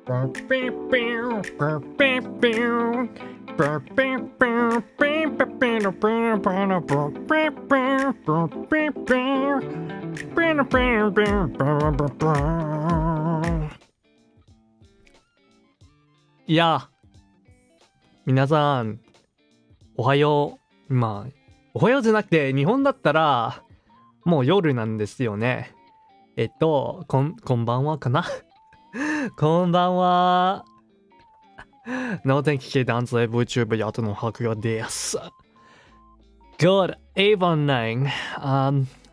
いや、皆さん、おはよう。まあ、おはようじゃなくて、日本だったら、もう夜なんですよね。こんばんはかなこんばんは。脳天気系男性 Vtuber やとの白夜です。Good evening.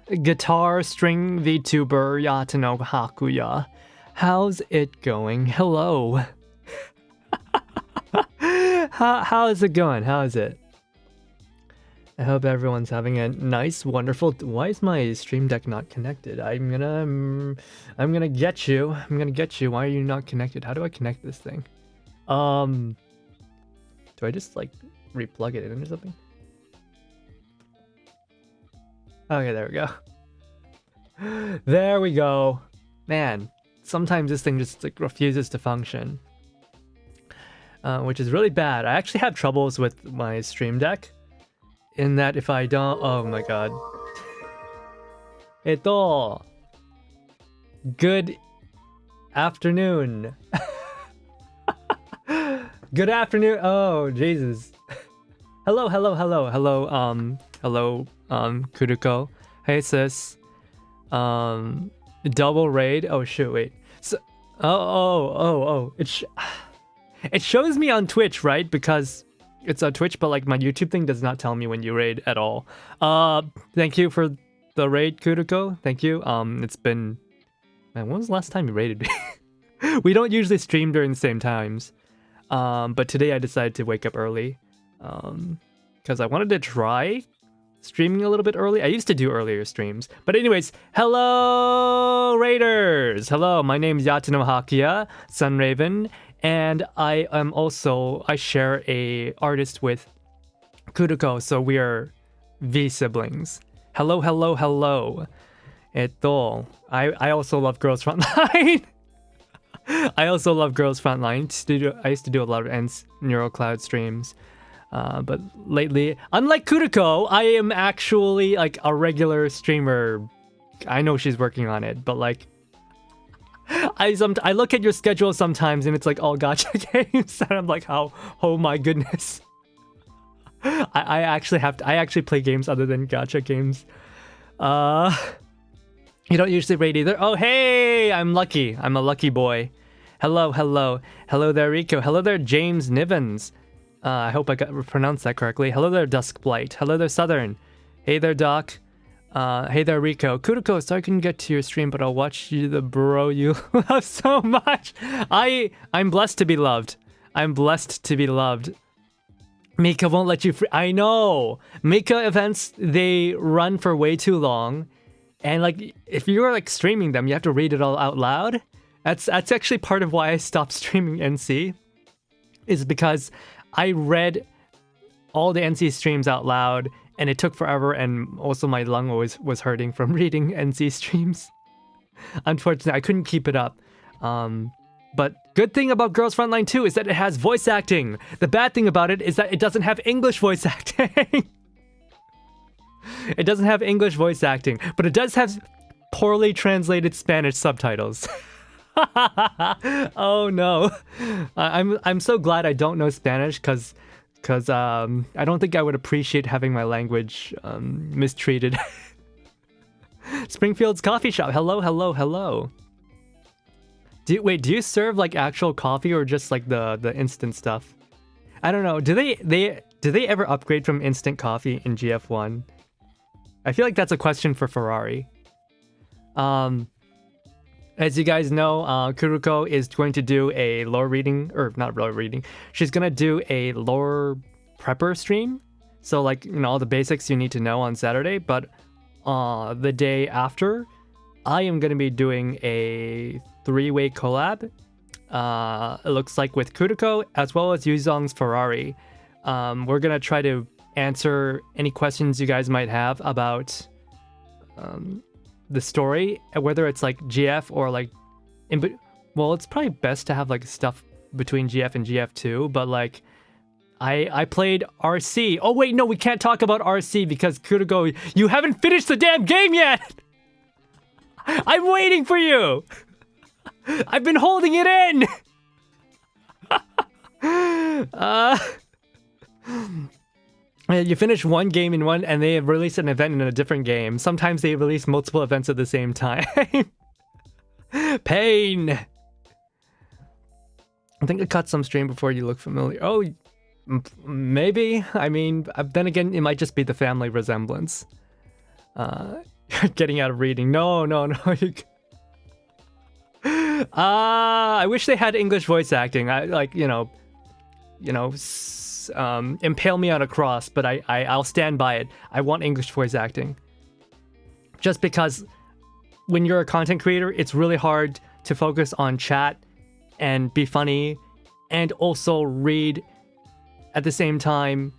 Guitar string Vtuber やとの白夜。How's it going? Hello. How is it going? How is it? I hope everyone's having a nice, wonderful. Why is my stream deck not connected? I'm gonna get you. I'm gonna get you. Why are you not connected? How do I connect this thing? Do I just like replug it in or something? Okay, there we go. There we go. Man, sometimes this thing just like refuses to function. Which is really bad. I actually have troubles with my stream deck. In that if I don't... Oh my god. Good afternoon. Good afternoon. Oh, Jesus. Hello, Kuruko. Hey, sis. Double raid. Oh, shoot, wait. So, It shows me on Twitch, right? Because it's on Twitch, but like my YouTube thing does not tell me when you raid at all. Thank you for the raid, Kuruko. Thank you. It's been... Man, when was the last time you raided me? We don't usually stream during the same times. But today I decided to wake up early. Because I wanted to try streaming a little bit early. I used to do earlier streams. But anyways, hello, Raiders! Hello, my name is Yatsuno Hakuya, Sunraven. And I share a artist with Kuruko, so we are V siblings. Hello. I also love Girls Frontline. I also love Girls Frontline. I used to do a lot of NeuroCloud streams. But lately, unlike Kuruko, I am actually like a regular streamer. I know she's working on it, but like, I look at your schedule sometimes and it's like all gacha games and I'm like, oh my goodness. I actually play games other than gacha games. You don't usually raid either. Oh hey, I'm lucky. I'm a lucky boy. Hello there Rico. Hello there James Nivens. I hope I pronounced that correctly. Hello there Duskblight. Hello there Southern. Hey there Doc. Hey there, Rico. Kuruko, sorry I couldn't get to your stream, but I'll watch you, the bro you love so much. I'm blessed to be loved. I'm blessed to be loved. Mika won't let you free. I know. Mika events, they run for way too long. And like, if you're like streaming them, you have to read it all out loud. That's actually part of why I stopped streaming NC. Is because I read all the NC streams out loud. And it took forever, and also my lung was hurting from reading NC streams. Unfortunately, I couldn't keep it up. But good thing about Girls Frontline 2 is that it has voice acting. The bad thing about it is that it doesn't have English voice acting. It doesn't have English voice acting, but it does have poorly translated Spanish subtitles. Oh no. I'm so glad I don't know Spanish because I don't think I would appreciate having my language mistreated. Springfield's coffee shop. Hello. Do you serve like actual coffee or just like the instant stuff? I don't know. Do they ever upgrade from instant coffee in GF1? I feel like that's a question for Ferrari. As you guys know, Kuruko is going to do a lore reading, or not lore reading. She's gonna do a lore prepper stream. So like, you know, all the basics you need to know on Saturday. But the day after, I am gonna be doing a 3-way collab. It looks like with Kuruko as well as Yuzong's Ferrari. We're gonna try to answer any questions you guys might have about the story, whether it's like GF or like Well, it's probably best to have like stuff between GF and GF2, but like I played RC. Oh wait, no, we can't talk about RC because Kuriko, you haven't finished the damn game yet. I'm waiting for you. I've been holding it in. You finish one game in one and they release an event in a different game. Sometimes they release multiple events at the same time. Pain. I think I cut some stream before you look familiar. Oh, maybe. I mean, then again, it might just be the family resemblance. Getting out of reading. No. I wish they had English voice acting. I like, impale me on a cross, but I'll stand by it. I want English voice acting. Just because when you're a content creator, it's really hard to focus on chat and be funny and also read at the same time.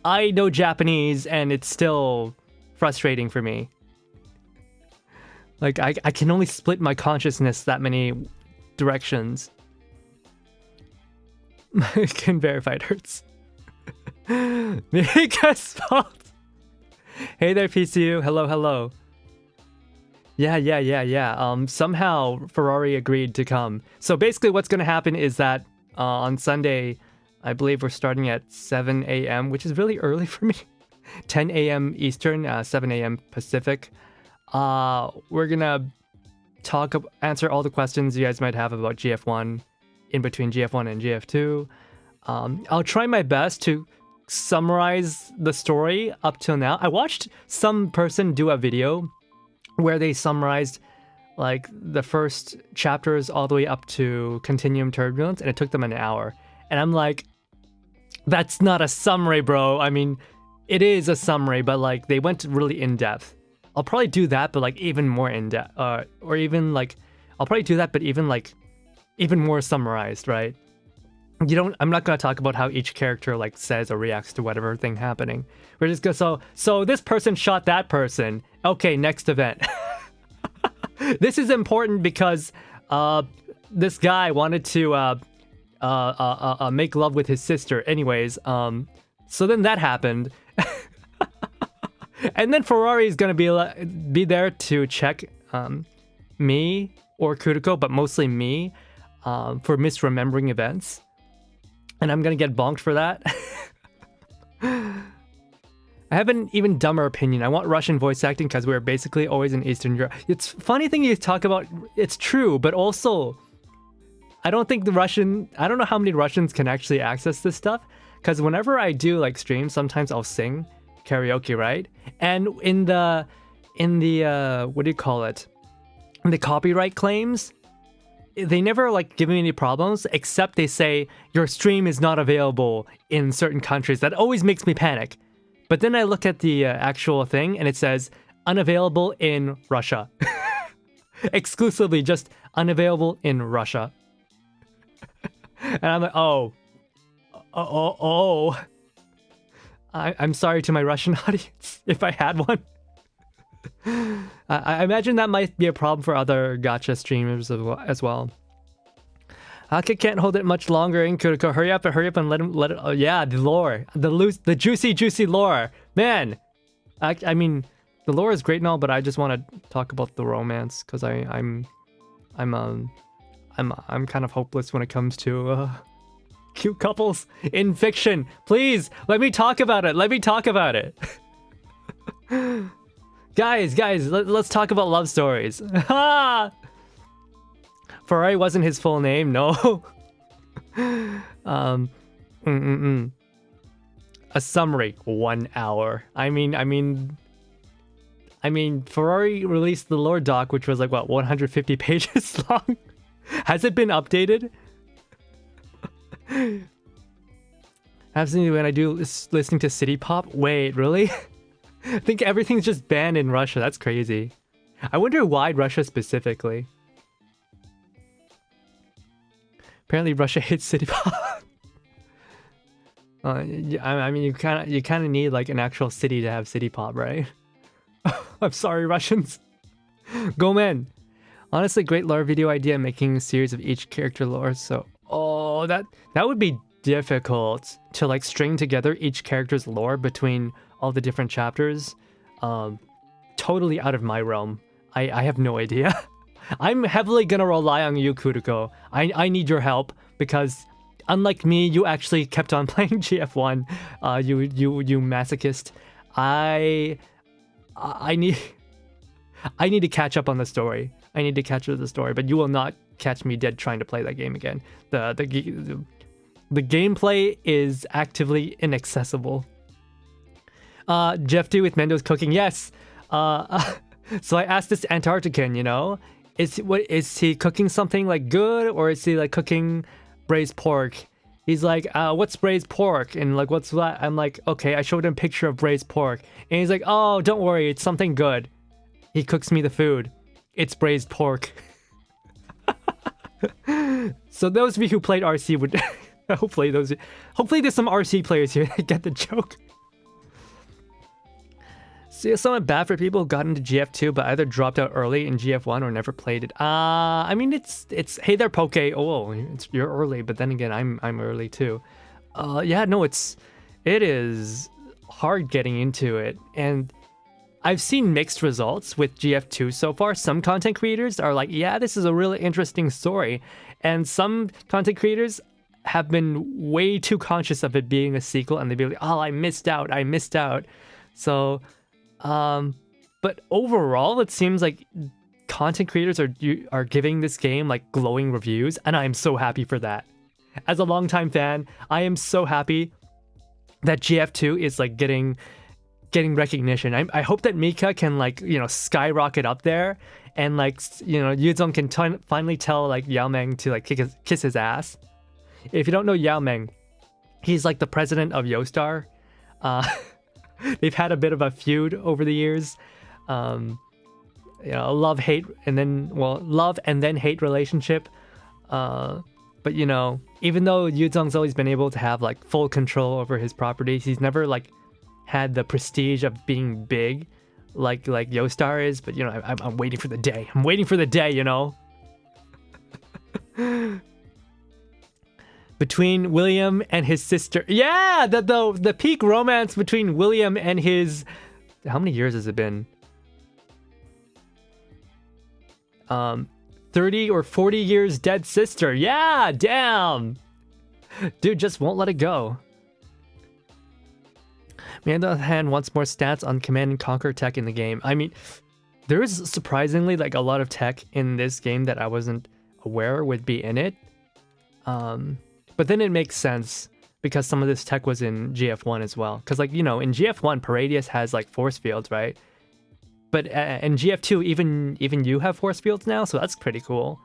I know Japanese and it's still frustrating for me. Like, I can only split my consciousness that many directions. I can verify it hurts. Mika's fault. Hey there, PCU. Hello. Yeah. Somehow Ferrari agreed to come. So basically what's going to happen is that on Sunday, I believe we're starting at 7 a.m., which is really early for me. 10 a.m. Eastern, 7 a.m. Pacific. We're going to answer all the questions you guys might have about GF1, in between GF1 and GF2. I'll try my best to summarize the story up till now. I watched some person do a video where they summarized like the first chapters all the way up to Continuum Turbulence, and it took them an hour. And I'm like, that's not a summary, bro. I mean, it is a summary, but like they went really in depth. I'll probably do that, but like even more in depth, or even like, I'll probably do that, but even like, even more summarized, right? I'm not gonna talk about how each character like says or reacts to whatever thing happening. We're just gonna, so this person shot that person. Okay, next event. This is important because this guy wanted to make love with his sister. Anyways, so then that happened. And then Ferrari is gonna be there to check me or Kuriko, but mostly me, for misremembering events. And I'm gonna get bonked for that. I have an even dumber opinion. I want Russian voice acting because we're basically always in Eastern Europe. It's funny thing you talk about, it's true, but also I don't know how many Russians can actually access this stuff, because whenever I do like streams, sometimes I'll sing karaoke, right? And in the what do you call it? In the copyright claims, they never like give me any problems, except they say your stream is not available in certain countries. That always makes me panic. But then I look at the actual thing and it says unavailable in Russia. Exclusively just unavailable in Russia. And I'm like, oh. I'm sorry to my Russian audience if I had one. I imagine that might be a problem for other gacha streamers as well. Ake can't hold it much longer in Kuriko. Hurry up and let it. Oh yeah, the lore, the juicy lore, man. I mean, the lore is great and all, but I just want to talk about the romance because I'm kind of hopeless when it comes to cute couples in fiction. Please let me talk about it. Guys, let's talk about love stories. Ferrari wasn't his full name, no. A summary, 1 hour. I mean, Ferrari released the lore doc, which was like, what, 150 pages long? Has it been updated? Absolutely, when I do listening to City Pop. Wait, really? I think everything's just banned in Russia. That's crazy. I wonder why Russia specifically. Apparently Russia hates City Pop. I mean, you kind of need like an actual city to have City Pop, right? I'm sorry, Russians. Go men. Honestly, great lore video idea, making a series of each character lore. So, that would be difficult to like string together each character's lore between all the different chapters. Totally out of my realm. I have no idea. I'm heavily gonna rely on you, Kuriko. I need your help because unlike me, you actually kept on playing GF1. You masochist. I need to catch up on the story. I need to catch up with the story, but you will not catch me dead trying to play that game again. The gameplay is actively inaccessible. Jeff D with Mendo's cooking. Yes. So I asked this Antarctican, you know, is he cooking something like good, or is he like cooking braised pork? He's like, what's braised pork? And like, what's that? I'm like, okay, I showed him a picture of braised pork. And he's like, oh, don't worry, it's something good. He cooks me the food. It's braised pork. So those of you who played RC would hopefully there's some RC players here that get the joke. So it's somewhat bad for people who got into GF2 but either dropped out early in GF1 or never played it. I mean it's hey there Poke. Oh, you're early, but then again I'm early too. Yeah, no, it is hard getting into it, and I've seen mixed results with GF2 so far. Some content creators are like, yeah, this is a really interesting story, and some content creators have been way too conscious of it being a sequel, and they'd be like, oh, I missed out. So but overall it seems like content creators are giving this game like glowing reviews, and I'm so happy for that. As a longtime fan, I am so happy that GF2 is like getting recognition. I hope that Mika can like, you know, skyrocket up there, and like, you know, Yuzong can finally tell like Yao Meng to like kiss his ass. If you don't know Yao Meng, he's like the president of Yostar. They've had a bit of a feud over the years. You know, love and then hate relationship. But you know, even though Yuzong's always been able to have like full control over his properties, he's never like had the prestige of being big like Yostar is. But you know, I'm waiting for the day. I'm waiting for the day, you know. Between William and his sister. Yeah, the peak romance between William and his... How many years has it been? 30 or 40 years dead sister. Yeah, damn. Dude just won't let it go. Me on the other hand wants more stats on Command and Conquer tech in the game. I mean, there is surprisingly like a lot of tech in this game that I wasn't aware would be in it. But then it makes sense because some of this tech was in GF1 as well. Because like, you know, in GF1, Paradius has like force fields, right? But in GF2, even you have force fields now, so that's pretty cool.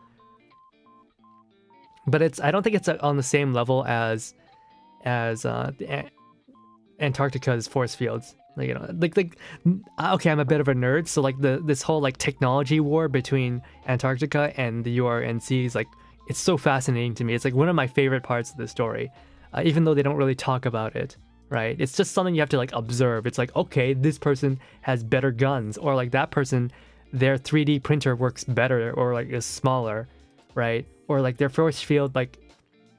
But I don't think it's on the same level as Antarctica's force fields. Like, you know, like okay, I'm a bit of a nerd, so like this whole like technology war between Antarctica and the URNC is like, it's so fascinating to me. It's like one of my favorite parts of the story, even though they don't really talk about it, right? It's just something you have to like observe. It's like, okay, this person has better guns, or like that person, their 3D printer works better or like is smaller, right? Or like their force field, like,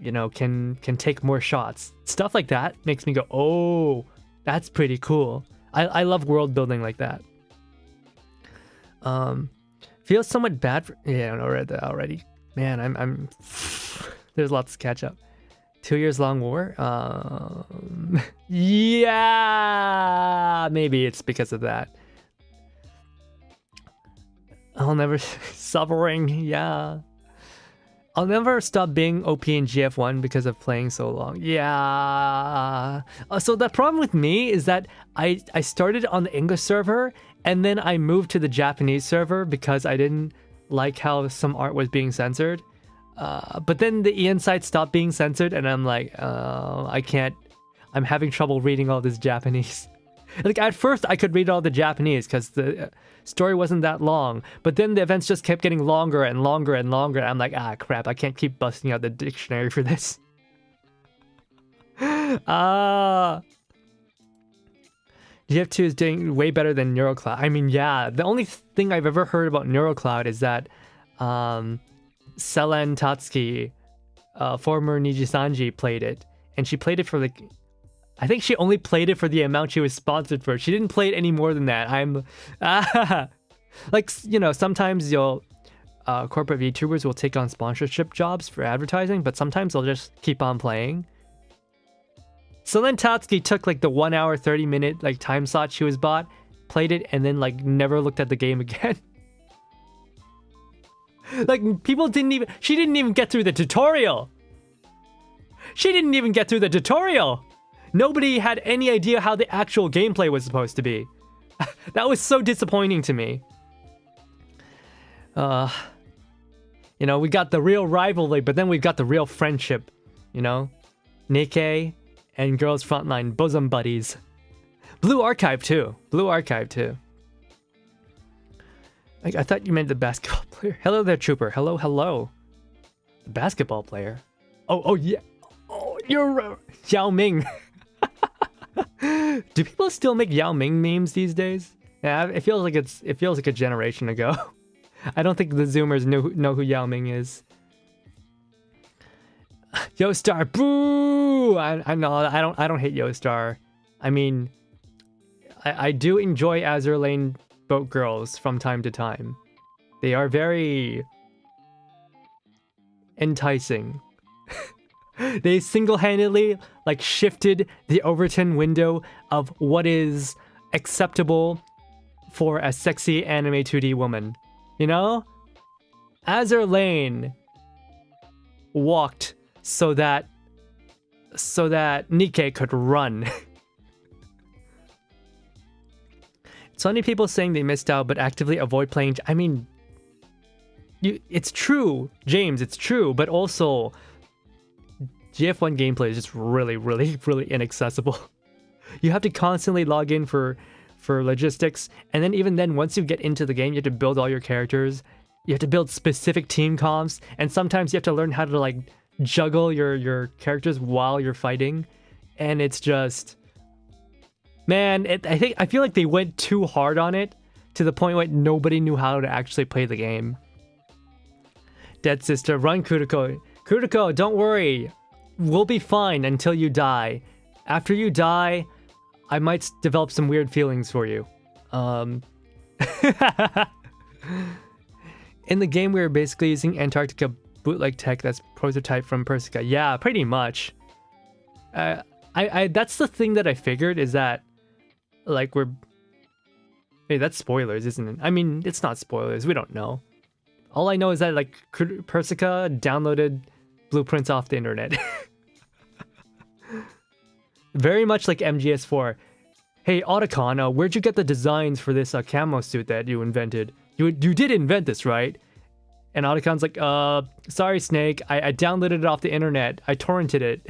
you know, can take more shots. Stuff like that makes me go, oh, that's pretty cool. I love world building like that. Feels somewhat bad for... Yeah, I read that already. Man, I'm there's lots to catch up. 2 years long war? Yeah, maybe it's because of that. I'll never... Suffering, yeah. I'll never stop being OP in GF1 because of playing so long. Yeah. So the problem with me is that I started on the English server, and then I moved to the Japanese server because I didn't like how some art was being censored. But then the EN site stopped being censored, and I'm like, I can't... I'm having trouble reading all this Japanese. Like, at first, I could read all the Japanese because the story wasn't that long. But then the events just kept getting longer and longer and longer. And I'm like, ah, crap, I can't keep busting out the dictionary for this. GF2 is doing way better than NeuroCloud. I mean, yeah, the only thing I've ever heard about NeuroCloud is that Selen Tatsuki, former Nijisanji, played it. And she played it for like... I think she only played it for the amount she was sponsored for. She didn't play it any more than that. Like, you know, sometimes corporate VTubers will take on sponsorship jobs for advertising, but sometimes they'll just keep on playing. Selen Tatsuki took like the 1 hour, 30 minute like time slot she was bought, played it, and then like never looked at the game again. Like, she didn't even get through the tutorial. Nobody had any idea how the actual gameplay was supposed to be. That was so disappointing to me. You know, we got the real rivalry, but then we've got the real friendship, you know? Nikke and Girls Frontline, bosom buddies. Blue Archive too. Like, I thought you meant the basketball player. Hello there, Trooper. Hello. The basketball player. Oh yeah. Oh, you're Yao Ming. Do people still make Yao Ming memes these days? Yeah, it feels like a generation ago. I don't think the Zoomers know who Yao Ming is. Yostar, boo! I know I don't hate Yostar. I mean, I do enjoy Azure Lane boat girls from time to time. They are very enticing. They single-handedly like shifted the Overton window of what is acceptable for a sexy anime 2D woman. You know? Azure Lane walked so that Nikke could run. So many people saying they missed out but actively avoid playing. I mean, it's true, James, it's true, but also GF1 gameplay is just really inaccessible. You have to constantly log in for logistics, and then even then, once you get into the game, you have to build all your characters. You have to build specific team comps, and sometimes you have to learn how to like juggle your characters while you're fighting, and it's just, man, I feel like they went too hard on it to the point where nobody knew how to actually play the game. Dead Sister, run Kuriko. Kuriko, don't worry. We'll be fine until you die. After you die, I might develop some weird feelings for you. In the game, we were basically using Antarctica bootleg tech that's prototype from Persica. Yeah, pretty much. That's the thing that I figured, is that like hey, that's spoilers, isn't it? I mean, it's not spoilers. We don't know. All I know is that like Persica downloaded blueprints off the internet. Very much like MGS4. Hey, Otacon, where'd you get the designs for this camo suit that you invented? You did invent this, right? And Otacon's like, sorry, Snake. I downloaded it off the internet. I torrented it.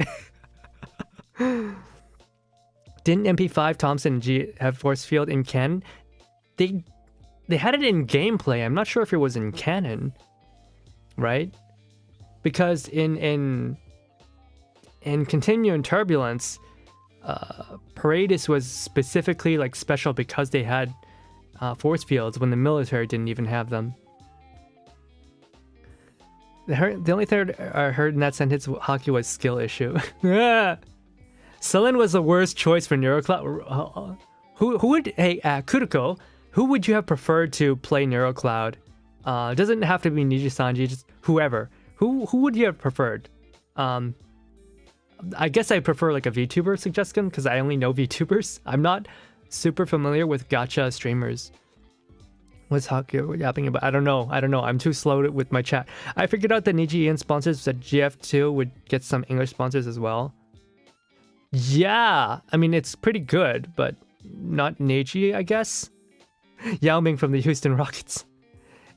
Didn't MP5 Thompson G have force field in canon? They had it in gameplay. I'm not sure if it was in canon, right? Because in Continuum Turbulence, Paradis was specifically like special because they had force fields when the military didn't even have them. The only thing I heard in that sentence, hockey, was skill issue. Selen was the worst choice for Neurocloud. Who would, hey, Kuriko, who would you have preferred to play Neurocloud? It doesn't have to be Niji-sanji, just whoever. Who would you have preferred? I guess I prefer like a VTuber suggestion because I only know VTubers. I'm not super familiar with gacha streamers. What's hockey yapping about? I don't know. I'm too slow with my chat. I figured out that Niji Ian sponsors that GF2 would get some English sponsors as well. Yeah, I mean, it's pretty good, but not Neji, I guess. Yao Ming from the Houston Rockets.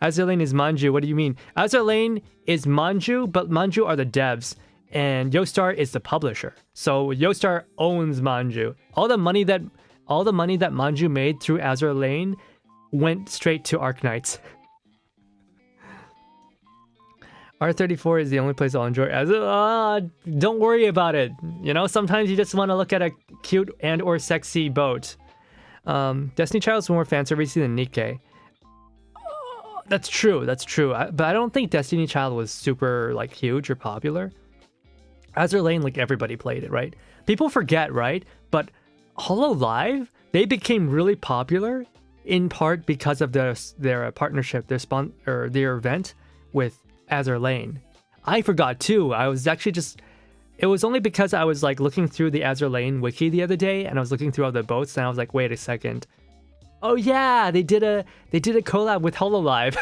Azure Lane is Manju. What do you mean? Azure Lane is Manju, but Manju are the devs, and Yostar is the publisher. So Yostar owns Manju. All the money that Manju made through Azure Lane went straight to Arknights. R34 is the only place I'll enjoy Azure. Don't worry about it. You know, sometimes you just want to look at a cute and or sexy boat. Destiny Child's more fan servicey than Nikke. That's true. That's true. But I don't think Destiny Child was super like huge or popular. Azur Lane, like everybody played it, right? People forget, right? But Hololive, they became really popular in part because of their partnership, their event with Azur Lane. I forgot too. I was actually it was only because I was like looking through the Azur Lane wiki the other day, and I was looking through all the boats, and I was like, wait a second. Oh yeah, they did a collab with Hololive.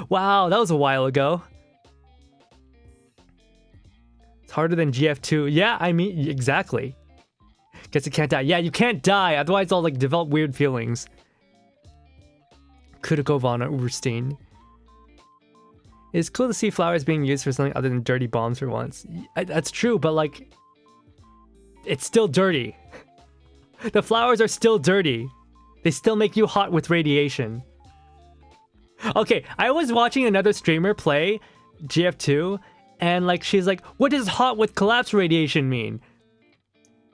Wow, that was a while ago. It's harder than GF2. Yeah, I mean, exactly. Guess you can't die. Yeah, you can't die, otherwise I'll like develop weird feelings. Kuriko von Uberstein. It's cool to see flowers being used for something other than dirty bombs for once. That's true, but like, it's still dirty. The flowers are still dirty. They still make you hot with radiation. Okay, I was watching another streamer play GF2, and like she's like, what does hot with collapse radiation mean?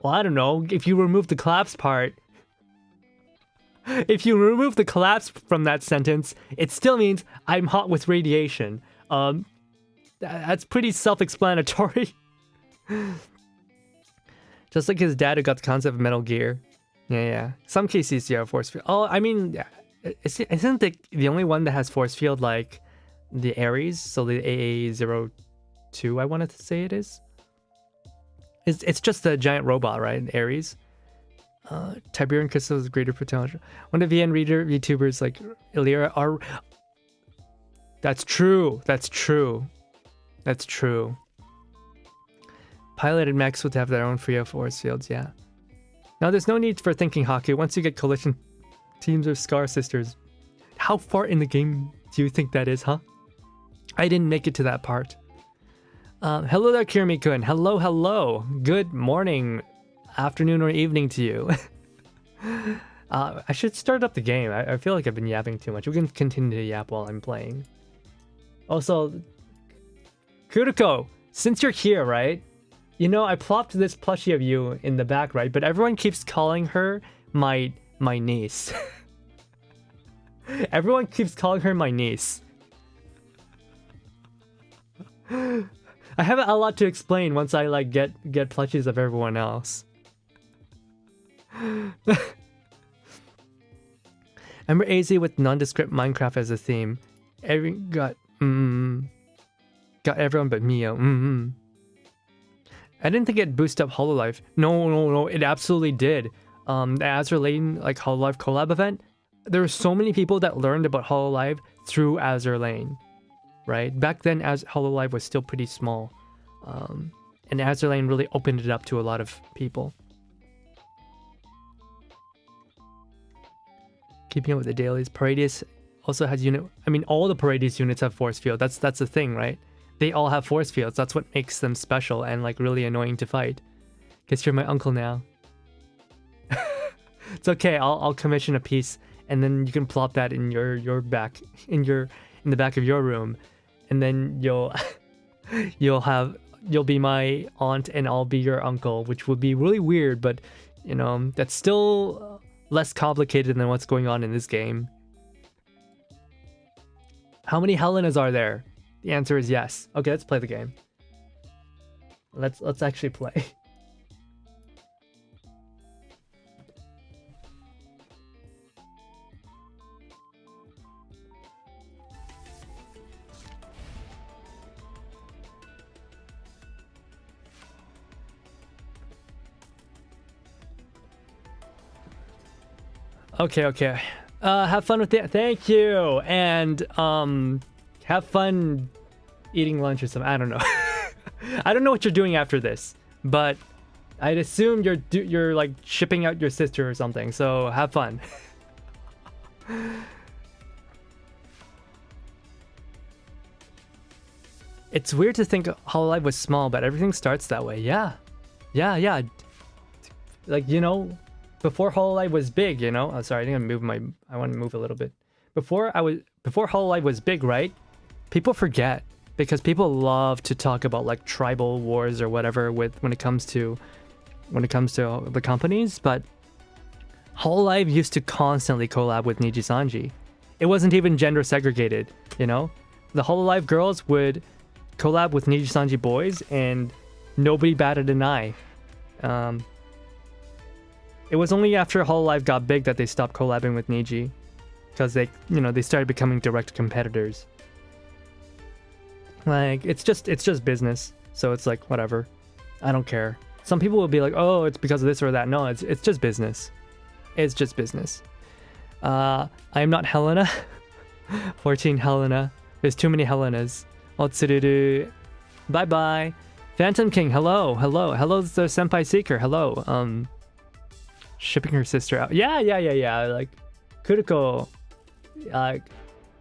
Well, I don't know. If you remove the collapse part, if you remove the collapse from that sentence, it still means I'm hot with radiation. That's pretty self-explanatory. Just like his dad who got the concept of Metal Gear. Yeah. Some cases you have force field. Oh, I mean, isn't the only one that has force field like the Ares? So the AA02, I wanted to say it is. It's just a giant robot, right? Ares. Tiberian crystals with greater potential. One of the VN reader VTubers like Illyria are. That's true. That's true. That's true. Piloted mechs would have their own free force fields, yeah. Now there's no need for thinking hockey. Once you get collision teams or Scar Sisters, how far in the game do you think that is, huh? I didn't make it to that part. Hello there, Kirimi-kun. Hello. Good morning, afternoon, or evening to you. I should start up the game. I feel like I've been yapping too much. We can continue to yap while I'm playing. Also, Kuriko, since you're here, right? You know, I plopped this plushie of you in the back, right? But everyone keeps calling her my niece. Everyone keeps calling her my niece. I have a lot to explain once I like get plushies of everyone else. Remember AZ with nondescript Minecraft as a theme. Got everyone but Mio. I didn't think it boosted up Hololive. No, it absolutely did. The Azur Lane like Hololive collab event, there were so many people that learned about Hololive through Azur Lane, right? Back then, as Hololive was still pretty small, and Azur Lane really opened it up to a lot of people. Keeping up with the dailies, Paradius also has unit. I mean, all the Paradius units have force field. That's the thing, right? They all have force fields. That's what makes them special and like really annoying to fight. Guess you're my uncle now. It's okay. I'll commission a piece, and then you can plop that in your back in the back of your room, and then you'll be my aunt and I'll be your uncle, which would be really weird, but you know that's still less complicated than what's going on in this game. How many Helenas are there? The answer is yes. Okay, let's play the game. Let's actually play. Okay. Have fun with it. Thank you. And have fun eating lunch or something. I don't know. I don't know what you're doing after this, but I'd assume you're like shipping out your sister or something. So have fun. It's weird to think Hololive was small, but everything starts that way. Yeah. Like, you know, before Hololive was big, you know. Oh, sorry, I think I want to move a little bit. Before Hololive was big, right? People forget because people love to talk about like tribal wars or whatever when it comes to the companies, but Hololive used to constantly collab with Nijisanji. it wasn't even gender segregated, you know? The Hololive girls would collab with Niji Sanji boys and nobody batted an eye. It was only after Hololive got big that they stopped collabing with Niji, because they, you know, they started becoming direct competitors. Like, it's just business, so it's like, whatever. I don't care. Some people will be like, oh, it's because of this or that. No, it's just business. It's just business. I am not Helena. 14 Helena. There's too many Helenas. Otsururu. Bye bye. Phantom King, hello. Hello, the Senpai Seeker. Hello. Shipping her sister out. Yeah. Like, Kuriko,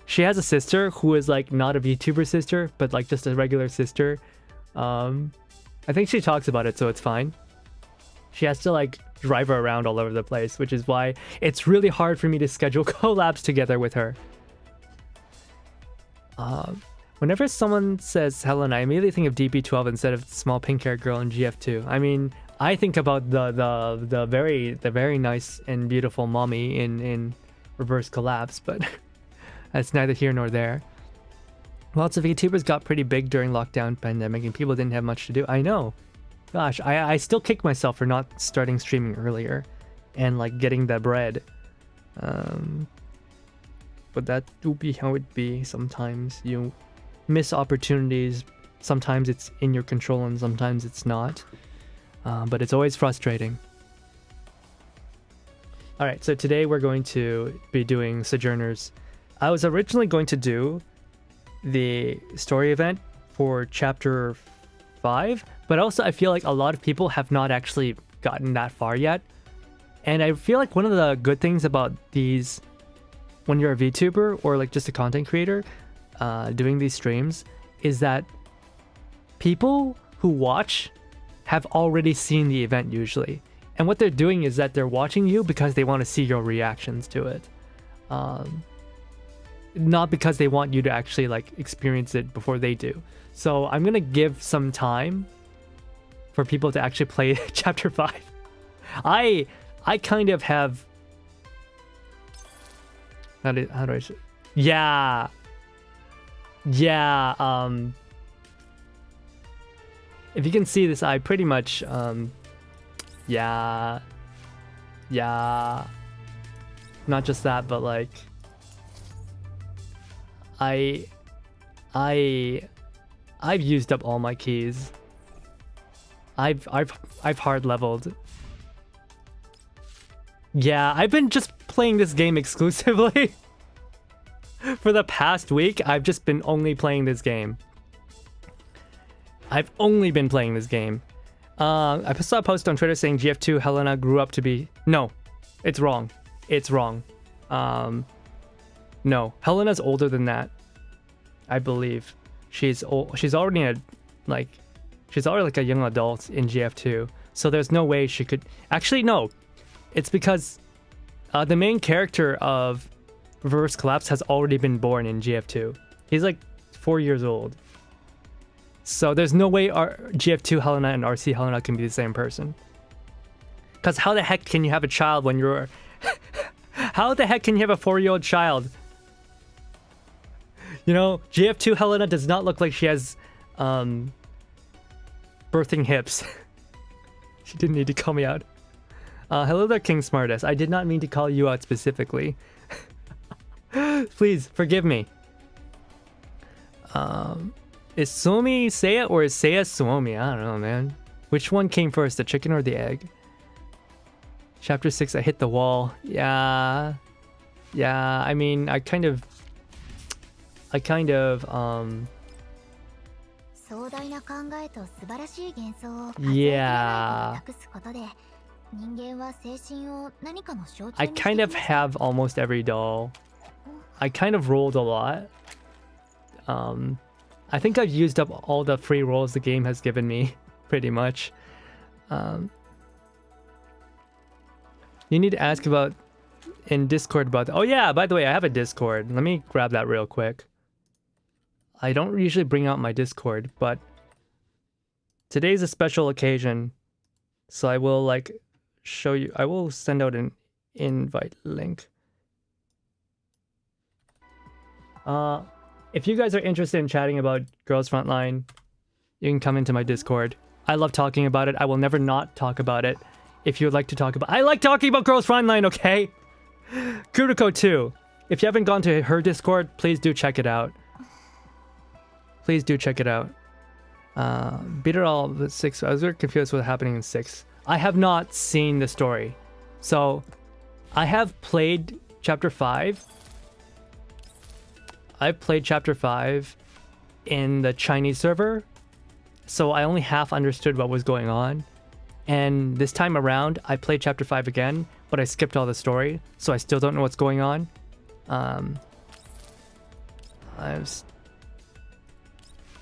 she has a sister who is like not a VTuber sister, but like just a regular sister. I think she talks about it, so it's fine. She has to like drive her around all over the place, which is why it's really hard for me to schedule collabs together with her. Whenever someone says Helen, I immediately think of DP12 instead of small pink-haired girl in GF2. I mean, I think about the very nice and beautiful mommy in Reverse Collapse, but that's neither here nor there. Lots of YouTubers got pretty big during lockdown pandemic and people didn't have much to do. I know. Gosh, I still kick myself for not starting streaming earlier and like getting the bread. But that will be how it be. Sometimes you miss opportunities. Sometimes it's in your control and sometimes it's not. But it's always frustrating. Alright, so today we're going to be doing Sojourners. I was originally going to do the story event for chapter 5, but also I feel like a lot of people have not actually gotten that far yet. And I feel like one of the good things about these, when you're a VTuber or like just a content creator doing these streams, is that people who watch have already seen the event usually. And what they're doing is that they're watching you because they want to see your reactions to it. Not because they want you to actually like experience it before they do. So I'm gonna give some time for people to actually play chapter 5. I kind of have, how do I say? Yeah, if you can see this, I pretty much yeah, not just that, but like I've used up all my keys. I've hard leveled. Yeah, I've been just playing this game exclusively. For the past week, I've just been only playing this game. I've only been playing this game. I saw a post on Twitter saying GF2 Helena grew up to be... No, it's wrong. It's wrong. No, Helena's older than that. I believe. She's old. She's already she's already like a young adult in GF2. So there's no way she could... Actually, no. It's because the main character of Reverse Collapse has already been born in GF2. He's like 4 years old. So there's no way our GF2 Helena and RC Helena can be the same person. Because how the heck can you have a child when you're... How the heck can you have a 4-year-old child? You know, GF2 Helena does not look like she has birthing hips. She didn't need to call me out. Hello there, King Smartest. I did not mean to call you out specifically. Please, forgive me. Is Suomi Ceia or is Ceia Suomi? I don't know, man. Which one came first, the chicken or the egg? Chapter 6, I hit the wall. Yeah, I mean, I kind of yeah. I kind of have almost every doll. I kind of rolled a lot. I think I've used up all the free rolls the game has given me, pretty much. You need to ask about in Discord about... Oh yeah, by the way, I have a Discord. Let me grab that real quick. I don't usually bring out my Discord, but today's a special occasion, so I will like show you. I will send out an invite link. If you guys are interested in chatting about Girls Frontline, you can come into my Discord. I love talking about it. I will never not talk about it. If you would like to talk about... I like talking about Girls Frontline, okay? Kuriko too. If you haven't gone to her Discord, please do check it out. Please do check it out. Beat it all with 6. I was very confused with what's happening in 6. I have not seen the story. So, I have played Chapter 5. I've played Chapter 5 in the Chinese server. So, I only half understood what was going on. And this time around, I played Chapter 5 again, but I skipped all the story. So, I still don't know what's going on.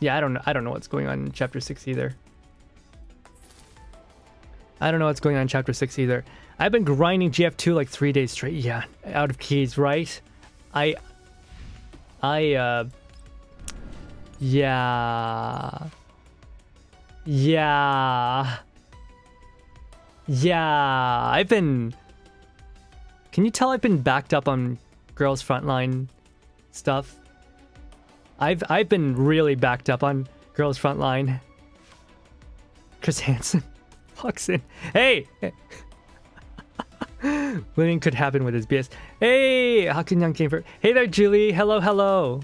Yeah, I don't know what's going on in Chapter 6 either. I don't know what's going on in Chapter 6 either. I've been grinding GF2 like 3 days straight. Yeah, out of keys, right? Yeah. I've been... Can you tell I've been backed up on Girls Frontline stuff? I've been really backed up on Girls Frontline. Chris Hansen walks in. Hey! Winning could happen with his BS. Hey! Hakunyang came for... Hey there, Julie! Hello, hello!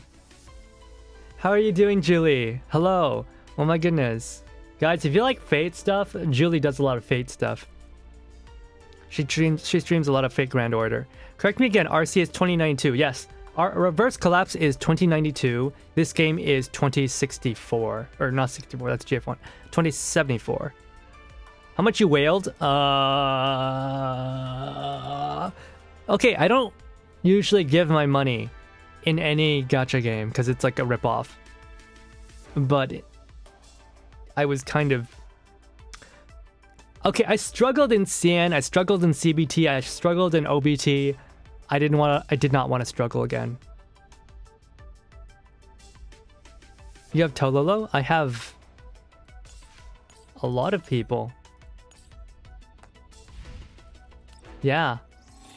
How are you doing, Julie? Hello! Oh my goodness. Guys, if you like Fate stuff, Julie does a lot of Fate stuff. She streams a lot of Fate Grand Order. Correct me again, RC is 2092. Yes. Our Reverse Collapse is 2092. This game is 2064. Or not 64, that's GF1. 2074. How much you wailed? Okay, I don't usually give my money in any gacha game because it's like a ripoff. But I was kind of... Okay, I struggled in CN, I struggled in CBT, I struggled in OBT. I did not want to struggle again. You have Tololo? I have a lot of people. Yeah.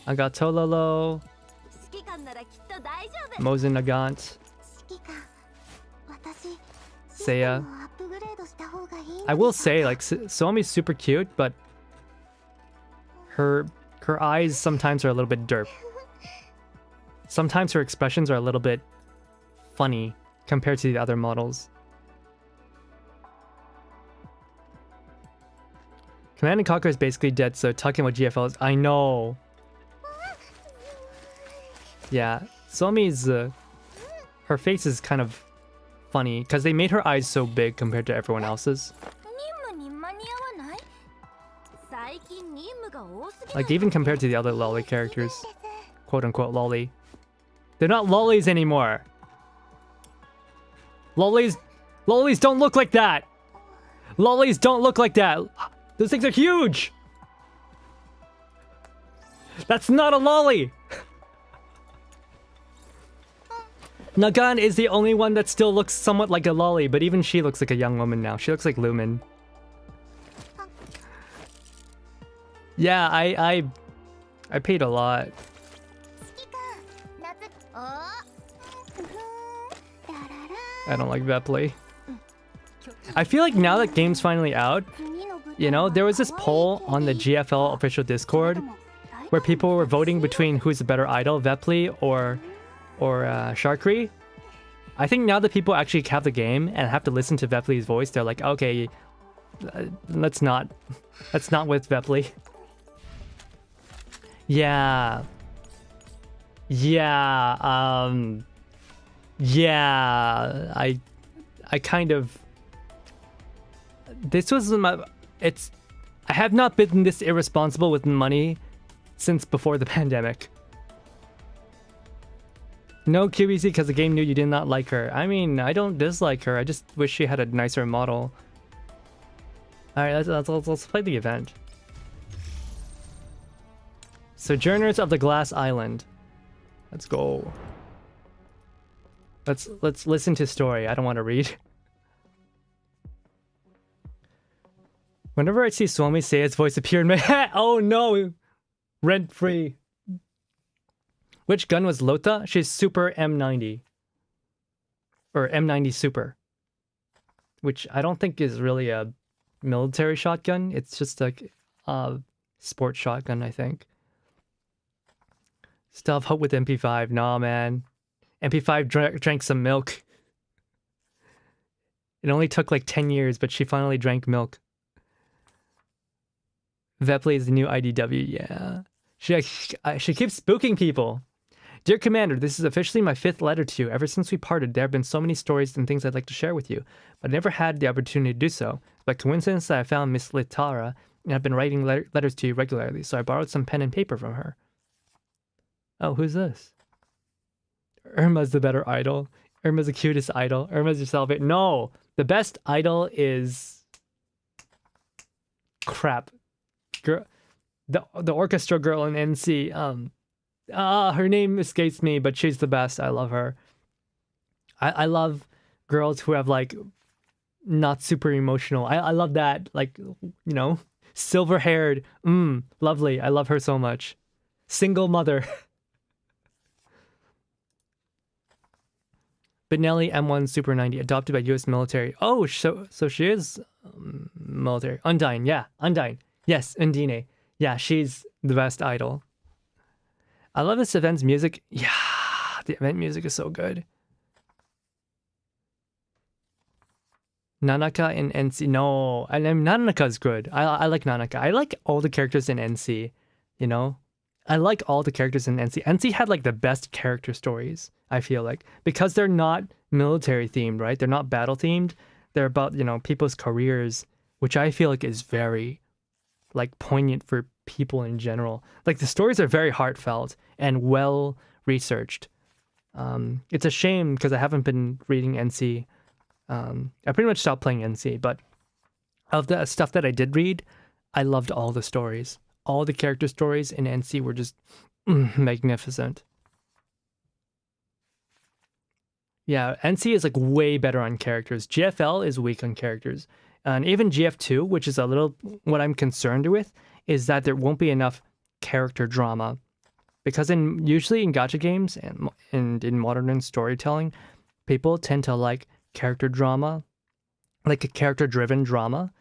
I got Tololo, Mozen Nagant, Ceia. I will say, like, Suomi's super cute, but her eyes sometimes are a little bit derp. Sometimes her expressions are a little bit funny compared to the other models. Command & Conquer is basically dead, so talking about GFLs, I know. Yeah, Suomi's, her face is kind of funny, because they made her eyes so big compared to everyone else's. Like, even compared to the other lolly characters. Quote-unquote lolly. They're not lollies anymore. Lollies don't look like that. Lollies don't look like that. Those things are huge. That's not a lolly. Nagan is the only one that still looks somewhat like a lolly, but even she looks like a young woman now. She looks like Lumen. Yeah, I paid a lot. I don't like Vepley. I feel like now that game's finally out, you know, there was this poll on the GFL official Discord where people were voting between who's a better idol, Vepley or Sharkry. I think now that people actually have the game and have to listen to Vepley's voice, they're like, okay, let's not with Vepley. Yeah. I kind of... This was my... I have not been this irresponsible with money since before the pandemic. No QBC because the game knew you did not like her. I mean, I don't dislike her. I just wish she had a nicer model. Alright, let's play the event. Sojourners of the Glass Island. Let's go. Let's listen to story. I don't want to read. Whenever I see Suomi Ceia's voice appear in my head, oh no! Rent free. Which gun was Lota? She's Super M90. or M90 Super, which I don't think is really a military shotgun. It's just like a sports shotgun, I think. Still have hope with MP5. Nah, man. MP5 drank some milk. It only took like 10 years, but she finally drank milk. Vepley is the new IDW, yeah. She keeps spooking people. Dear Commander, this is officially my 5th letter to you. Ever since we parted, there have been so many stories and things I'd like to share with you, but I never had the opportunity to do so. By coincidence, I found Miss Litara, and I've been writing letters to you regularly, so I borrowed some pen and paper from her. Oh, who's this? Irma's the better idol. Irma's the cutest idol. Irma's your salvation. No! The best idol is... Crap. Girl, the orchestra girl in NC. Her name escapes me, but she's the best. I love her. I love girls who have like not super emotional. I love that, like, you know, silver haired. Lovely. I love her so much. Single mother. Benelli M1 Super 90, adopted by U.S. military. Oh, so she is military. Undyne, yeah, Undyne. Yes, Undine. Yeah, she's the best idol. I love this event's music. Yeah, the event music is so good. Nanaka in NC. No, Nanaka's good. I like Nanaka. I like all the characters in NC, you know? I like all the characters in NC. NC had like the best character stories, I feel like. Because they're not military themed, right? They're not battle themed. They're about, you know, people's careers, which I feel like is very like poignant for people in general. Like the stories are very heartfelt and well researched. It's a shame because I haven't been reading NC. I pretty much stopped playing NC, but of the stuff that I did read, I loved all the stories. All the character stories in NC were just magnificent. Yeah, NC is like way better on characters. GFL is weak on characters. And even GF2, which is a little what I'm concerned with, is that there won't be enough character drama. Because usually in gacha games and in modern storytelling, people tend to like character drama, like a character-driven drama.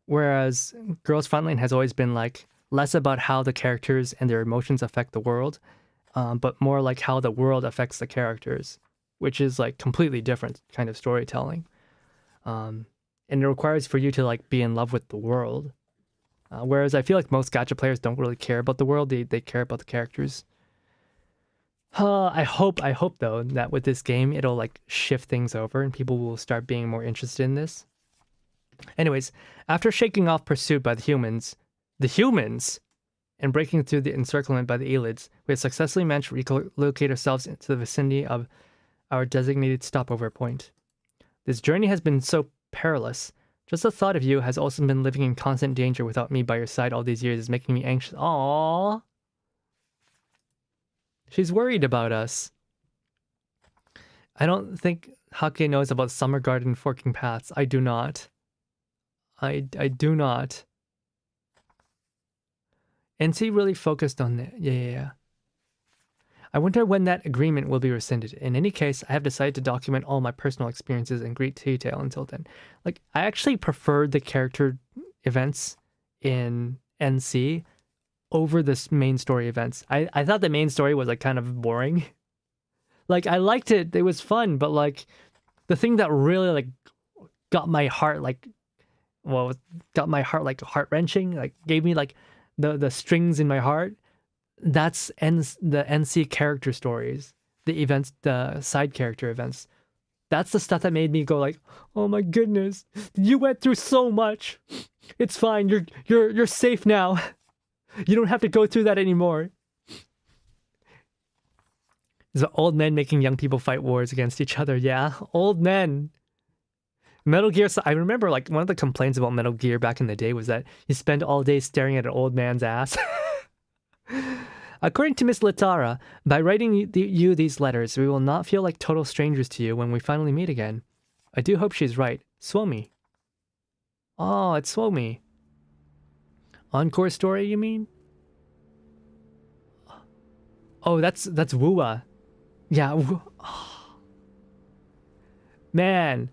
Whereas Girls Frontline has always been like less about how the characters and their emotions affect the world, but more like how the world affects the characters, which is like completely different kind of storytelling. And it requires for you to like be in love with the world. Whereas I feel like most gacha players don't really care about the world. They care about the characters. I hope though that with this game it'll like shift things over and people will start being more interested in this. Anyways, after shaking off pursuit by the humans, and breaking through the encirclement by the Elids, we have successfully managed to relocate ourselves into the vicinity of our designated stopover point. This journey has been so perilous. Just the thought of you has also been living in constant danger without me by your side all these years is making me anxious. Aww. She's worried about us. I don't think Hake knows about Summer Garden Forking Paths. I do not. I do not. NC really focused on that. Yeah. I wonder when that agreement will be rescinded. In any case, I have decided to document all my personal experiences in great detail until then. Like, I actually preferred the character events in NC over the main story events. I thought the main story was like kind of boring. Like, I liked it. It was fun, but like the thing that really like got my heart like heart-wrenching, like gave me like the strings in my heart. That's the NC character stories, the events, the side character events. That's the stuff that made me go like, oh my goodness, you went through so much. It's fine. You're safe now. You don't have to go through that anymore. There's old men making young people fight wars against each other. Yeah, old men. Metal Gear, I remember like one of the complaints about Metal Gear back in the day was that you spend all day staring at an old man's ass. According to Miss Litara, by writing you these letters, we will not feel like total strangers to you when we finally meet again. I do hope she's right. Suomi. Oh, it's Suomi. Encore story, you mean? Oh, that's Wua. Yeah. Man.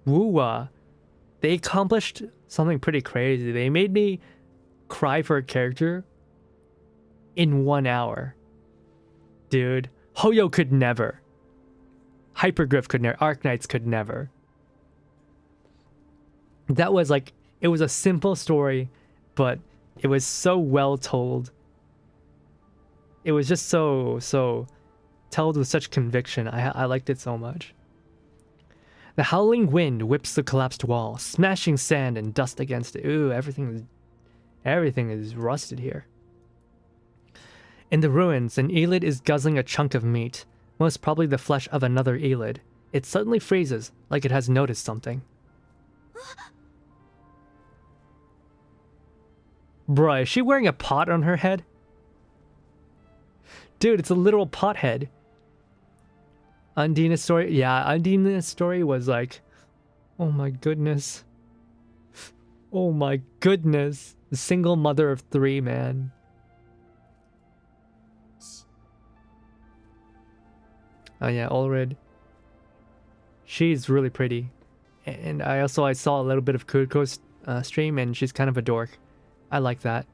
Woo-ah. They accomplished something pretty crazy. They made me cry for a character in 1 hour. Dude, Hoyo could never. Hypergriff could never. Arknights could never. That was like, it was a simple story, but it was so well told. It was just so told with such conviction. I liked it so much. The howling wind whips the collapsed wall, smashing sand and dust against it. Ooh, everything is rusted here. In the ruins, an Elid is guzzling a chunk of meat, most probably the flesh of another Elid. It suddenly freezes, like it has noticed something. Bruh, is she wearing a pot on her head? Dude, it's a literal pot head. Undina's story? Yeah, Undina's story was like, oh my goodness. Oh my goodness. The single mother of 3, man. Oh yeah, Ulrid. She's really pretty. And I saw a little bit of Kuriko's stream, and she's kind of a dork. I like that.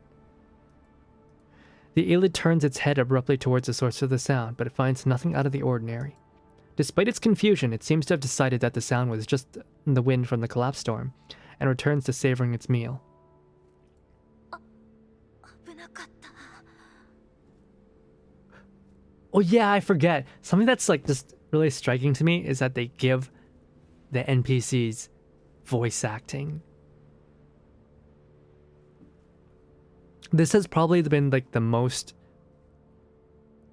The Elid turns its head abruptly towards the source of the sound, but it finds nothing out of the ordinary. Despite its confusion, it seems to have decided that the sound was just the wind from the collapse storm, and returns to savoring its meal. Oh yeah, I forget. Something that's like just really striking to me is that they give the NPCs voice acting. This has probably been like the most,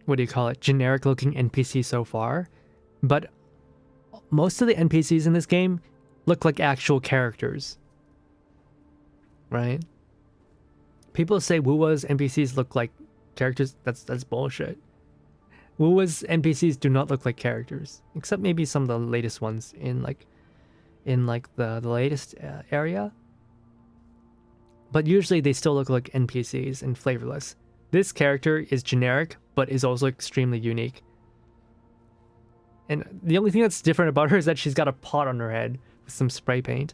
what do you call it, generic looking NPC so far. But most of the NPCs in this game look like actual characters. Right? People say Wuwa's NPCs look like characters. That's bullshit. Wuwa's NPCs do not look like characters, except maybe some of the latest ones in the latest area. But usually they still look like NPCs and flavorless. This character is generic, but is also extremely unique. And the only thing that's different about her is that she's got a pot on her head with some spray paint.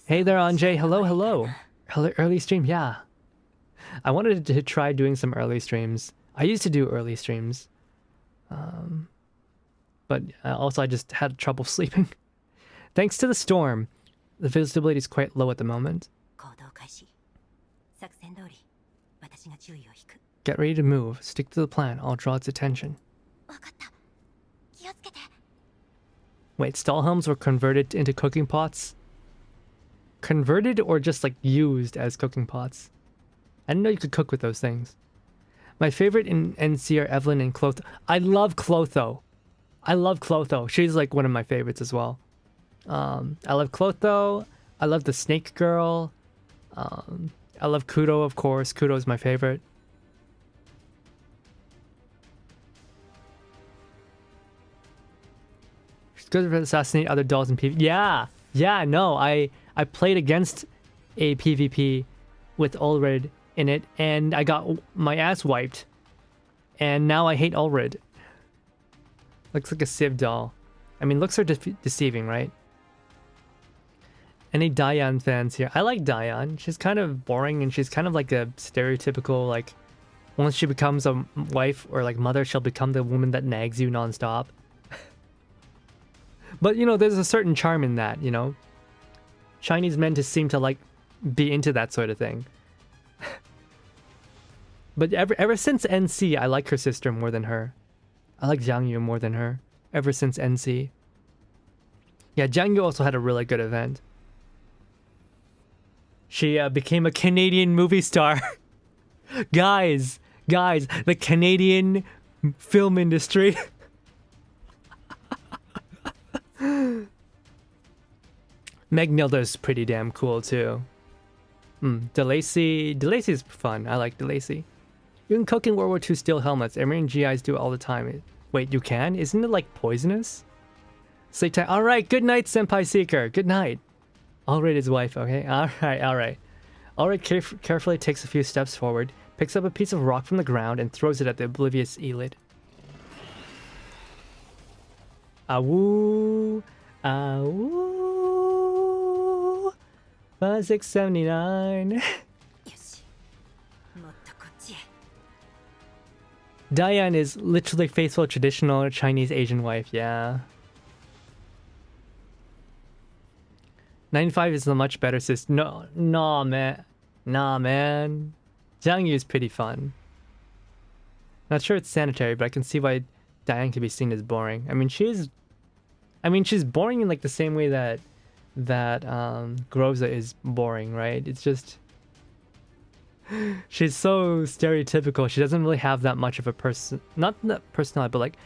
Hey there, Anjay. Hello. Early stream, yeah. I wanted to try doing some early streams. I used to do early streams. But also I just had trouble sleeping. Thanks to the storm, the visibility is quite low at the moment. Get ready to move. Stick to the plan. I'll draw its attention. Wait, Stahlhelms were converted into cooking pots? Converted or just like used as cooking pots? I didn't know you could cook with those things. My favorite in NC are Evelyn and Clotho. I love Clotho. She's like one of my favorites as well. I love Clotho. I love the Snake Girl. I love Kudo, of course. Kudo is my favorite. She's good to assassinate other dolls in PvP. Yeah, no. I played against a PvP with Ulrid in it, and I got my ass wiped. And now I hate Ulrid. Looks like a Civ doll. I mean, looks are deceiving, right? Any Diane fans here? I like Diane. She's kind of boring, and she's kind of like a stereotypical, like, once she becomes a wife or like mother, she'll become the woman that nags you nonstop. But, you know, there's a certain charm in that, you know? Chinese men just seem to, like, be into that sort of thing. But ever since NC, I like her sister more than her. I like Jiang Yu more than her. Ever since NC. Yeah, Jiang Yu also had a really good event. She became a Canadian movie star. Guys, the Canadian film industry. Meg Nilda's pretty damn cool too. DeLacy's fun. I like DeLacy. You can cook in World War II steel helmets. Armenian GIs do it all the time. Wait, you can? Isn't it like poisonous? Sleep time. All right. Good night, Senpai Seeker. Good night. Ulrid his wife. Okay. All right. Ulrid carefully takes a few steps forward, picks up a piece of rock from the ground and throws it at the oblivious Elid. Awoo, awoo, 5679. Diane is literally faithful, traditional Chinese Asian wife, yeah. 95 is the much better sister. No, nah, man. Nah, man. Jiang Yu is pretty fun. Not sure it's sanitary, but I can see why Diane can be seen as boring. I mean, she's boring in like the same way that Groza is boring, right? It's just she's so stereotypical. She doesn't really have that much of a not that personality, but like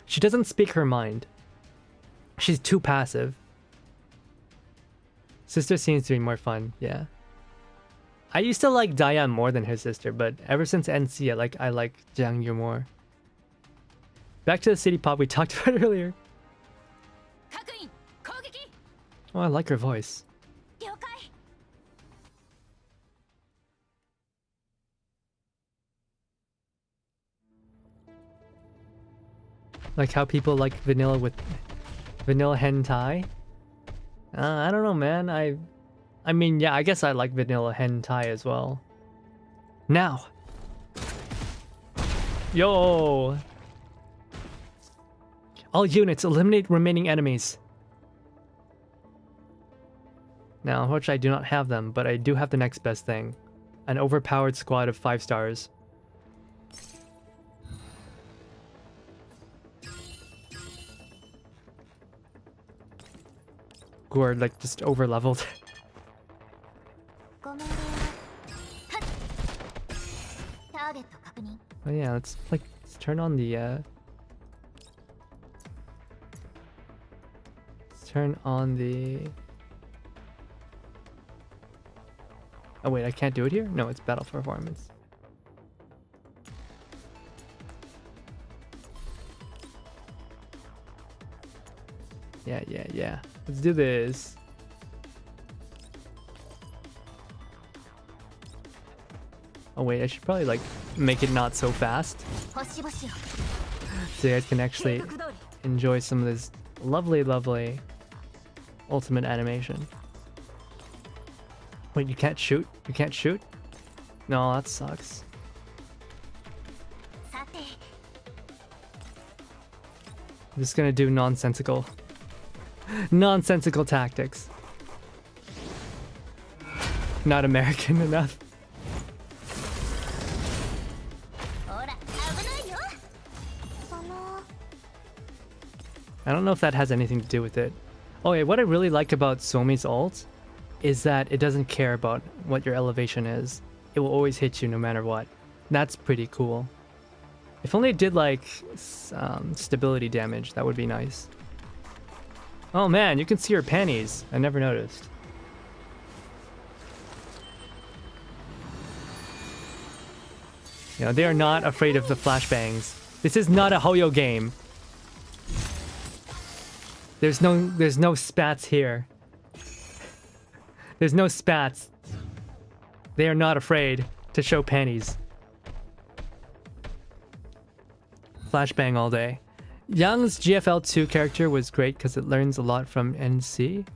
she doesn't speak her mind. She's too passive. Sister seems to be more fun, yeah. I used to like Diane more than her sister, but ever since NC, I like Jiang Yu more. Back to the city pop we talked about earlier. Oh, I like her voice. Like how people like vanilla with vanilla hentai. I don't know, man. I mean, yeah, I guess I like vanilla hentai as well. Now. Yo. All units, eliminate remaining enemies. Now, unfortunately, I do not have them, but I do have the next best thing. An overpowered squad of 5 stars. Who are like just over leveled. Oh yeah, let's turn on the let's turn on the oh wait, I can't do it here? No, it's battle performance. Yeah. Let's do this. Oh wait, I should probably like make it not so fast, so you guys can actually enjoy some of this lovely ultimate animation. Wait, you can't shoot? You can't shoot? No, that sucks. I'm just gonna do nonsensical tactics. Not American enough. I don't know if that has anything to do with it. Oh yeah, what I really like about Suomi's ult is that it doesn't care about what your elevation is. It will always hit you no matter what. That's pretty cool. If only it did like stability damage, that would be nice. Oh man, you can see her panties. I never noticed. You know, they are not afraid of the flashbangs. This is not a Hoyo game. There's no spats here. There's no spats. They are not afraid to show panties. Flashbang all day. Yang's GFL2 character was great because it learns a lot from NC.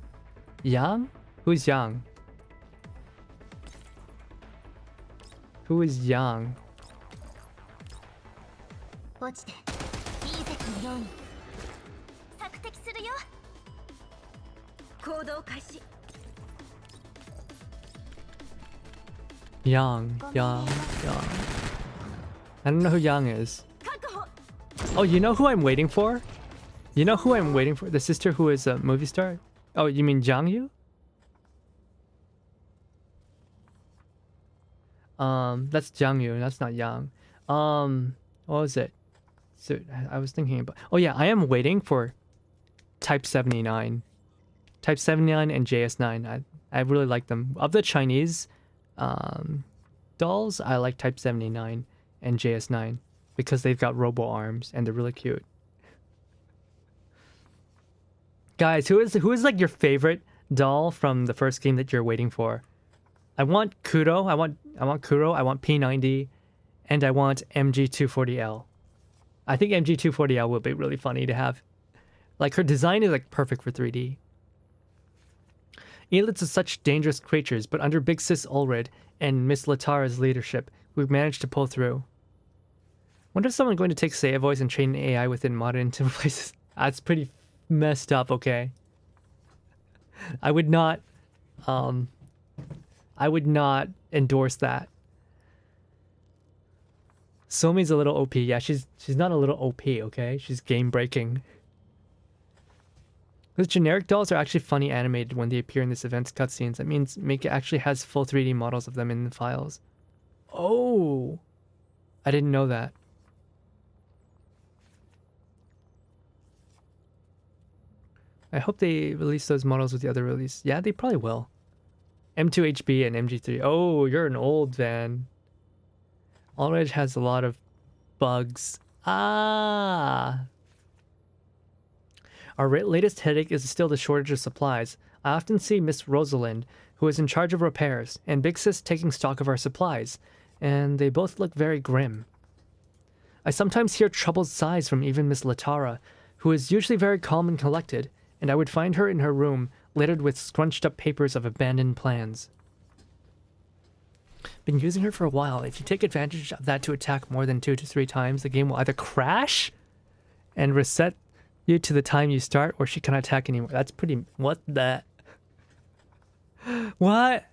Yang? Who's Yang? Who is Yang? Yang. I don't know who Yang is. Oh, you know who I'm waiting for? You know who I'm waiting for? The sister who is a movie star? Oh, you mean Jiang Yu? That's Jiang Yu, that's not Yang. What was it? So I was thinking about... Oh yeah, I am waiting for Type 79. Type 79 and JS9. I really like them. Of the Chinese dolls, I like Type 79 and JS9 because they've got robo arms and they're really cute. Guys, who is like your favorite doll from the first game that you're waiting for? I want Kuro. I want Kuro. I want P90, And I want MG240L. I think MG240L would be really funny to have. Like, her design is like perfect for 3D. Elites are such dangerous creatures, but under Big Sis Ulrid and Miss Latara's leadership, we've managed to pull through. Wonder if someone's going to take Ceia voice and train AI within modern places. That's pretty messed up, okay? I would not endorse that. Somi's a little OP. Yeah, she's not a little OP, okay? She's game breaking. The generic dolls are actually funny animated when they appear in this event's cutscenes. That means Mikke actually has full 3D models of them in the files. Oh! I didn't know that. I hope they release those models with the other release. Yeah, they probably will. M2HB and MG3. Oh, you're an old van. Ulrid has a lot of bugs. Ah! Our latest headache is still the shortage of supplies. I often see Miss Rosalind, who is in charge of repairs, and Big Sis taking stock of our supplies, and they both look very grim. I sometimes hear troubled sighs from even Miss Latara, who is usually very calm and collected, and I would find her in her room, littered with scrunched up papers of abandoned plans. Been using her for a while. If you take advantage of that to attack more than 2 to 3 times, the game will either crash and reset you to the time you start, or she cannot attack anymore. That's pretty... What the... What?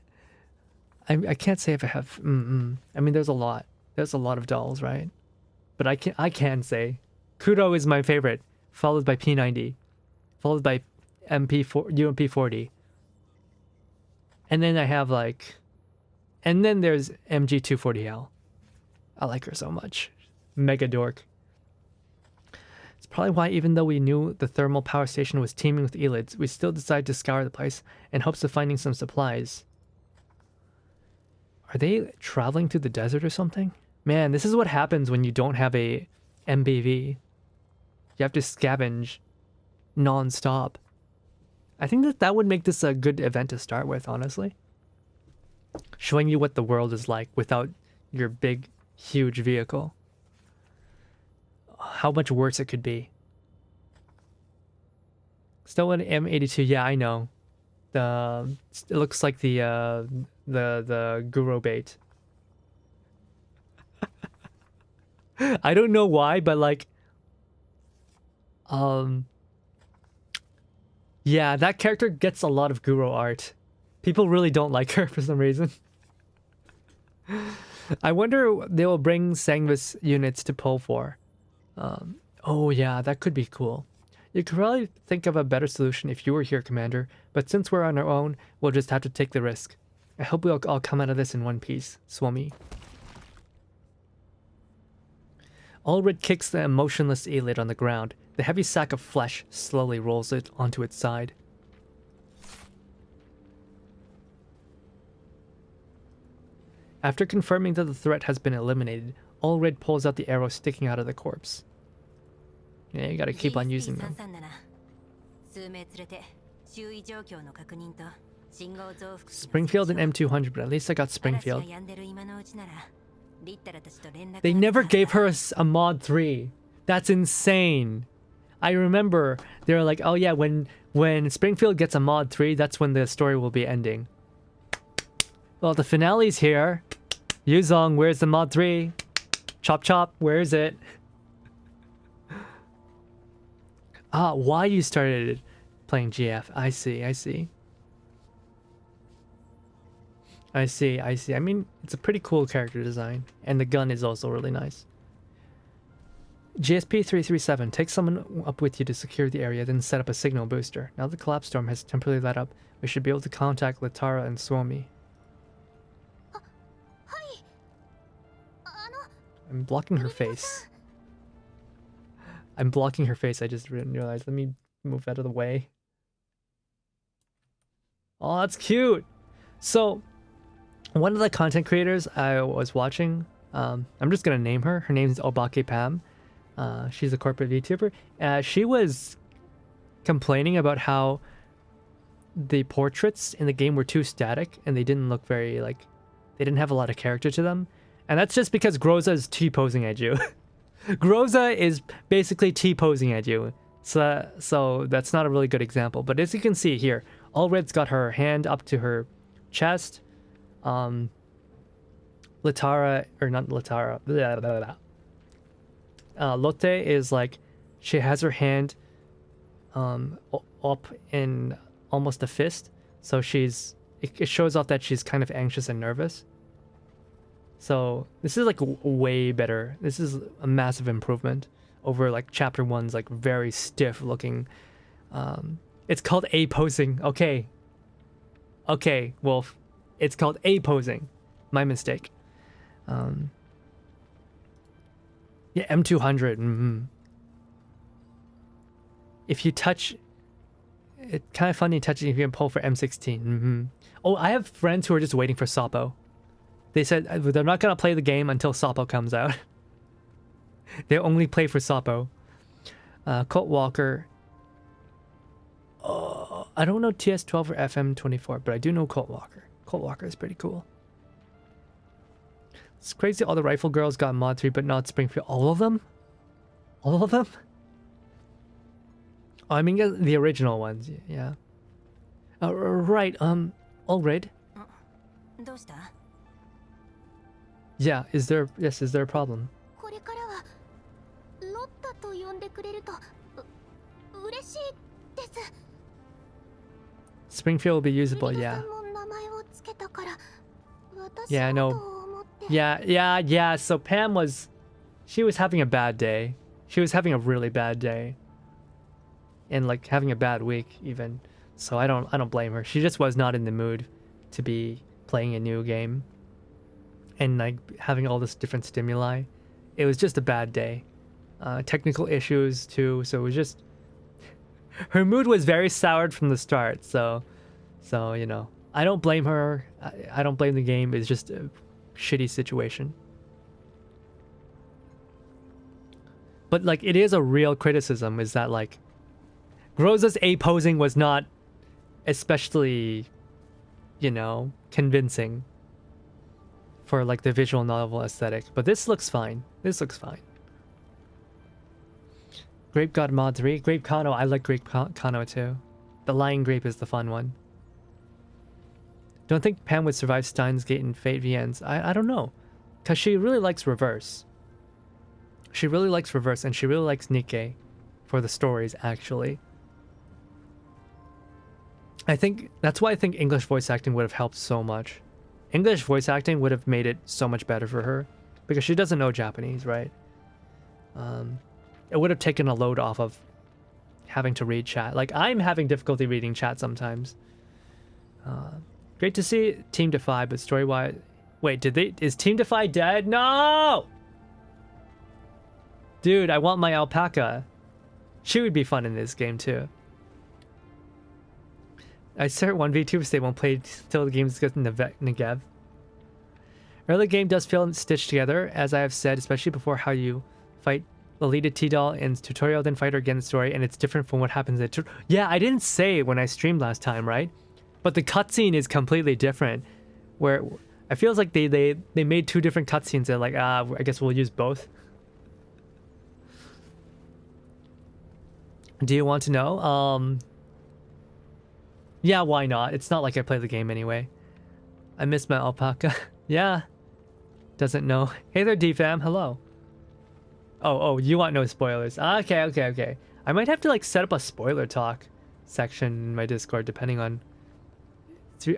I can't say if I have... I mean, there's a lot. There's a lot of dolls, right? But I can say... Kuro is my favorite, followed by P90, followed by UMP40. And then I have like... And then there's MG240L. I like her so much. Mega dork. It's probably why, even though we knew the thermal power station was teeming with elids, we still decided to scour the place in hopes of finding some supplies. Are they traveling through the desert or something? Man, this is what happens when you don't have a MBV. You have to scavenge non-stop. I think that would make this a good event to start with, honestly. Showing you what the world is like without your big, huge vehicle. How much worse it could be. Still an M82, yeah, I know. It looks like the Guru bait. I don't know why, but like, yeah, that character gets a lot of Guru art. People really don't like her for some reason. I wonder they will bring Sangvis units to pull for. Oh yeah, that could be cool. You could probably think of a better solution if you were here, Commander, but since we're on our own, we'll just have to take the risk. I hope we'll all come out of this in one piece, Suomi. Ulrid kicks the emotionless Elid on the ground. The heavy sack of flesh slowly rolls it onto its side. After confirming that the threat has been eliminated, Ulrid pulls out the arrow sticking out of the corpse. Yeah, you gotta keep on using them. Springfield and M200, but at least I got Springfield. They never gave her a mod 3. That's insane. I remember they were like, oh yeah, when Springfield gets a mod 3, that's when the story will be ending. Well, the finale's here. Yuzong, where's the mod 3? Chop chop, where is it? Ah, why you started playing GF. I see. I mean, it's a pretty cool character design. And the gun is also really nice. GSP-337, take someone up with you to secure the area, then set up a signal booster. Now the collapse storm has temporarily let up, we should be able to contact Latara and Suomi. I'm blocking her face. I just didn't realize. Let me move out of the way. Oh, that's cute! So, one of the content creators I was watching, I'm just gonna name her. Her name is Obake Pam. She's a corporate VTuber. She was complaining about how the portraits in the game were too static and they didn't look very, like, they didn't have a lot of character to them. And that's just because Groza is T-posing at you. Groza is basically T-posing at you. So that's not a really good example. But as you can see here, Allred's got her hand up to her chest. Latara, or not Latara, blah, blah, blah. Lotte is like, she has her hand up in almost a fist. So it shows off that she's kind of anxious and nervous. So this is like way better. This is a massive improvement over like chapter 1's like very stiff looking. It's called A posing. Okay, Wolf. It's called A posing. My mistake. Yeah, M200. Mm-hmm. If you touch, it's kind of funny touching if you can pull for M16. Mm-hmm. Oh, I have friends who are just waiting for Sapo. They said they're not gonna play the game until Sapo comes out. They only play for Sapo. Colt Walker. I don't know TS12 or FM24, but I do know Colt Walker. Colt Walker is pretty cool. It's crazy all the rifle girls got mod 3, but not Springfield. All of them? All of them? Oh, I mean the original ones, yeah. Right, Allred. Yeah, is there a problem? Springfield will be usable, yeah. Yeah, I know. Yeah, so Pam she was having a bad day. She was having a really bad day. And like having a bad week even. So I don't blame her. She just was not in the mood to be playing a new game. And like having all this different stimuli. It was just a bad day. Technical issues too, so it was just her mood was very soured from the start, so you know, I don't blame her. I don't blame the game. It's just a shitty situation. But like it is a real criticism is that like Groza's A posing was not especially, you know, convincing for like the visual novel aesthetic, but this looks fine. This looks fine. Grape God mod 3. Grape Kano. I like Grape Kano too. The Lying Grape is the fun one. Don't think Pam would survive Steins Gate and Fate VNs. I don't know. Because she really likes Reverse. She really likes Reverse and she really likes Nikke for the stories actually. I think that's why I think English voice acting would have helped so much. English voice acting would have made it so much better for her because she doesn't know Japanese, right? It would have taken a load off of having to read chat. Like I'm having difficulty reading chat sometimes. Great to see Team Defy, but story-wise, wait, is Team Defy dead? No! Dude, I want my alpaca. She would be fun in this game too. I start 1v2 they won't play till the game's got Negev. Early game does feel stitched together, as I have said, especially before how you fight Lolita T-Doll in tutorial, then fight her again in story, and it's different from what happens in yeah, I didn't say when I streamed last time, right? But the cutscene is completely different. Where I feels like they made two different cutscenes. They're like, I guess we'll use both. Do you want to know? Yeah, why not? It's not like I play the game anyway. I miss my alpaca. Yeah. Doesn't know. Hey there, DFam. Hello. Oh, you want no spoilers. Okay. I might have to like set up a spoiler talk section in my Discord depending on...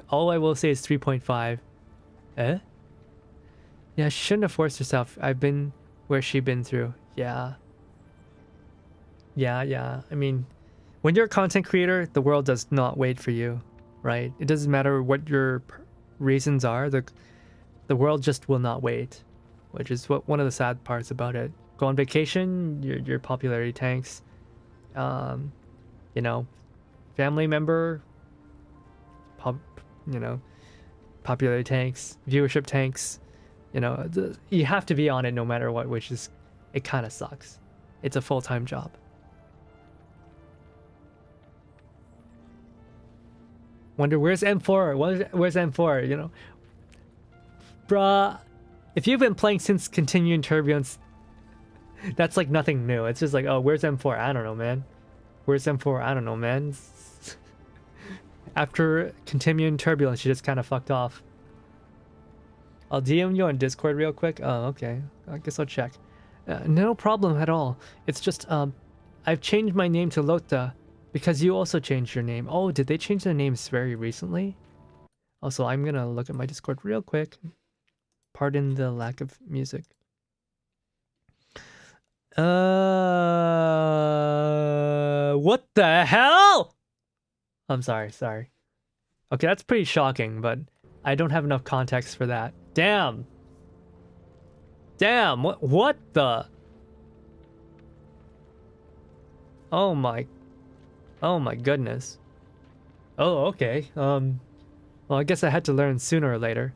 all I will say is 3.5. Eh? Yeah, she shouldn't have forced herself. I've been where she been through. Yeah. I mean, when you're a content creator, the world does not wait for you, right? It doesn't matter what your reasons are. The world just will not wait, which is one of the sad parts about it. Go on vacation, your popularity tanks. You know, family member, popularity tanks, viewership tanks. You know, you have to be on it no matter what, which is, it kind of sucks. It's a full-time job. Wonder where's M4? Where's M4? You know, bruh, If you've been playing since Continuing Turbulence, that's like nothing new. It's just like, oh, where's M4? I don't know, man. Where's M4? I don't know, man. After Continuing Turbulence, she just kind of fucked off. I'll DM you on Discord real quick. Oh, okay. I guess I'll check. No problem at all. It's just, I've changed my name to Lotta because you also changed your name. Oh, did they change their names very recently? Also, I'm gonna look at my Discord real quick. Pardon the lack of music. What the hell? I'm sorry. Okay, that's pretty shocking, but I don't have enough context for that. Damn, what the? Oh my goodness. Oh, okay. Well, I guess I had to learn sooner or later.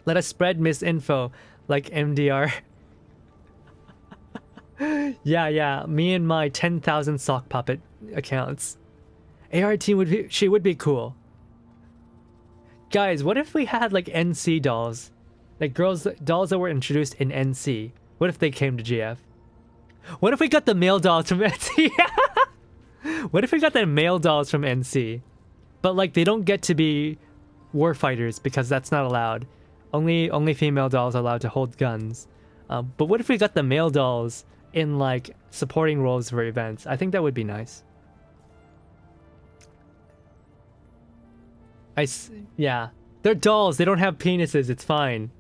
Let us spread misinfo like MDR. Yeah, me and my 10,000 sock puppet accounts. ART would be cool. Guys, what if we had like NC dolls? Like dolls that were introduced in NC. What if they came to GF? What if we got the male dolls from NC? What if we got the male dolls from NC? But like they don't get to be warfighters because that's not allowed. Only female dolls are allowed to hold guns. But what if we got the male dolls in like supporting roles for events? I think that would be nice. Yeah, they're dolls. They don't have penises. It's fine.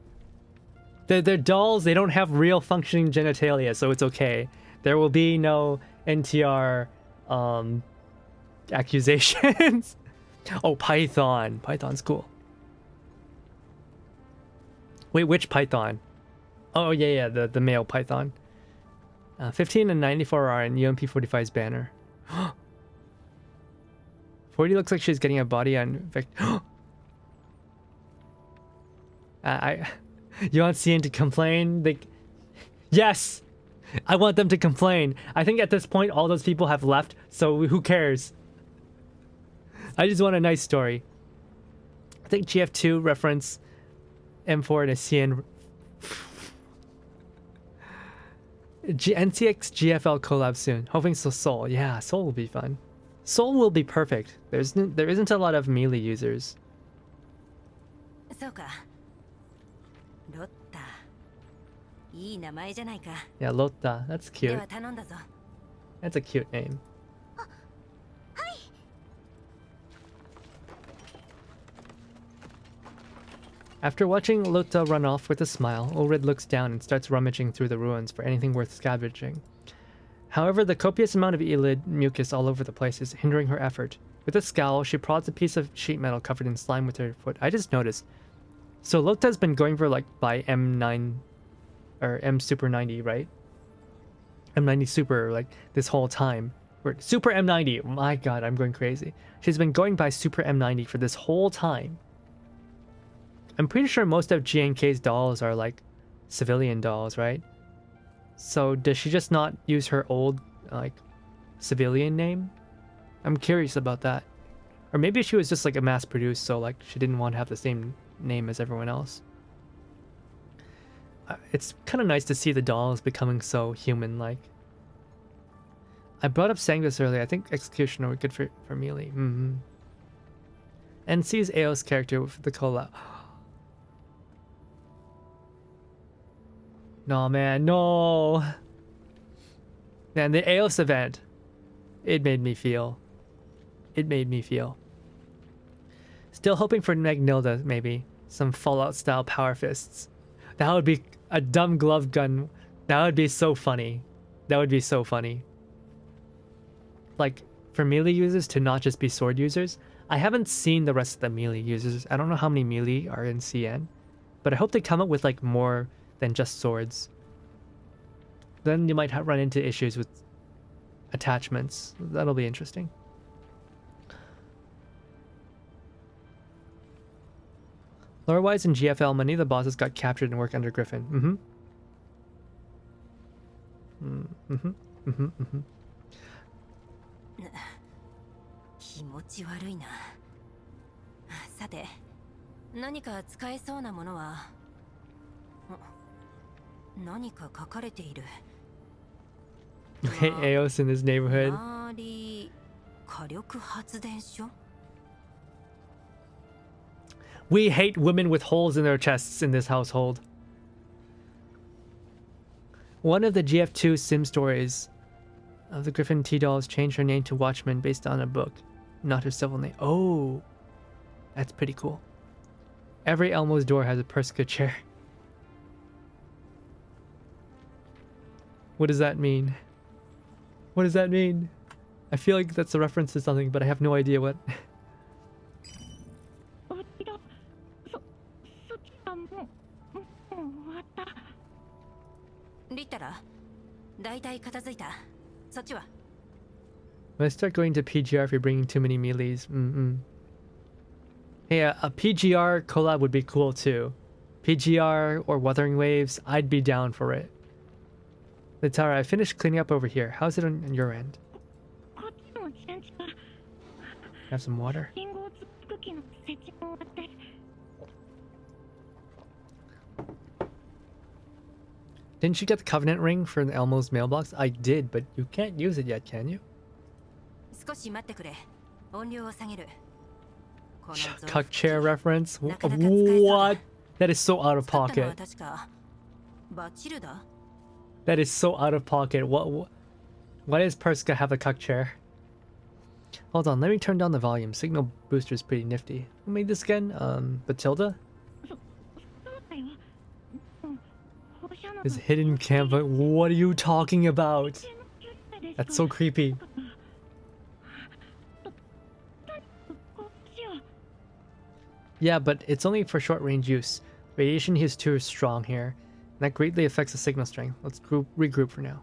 They're dolls. They don't have real functioning genitalia, so it's okay. There will be no NTR accusations. Oh, Python. Python's cool. Wait, which Python? Oh yeah, the male Python. 15 and 94 are in UMP 45's banner. 40 looks like she's getting a body on you want CN to complain? Yes! I want them to complain. I think at this point all those people have left, so who cares? I just want a nice story. I think GF2 reference M4 and a CN NCX GFL collab soon. Hoping so. Soul. Yeah, Soul will be fun. Soul will be perfect. There isn't a lot of melee users. Yeah, Lotta. That's cute. That's a cute name. After watching Lotta run off with a smile, Ulrid looks down and starts rummaging through the ruins for anything worth scavenging. However, the copious amount of Elid mucus all over the place is hindering her effort. With a scowl, she prods a piece of sheet metal covered in slime with her foot. I just noticed. So Lotta's been going for like by M9 or M Super 90, right? M90 Super like this whole time. Or Super M90. Oh my god, I'm going crazy. She's been going by Super M90 for this whole time. I'm pretty sure most of GNK's dolls are like civilian dolls, right? So does she just not use her old like civilian name? I'm curious about that. Or maybe she was just like a mass produced, so like she didn't want to have the same name as everyone else. It's kind of nice to see the dolls becoming so human-like. I brought up saying this earlier. I think Executioner would be good for melee. NC's Aos character with the collab. No, man, no. Man, the Aos event, it made me feel. Still hoping for Magnilda, maybe. Some Fallout-style power fists. That would be a dumb glove gun. That would be so funny. Like, for melee users to not just be sword users. I haven't seen the rest of the melee users. I don't know how many melee are in CN. But I hope they come up with, like, more than just swords. Then you might run into issues with attachments. That'll be interesting. Lore-wise in GFL, many of the bosses got captured and work under Griffin. 何か書かれている。 Okay, Eos in this neighborhood. 火力発電所? We hate women with holes in their chests in this household. One of the GF2 sim stories of the Griffin T dolls changed her name to Watchman based on a book, not her civil name. Oh, that's pretty cool. Every Elmo's door has a Persica chair. What does that mean? What does that mean? I feel like that's a reference to something, but I have no idea what. リタラ、だいたい片付いた。そっちは? Let's start going to PGR if you're bringing too many mealies. Hey, a PGR collab would be cool too. PGR or Wuthering Waves, I'd be down for it. Litara, I finished cleaning up over here. How's it on your end? Have some water? Didn't you get the Covenant ring for the Elmo's mailbox? I did, but you can't use it yet, can you? Cuck chair reference? What? That is so out of pocket. That is so out of pocket. Why does Perska have a cuck chair? Hold on, let me turn down the volume. Signal booster is pretty nifty. Who made this again? Batilda? This hidden camera. What are you talking about? That's so creepy. Yeah, but it's only for short range use. Radiation is too strong here. And that greatly affects the signal strength. Let's regroup for now.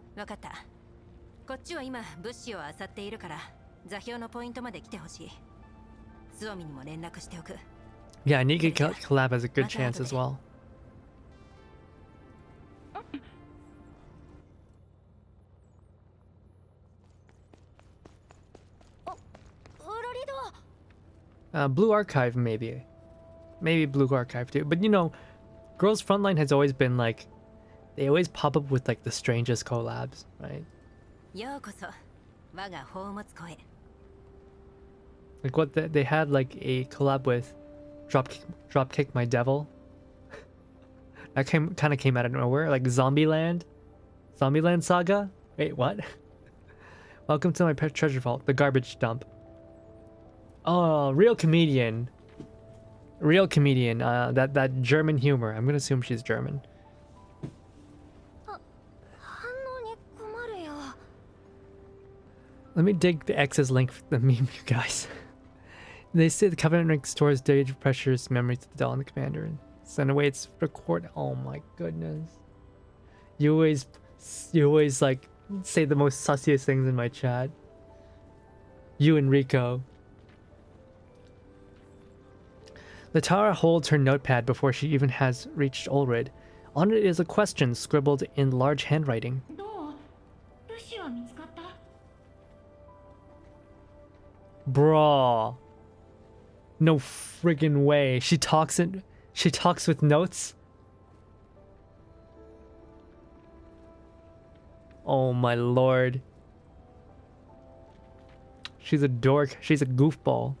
Yeah, Nikke collab has a good chance as well. Blue Archive maybe. Maybe Blue Archive too. But you know, Girls Frontline has always been like, they always pop up with like the strangest collabs, right? Like what they had like a collab with Dropkick My Devil. That kind of came out of nowhere. Like Zombieland Saga. Wait, what? Welcome to my pet treasure vault, the garbage dump. Oh, real comedian. That German humor. I'm gonna assume she's German. Let me dig the X's link for the meme, you guys. They say the Covenant ring stores data pressures memories to the doll and the commander, and send away its record. Oh my goodness! You always like say the most sussiest things in my chat. You and Rico. Litara holds her notepad before she even has reached Ulrid. On it is a question scribbled in large handwriting. Bruh. No friggin' way. She talks with notes? Oh my lord. She's a dork. She's a goofball.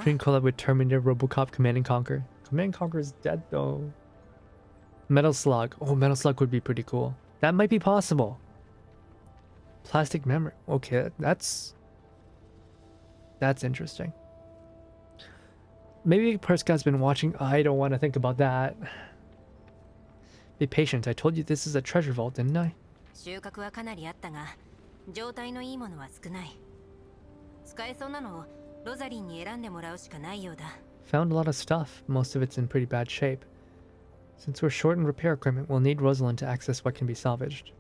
Dream collab with Terminator, Robocop, Command and Conquer. Command and Conquer is dead though. Metal Slug. Oh, Metal Slug would be pretty cool. That might be possible. Plastic memory. Okay, that's interesting. Maybe Perska's been watching. I don't want to think about that. Be patient. I told you this is a treasure vault, didn't I? Found a lot of stuff. Most of it's in pretty bad shape. Since we're short in repair equipment, we'll need Rosalind to access what can be salvaged.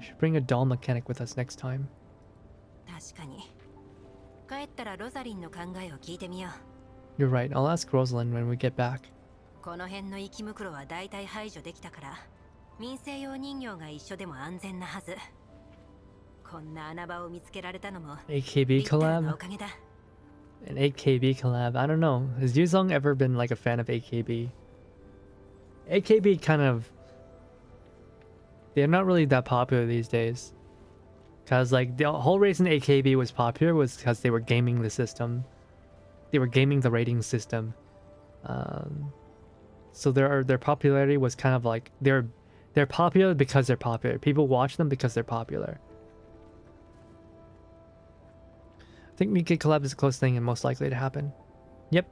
Should bring a doll mechanic with us next time. You're right, I'll ask Rosalind when we get back. こんな穴場を見つけられたのも AKB リッターの collab? おかげだ。 An AKB collab? I don't know. Has Yuzong ever been like a fan of AKB? AKB kind of... They're not really that popular these days. Because like the whole reason AKB was popular was because they were gaming the system. They were gaming the rating system. So their popularity was kind of like... They're popular because they're popular. People watch them because they're popular. I think Nikke collab is the closest thing and most likely to happen. Yep.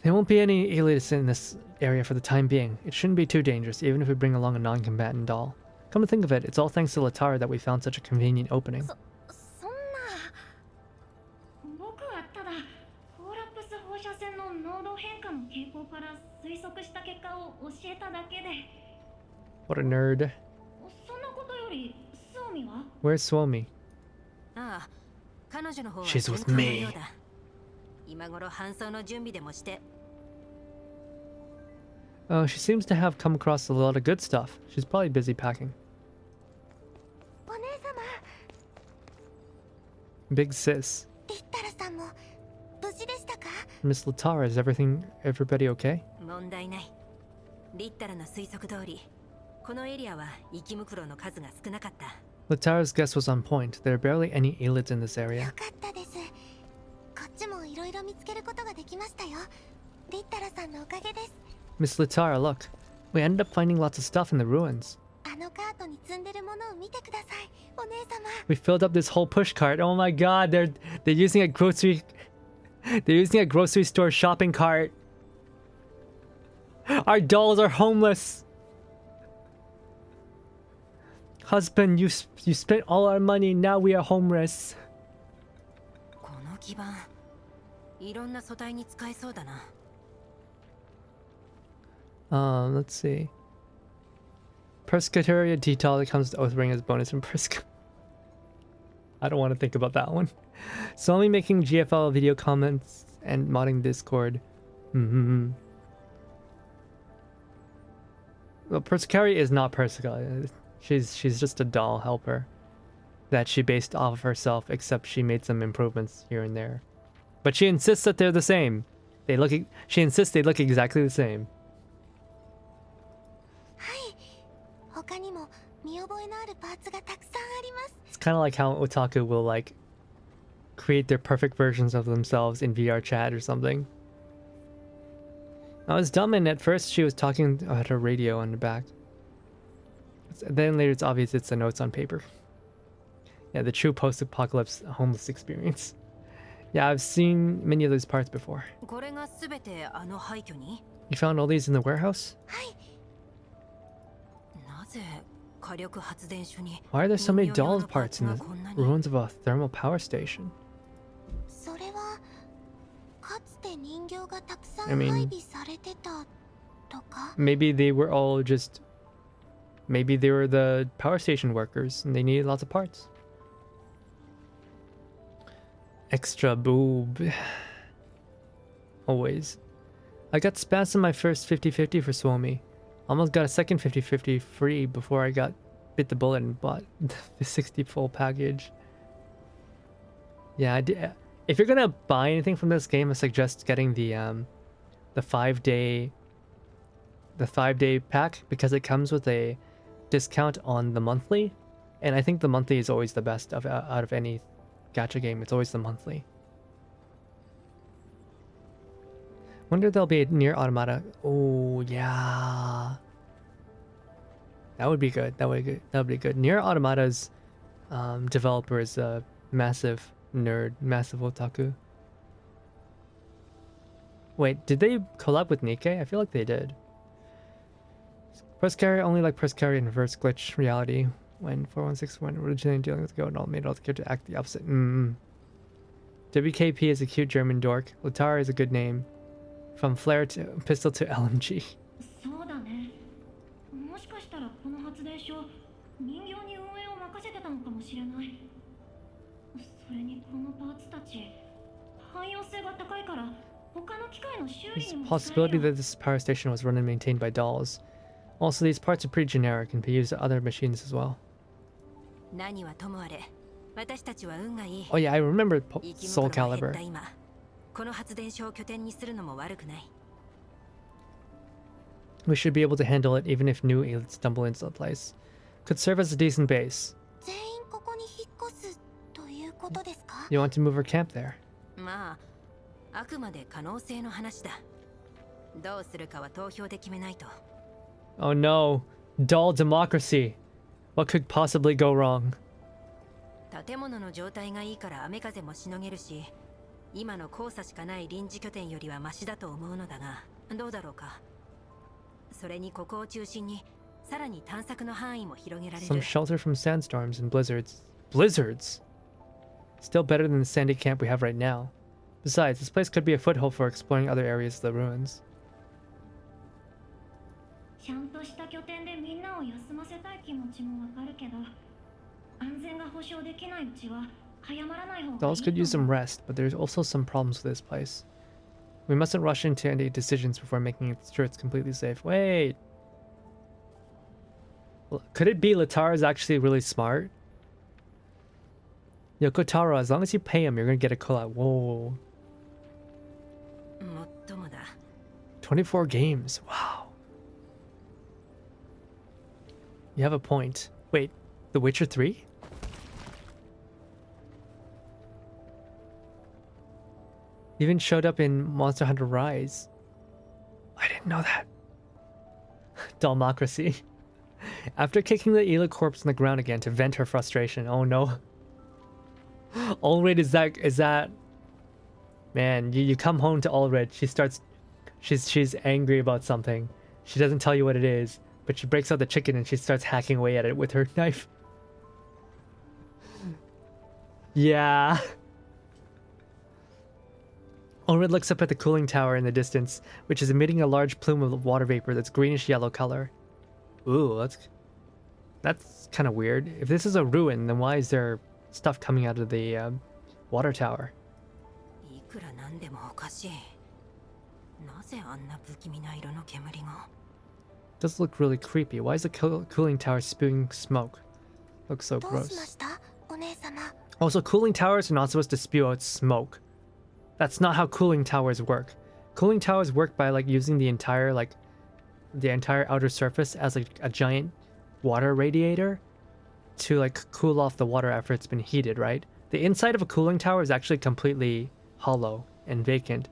There won't be any elites in this area for the time being. It shouldn't be too dangerous, even if we bring along a non-combatant doll. Come to think of it, it's all thanks to Latara that we found such a convenient opening. そんな僕はただコーラプス放射線の濃度変化の傾向から推測した結果を教えただけで。 What a nerd. そんなことよりスオミは Where's Suomi? ああ、彼女の方は She's 順 with 調の me. ようだ。今頃搬送の準備でもして。 Oh, she seems to have come across a lot of good stuff. She's probably busy packing. お姉様 Big sis. リッタラさんも無事でしたか？ Miss Latara, is everybody okay? 問題ない。リッタラの推測通り、このエリアは生きムクロの数が少なかった。 Latara's guess was on point. There are barely any elites in this よ area. かったです。こっちもいろいろ見つけることができましたよ。リッタラさんのおかげです。 Miss Latara, look. We ended up finding lots of stuff in the ruins. あのカートに積んでるものを見てください。お姉様。 We filled up this whole push cart. Oh my god, they're using a grocery store shopping cart. Our dolls are homeless. Husband, you spent all our money. Now we are homeless. この基板、いろんな素体に使えそうだな。 Let's see. Perscateria detail that comes to Oathring as bonus from Persca. I don't want to think about that one. So only making GFL video comments and modding Discord. Well, Perscaria is not Persca. She's just a doll helper that she based off of herself, except she made some improvements here and there. But she insists that they're the same. She insists they look exactly the same. はい。他にも見覚えのあるパーツがたくさんあります。 It's kind of like how otaku will like create their perfect versions of themselves in VR chat or something. I was dumb, and at first she was talking at her radio on the back. Then later it's obvious it's the notes on paper. Yeah, the true post-apocalypse homeless experience. Yeah, I've seen many of those parts before. これがすべてあの廃墟に？ You found all these in the warehouse? はい。なぜ火力発電所に Why are there so many 人形用 doll のパー parts ツ in が the こんなに？ ruins of a thermal power station? それはかつて人形がたくさん I mean- 配備されてたとか。 Maybe they were all just... Maybe they were the power station workers and they needed lots of parts. Extra boob. Always. I got spats in my first 50-50 for Suomi. Almost got a second 50-50 free before I bit the bullet and bought the 60 full package. Yeah, I did. If you're gonna buy anything from this game, I suggest getting the 5-day pack, because it comes with a discount on the monthly, and I think the monthly is always the best out of any gacha game. It's always the monthly. Wonder there'll be a near automata. Oh yeah, that would be good. That would be good. Near Automata's developer is a massive nerd, massive otaku. Wait, did they collab with Nikke? I feel like they did. Press carry only like press carry in reverse glitch reality when 416 went originally dealing with Go and all made all the character act the opposite. WKP is a cute German dork. Latara is a good name. From flare to pistol to LMG. そうだね。もしかしたらこの発電所人形に運営を任せてたのかもしれない。それにこのパーツたち汎用性が高いから他の機械の修理 There's に a も possibility that this power station was run and maintained by dolls. Also, these parts are pretty generic and can be used at other machines as well. 何はともあれ、私たちは運がいい。 Oh yeah, I remember 生き Soul 物が減っ Calibur. た今、この発電所を拠点にするのも悪くない。 We should be able to handle it even if new elites stumble into the place. Could serve as a decent base. 全員ここに引っ越すということですか？ You want to move our camp there? まあ、あくまで可能性の話だ。どうするかは投票で決めないと。 Oh no. Dull democracy. What could possibly go wrong? 建物の状態がいいから雨風もしのげるし、今の交差しかない臨時拠点よりはマシだと思うのだが、どうだろうか。それにここを中心にさらに探索の範囲も広げられる。 Some shelter from sandstorms and blizzards. Blizzards? Still better than the sandy camp we have right now. Besides, this place could be a foothold for exploring other areas of the ruins. ちゃんとした拠点でみんなを休ませたい気持ちもわかるけど、安全が保証できないうちは早まらない方がいいと思う。 Dolls could use some rest, but there's also some problems with this place. We mustn't rush into any decisions before making sure it's completely safe. Wait. Could it be Latar is actually really smart? Yoko Taro, as long as you pay him, you're gonna get a collab. Whoa. もっともだ。 24 games. Wow. You have a point. Wait, The Witcher 3? Even showed up in Monster Hunter Rise. I didn't know that. Dalmocracy. After kicking the Ela corpse on the ground again to vent her frustration. Oh no. Ulrid is that man, you come home to Ulrid, she's angry about something. She doesn't tell you what it is, but she breaks out the chicken and she starts hacking away at it with her knife. Yeah. Ulrid looks up at the cooling tower in the distance, which is emitting a large plume of water vapor that's greenish yellow color. Ooh, that's kind of weird. If this is a ruin, then why is there stuff coming out of the water tower? いくらなんでもおかしい。なぜあんな不気味な色の煙が。 Does look really creepy. Why is the cooling tower spewing smoke? Looks so どうしま gross. した？お姉様。 Also, cooling towers are not supposed to spew out smoke. That's not how cooling towers work. Cooling towers work by like using the entire outer surface as like a giant water radiator to like cool off the water after it's been heated, right? The inside of a cooling tower is actually completely hollow and vacant.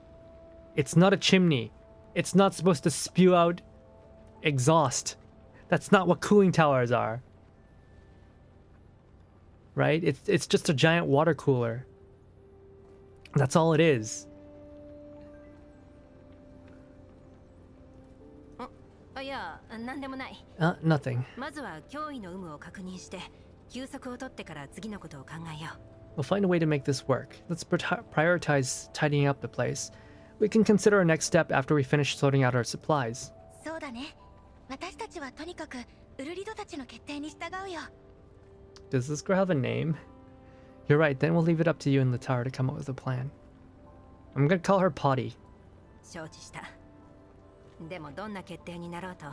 It's not a chimney. It's not supposed to spew out exhaust. That's not what cooling towers are. Right? It's just a giant water cooler. That's all it is. いや、なんでもない。 Nothing. まずは脅威の有無を確認して、休息を取ってから次のことを考えよう。 We'll find a way to make this work. Let's prioritize tidying up the place. We can consider our next step after we finish sorting out our supplies. そうだね。私たちはとにかくウルリドたちの決定に従うよ。 Does this girl have a name? You're right, then we'll leave it up to you and Latar to come up with a plan. I'm gonna call her Potty. 承知した。でもどんな決定になろうと、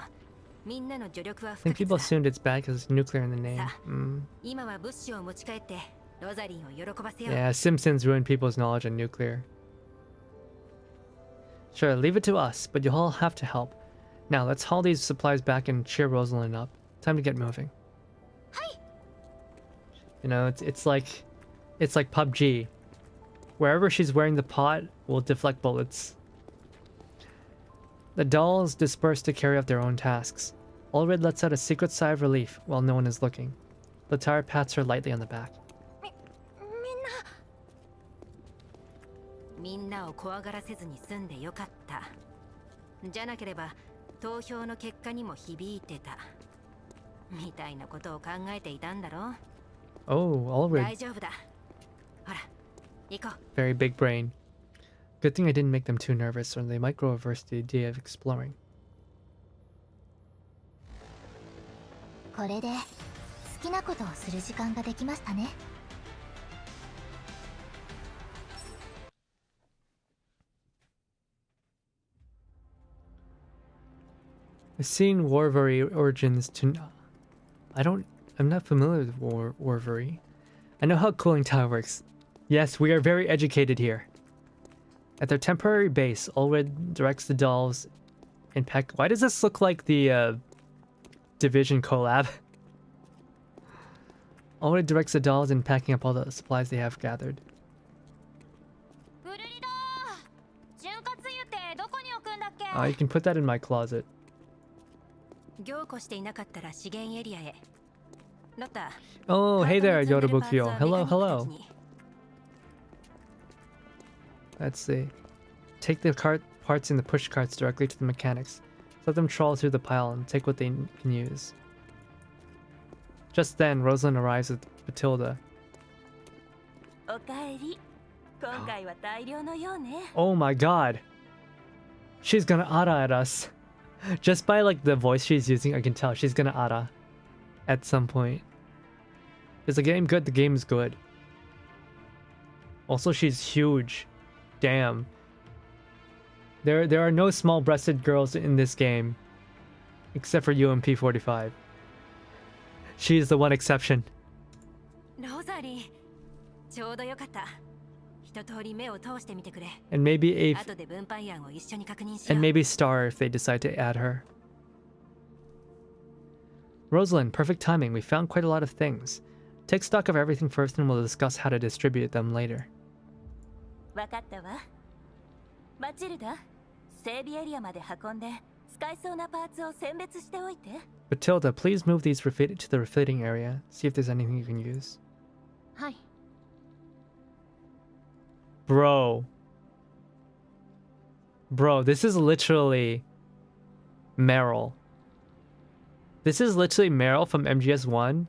みんなの助力は I 不可 think 欠 people だ。 assumed it's bad because it's nuclear in the name. さあ、今は物資を持ち帰ってロザリンを喜ばせよう。 Yeah, Simpsons ruined people's knowledge on nuclear. Sure, leave it to us, but you'll all have to help. Now, let's haul these supplies back and cheer Rosalind up. Time to get moving. You know, it's like PUBG. Wherever she's wearing the pot will deflect bullets. The dolls disperse to carry out their own tasks. Ulrid lets out a secret sigh of relief while no one is looking. Latar pats her lightly on the back. みんなを怖がらせずに済んでよかった。じゃなければ投票の結果にも響いてた。みたいなことを考えていたんだろう。 Oh, Ulrid. 大丈夫だ。ほら、行こう。 Very big brain. Good thing I didn't make them too nervous, or they might grow averse to the idea of exploring. これで好きなことをする時間ができましたね。 I've seen Warvery origins to... I don't I'm not familiar with Warvery. I know how cooling tower works. Yes, we are very educated here. At their temporary base, Ulred directs the dolls in pack. Why does this look like the Division collab? Ulred directs the dolls in packing up all the supplies they have gathered. Oh, you can put that in my closet. Oh, hey there, Yorobukyo. Hello, hello. Let's see. Take the parts in the push carts directly to the mechanics. Let them trawl through the pile and take what they can use. Just then, Rosalind arrives with Batilda. Oh my god. She's gonna ara at us. Just by like the voice she's using, I can tell she's gonna ara at some point. Is the game good? The game is good. Also, she's huge. Damn. There are no small-breasted girls in this game. Except for UMP45. She's the one exception. And maybe Star if they decide to add her. Rosalind, perfect timing. We found quite a lot of things. Take stock of everything first and we'll discuss how to distribute them later. Batilda, please move these to the refitting area. See if there's anything you can use. Hi. Bro, this is literally Meryl. This is literally Meryl from MGS1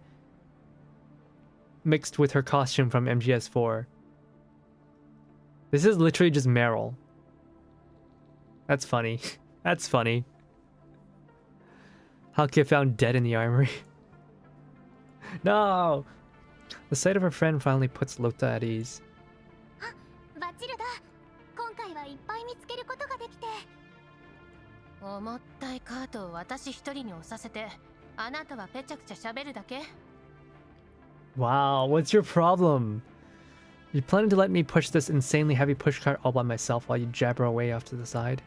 mixed with her costume from MGS4. This is literally just Meryl. That's funny. That's funny. Halkia found dead in the armory. No! The sight of her friend finally puts Lota at ease. Wow, what's your problem? You planning to let me push this insanely heavy pushcart all by myself while you jabber away off to the side?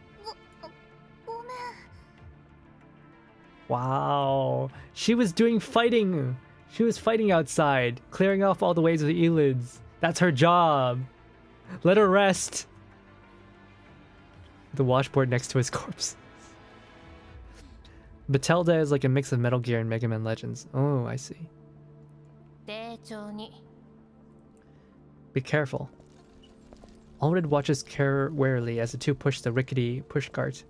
Wow, she was doing fighting. She was fighting outside, clearing off all the ways of the Elids. That's her job. Let her rest. The washboard next to his corpse. Batilda is like a mix of Metal Gear and Mega Man Legends. Oh, I see. Be careful. Ulred watches warily as the two push the rickety pushcart.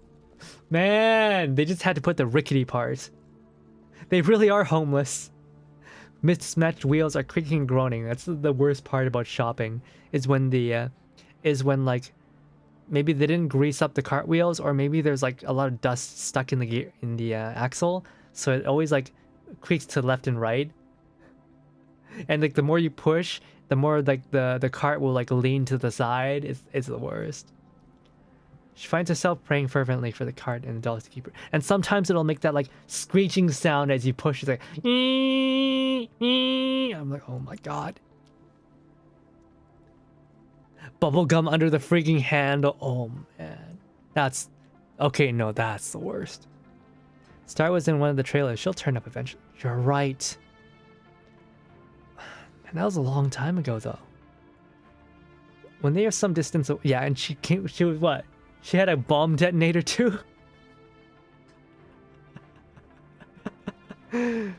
Man, they just had to put the rickety part. They really are homeless. Mismatched wheels are creaking and groaning. That's the worst part about shopping. Is when like maybe they didn't grease up the cart wheels, or maybe there's like a lot of dust stuck in the gear axle, so it always like creaks to left and right. And like the more you push, the more like the cart will like lean to the side. It's the worst. She finds herself praying fervently for the cart and the dolls to keep her. And sometimes it'll make that like screeching sound as you push. It's like, I'm like, oh my god. Bubblegum under the freaking handle. Oh man. That's okay. No, that's the worst. Star was in one of the trailers. She'll turn up eventually. You're right. Man, that was a long time ago though. When they are some distance away, yeah, and she was what? She had a bomb detonator too? When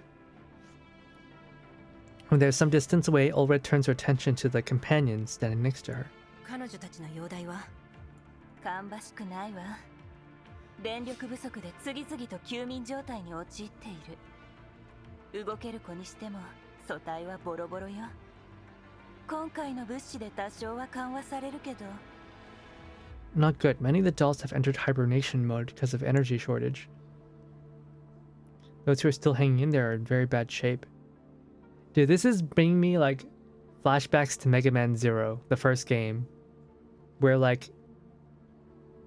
they're some distance away, Ulred turns her attention to the companion standing next to her. Not good. Many of the dolls have entered hibernation mode because of energy shortage. Those who are still hanging in there are in very bad shape. Dude, this is bringing me like flashbacks to Mega Man Zero, the first game, where like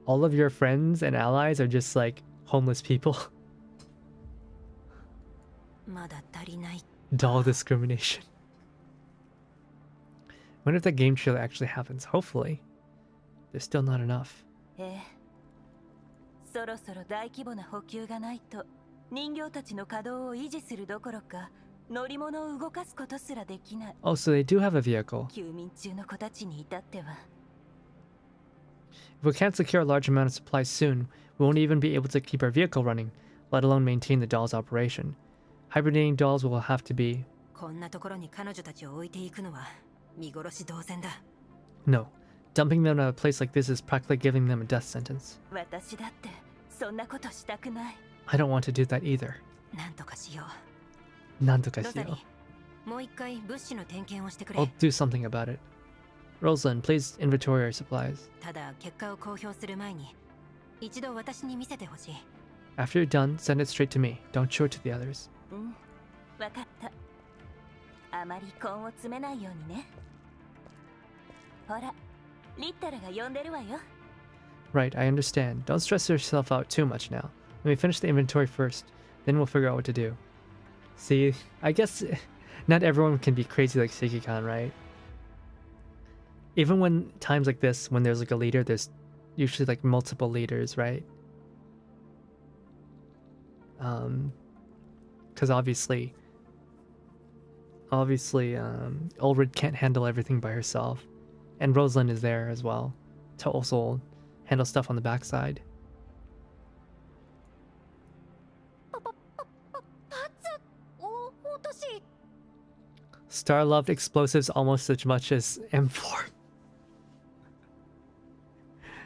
all of your friends and allies are just like homeless people. Doll discrimination. Wonder if that game trailer actually happens. Hopefully. There's still not enough. そろそろ大規模な補給がないと人形たちの稼働を維持するどころか乗り物を動かすことすらできない。 Oh, so they do have a vehicle. 休眠中の子たちに至っては If we can't secure a large amount of supplies soon, we won't even be able to keep our vehicle running, let alone maintain the doll's operation. Hibernating dolls will have to be... こんなところに彼女たちを置いていくのは見殺し同然だ。 No. Dumping them at a place like this is practically giving them a death sentence. 私だってそんなことしたくない。 I don't want to do that either. なんとかしよう。なんとかしよう。ロザリー、もう一回物資の点検をしてくれ。 I'll do something about it. Rosalind, please inventory our supplies. ただ結果を公表する前に一度私に見せてほしい。 After you're done, send it straight to me. Don't show it to the others. わかった。あまり根を詰めないようにね。ほら、リッタルが呼んでるわよ。 Right, I understand. Don't stress yourself out too much now. Let me finish the inventory first, then we'll figure out what to do. See, I guess not everyone can be crazy like Seiki-kan, right? Even when times like this, when there's like a leader, there's usually like multiple leaders, right? Because obviously, Ulrid can't handle everything by herself, and Rosalind is there as well to also handle stuff on the backside. Star loved explosives almost as much as M4.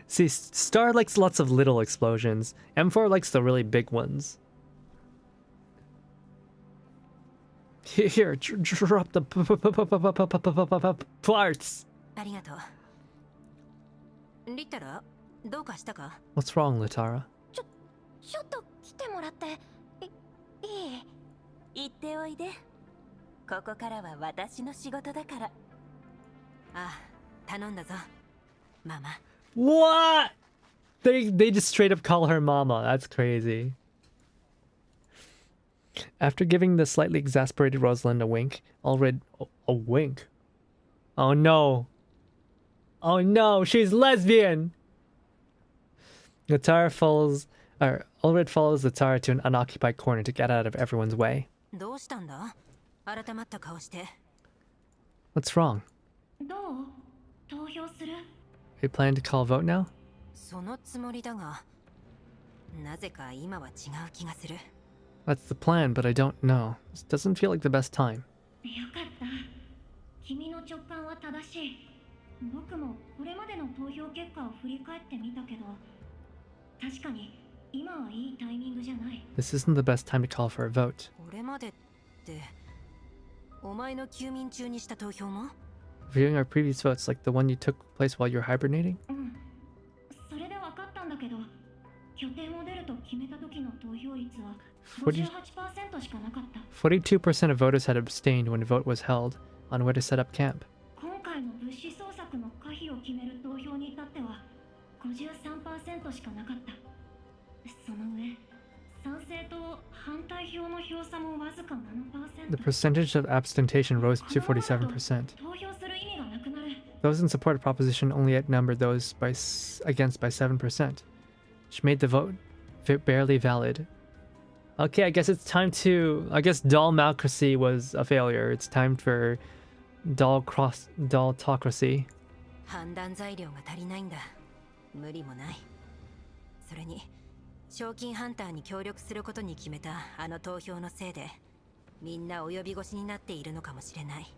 See, Star likes lots of little explosions. M4 likes the really big ones. Here, drop the parts. ありがとう。リッタル、どうかしたか？ What's wrong, Latara? ちょっと来てもらっていい？言っておいで。ここからは私の仕事だから。あ、頼んだぞ、ママ。 What? They just straight up call her mama. That's crazy. After giving the slightly exasperated Rosalind a wink, Ulrid... A wink? Oh no. Oh no, she's lesbian! Ulrid follows Latara to an unoccupied corner to get out of everyone's way. どうしたんだ？改まった顔して。 What's wrong? どう？投票する？ Are you planning to call a vote now? そのつもりだが、なぜか今は違う気がする。 That's the plan, but I don't know. This doesn't feel like the best time. よかった。君の直感は正しい。僕もこれまでの投票結果を振り返ってみたけど、確かに今はいいタイミングじゃない。 This isn't the best time to call for a vote. これまでって、お前の休眠中にした投票も？ Reviewing our previous votes, like the one you took place while you were hibernating? それで分かったんだけど、拠点を出ると決めた時の投票率は 58% しかなかった。 42% of voters had abstained when a vote was held on where to set up camp. 今回の物資捜索の可否を決める投票に至っては 53% しかなかった。その上、賛成と反対票の票差もわずか 7%。 The percentage of abstention rose to 47%. 投票する意味がなくなる。 Those in support of proposition only outnumbered those against by 7%, which made the vote barely valid. Okay, I guess it's time to... I guess Dollmocracy was a failure. It's time for Dolltocracy. 判断材料が足りないんだ。無理もない。それに、賞金ハンターに協力することに決めたあの投票のせいで、みんな及び腰になっているのかもしれない。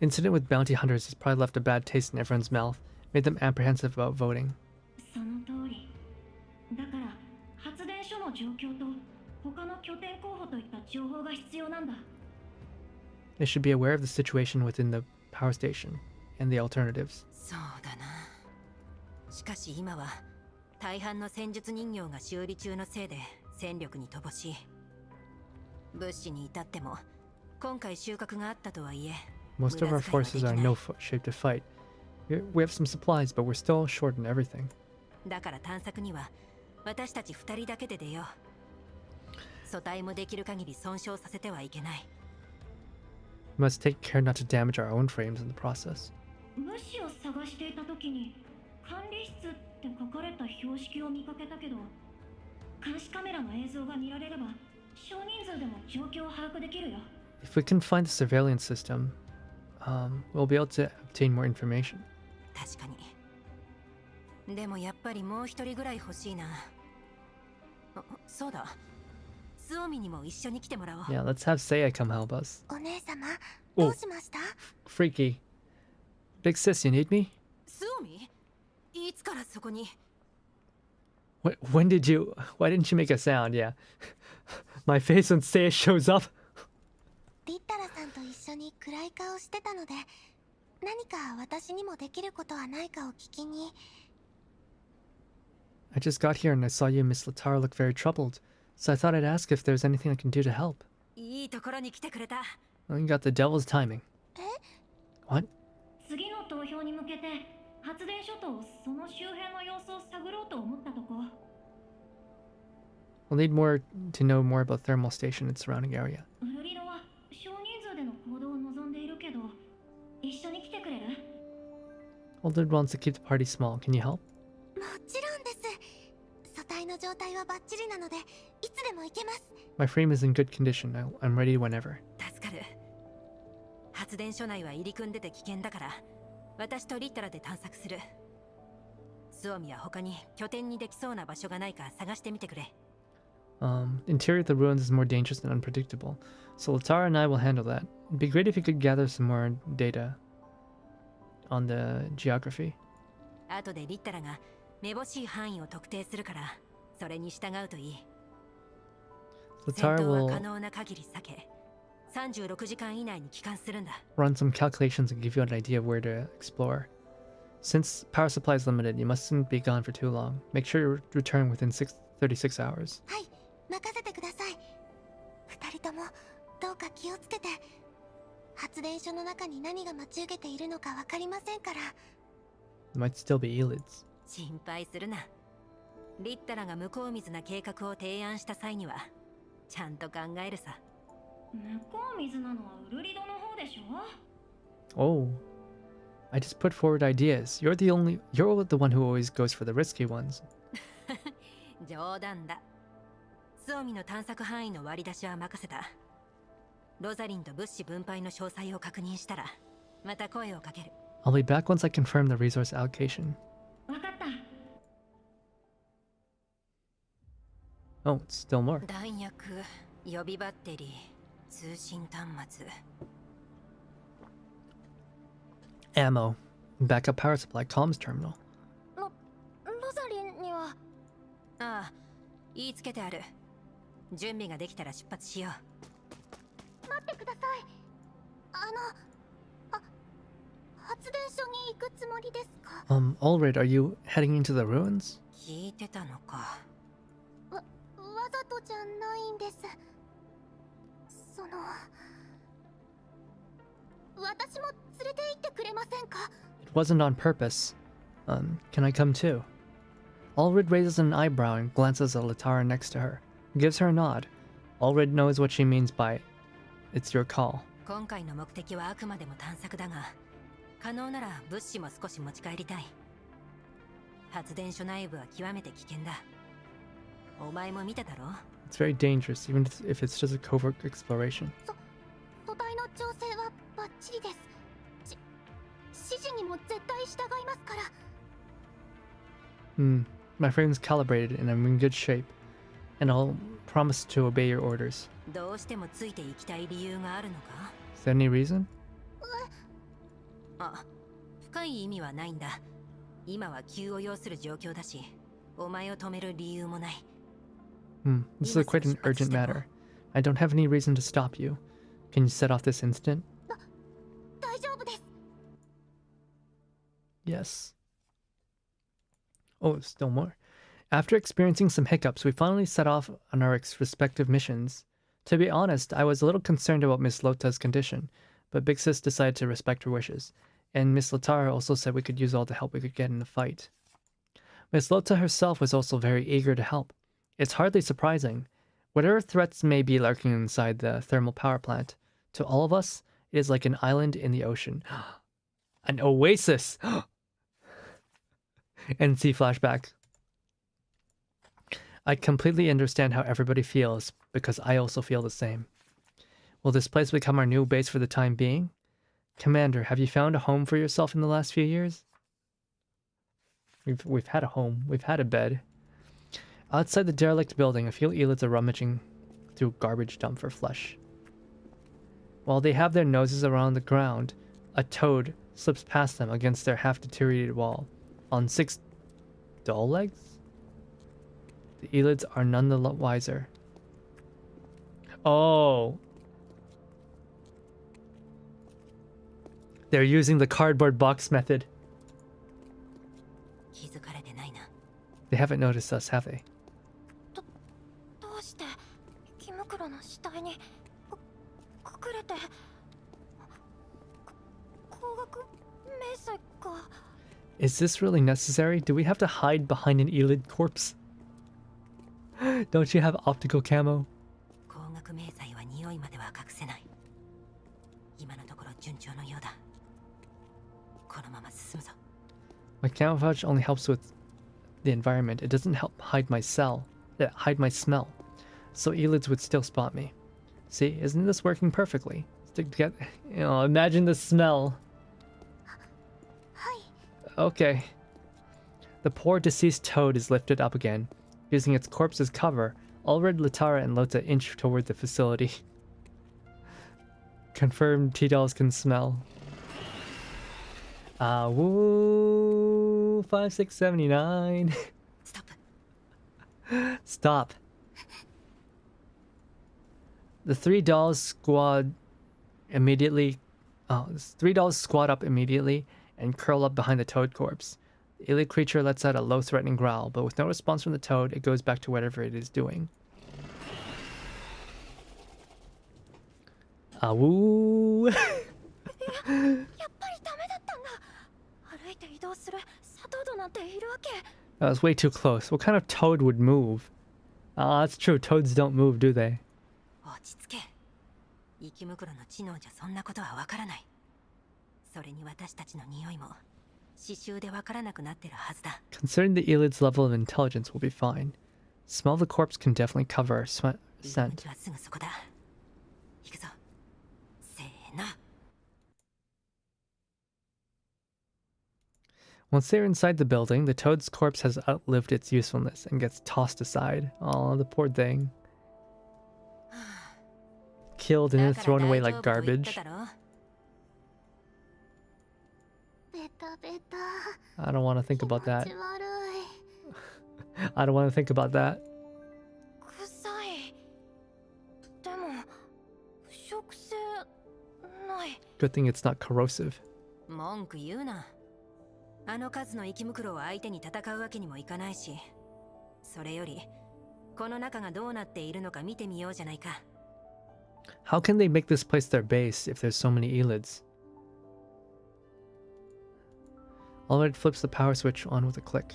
Incident with bounty hunters has probably left a bad taste in everyone's mouth, made them apprehensive about voting. その通り。だから、発電所の状況と他の拠点候補といった情報が必要なんだ。 They should be aware of the situation within the power station and the alternatives. そうだな。しかし今は大半の戦術人形が修理中のせいで戦力に乏しい。物資に至っても今回収穫があったとはいえ、 Most of our forces are in no shape to fight. We have some supplies, but we're still short in everything. だから探索には私たち2人だけで出よう。素体もできる限り損傷させてはいけない。We must take care not to damage our own frames in the process. 物資を探していた時に管理室って書かれた標識を見かけたけど、監視カメラの映像が見られれば少人数でも状況を把握できるよ。If we can find the surveillance system, we'll be able to obtain more information. 確かに。でもやっぱりもう一人ぐらい欲しいな。そうだ。スオミにも一緒に来てもらおう。Yeah, let's have Ceia come help us. お姉様、おどうしました？ Freaky. Big sis, you need me? スオミ？いつからそこに？ When did you... Why didn't you make a sound? Yeah. My face when Ceia shows up. リッタラさんと一緒に暗い顔してたので、何か私にもできることはないかを聞きに。I just got here and I saw you and Miss Latara look very troubled, so I thought I'd ask if there's anything I can do to help. いいところに来てくれた。Well, you got the devil's timing. What? 次の投票に向けて発電所とその周辺の様子を探ろうと思ったとこ。We'll need more to know more about thermal station and surrounding area. ウルリドは少人数での行動を望んでいるけど、一緒に来てくれる？ Aldred wants to keep the party small. Can you help? もちろんです。素体の状態はバッチリなので、いつでも行けます。My frame is in good condition. I'm ready whenever. 助かる。発電所内は入り組んでて危険だから、私とリッタラで探索する。スオミは他に拠点にできそうな場所がないか探してみてくれ。Interior of the ruins is more dangerous and unpredictable, so Latara and I will handle that. It'd be great if you could gather some more data on the geography. 後でリッタラがめぼしい範囲を特定するから、それに従うといい。戦 Latara 闘は will 可能な限り避け、36時間以内に帰還するんだ。run some calculations and give you an idea of where to explore. Since power supply is limited, you mustn't be gone for too long. Make sure you return within 36 hours. はい、任せてください。二人ともどうか気をつけて。発電所の中に何が待ち受けているのかわかりませんから。It might still be Elids. 心配するな。リッタラが向こう水な計画を提案した際には、ちゃんと考えるさ。向こう水なのはウルリドの方でしょ？ Oh. I just put forward ideas. You're the one who always goes for the risky ones. 冗談だ。スオミの探索範囲の割り出しは任せた。ロザリンと物資分配の詳細を確認したら、また声をかける。I'll be back once I confirm the resource allocation. わかった。Oh, it's still more. 弾薬、予備バッテリー、通信端末。Ammo. Backup power supply comms terminal. ロザリンには。ああ、言いつけてある。準備ができたら出発しよう。待ってください。発電所に行くつもりですかAllred, are you heading into the ruins? 聞いてたのか。わざとじゃないんです。私も連れて行ってくれませんか？ It wasn't on purpose. Can I come too? Allred raises an eyebrow and glances at Latara next to her. Gives her a nod. Allred knows what she means by, it's your call. 今回の目的はあくまでも探索だが、可能なら物資も少し持ち帰りたい。発電所内部は極めて危険だ。お前も見ただろ？ It's very dangerous, even if it's just a covert exploration. 素体の調整はバッチリです。指示にも絶対従いますから。My frame's calibrated and I'm in good shape. And I'll promise to obey your orders. どうしてもついていきたい理由があるのか？ Is there any reason? あ、深い意味はないんだ。今は急を要する状況だし、お前を止める理由もない。This is quite an urgent matter. I don't have any reason to stop you. Can you set off this instant? 大丈夫です。Yes. Oh, still more. After experiencing some hiccups, we finally set off on our respective missions. To be honest, I was a little concerned about Miss Lota's condition, but Big Sis decided to respect her wishes, and Miss Latara also said we could use all the help we could get in the fight. Miss Lota herself was also very eager to help. It's hardly surprising. Whatever threats may be lurking inside the thermal power plant, to all of us, it is like an island in the ocean. An oasis! NC flashback. I completely understand how everybody feels, because I also feel the same. Will this place become our new base for the time being? Commander, have you found a home for yourself in the last few years? We've had a home. We've had a bed. Outside the derelict building, a few elids are rummaging through garbage dump for flesh. While they have their noses around the ground, a toad slips past them against their half-deteriorated wall. On 6 doll legs? The elids are none the wiser. Oh. They're using the cardboard box method. They haven't noticed us, have they? どうしてキムクロの死体に隠れて光学迷彩か Is this really necessary? Do we have to hide behind an elid corpse? Don't you have optical camo? 光学迷彩は匂いまでは隠せない。今のところ順調のようだ。このまま進むぞ。 My camouflage only helps with the environment. It doesn't help hide my smell. So elids would still spot me. See, isn't this working perfectly? Stick together. You know, imagine the smell. Okay. The poor deceased toad is lifted up again. Using its corpse as cover, Ulred, Latara, and Lota inch toward the facility. Confirmed T-dolls can smell. Woo! 5679. Stop. The three dolls squad immediately. Three dolls squat up immediately and curl up behind the toad corpse. The elite creature lets out a low, threatening growl, but with no response from the toad, it goes back to whatever it is doing. Woo! That was way too close. What kind of toad would move? That's true. Toads don't move, do they? Considering the elid's level of intelligence, we'll be fine. Smell the corpse can definitely cover scent. Once they're inside the building, the toad's corpse has outlived its usefulness and gets tossed aside. Oh, the poor thing. Killed and then thrown away like garbage. I don't want to think about that. I don't want to think about that. Good thing it's not corrosive. あの数の生き袋を相手に戦うわけにもいかないし、それよりこの中がどうなっているのか見てみようじゃないか。How can they make this place their base if there's so many elids? Ulred flips the power switch on with a click.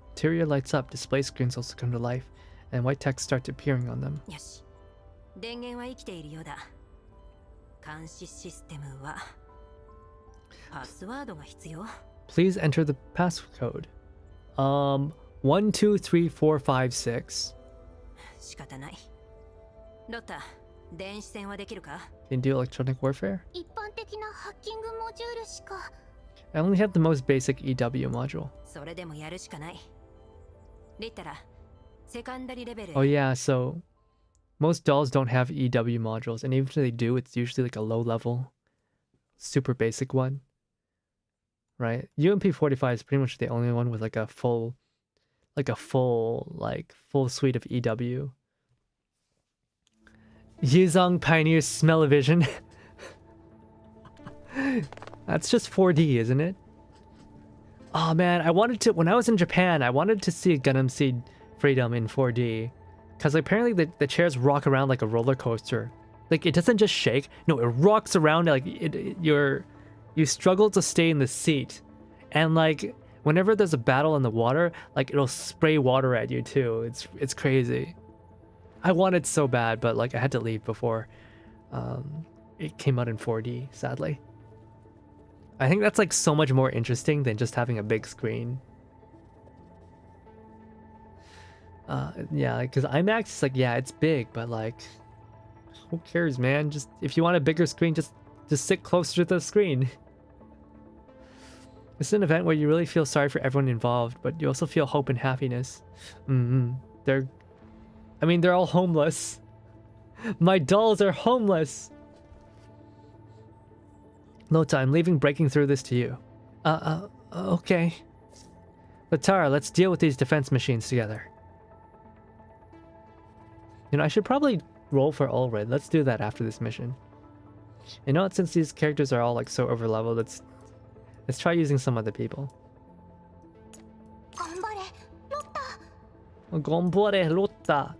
Interior lights up, display screens also come to life, and white text starts appearing on them. よし、電源は生きているようだ。監視システムはパスワードが必要。Please enter the passcode. 123456. 仕方ない。ロッタ、電子戦はできるか？ Can you do electronic warfare? 一般的なハッキングモジュールしか。I only have the most basic EW module. それでもやるしかない。リッタラ、セカンダリレベル。Oh yeah, so most dolls don't have EW modules, and even if they do, it's usually like a low level, super basic one. Right? UMP45 is pretty much the only one with like a full suite of EW. Yuzong Pioneer's Smell-O-Vision. That's just 4D, isn't it? Oh man, when I was in Japan, I wanted to see Gundam Seed Freedom in 4D. Because apparently the chairs rock around like a roller coaster. Like, it doesn't just shake. No, it rocks around like you struggle to stay in the seat. And like, whenever there's a battle in the water, like it'll spray water at you too. It's crazy. I wanted so bad, but like I had to leave before it came out in 4D, sadly. I think that's like so much more interesting than just having a big screen. Yeah, because IMAX is like, yeah, it's big, but like, who cares, man? Just if you want a bigger screen, just sit closer to the screen. It's an event where you really feel sorry for everyone involved, but you also feel hope and happiness. They're all homeless. My dolls are homeless. Lota, I'm leaving breaking through this to you. Okay. But Tara, let's deal with these defense machines together. You know, I should probably roll for Ulrid. Let's do that after this mission. You know what, since these characters are all like so overleveled, let's try using some other people. Gombore Lotta.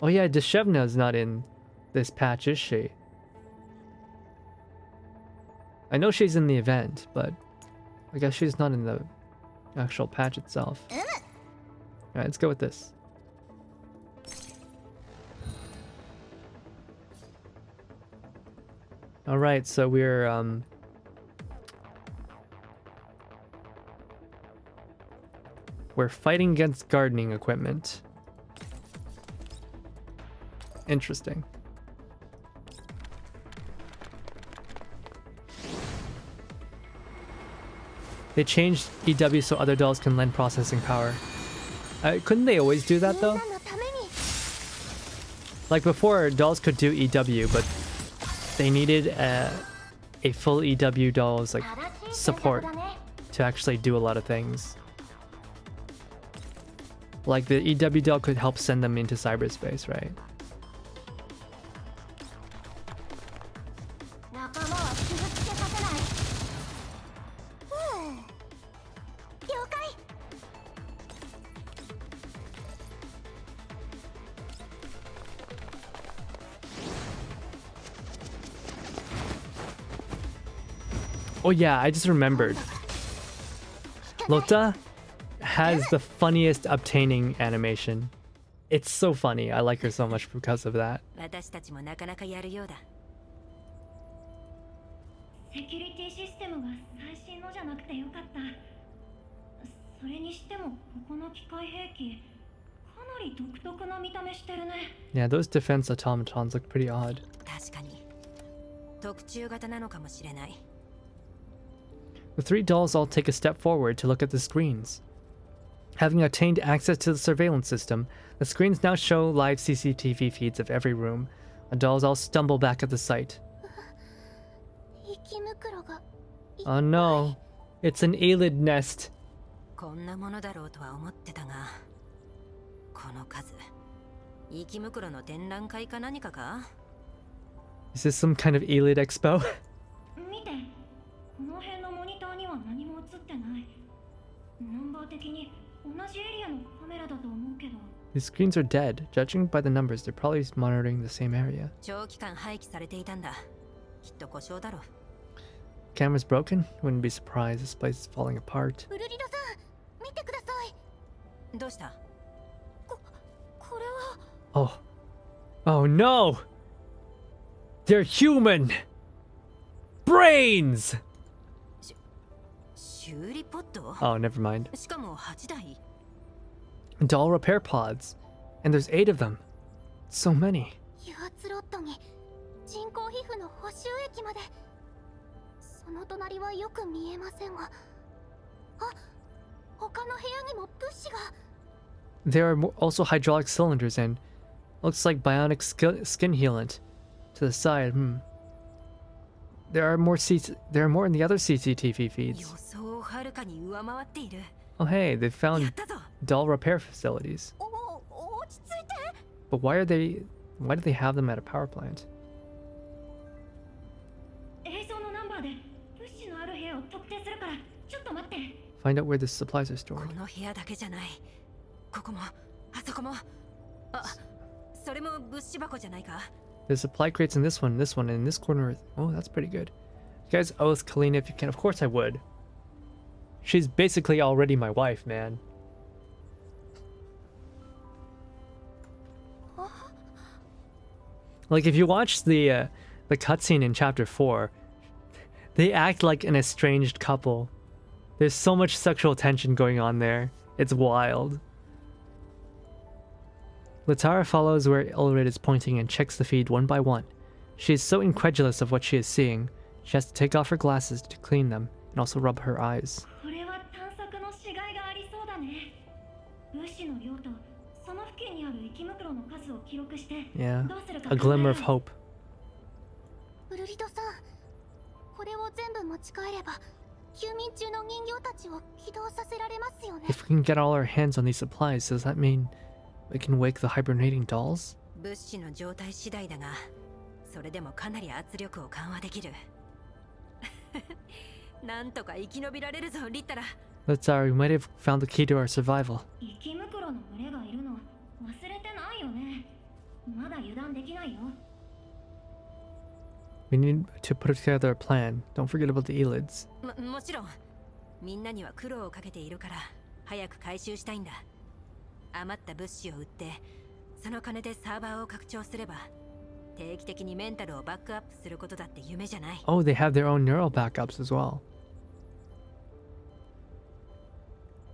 Oh yeah, Deshevna's not in this patch, is she? I know she's in the event, but I guess she's not in the actual patch itself. Alright, let's go with this. Alright, so we're fighting against gardening equipment. Interesting. They changed EW so other dolls can lend processing power. Couldn't they always do that though? Like before, dolls could do EW, but they needed a full EW doll's like support to actually do a lot of things. Like the EW doll could help send them into cyberspace, right? Oh yeah, I just remembered. Lota has the funniest obtaining animation. It's so funny. I like her so much because of that. Yeah, those defense automatons look pretty odd. The three dolls all take a step forward to look at the screens. Having obtained access to the surveillance system, the screens now show live CCTV feeds of every room. The dolls all stumble back at the sight. Oh no, it's an Aelid nest. Is this some kind of Aelid expo? These screens are dead. Judging by the numbers, they're probably monitoring the same area. Camera's broken? Wouldn't be surprised. This place is falling apart. Oh. Oh no! They're human! Brains! Oh, never mind. Doll repair pods. And there's 8 of them. So many. There are also hydraulic cylinders and looks like bionic skin healant to the side. There are more in the other CCTV feeds. Oh hey, they found doll repair facilities. But why do they have them at a power plant? Find out where the supplies are stored. There's supply crates in this one, and in this corner. Oh, that's pretty good. You guys owe us Kalina if you can. Of course I would. She's basically already my wife, man. Like, if you watch the cutscene in chapter 4, they act like an estranged couple. There's so much sexual tension going on there. It's wild. Latara follows where Ulrid is pointing and checks the feed one by one. She is so incredulous of what she is seeing, she has to take off her glasses to clean them and also rub her eyes. Yeah, a glimmer of hope. If we can get all our hands on these supplies, does that mean we can wake the hibernating dolls? Let's we might have found the key to our survival. We need to put together a plan. Don't forget about the Elids. Oh, they have their own neural backups as well.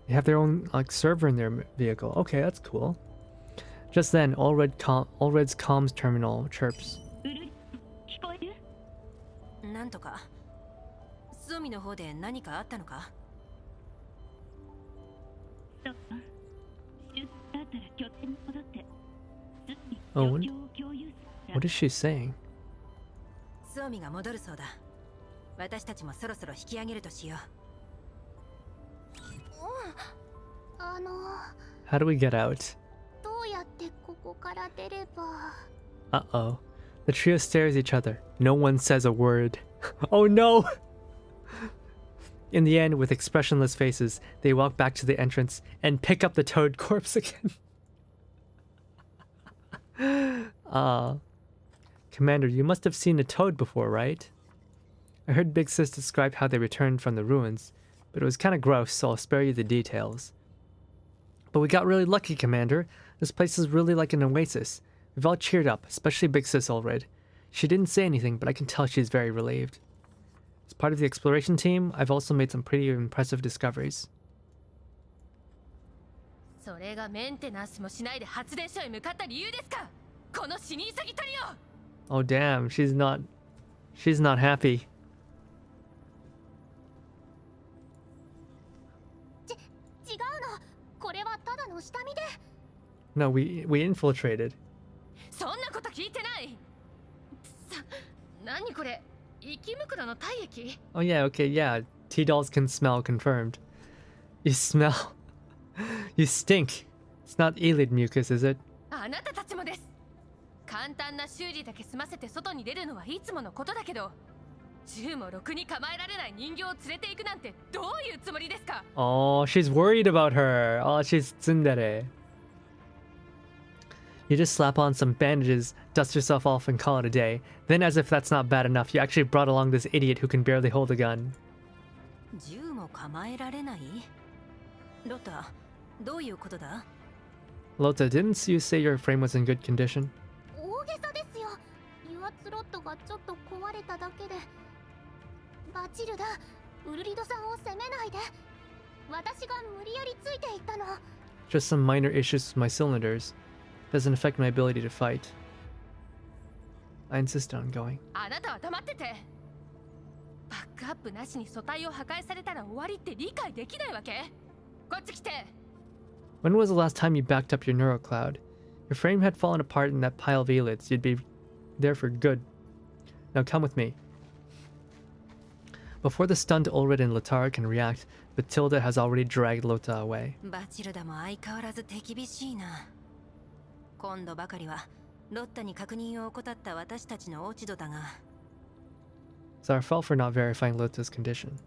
They have their own like server in their vehicle. Okay, that's cool. Just then, Ulrid's comms terminal chirps. Oh, what is she saying? How do we get out? Uh-oh. The trio stares at each other. No one says a word. Oh no! In the end, with expressionless faces, they walk back to the entrance and pick up the toad corpse again. Commander, you must have seen a toad before, right? I heard Big Sis describe how they returned from the ruins, but it was kind of gross, so I'll spare you the details. But we got really lucky, Commander. This place is really like an oasis. We've all cheered up, especially Big Sis Ulrid. She didn't say anything, but I can tell she's very relieved. As part of the exploration team, I've also made some pretty impressive discoveries. Oh damn, she's not happy. No, we infiltrated. Oh yeah, okay, yeah. T-dolls can smell, confirmed. You smell. You stink. It's not Elid mucus, is it? Oh, she's worried about her. Oh, she's tsundere. You just slap on some bandages, dust yourself off, and call it a day. Then, as if that's not bad enough, you actually brought along this idiot who can barely hold a gun. Lota, didn't you say your frame was in good condition? Just some minor issues with my cylinders. Doesn't affect my ability to fight. I insist on going. When was the last time you backed up your neurocloud? Your frame had fallen apart in that pile of elids. You'd be there for good. Now come with me. Before the stunned Ulrid and Latara can react, Batilda has already dragged Lota away. It's our fault for not verifying Lota's condition.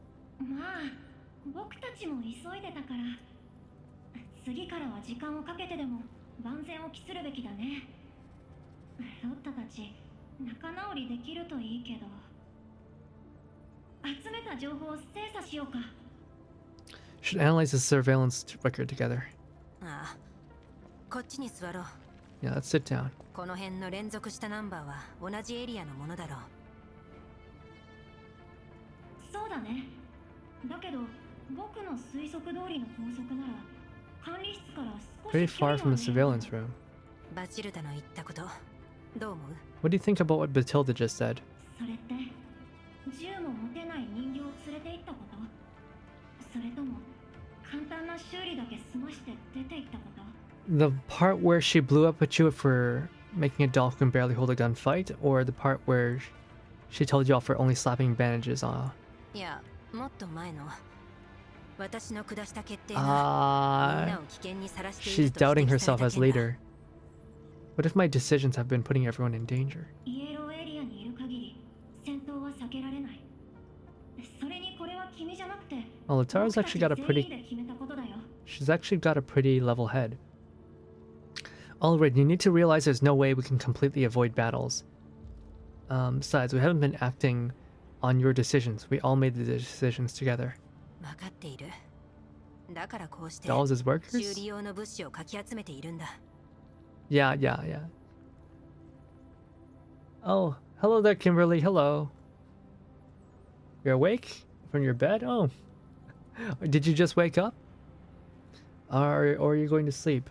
Should analyze the surveillance record together. ああ、こっちに座ろう。 Yeah, let's sit down. この辺の連続したナンバーは同じエリアのものだろう。そうだね。だけど僕の推測通りの法則なら管理室から少し Pretty 距離 far は from the surveillance room. バチルタの言ったことどう思う？ What do you think about what Batilda just said? それって銃も持てない人形を連れて行ったこと？それとも簡単な修理だけ済まして出て行ったこと？ The part where she blew up at you for making a doll who can barely hold a gun fight, or the part where she told you off for only slapping bandages on? いや、もっと前の私の下した決定がみんなを危険にさらしてい She's ると doubting 指摘され herself た as 件だ。 leader. What if my decisions have been putting everyone in danger? イエローエリアにいる限り戦闘は避けられない。それにこれは君じゃなくて Well, Latara's 僕たち actually got a 全員 pretty で決めたことだよ。 She's actually got a pretty level head. Alright, you need to realize there's no way we can completely avoid battles. Besides, we haven't been acting on your decisions. We all made the decisions together. 分かっている。だからこうして Dolls as 修 workers? 理用の物資をかき集めているんだ。 Yeah. Oh, hello there, Kimberly. Hello. You're awake? From your bed? Oh. Did you just wake up? Or are you going to sleep?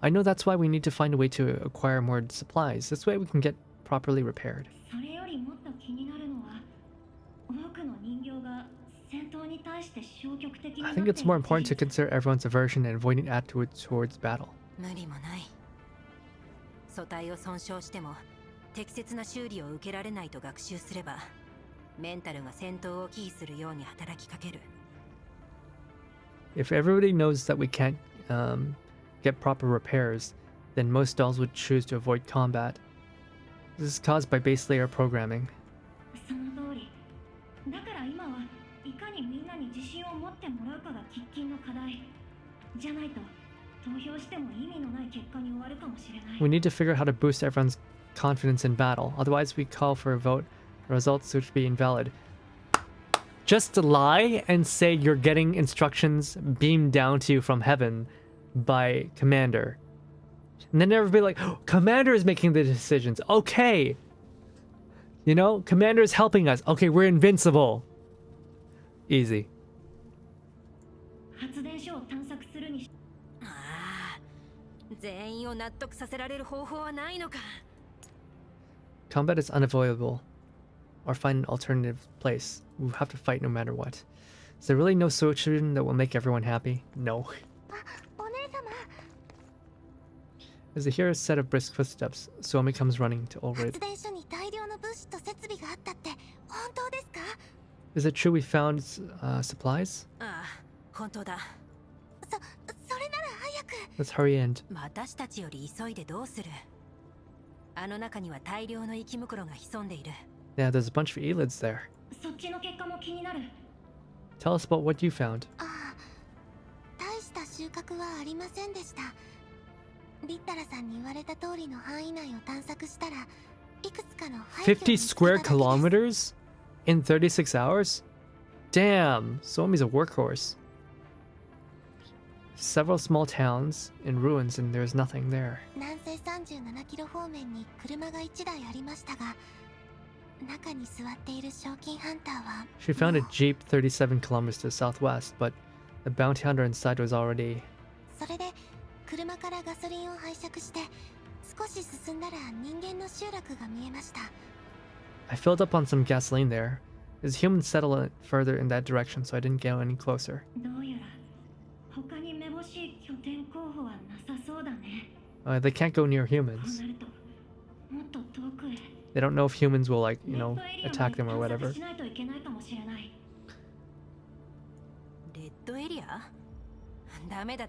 I know that's why we need to find a way to acquire more supplies. This way we can get properly repaired. それよりもっと気になるのは多くの人形が戦闘に対して消極的にな I ってい think る it's more important 事 to 実。 consider everyone's aversion and avoiding attitudes towards battle. 無理もない。素体を損傷しても適切な修理を受けられないと学習すればメンタルが戦闘を忌避するように働きかける。 If everybody knows that we can't get proper repairs, then most dolls would choose to avoid combat. This is caused by base layer programming. その通り。だから今はいかにみんなに自信を持ってもらうかが喫緊の課題。じゃないと投票しても意味のない結果に終わるかもしれない。 We need to figure out how to boost everyone's confidence in battle. Otherwise, we call for a vote. Results which be invalid. Just lie and say you're getting instructions beamed down to you from heaven by Commander. And then everybody be like, oh, Commander is making the decisions. Okay. You know, Commander is helping us. Okay, we're invincible. Easy. 発電所を探索するにしああ、全員を納得させられる方法はないのか。 Combat is unavoidable. Or find an alternative place. We'll have to fight no matter what. Is there really no solution that will make everyone happy? No. お姉様。 As they hear a set of brisk footsteps, Suomi comes running to Ulrid. 発電所に大量の物資と設備があったって本当ですか？ Is it true we found supplies? ああ、本当だ。それなら早く。 Let's hurry and 私たちより急いでどうする？あの中には大量の生き袋が潜んでいる。 yeah, there's a bunch of elids there. そっちの結果も気になる。 Tell us about what you found. ああ、大した収穫はありませんでした。リッタラさんに言われた通りの範囲内を探索したら、いくつかの廃墟を50見つけただ square けです。 kilometers? In 36 hours? Damn, Suomi's a workhorse. Several small towns in ruins and there's nothing there. 南西37キロ方面に車が1台ありましたが、中に座っている賞金ハンターは She found a もう jeep 37 kilometers to the southwest, but the bounty hunter inside was already... それで車からガソリンを拝借して少し進んだら人間の集落が見えました。 I filled up on some gasoline there. There's human settlement further in that direction, so I didn't get any closer. どうやら他にめぼしい拠点候補はなさそうだね。 They can't go near こう humans. なるともっと遠くへ They don't know if humans will, like, you レッ know, ドエリアま attack で them or 探索 whatever. しないといけないかもしれない。レッドエリア？ダメだ。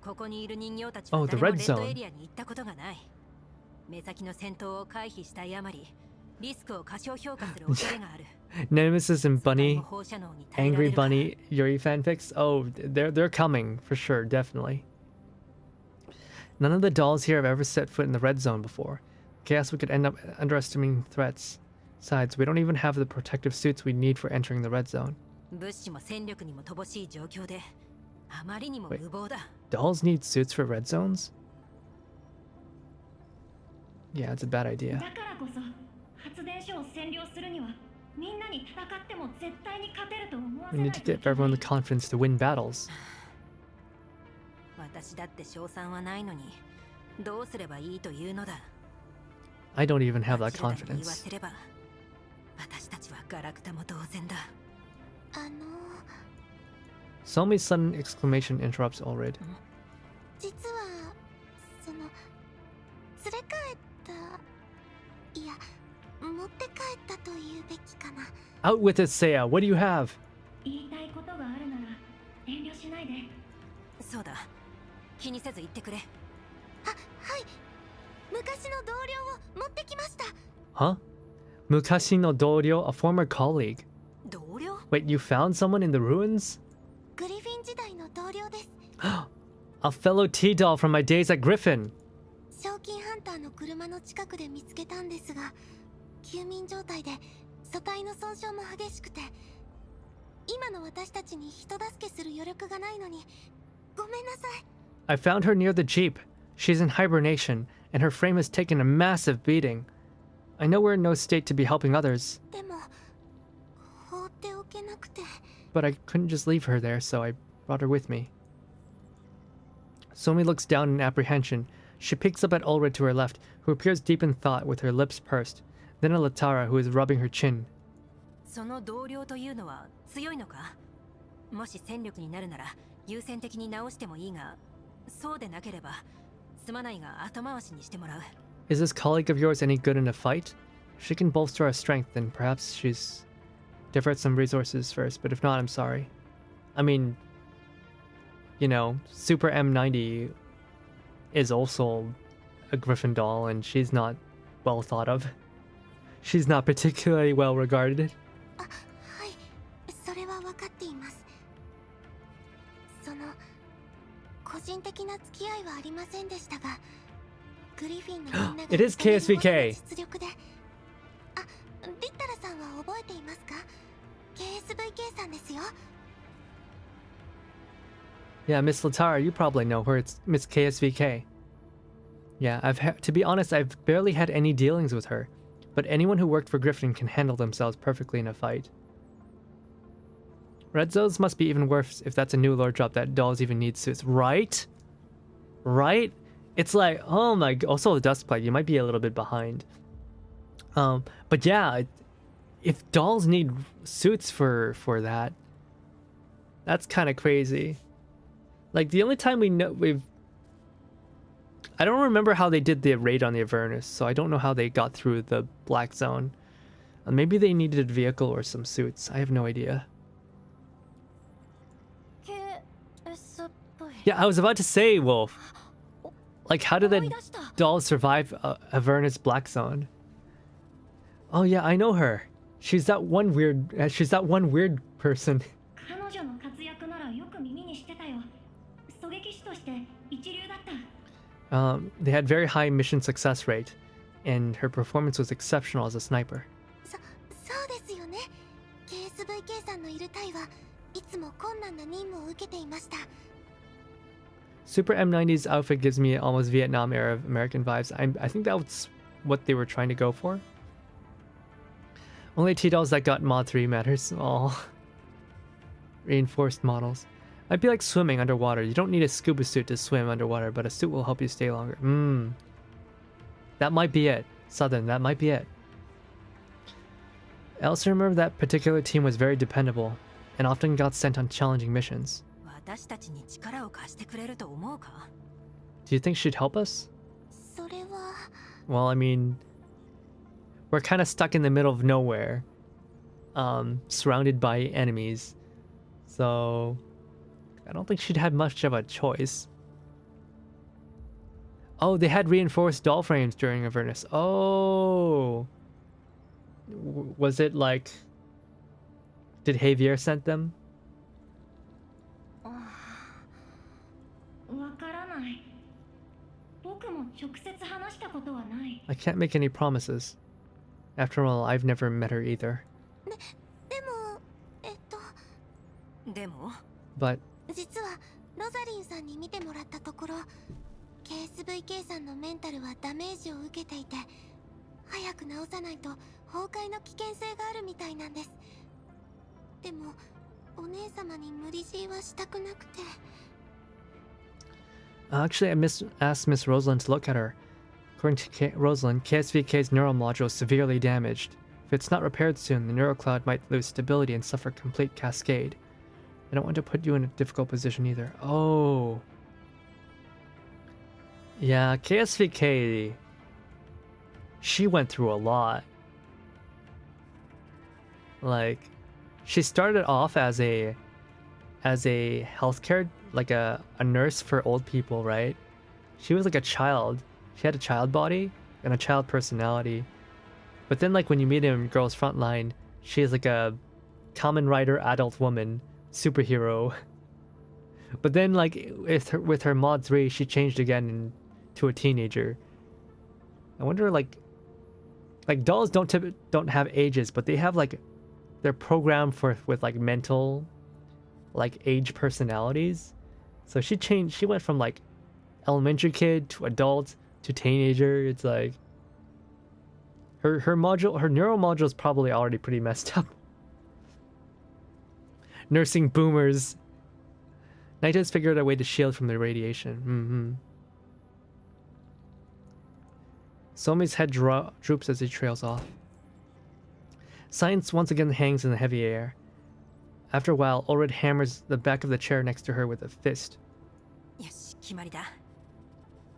ここにいる人形たちは Oh, the 誰も red レッド zone. エリアに行ったことがない。目先の戦闘を回避したいあまり、リスクを過小評価する恐れがある。 Nemesis and 世界 Bunny, の放射能に耐えられ Angry るか。 Bunny, Yuri fanfics. Oh, they're coming for sure, definitely. None of the dolls here have ever set foot in the red zone before. Chaos, we could end up underestimating threats. Besides, we don't even have the protective suits we need for entering the red zone. 物資も戦力にも乏しい状況であまりにも無謀だ。 Dolls need suits for red zones? Yeah, it's a bad idea. だからこそ発電所を占領するにはみんなに戦っても絶対に勝てると思わせ We ない need to とい give けない everyone the confidence to win battles. 私だって賞賛はないのにどうすればいいというのだ。 I don't even have that あちらに言わ confidence. せれば私たちはガラクタも同然だ。Somi's sudden exclamation interrupts Ulrid. 実はその連れ帰ったいや持って帰ったと言うべきかな。 Out with it, Ceia. What do you have? 言いたいことがあるなら遠慮しないで。そうだ、気にせず言ってくれ。はい、昔の同僚を持ってきました。 Huh? Mukashi no Doryo, a former colleague. 同僚？ Wait, you found someone in the ruins? グリフィン時代の同僚です。 A fellow T-doll from my days at Griffin. 賞金ハンターの車の近くで見つけたんですが、休眠状態で素体の損傷も激しくて、今の私たちに人助けする余力がないのに、ごめんなさい。 I found her near the Jeep. She's in hibernation, and her frame has taken a massive beating. I know we're in no state to be helping others, でも、放っておけなくて。 but I couldn't just leave her there, so I brought her with me. Somi looks down in apprehension. She peeks up at Ulrid to her left, who appears deep in thought with her lips pursed. Then at Latara, who is rubbing her chin. その同僚というのは強いのか？もし戦力になるなら優先的に直してもいいが、そうでなければすまないが後回しにしてもらう。 Is this colleague of yours any good in a fight? If she can bolster our strength, then perhaps she's... divert some resources first, but if not, I'm sorry. I mean, you know, Super M90 is also a Griffin doll, and she's not well thought of. She's not particularly well regarded. あ、はい、それは分かっています。その、個人的な付き合いはありませんでしたが、グリフィンのみんなが It is KSVK. 実力で、あ、リッタラさんは覚えていますか？ KSVK さんですよ。 Yeah, Miss Latara, you probably know her. It's Miss KSVK. Yeah, to be honest, I've barely had any dealings with her, but anyone who worked for Griffin can handle themselves perfectly in a fight. Red zones must be even worse if that's a new lore drop that dolls even need suits, right? Right? It's like, oh my god. Also, the Duskblade, you might be a little bit behind. But yeah, if dolls need suits for that, that's kind of crazy. Like, the only time I don't remember how they did the raid on the Avernus, so I don't know how they got through the Black Zone. Maybe they needed a vehicle or some suits. I have no idea. Yeah, I was about to say, Wolf. Like, how did the dolls survive Avernus Black Zone? Oh yeah, I know her. She's that one weird person. 彼女の活躍ならよく耳にしてたよ。狙撃手として一流だった。They had very high mission success rate, and her performance was exceptional as a sniper. そうですよね。KSVK さんのいる隊はいつも困難な任務を受けていました。 Super M90's outfit gives me almost Vietnam era American vibes. I think that's what they were trying to go for. Only T-dolls that got Mod 3 matters. All reinforced models. Might be like swimming underwater. You don't need a scuba suit to swim underwater, but a suit will help you stay longer. That might be it. Southern, that might be it. I also remember that particular team was very dependable and often got sent on challenging missions. 私たちに力を貸してくれると思うか？ Do you think she'd help us? それは Well, I mean, we're kind of stuck in the middle of nowhere, surrounded by enemies, so I don't think she'd had much of a choice. Oh, they had reinforced doll frames during Avernus. Oh, was it like, did Javier send them? わからない。僕も直接話したことはない。 I can't make any promises. After all, I've never met her either. でも、ゲームを But 実はロザリンさんに見てもらったところ KSVK さんのメンタルはダメージを受けていて早く治さないと崩壊の危険性があるみたいなんです。でもお姉様に無理強いはしたくなくて。 actually, I asked Miss Rosalind to look at her. According to Rosalind, KSVK's neural module is severely damaged. If it's not repaired soon, the neural cloud might lose stability and suffer complete cascade. I don't want to put you in a difficult position either. Oh. Yeah, KSVK... She went through a lot. Like, she started off as a healthcare, like a nurse for old people, right? She was like a child. She had a child body and a child personality. But then, like, when you meet in Girls Frontline, she is like a Kamen Rider adult woman, superhero. But then, like, with her mod 3, she changed again to a teenager. I wonder, like dolls don't have ages, but they have, like, they're programmed with like mental, like, age personalities. So she went from like elementary kid to adult to teenager. It's like her neural module is probably already pretty messed up. Nursing boomers. Night has figured a way to shield from the radiation. Somi's head droops as he trails off. Science once again hangs in the heavy air. After a while, Ulrid hammers the back of the chair next to her with a fist. よし、決まりだ。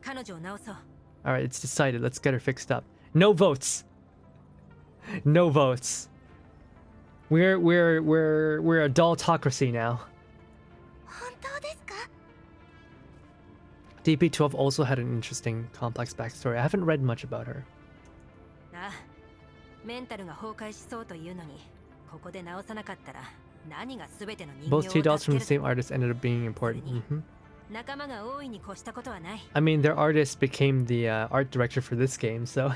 彼女を直そう。 Alright, it's decided. Let's get her fixed up. No votes! No votes. We're a dolltocracy now. 本当ですか? DP12 also had an interesting, complex backstory. I haven't read much about her. ああ、メンタルが崩壊しそうというのに、ここで直さなかったら何が全ての人形を Both two dolls 助 from け the る same artist ended up being important. 仲間が多いに越したことはない。 I mean, their artist became the art director for this game, so...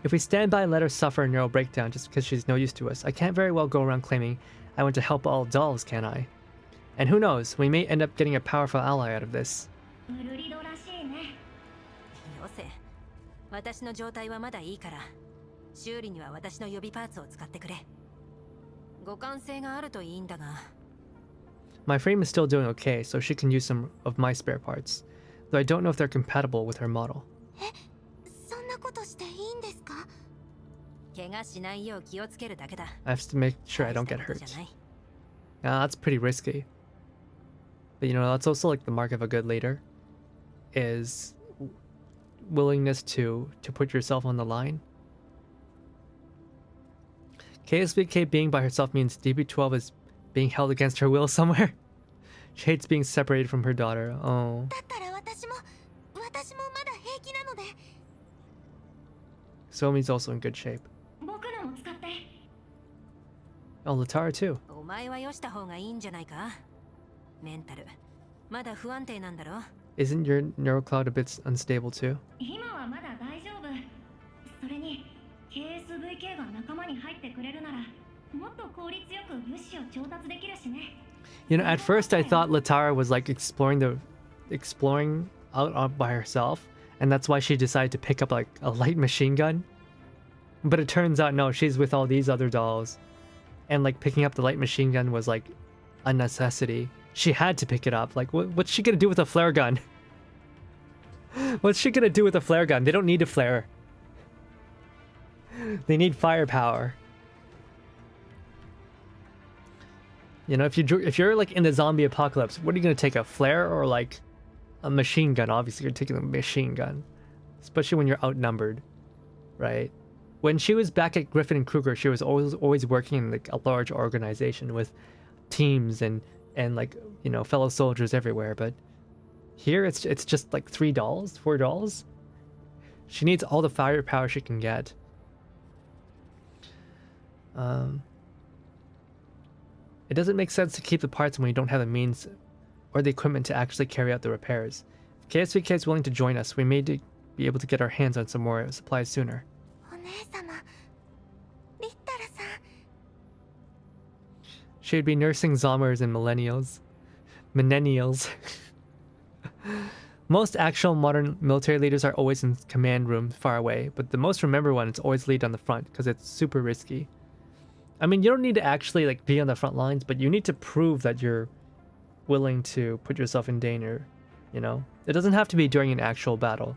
If we stand by and let her suffer a neural breakdown just because she's no use to us, I can't very well go around claiming I want to help all dolls, can I? And who knows, we may end up getting a powerful ally out of this. ウルリドらしいね。よせ、私の状態はまだいいから、修理には私の予備パーツを使ってくれ。互換性があるといいんだが。My frame is still doing okay, so she can use some of my spare parts, though I don't know if they're compatible with her model. そんなことしていいんですか? 怪我しないよう気をつけるだけだ。 I have to make sure I don't get hurt. That's pretty risky. But you know, that's also like the mark of a good leader, is willingness to put yourself on the line. KSVK being by herself means DB12 is being held against her will somewhere. She hates being separated from her daughter. Oh. だったら私もまだ平気なので。 Somi's also in good shape. 僕のも使って。 Oh, Latara too. お前はよした方がいいんじゃないか。メンタルまだ不安定なんだろ。 Isn't your neural cloud a bit unstable too? 今はまだ大丈夫。それに KSVK が仲間に入ってくれるならもっと効率よく物資を調達できるしね。 You know, at first I thought Latara was like exploring out by herself, and that's why she decided to pick up like a light machine gun. But it turns out no, she's with all these other dolls, and like picking up the light machine gun was like a necessity. She had to pick it up. Like, what's she gonna do with a flare gun? What's she gonna do with a flare gun? They don't need a flare. They need firepower. You know, if you're like in the zombie apocalypse, what are you gonna take? A flare or like a machine gun? Obviously, you're taking a machine gun, especially when you're outnumbered, right? When she was back at Griffin and Kruger, she was always working in like a large organization with teams and like, you know, fellow soldiers everywhere. But here it's just like 4 dolls. She needs all the firepower she can get. It doesn't make sense to keep the parts when you don't have the means or the equipment to actually carry out the repairs. If KSVK is willing to join us, we may be able to get our hands on some more supplies sooner. お姉様、リッタラさん。She'd be nursing Zommers and millennials. Millennials. Most actual modern military leaders are always in command room far away, but the most remembered one is always lead on the front because it's super risky. I mean, you don't need to actually like be on the front lines, but you need to prove that you're willing to put yourself in danger, you know? It doesn't have to be during an actual battle.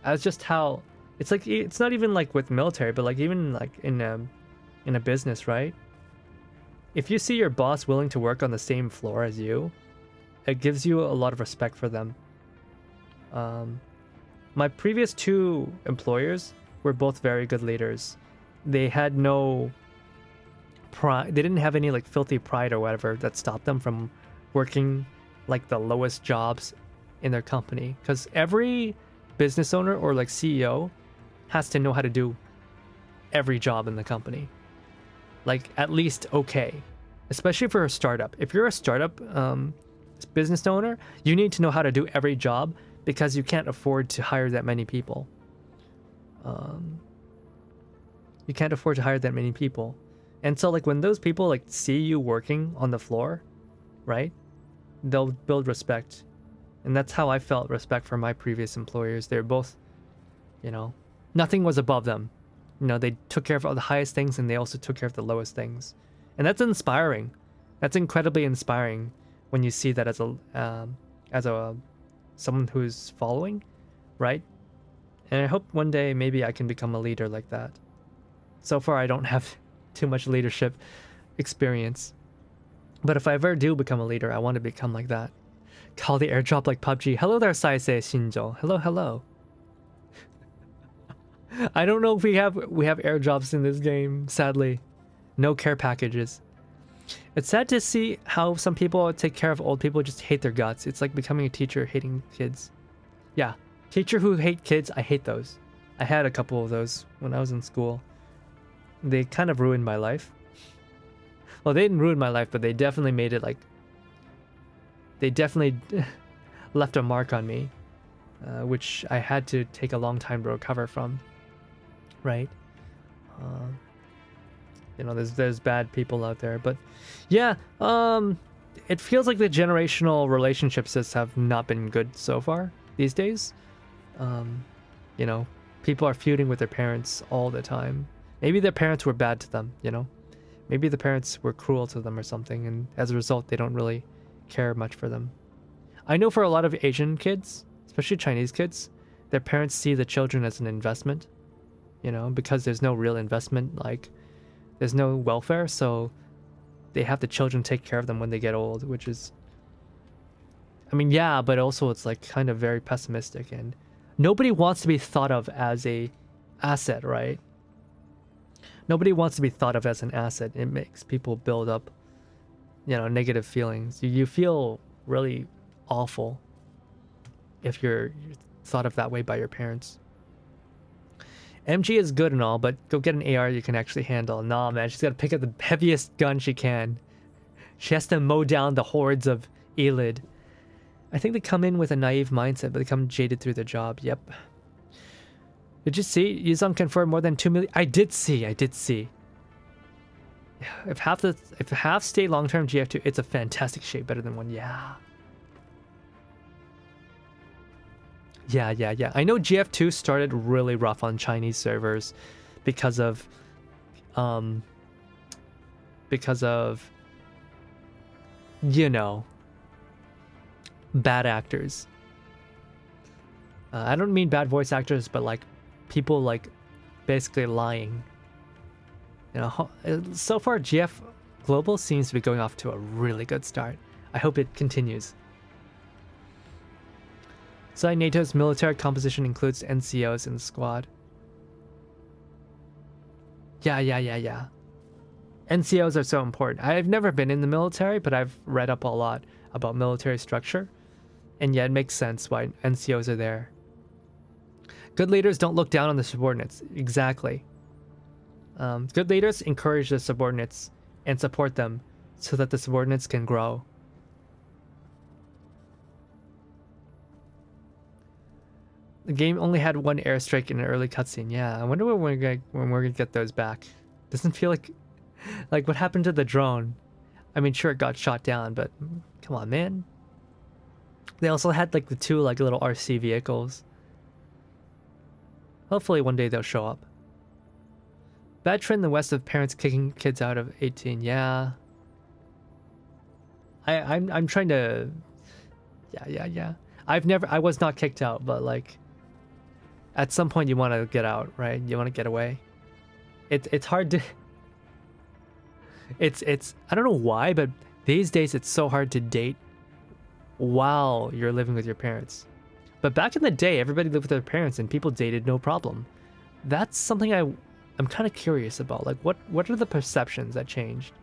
That's just how it's like. It's not even like with military, but like even like in a business, right? If you see your boss willing to work on the same floor as you, it gives you a lot of respect for them. My previous 2 employers were both very good leaders. They had no pride. They didn't have any like filthy pride or whatever that stopped them from working like the lowest jobs in their company. Because every business owner or like CEO has to know how to do every job in the company. Like at least okay. Especially for a startup. If you're a startup business owner, you need to know how to do every job because you can't afford to hire that many people. You can't afford to hire that many people. And so like when those people like see you working on the floor, right? They'll build respect. And that's how I felt respect for my previous employers. They're both, you know, nothing was above them. You know, they took care of all the highest things and they also took care of the lowest things. And that's inspiring. That's incredibly inspiring when you see that as a someone who's following, right? And I hope one day maybe I can become a leader like that. So far I don't have too much leadership experience. But if I ever do become a leader, I want to become like that. Call the airdrop like PUBG. Hello there, Saisei Shinjo. Hello, hello. I don't know if we have airdrops in this game, sadly. No care packages. It's sad to see how some people take care of old people just hate their guts. It's like becoming a teacher hating kids. Yeah, teacher who hate kids, I hate those. I had a couple of those when I was in school. They kind of ruined my life. Well, they didn't ruin my life, but they definitely made it like... They definitely left a mark on me, which I had to take a long time to recover from. Right? You know, there's bad people out there, but yeah, it feels like the generational relationships just have not been good so far these days. You know, people are feuding with their parents all the time. Maybe their parents were bad to them, you know? Maybe the parents were cruel to them or something, and as a result, they don't really care much for them. I know for a lot of Asian kids, especially Chinese kids, their parents see the children as an investment, you know, because there's no real investment, like there's no welfare, so they have the children take care of them when they get old, which is, I mean, yeah, but also it's like kind of very pessimistic, and nobody wants to be thought of as a asset, right? Nobody wants to be thought of as an asset. It makes people build up, you know, negative feelings. You feel really awful if you're thought of that way by your parents. MG is good and all, but go get an AR you can actually handle. Nah, man, she's got to pick up the heaviest gun she can. She has to mow down the hordes of Elid. I think they come in with a naive mindset, but they come jaded through the job. Yep. Did you see? Yuzong confirmed more than 2 million. I did see. If half stay long-term GF2, it's a fantastic shape, better than one. Yeah. Yeah. I know GF2 started really rough on Chinese servers because of you know, bad actors. I don't mean bad voice actors, but like people like basically lying. You know, so far GF Global seems to be going off to a really good start. I hope it continues. So NATO's military composition includes NCOs in the squad. Yeah. NCOs are so important. I've never been in the military, but I've read up a lot about military structure. And yeah, it makes sense why NCOs are there. Good leaders don't look down on the subordinates. Exactly. Good leaders encourage the subordinates and support them so that the subordinates can grow. The game only had one airstrike in an early cutscene. Yeah, I wonder when we're gonna get those back. Doesn't feel like what happened to the drone. I mean, sure, it got shot down, but come on, man. They also had like the two like little RC vehicles. Hopefully one day they'll show up. Bad trend in the West of parents kicking kids out of 18. Yeah. I'm trying to. Yeah. I was not kicked out, but like, at some point you want to get out, right? You want to get away. It's hard to. It's I don't know why, but these days it's so hard to date while you're living with your parents. But back in the day, everybody lived with their parents and people dated no problem. That's something I'm kind of curious about. Like, what are the perceptions that changed?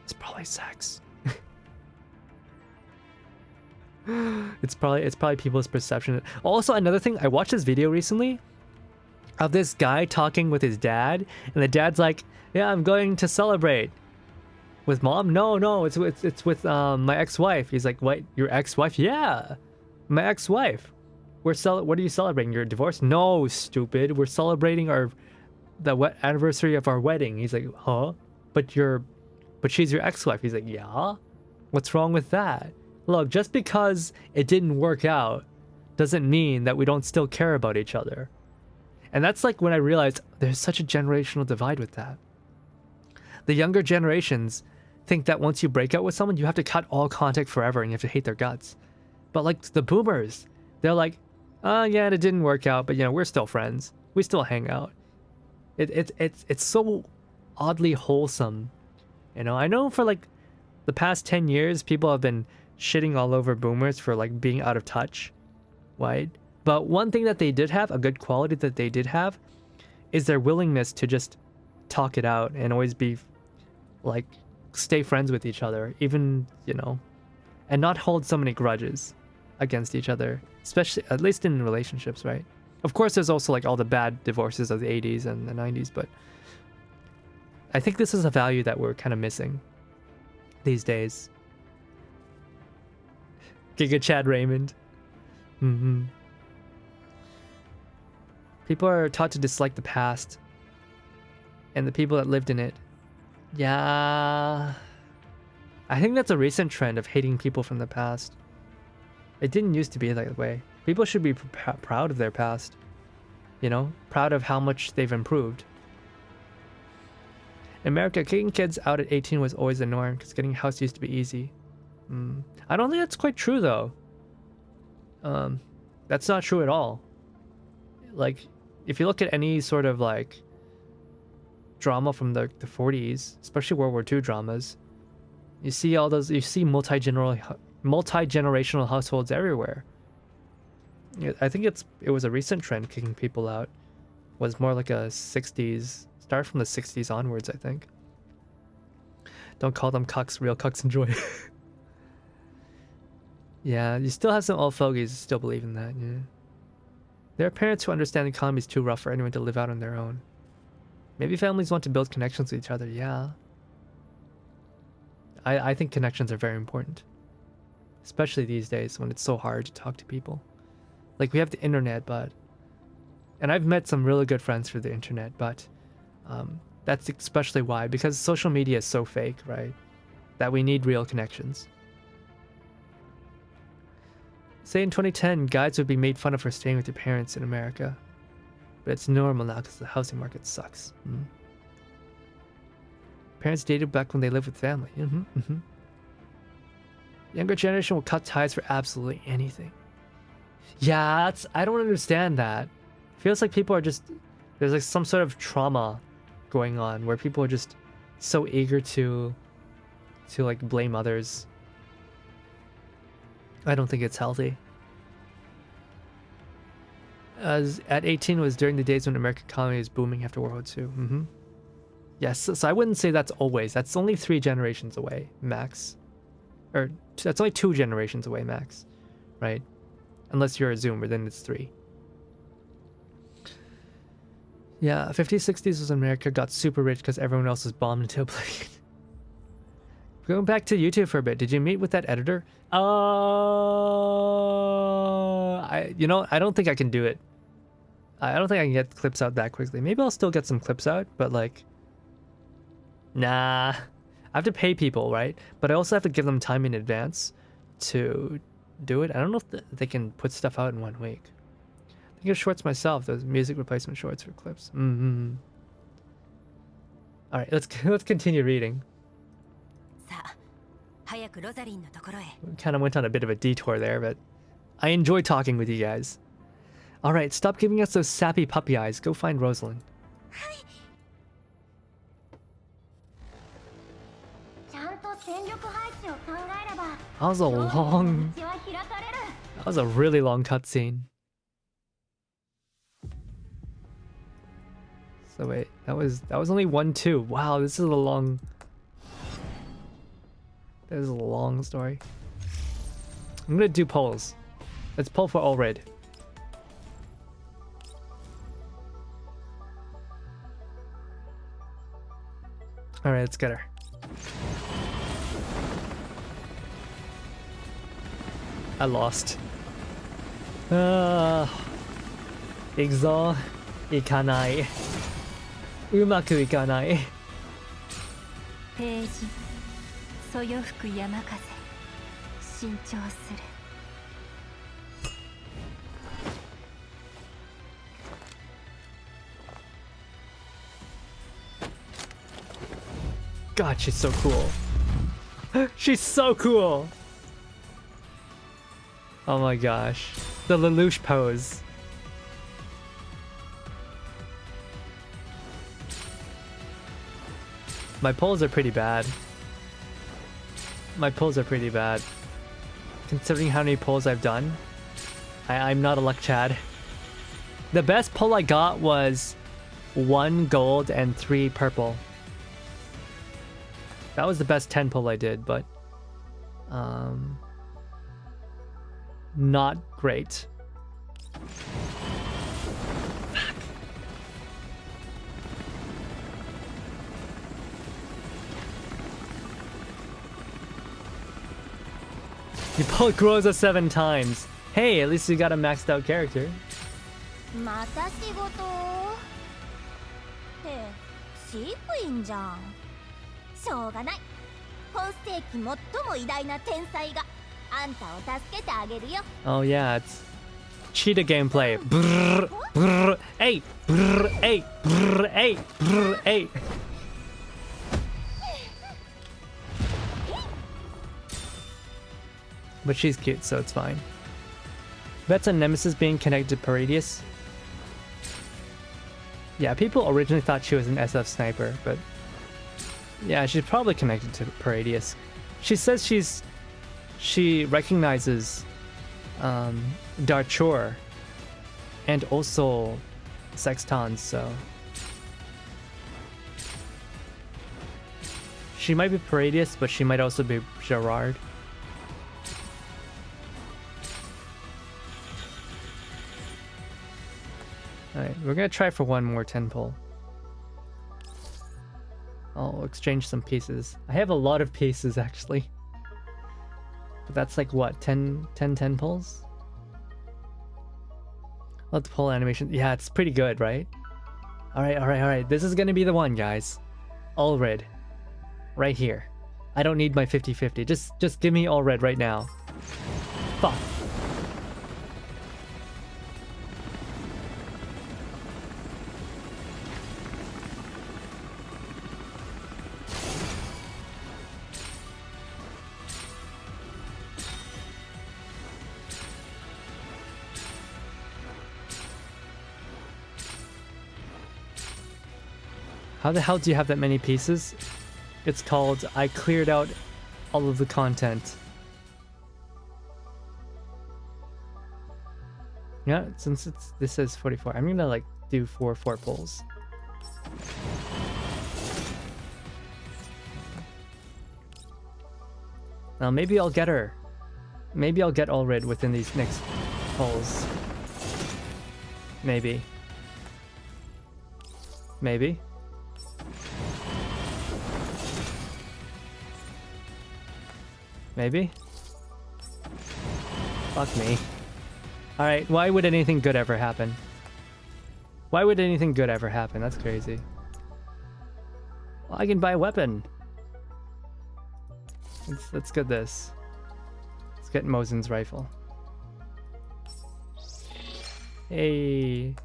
It's probably sex. It's probably people's perception. Also, another thing, I watched this video recently of this guy talking with his dad, and the dad's like, "Yeah, I'm going to celebrate with mom." No, it's with my ex-wife. He's like, "What? Your ex-wife?" "Yeah, my ex-wife. What are you celebrating? Your divorce?" "No, stupid. We're celebrating the anniversary of our wedding." He's like, "Huh? But she's your ex-wife." He's like, "Yeah. What's wrong with that? Look, just because it didn't work out doesn't mean that we don't still care about each other." And that's like when I realized there's such a generational divide with that. The younger generations think that once you break up with someone, you have to cut all contact forever and you have to hate their guts. But like the boomers, they're like, "Oh yeah, it didn't work out, but we're still friends. We still hang out." It's so oddly wholesome. I know for like the past 10 years, people have been shitting all over boomers for like being out of touch, right? But one thing that they did have, a good quality that they did have, is their willingness to just talk it out and always be like, stay friends with each other, even, and not hold so many grudges against each other, especially, at least in relationships, right? Of course, there's also like all the bad divorces of the 80s and the 90s, but I think this is a value that we're kind of missing these days. Giga Chad Raymond. People are taught to dislike the past and the people that lived in it. Yeah. I think that's a recent trend of hating people from the past. It didn't used to be that way. People should be proud of their past. Proud of how much they've improved. In America, kicking kids out at 18 was always the norm because getting a house used to be easy. I don't think that's quite true, though. That's not true at all. Like, if you look at any sort of, like, drama from the 40s, especially World War II dramas, you see all those, you see multi-generational households everywhere. I think it was a recent trend, kicking people out. It was more like a 60s, start from the 60s onwards, I think. Don't call them cucks, real cucks enjoy. Yeah, you still have some old fogies who still believe in that, yeah. There are parents who understand the economy is too rough for anyone to live out on their own. Maybe families want to build connections with each other, yeah. I think connections are very important. Especially these days when it's so hard to talk to people. Like, we have the internet, and I've met some really good friends through the internet, but that's especially why, because social media is so fake, right? That we need real connections. Say in 2010, guys would be made fun of for staying with your parents in America. But it's normal now because the housing market sucks. Parents dated back when they lived with family. Younger generation will cut ties for absolutely anything. Yeah, I don't understand that. Feels like people are just, there's like some sort of trauma going on where people are just so eager to like blame others. I don't think it's healthy. As at 18 was during the days when American economy was booming after World War II. Yes, so I wouldn't say that's always. That's only 3 generations away, max. Or that's only 2 generations away, max. Right? Unless you're a Zoomer, then it's 3. Yeah, 50s, 60s was when America got super rich because everyone else was bombed into oblivion. Going back to YouTube for a bit, did you meet with that editor? I don't think I can do it. I don't think I can get clips out that quickly. Maybe I'll still get some clips out, but like, nah, I have to pay people, right? But I also have to give them time in advance to do it. I don't know if they can put stuff out in 1 week. I think of shorts myself, those music replacement shorts for clips. All right, let's continue reading. さあ、早くロザリンのところへ。 Kind of went on a bit of a detour there, but I enjoy talking with you guys. All right, stop giving us those sappy puppy eyes. Go find Rosalind. ちゃんと戦力配置を考えれば That was a long. 道は開かれる。 That was a really long cutscene. So wait, that was only 1-2. Wow, this is a long. This is a long story. I'm gonna do polls. Let's poll for Allred. All right, let's get her. I lost. Exile いかない。うまくいかない。ページ、そよ吹く山風、新調する。God, she's so cool. She's so cool. Oh my gosh. The Lelouch pose. My pulls are pretty bad. My pulls are pretty bad. Considering how many pulls I've done, I'm not a luck Chad. The best pull I got was 1 gold and 3 purple. That was the best 10 pull I did, but not great. You pulled Groza 7 times. Hey, at least you got a maxed out character. また仕事って飼育員じゃん。しょうがない。本世紀最も偉大な天才があんたを助けてあげるよ。 Oh yeah, it's cheetah gameplay. Brrr, brrr, hey, brrr, hey, brrr, hey, brrr, hey. But she's cute, so it's fine. Bets on Nemesis being connected to Paradius. Yeah, people originally thought she was an SF sniper, but yeah, she's probably connected to Paradius. She says she recognizes Darchor and also Sextons, so she might be Paradius, but she might also be Gerard. Alright, we're gonna try for one more 10 pull. I'll exchange some pieces. I have a lot of pieces actually. But that's like what, 10 pulls? Let's pull animation. Yeah, it's pretty good, right? Alright. This is gonna be the one, guys. Allred. Right here. I don't need my 50-50. Just give me Allred right now. Fuck. How the hell do you have that many pieces? It's called I cleared out all of the content. Yeah, since this says 44, I'm gonna like do 4 pulls. Now maybe I'll get her. Maybe I'll get Allred within these next pulls. Maybe. Maybe. Maybe? Fuck me. Alright, why would anything good ever happen? Why would anything good ever happen? That's crazy. Well, I can buy a weapon. Let's get this. Let's get Mosin's rifle. Hey.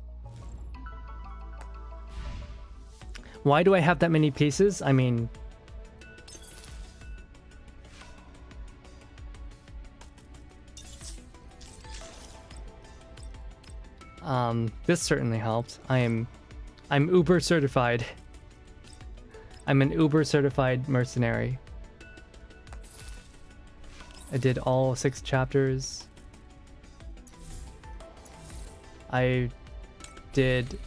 Why do I have that many pieces? I mean, this certainly helps. I'm Uber certified. I'm an Uber certified mercenary. I did all 6 chapters. I did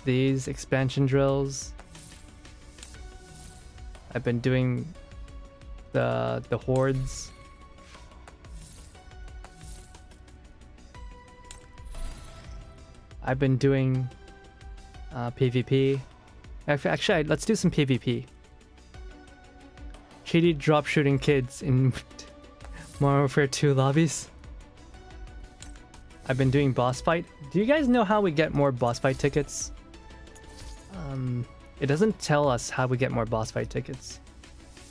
these expansion drills. I've been doing the hordes. I've been doing PvP. Actually, let's do some PvP. Shady drop shooting kids in Modern Warfare 2 lobbies. I've been doing boss fight. Do you guys know how we get more boss fight tickets? It doesn't tell us how we get more boss fight tickets.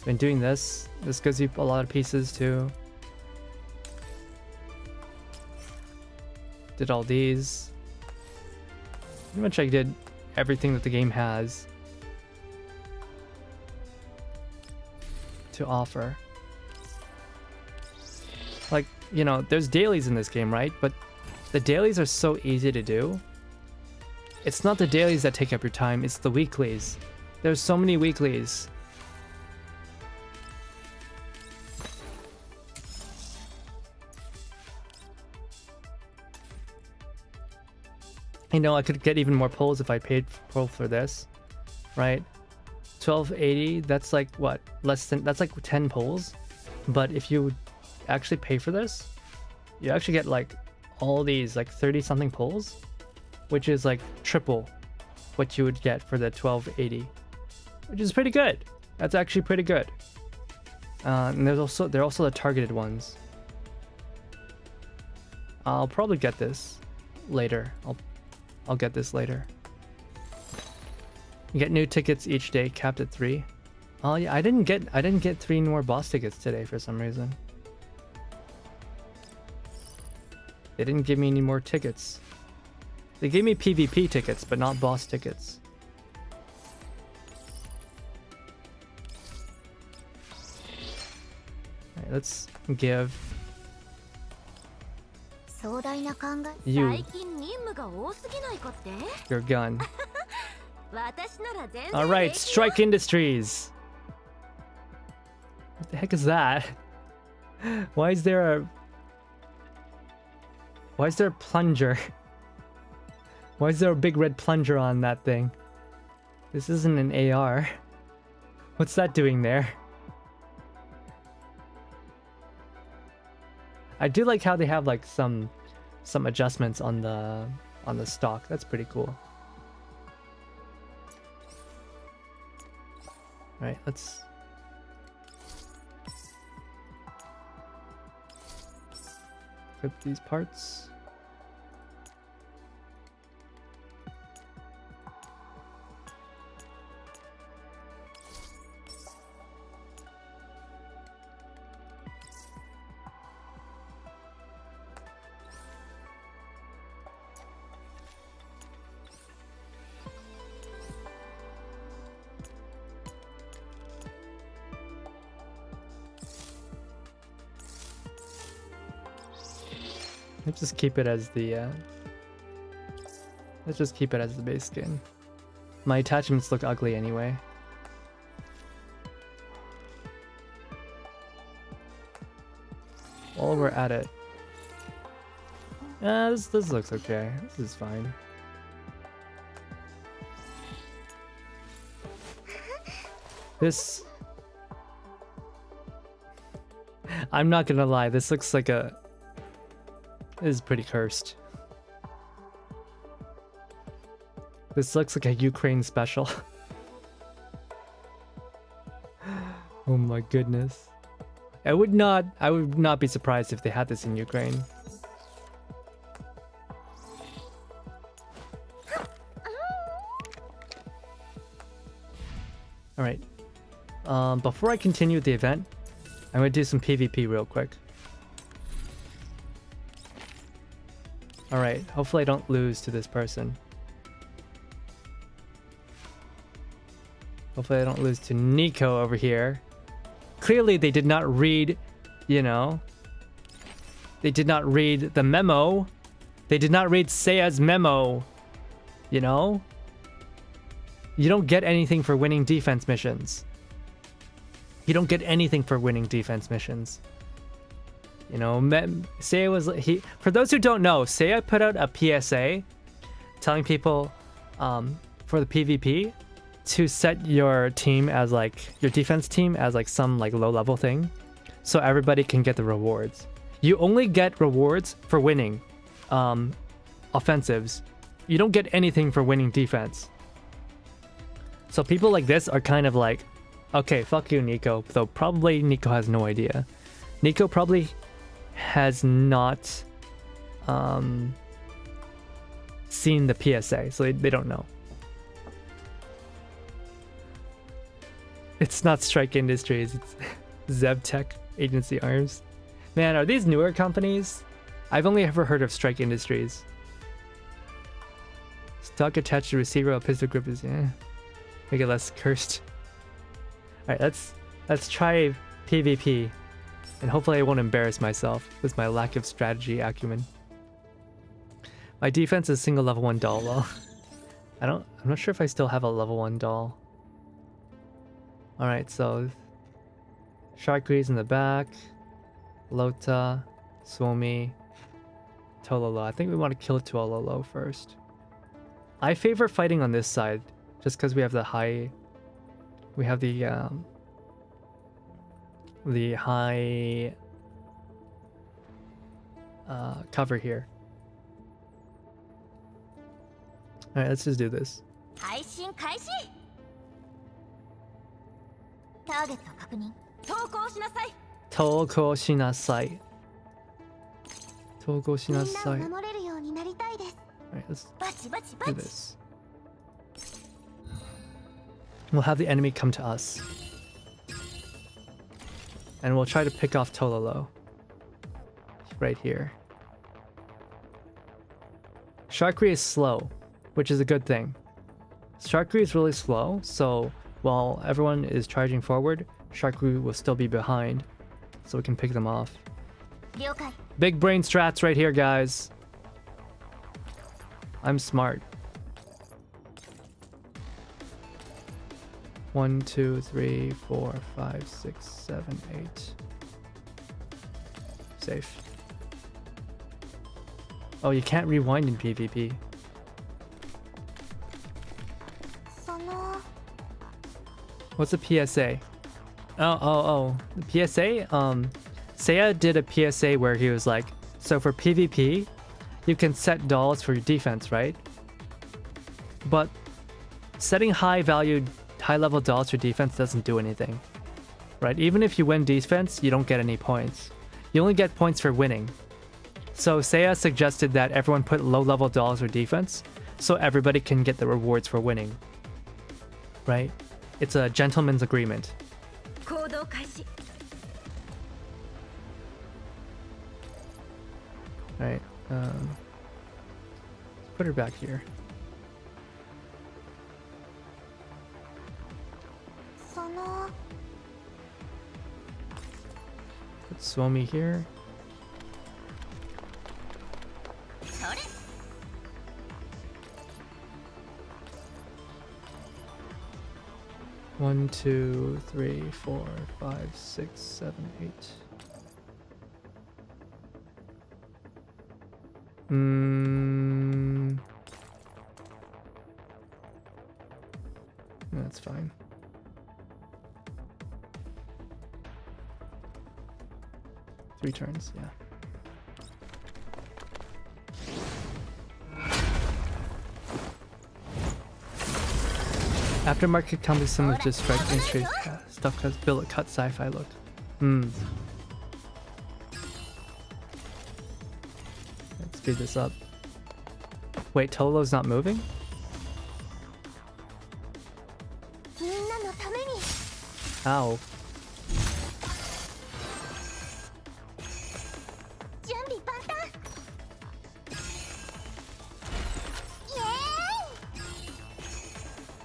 Been doing this. This gives you a lot of pieces too. Did all these. Pretty much I did everything that the game has to offer. Like, you know, there's dailies in this game, right? But the dailies are so easy to do. It's not the dailies that take up your time, it's the weeklies. There's so many weeklies. I know I could get even more pulls if I paid for this, right? 1280, that's like what? That's like 10 pulls. But if you actually pay for this, you actually get like all these like 30 something pulls, which is like triple what you would get for the 1280, which is pretty good. That's actually pretty good. And they're also the targeted ones. I'll probably get this later. I'll get this later. You get new tickets each day, capped at 3. Oh yeah, I didn't get 3 more boss tickets today for some reason. They didn't give me any more tickets. They gave me PvP tickets, but not boss tickets. Alright, let's give you your gun. Alright, Strike Industries. What the heck is that? Why is there a plunger? Why is there a big red plunger on that thing? This isn't an AR. What's that doing there? I do like how they have like some adjustments on the stock. That's pretty cool. All right, let's equip these parts. Let's just keep it as the base skin. My attachments look ugly anyway. While we're at it, this looks okay. This is fine. This, I'm not gonna lie, this looks like this is pretty cursed. This looks like a Ukraine special. Oh my goodness. I would not be surprised if they had this in Ukraine. Alright. Before I continue the event, I'm gonna do some PvP real quick. Alright, hopefully I don't lose to this person. Hopefully I don't lose to Nico over here. Clearly they did not read, you know. They did not read the memo. They did not read Ceia's memo. You know? You don't get anything for winning defense missions. You don't get anything for winning defense missions. You know, Ceia was... For those who don't know, Ceia put out a PSA telling people for the PvP to set your team as like... Your defense team as like some like low level thing. So everybody can get the rewards. You only get rewards for winning offensives. You don't get anything for winning defense. So people like this are kind of like, okay, fuck you, Nico. Though probably Nico has no idea. Nico probably has not seen the PSA, so they don't know. It's not Strike Industries, it's ZevTech Agency Arms. Man, are these newer companies? I've only ever heard of Strike Industries. Stock attached to receiver of pistol grip is make it less cursed. Alright, let's try PvP. And hopefully I won't embarrass myself with my lack of strategy acumen. My defense is single level 1 doll. Well, I'm not sure if I still have a level 1 doll. Alright, so Sharkree's in the back. Lota, Suomi, Tololo. I think we want to kill Tololo first. I favor fighting on this side just because we have the high... We have the high cover here. Alright, let's just do this. Toko shinasai. Toko shinasai. Alright, let's do this. We'll have the enemy come to us. And we'll try to pick off Tololo. Right here. Sharkree is slow, which is a good thing. Sharkree is really slow, so while everyone is charging forward, Sharkree will still be behind, so we can pick them off. Big brain strats right here, guys. I'm smart. 1, 2, 3, 4, 5, 6, 7, 8. Safe. Oh, you can't rewind in PvP. What's a PSA? Oh. The PSA? Ceia did a PSA where he was like, so for PvP, you can set dolls for your defense, right? But setting high-level dolls for defense doesn't do anything, right? Even if you win defense, you don't get any points. You only get points for winning. So Ceia suggested that everyone put low-level dolls for defense, so everybody can get the rewards for winning, right? It's a gentleman's agreement. Alright, put her back here. Put Suomi here. One, 2, 3, 4, 5, 6, 7, 8. That's fine. Three turns, yeah. Aftermarket companies similar to Strike Industries stuff has built a cut sci-fi look. Let's speed this up. Wait, Tololo's not moving? Ow.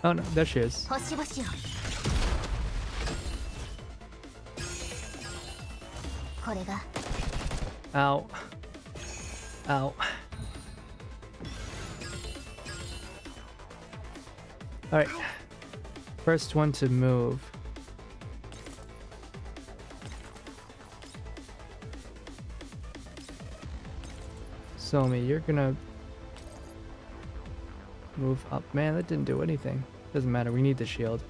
Oh no, there she is. 星々を これが Ow. Ow. Alright. First one to move. Somi, you're gonna move up. Man, that didn't do anything. Doesn't matter, we need the shield.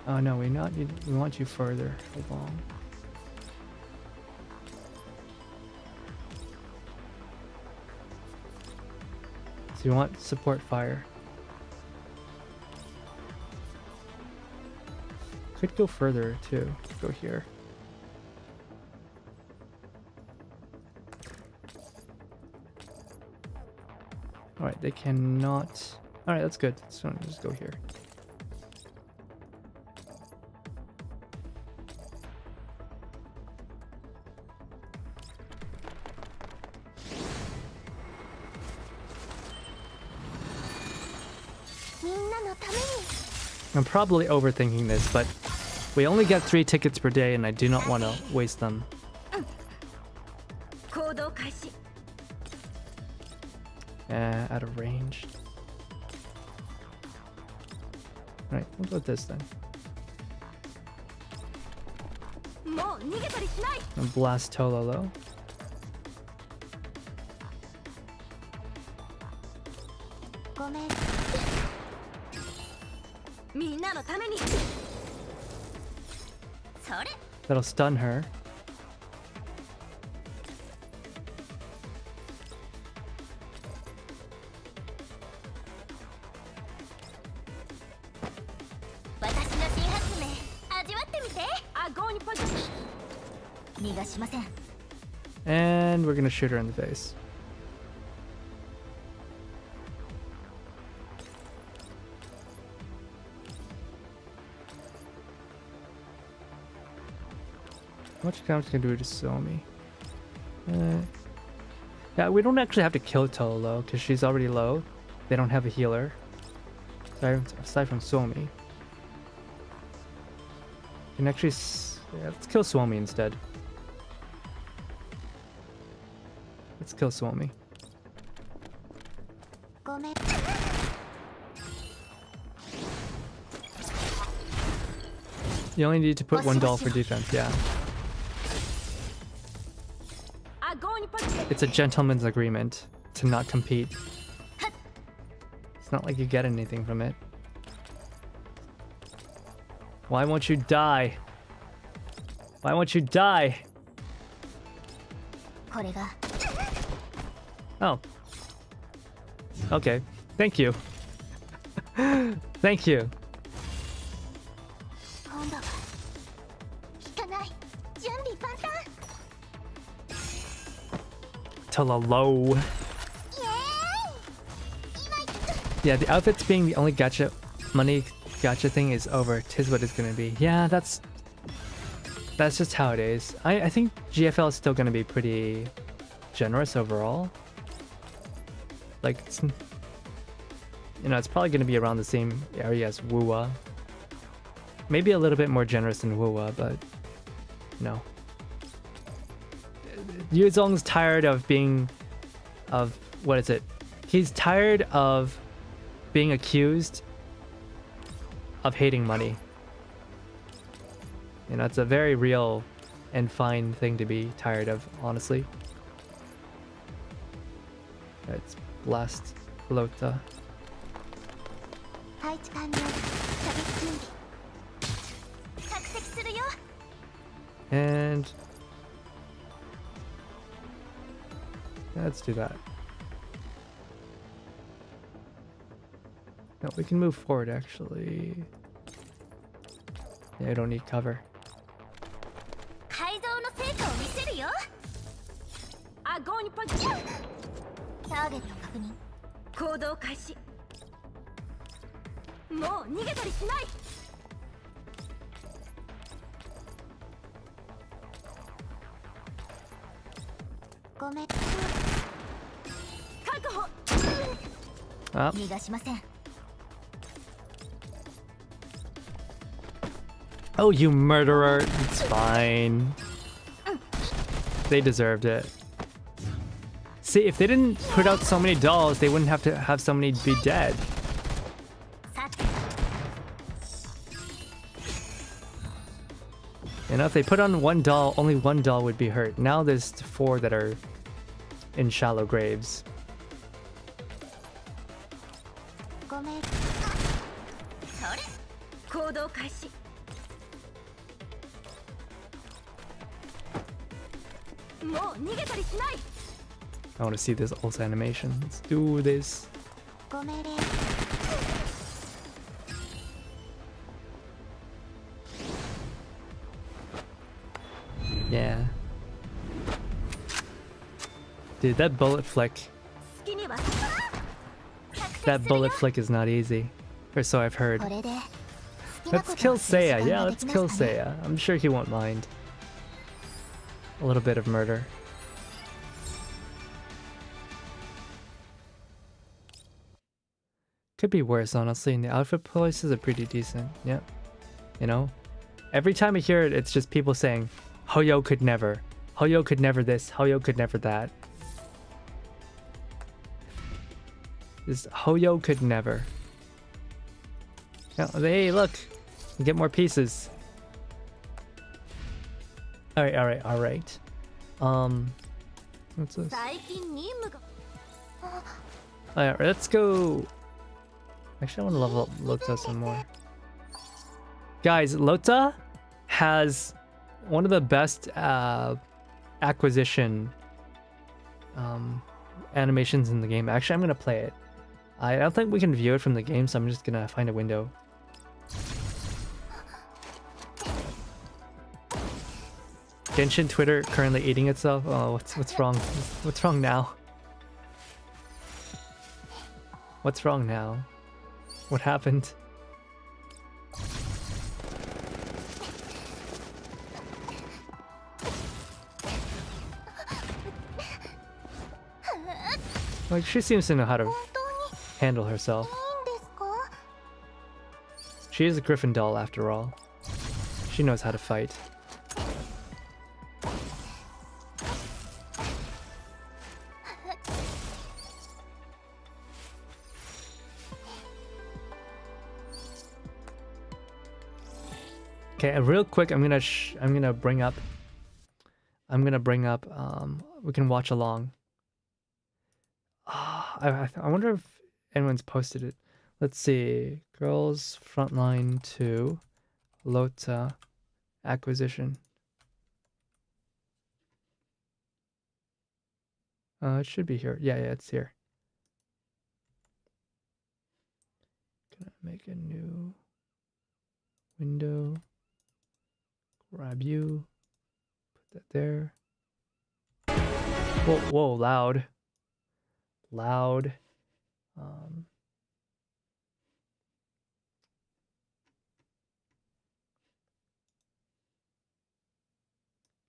Oh no, we want you further along. So you want support fire. Could go further too. Go here. Alright, they cannot. Alright, that's good. So just go here. I'm probably overthinking this, but we only get 3 tickets per day and I do not want to waste them. Out of range. Alright, we'll go with this then. And blast Tololo. That'll stun her. And we're gonna shoot her in the face. How much damage can do to Somi? Yeah, we don't actually have to kill Tololo because she's already low. They don't have a healer. Aside from Somi. You can actually... Yeah, let's kill Somi instead. Let's kill Somi. You only need to put 1 doll for defense, yeah. It's a gentleman's agreement to not compete. It's not like you get anything from it. Why won't you die? Why won't you die? Oh. Okay. Thank you. Thank you. Tololo. Yeah, the outfits being the only gacha money gacha thing is over. 'Tis what it's gonna be. Yeah, that's just how it is. I think GFL is still gonna be pretty generous overall. Like, it's, you know, it's probably gonna be around the same area as Wuwa. Maybe a little bit more generous than Wuwa, but no. Yuzong's tired of being, what is it? He's tired of being accused of hating money. You know, it's a very real and fine thing to be tired of, honestly. Let's blast Lota. And let's do that. No, we can move forward actually. Yeah, I don't need cover. Oh. 逃がしません。 Oh, you murderer. It's fine. They deserved it. See, if they didn't put out so many dolls, they wouldn't have to have so many be dead. You know, if they put on one doll, only one doll would be hurt. Now there's 4 that are in shallow graves. ごめん。行動開始。 もう逃げたりしない。 I want to see this also animation. Let's do this. ご命令。 Yeah. Dude, that bullet flick. 好きには。 That bullet flick is not easy. Or so I've heard. これで。 Let's kill Ceia. Yeah, let's kill Ceia. I'm sure he won't mind. A little bit of murder. Could be worse, honestly. And the outfit choices are pretty decent. Yeah. You know? Every time I hear it, it's just people saying, Hoyo could never. Hoyo could never this. Hoyo could never that. This Hoyo could never. Oh, hey, look. Get more pieces. Alright. What's this? 最近任務が。 Alright, let's go. Actually, I want to level up Lota some more. Guys, Lota has one of the best acquisition animations in the game. Actually, I'm going to play it. I don't think we can view it from the game, so I'm just going to find a window. Genshin Twitter currently eating itself. Oh, what's wrong? What's wrong now? What's wrong now? What happened? Like, she seems to know how to handle herself. いいんですか？ She is a Griffin doll after all. She knows how to fight. Okay, real quick, I'm gonna bring up. We can watch along. I wonder if anyone's posted it. Let's see. Girls Frontline 2 Lota acquisition. It should be here. Yeah, it's here. Gonna make a new window. Grab you. Put that there. Whoa, loud. Loud.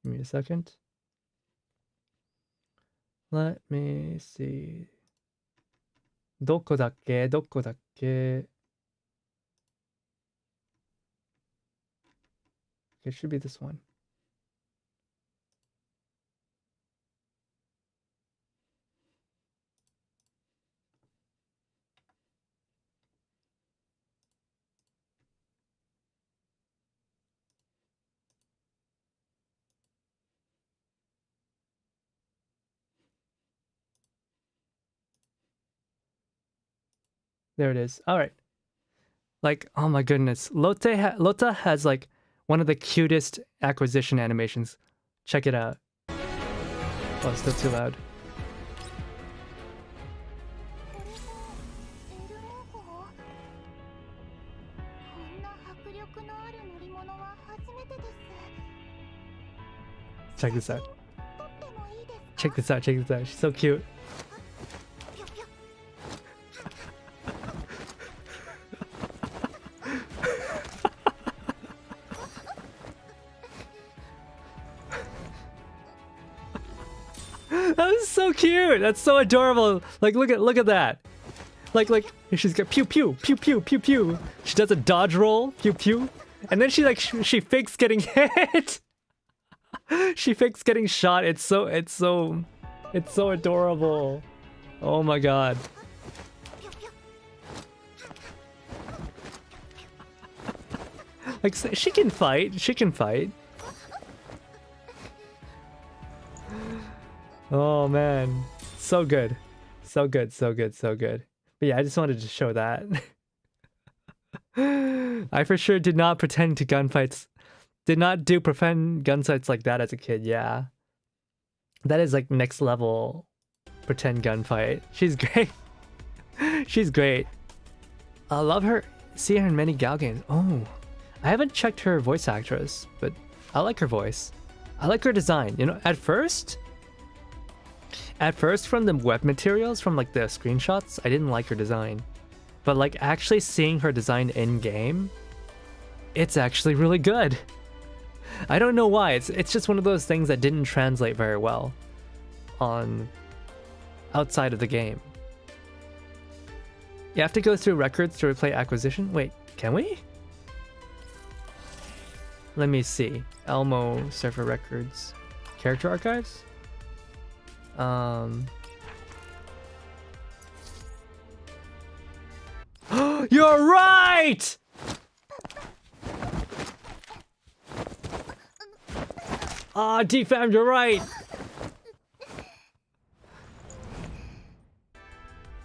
Give me a second. Let me see. どこだっけ? It should be this one. There it is. All right. Like, oh my goodness. Lota has like one of the cutest acquisition animations. Check it out. Oh, it's still too loud. Check this out. Check this out. She's so cute. That is so cute. That's so adorable. Like, look at that. Like she's got pew pew pew pew pew pew. She does a dodge roll, pew pew, and then she like she fakes getting hit. She fakes getting shot. It's so adorable. Oh my god. Like she can fight. She can fight. Oh man, so good, so good, so good, so good. But yeah, I just wanted to show that. I for sure did not pretend to gunfights. Did not do pretend gunfights like that as a kid. Yeah, that is like next level pretend gunfight. She's great. She's great. I love her. See her in many Gal games. Oh, I haven't checked her voice actress, but I like her voice. I like her design. You know, at first from the web materials, from like the screenshots, I didn't like her design. But like actually seeing her design in game, it's actually really good. I don't know why. It's just one of those things that didn't translate very well on outside of the game. You have to go through records to replay acquisition. Wait, can we? Let me see. Elmo server records, character archives. You're right! Ah, DFAM, you're right!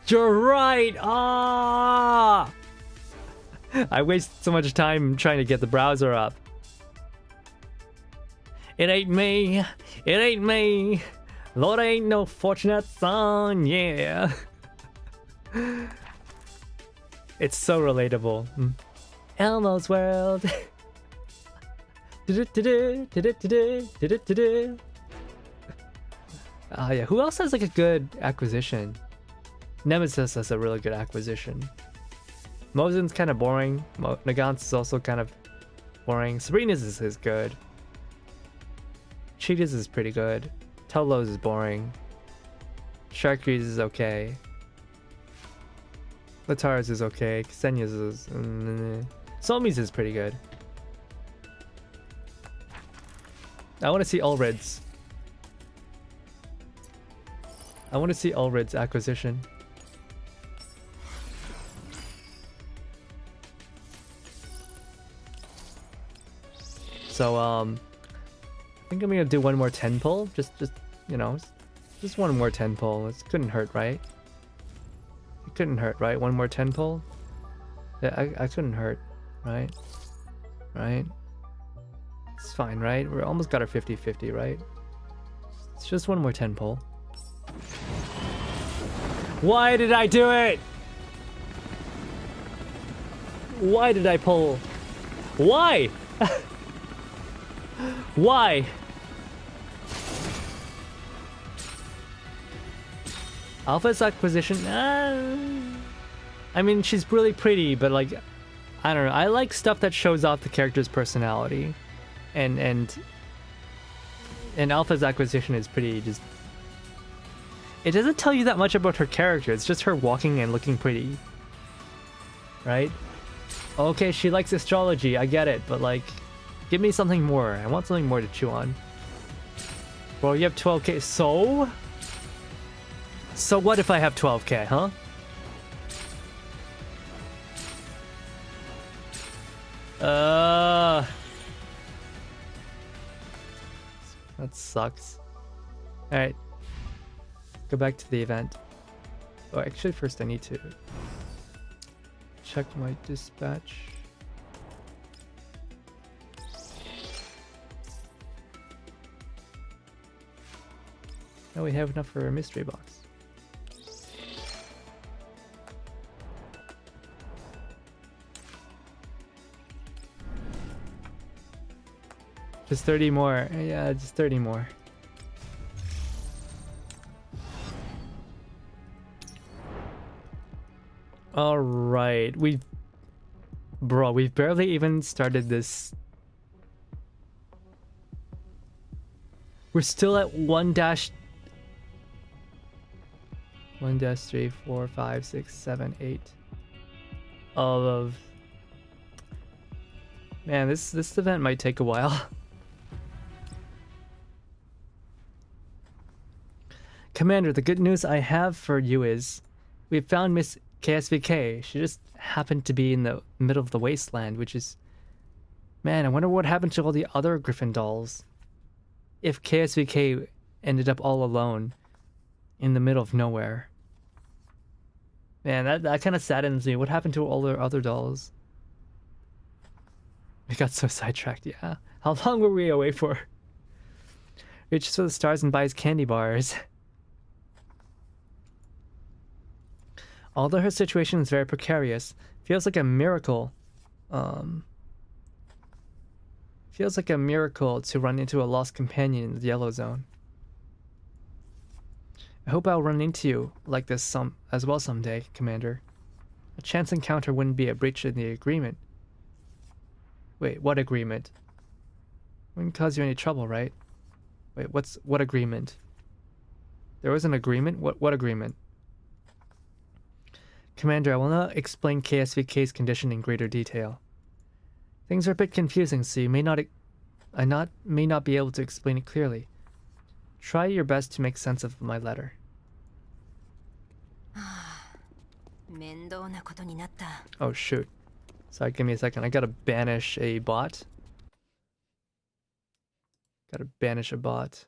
You're right! Ah! I wasted so much time trying to get the browser up. It ain't me. It ain't me. Lord, ain't no fortunate son, yeah. It's so relatable. Elmo's World. Ah, yeah. Who else has like a good acquisition? Nemesis has a really good acquisition. Mosin's kind of boring. Nagant's is also kind of boring. Sabrina's is good. Cheetah's is pretty good. Tello's is boring. Sharky's is okay. Latara's is okay. Ksenia's is... Somi's is pretty good. I want to see Ulrid's. I want to see Ulrid's acquisition. So, I think I'm gonna do one more 10 pull. Just you know, just one more 10 pull. It couldn't hurt, right? It couldn't hurt, right? One more 10 pull. Yeah, I couldn't hurt, right? Right? It's fine, right? We're almost got our 50-50, right? It's just one more 10 pull. Why did I do it? Why did I pull? Why? Why? Alpha's acquisition? I mean, she's really pretty, but like, I don't know. I like stuff that shows off the character's personality, and Alpha's acquisition is pretty just. It doesn't tell you that much about her character. It's just her walking and looking pretty, right? Okay, she likes astrology. I get it, but like, give me something more. I want something more to chew on. Well, you have 12k. So what if I have 12k, huh? That sucks. Alright. Go back to the event. Oh, actually, first I need to check my dispatch. Now we have enough for a mystery box. Just 30 more. Yeah, just 30 more. All right, we've barely even started this. We're still at 1 dash. 1 dash 3, 4, 5, 6, 7, 8. All of... Man, this event might take a while. Commander, the good news I have for you is we found Miss KSVK. She just happened to be in the middle of the wasteland, which is... Man, I wonder what happened to all the other Griffin dolls. If KSVK ended up all alone in the middle of nowhere. Man, that kind of saddens me. What happened to all their other dolls? We got so sidetracked, yeah. How long were we away for? Reaches for the stars and buys candy bars. Although her situation is very precarious, feels like a miracle. Feels like a miracle to run into a lost companion in the yellow zone. I hope I'll run into you like this as well someday, Commander. A chance encounter wouldn't be a breach in the agreement. Wait, what agreement? Wouldn't cause you any trouble, right? Wait, what agreement? There was an agreement? What agreement? Commander, I will not explain KSVK's condition in greater detail. Things are a bit confusing, so you may not be able to explain it clearly. Try your best to make sense of my letter. Oh shoot. Sorry, give me a second. I gotta banish a bot. Gotta banish a bot.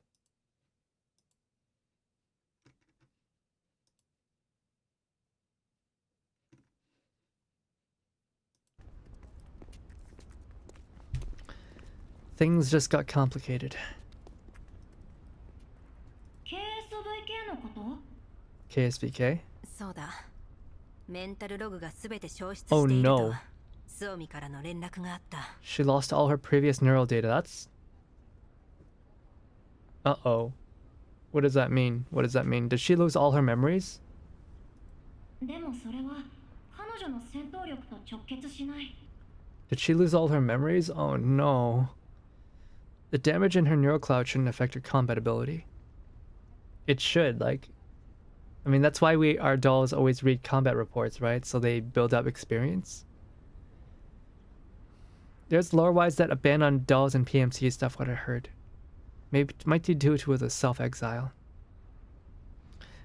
Things just got complicated. KSVK? Oh no. She lost all her previous neural data. That's... Uh-oh. What does that mean? What does that mean? Did she lose all her memories? Did she lose all her memories? Oh no. The damage in her neural cloud shouldn't affect her combat ability. It should, like... I mean, that's why our dolls always read combat reports, right? So they build up experience. There's lore-wise that a ban on dolls and PMC stuff, what I heard. Maybe it might be due to the self-exile.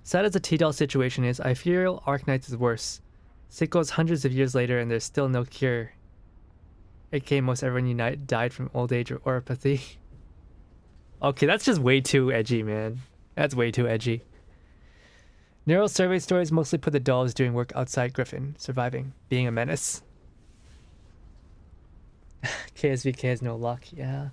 Sad as the T-doll situation is, I feel Arknights is worse. Sequels hundreds of years later and there's still no cure. AK most everyone died from old age or apathy. Okay, that's just way too edgy, man. That's way too edgy. Neural survey stories mostly put the dolls doing work outside Griffin, surviving, being a menace. KSVK has no luck, yeah.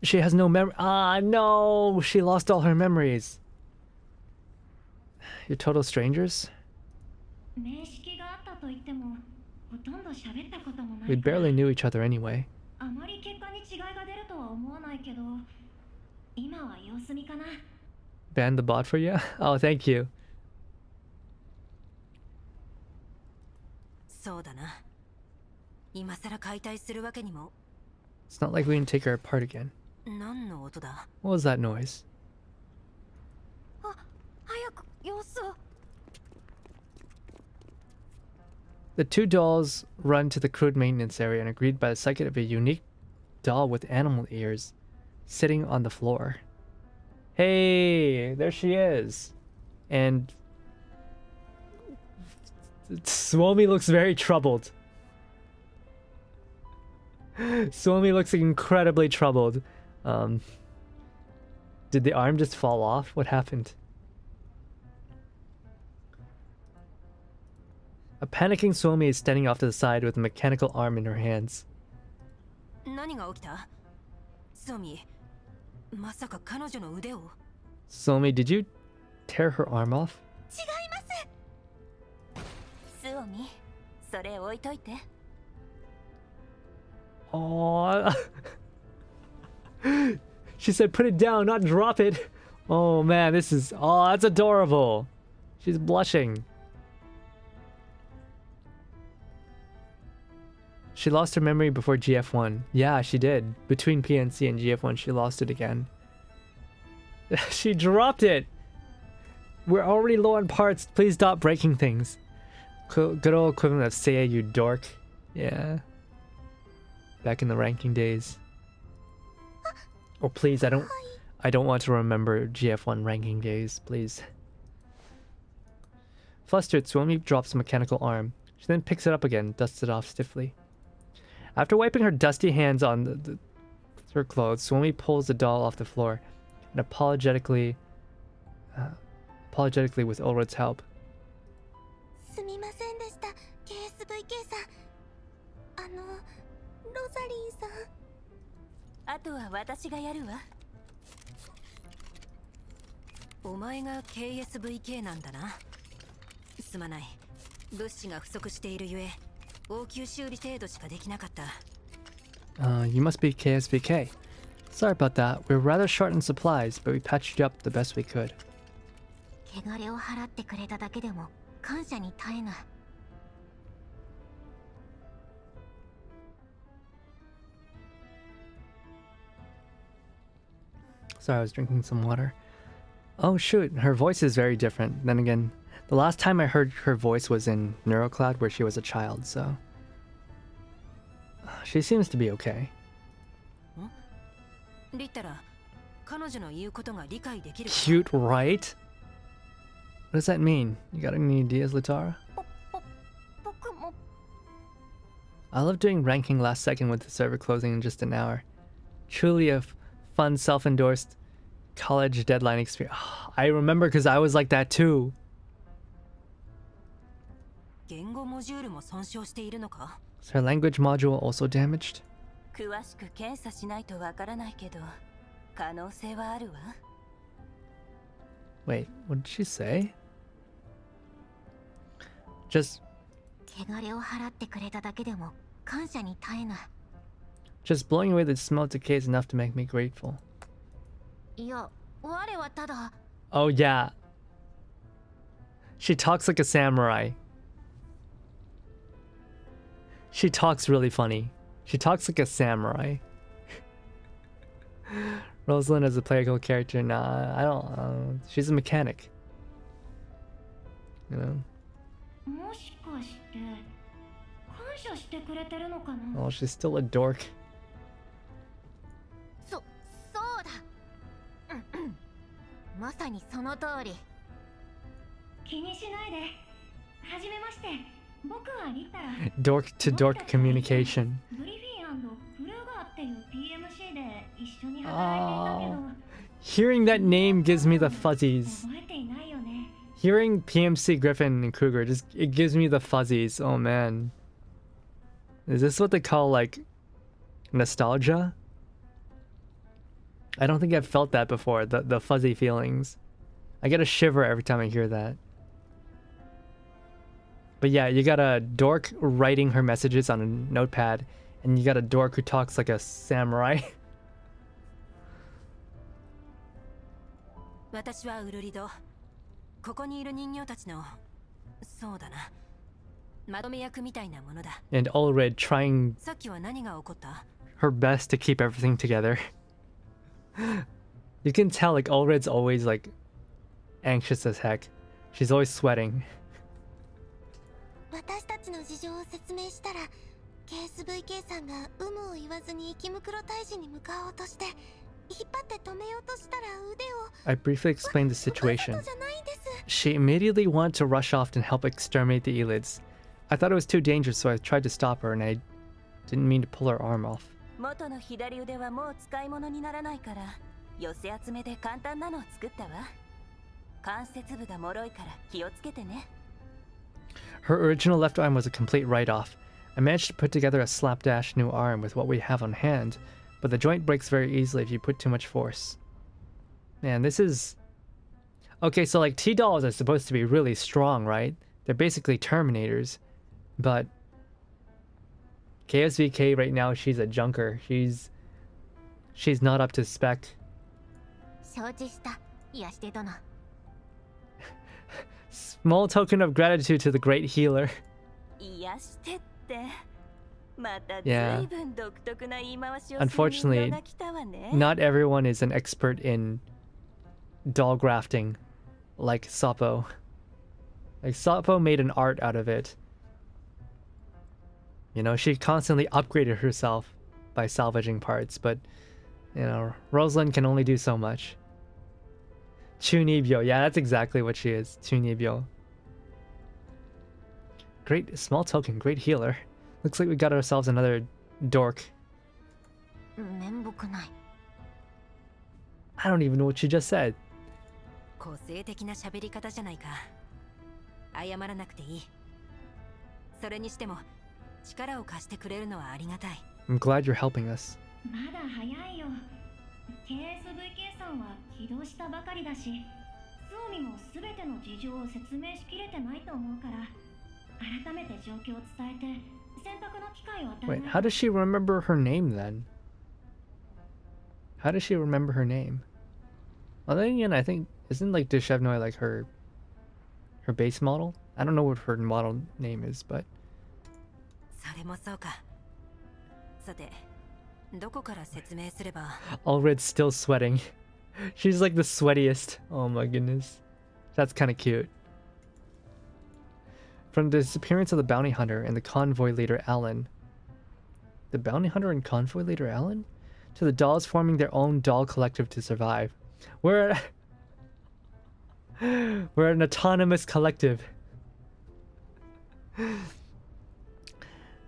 She has no memory. Ah, no! She lost all her memories. You're total strangers? We barely knew each other anyway. Ban the bot for you? Oh, thank you. It's not like we can take her apart again. What was that noise? The two dolls run to the crude maintenance area and are greeted by the sight of a unique doll with animal ears sitting on the floor. Hey, there she is. And Suomi looks very troubled. Suomi looks incredibly troubled. Did the arm just fall off? What happened? A panicking Suomi is standing off to the side with a mechanical arm in her hands. Suomi, did you tear her arm off? Oh, she said put it down, not drop it. Oh man, this is... Oh, that's adorable. She's blushing. She lost her memory before GF1. Yeah, she did. Between PNC and GF1, she lost it again. She dropped it! We're already low on parts. Please stop breaking things. Good old equivalent of Ceia, you dork. Yeah. Back in the ranking days. Oh, please, I don't want to remember GF1 ranking days, please. Flustered, Suomi drops a mechanical arm. She then picks it up again, dusts it off stiffly. After wiping her dusty hands on her clothes, Suomi pulls the doll off the floor and apologetically with Ulred's help. すみませんでした、KSVK さん。ロザリーさん。あとは私がやるわ。お前が KSVK なんだな。すまない。物資が不足しているゆえ、応急修理程度しかできなかった。You must be KSVK. Sorry about that. We're rather short on supplies, but we patched you up the best we could. 汚れを払ってくれただけでも感謝に耐えぬ。Sorry, I was drinking some water. Oh shoot, her voice is very different. Then again, the last time I heard her voice was in Neurocloud where she was a child, so... She seems to be okay. リッタラ、彼女の言うことが理解できる。Cute, right? What does that mean? You got any ideas, Litara? 僕も。I love doing ranking last second with the server closing in just an hour. Truly a fun self-endorsed college deadline experience. I remember because I was like that too. 言語モジュールも損傷しているのか? Is her language module also damaged? 詳しく検査しないとわからないけど、可能性はあるわ。Wait, what did she say? Just 汚れを払ってくれただけでも感謝に耐えぬ。Just blowing away the smell of decay is enough to make me grateful. いや、我はただ。Oh yeah. She talks like a samurai. She talks really funny. She talks like a samurai. Rosalind as a playable character, nah, I don't. She's a mechanic. You know. もしかして感謝してくれてるのかな。 Oh, she's still a dork. そうだ。まさにその通り。気にしないで。はじめまして。僕はリタラ。Dork to dork communication. ブリフィン&フルーガーっていう PMC で一緒に働いていたけど。Hearing that name gives me the fuzzies. 覚えていないよね。Hearing PMC Griffin and Kruger just it gives me the fuzzies. Oh man. Is this what they call like nostalgia? I don't think I've felt that before, the fuzzy feelings. I get a shiver every time I hear that. But yeah, you got a dork writing her messages on a notepad, and you got a dork who talks like a samurai. 私はウルリド。ここにいる人形たちの、そうだな。まとめ役みたいなものだ。And Ulred trying さっきは何が起こった? her best to keep everything together. You can tell like Ulred's always like anxious as heck. She's always sweating. 私たちの事情を説明したら、KSVK さんが有無を言わずに生き袋退治に向かおうとして、引っ張って止めようとしたら腕を。I briefly explained the situation. わざとじゃないんです。She immediately wanted to rush off and help exterminate the Elids. I thought it was too dangerous, so I tried to stop her, and I didn't mean to pull her arm off. 元の左腕はもう使い物にならないから、寄せ集めで簡単なのを作ったわ。関節部が脆いから気をつけてね。Her original left arm was a complete write-off. I managed to put together a slapdash new arm with what we have on hand, but the joint breaks very easily if you put too much force. Man, this is... Okay, so like T-dolls are supposed to be really strong, right? They're basically Terminators. But... KSVK right now, she's a junker. She's not up to spec. 承知した。癒して殿。Small token of gratitude to the great healer. 癒してって。Yeah. Unfortunately, not everyone is an expert in doll grafting like Sapo. Like Sapo made an art out of it. You know, she constantly upgraded herself by salvaging parts, but you know, Rosalind can only do so much. Chunibyo, yeah, that's exactly what she is. Chunibyo. Great small token, great healer. Looks like we got ourselves another dork. I don't even know what you just said. 個性的な喋り方じゃないか。謝らなくていい。それにしても力を貸してくれるのはありがたい。I'm glad you're helping us. まだ早いよ。KSVK さんは起動したばかりだし、スオミもすべての事情を説明しきれてないと思うから、改めて状況を伝えて選択の機会を与えない。Wait, how does she remember her name then? How does she remember her name? Well, then again, I think isn't like Deshevnoy like her base model? I don't know what her model name is, but それもそうか。さて、どこから説明すれば。Allred's still sweating. She's like the sweatiest. Oh my goodness. That's kind of cute. From the disappearance of the bounty hunter and the convoy leader Alan. The bounty hunter and convoy leader Alan? To the dolls forming their own doll collective to survive. We're an autonomous collective.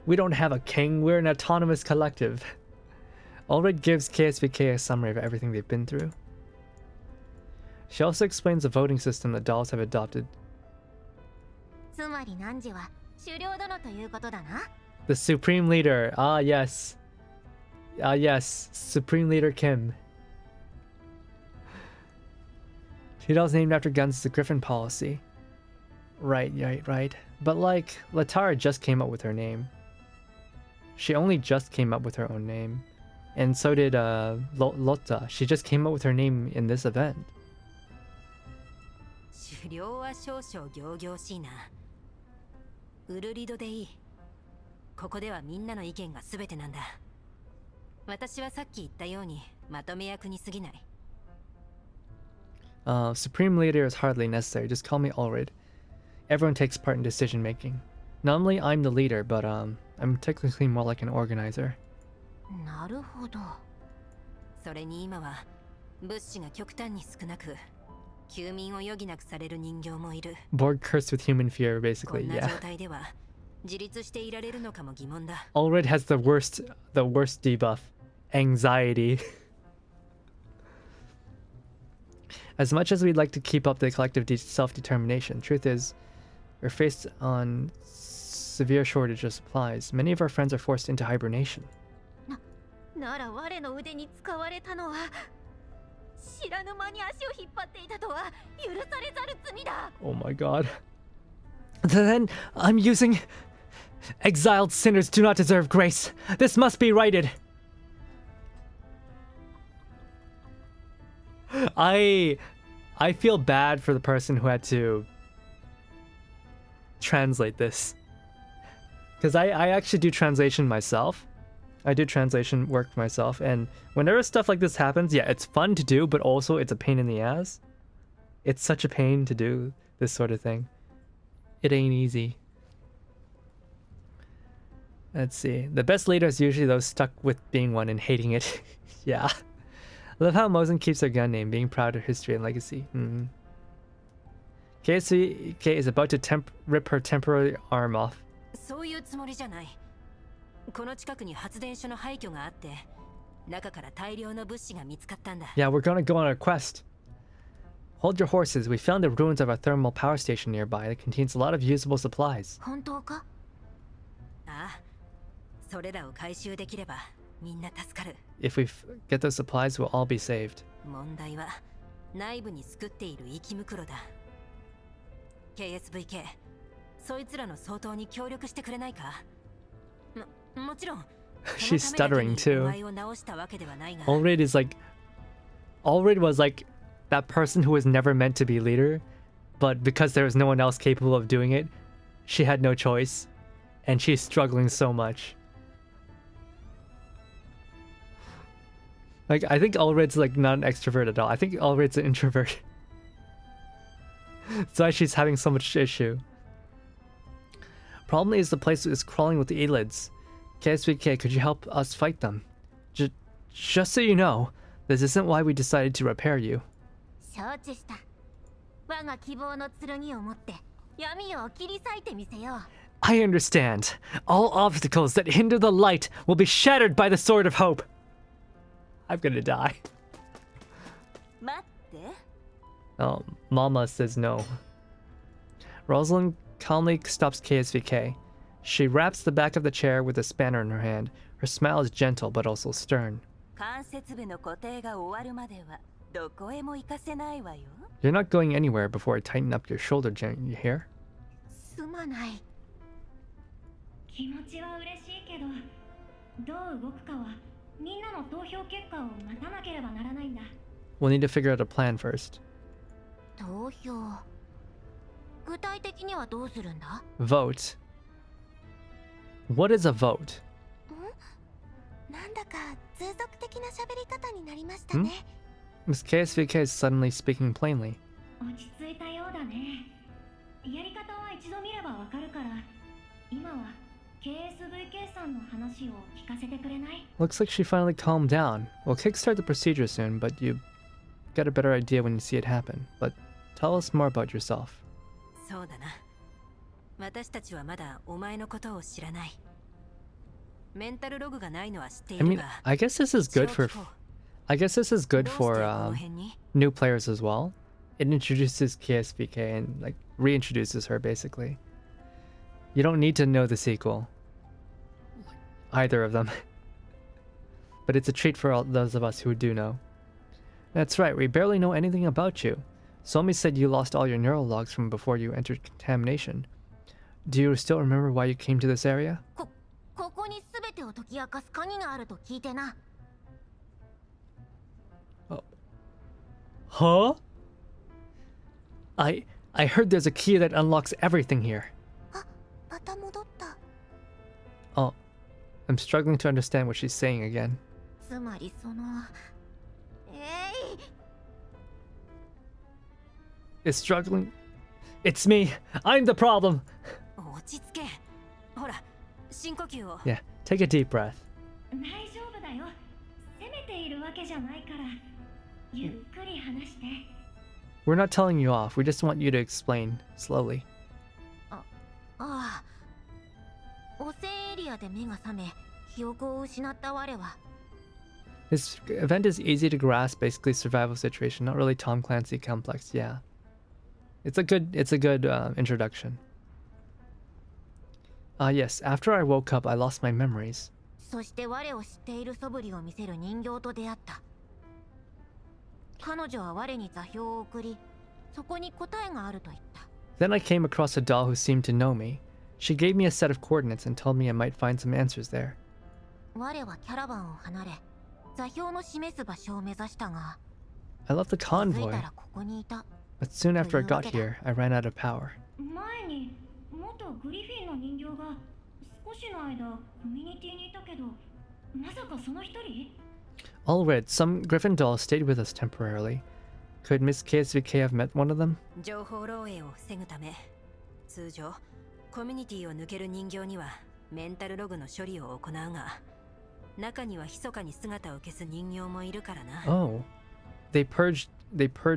We don't have a king, we're an autonomous collective. Allred gives KSVK a summary of everything they've been through. She also explains the voting system that dolls have adopted. The Supreme Leader. Ah, yes. Ah, yes. Supreme Leader Kim. Dolls named after guns is a Griffin policy. Right. But like, Latara just came up with her name. She only just came up with her own name. And so did Lotta. She just came up with her name in this event. 狩猟は少々仰々しいな。ウルリドでいい。ここではみんなの意見が全てなんだ。私はさっき言ったようにまとめ役に過ぎない。Supreme Leader is hardly necessary. Just call me Allred. Everyone takes part in decision making. Normally I'm the leader, but I'm technically more like an organizer. なるほど。それに今は物資が極端に少なく、休眠を余儀なくされる人形もいる。Borg cursed with human fear, basically. こんな Yeah. 状態では自立していられるのかも疑問だ。Allred has the worst debuff, anxiety. As much as we'd like to keep up the collective self-determination, truth is, we're faced on severe shortage of supplies. Many of our friends are forced into hibernation. なら我の腕に使われたのは知らぬ間に足を引っ張っていたとは許されざる罪だ。 Oh my god. Then I'm using... Exiled sinners do not deserve grace. This must be righted. I feel bad for the person who had to translate this. Because I actually do translation myself. I do translation work myself, and whenever stuff like this happens, yeah, it's fun to do, but also it's a pain in the ass. It's such a pain to do this sort of thing. It ain't easy. Let's see. The best leader is usually those stuck with being one and hating it. Yeah. I love how Mosen keeps her gun name, being proud of history and legacy. KSVK is about to rip her temporary arm off. そういうつもりじゃない。この近くに発電所の廃墟があって、中から大量の物資が見つかったんだ。Yeah, we're gonna go on our quest. Hold your horses. We found the ruins of a thermal power station nearby that contains a lot of usable supplies. 本当か？ああ、それらを回収できればみんな助かる。If we get those supplies, we'll all be saved. 問題は内部に作っている生き袋だ。KSVK、そいつらの相当に協力してくれないか？もちろん。She's stuttering too. Allred was like that person who was never meant to be leader, but because there was no one else capable of doing it, she had no choice, and she's struggling so much. Like, I think Ulred's like not an extrovert at all. I think Ulred's an introvert. That's why she's having so much issue. Problem is the place is crawling with the elids. KSVK, could you help us fight them? Just so you know, this isn't why we decided to repair you. 承知した。我が希望の剣を持って闇を切り裂いてみせよう。I understand. All obstacles that hinder the light will be shattered by the sword of hope. I'm gonna die. 待って。 Oh, Mama says no. Rosalind calmly stops KSVK. She wraps the back of the chair with a spanner in her hand. Her smile is gentle but also stern. 関節部の固定が終わるまではどこへも行かせないわよ。 You're not going anywhere before I tighten up your shoulder joint, you hear? すまない。気持ちは嬉しいけど、どう動くかはみんなの投票結果を待たなければならないんだ。We'll need to figure out a plan first. 投票。具体的にはどうするんだ？ Vote. What is a vote? なんだか通俗的な喋り方になりましたね。Miss KSVK is suddenly speaking plainly. 落ち着いたようだね。やり方は一度見ればわかるから、今は KSVK さんの話を聞かせてくれない？ Looks like she finally calmed down. We'll kickstart the procedure soon, but you get a better idea when you see it happen. But tell us more about yourself. そうだな。私たちはまだお前のことを知らない。メンタルログがないのは知ってい I る mean, が。I guess this is good for new players as well. It introduces KSVK and like reintroduces her basically. You don't need to know the sequel. Either of them. But it's a treat for all those of us who do know. That's right, we barely know anything about you. Suomi said you lost all your neural logs from before you entered contamination. Do you still remember why you came to this area? ここに全てを解き明かす鍵があると聞いてな。Huh? I heard there's a key that unlocks everything here. あ、また戻った。Oh, I'm struggling to understand what she's saying again. つまりその、Is struggling? It's me. I'm the problem. 落ち着け。ほら、深呼吸を。Yeah, take a deep breath. 大丈夫だよ。責めているわけじゃないから、ゆっくり話して。We're not telling you off. We just want you to explain slowly. ああ。汚染エリアで目が覚め、記憶を失った我は。This event is easy to grasp, basically survival situation, not really Tom Clancy complex. Yeah, it's a good introduction. Yes. After I woke up, I lost my memories. そして我を知っている素振りを見せる人形と出会った。彼女は我に座標を送り、そこに答えがあると言った。Then I came across a doll who seemed to know me. She gave me a set of coordinates and told me I might find some answers there. 我はキャラバンを離れ、座標の示す場所を目指したが、 I left the 気づい convoy, たらここにいた。 but soon after I got here, I ran out of power. 前に元グリフィンの人形が少しの間コミュニティにいたけど、まさかその一人？ All red, some Griffin dolls stayed with us temporarily. Could Miss KSVK have met one of them? 情報漏洩を防ぐため、通常コミュニティを抜ける人形にはメンタルログの処理を行うが、中には密かに姿を消す人形もいるからな。Oh, they purge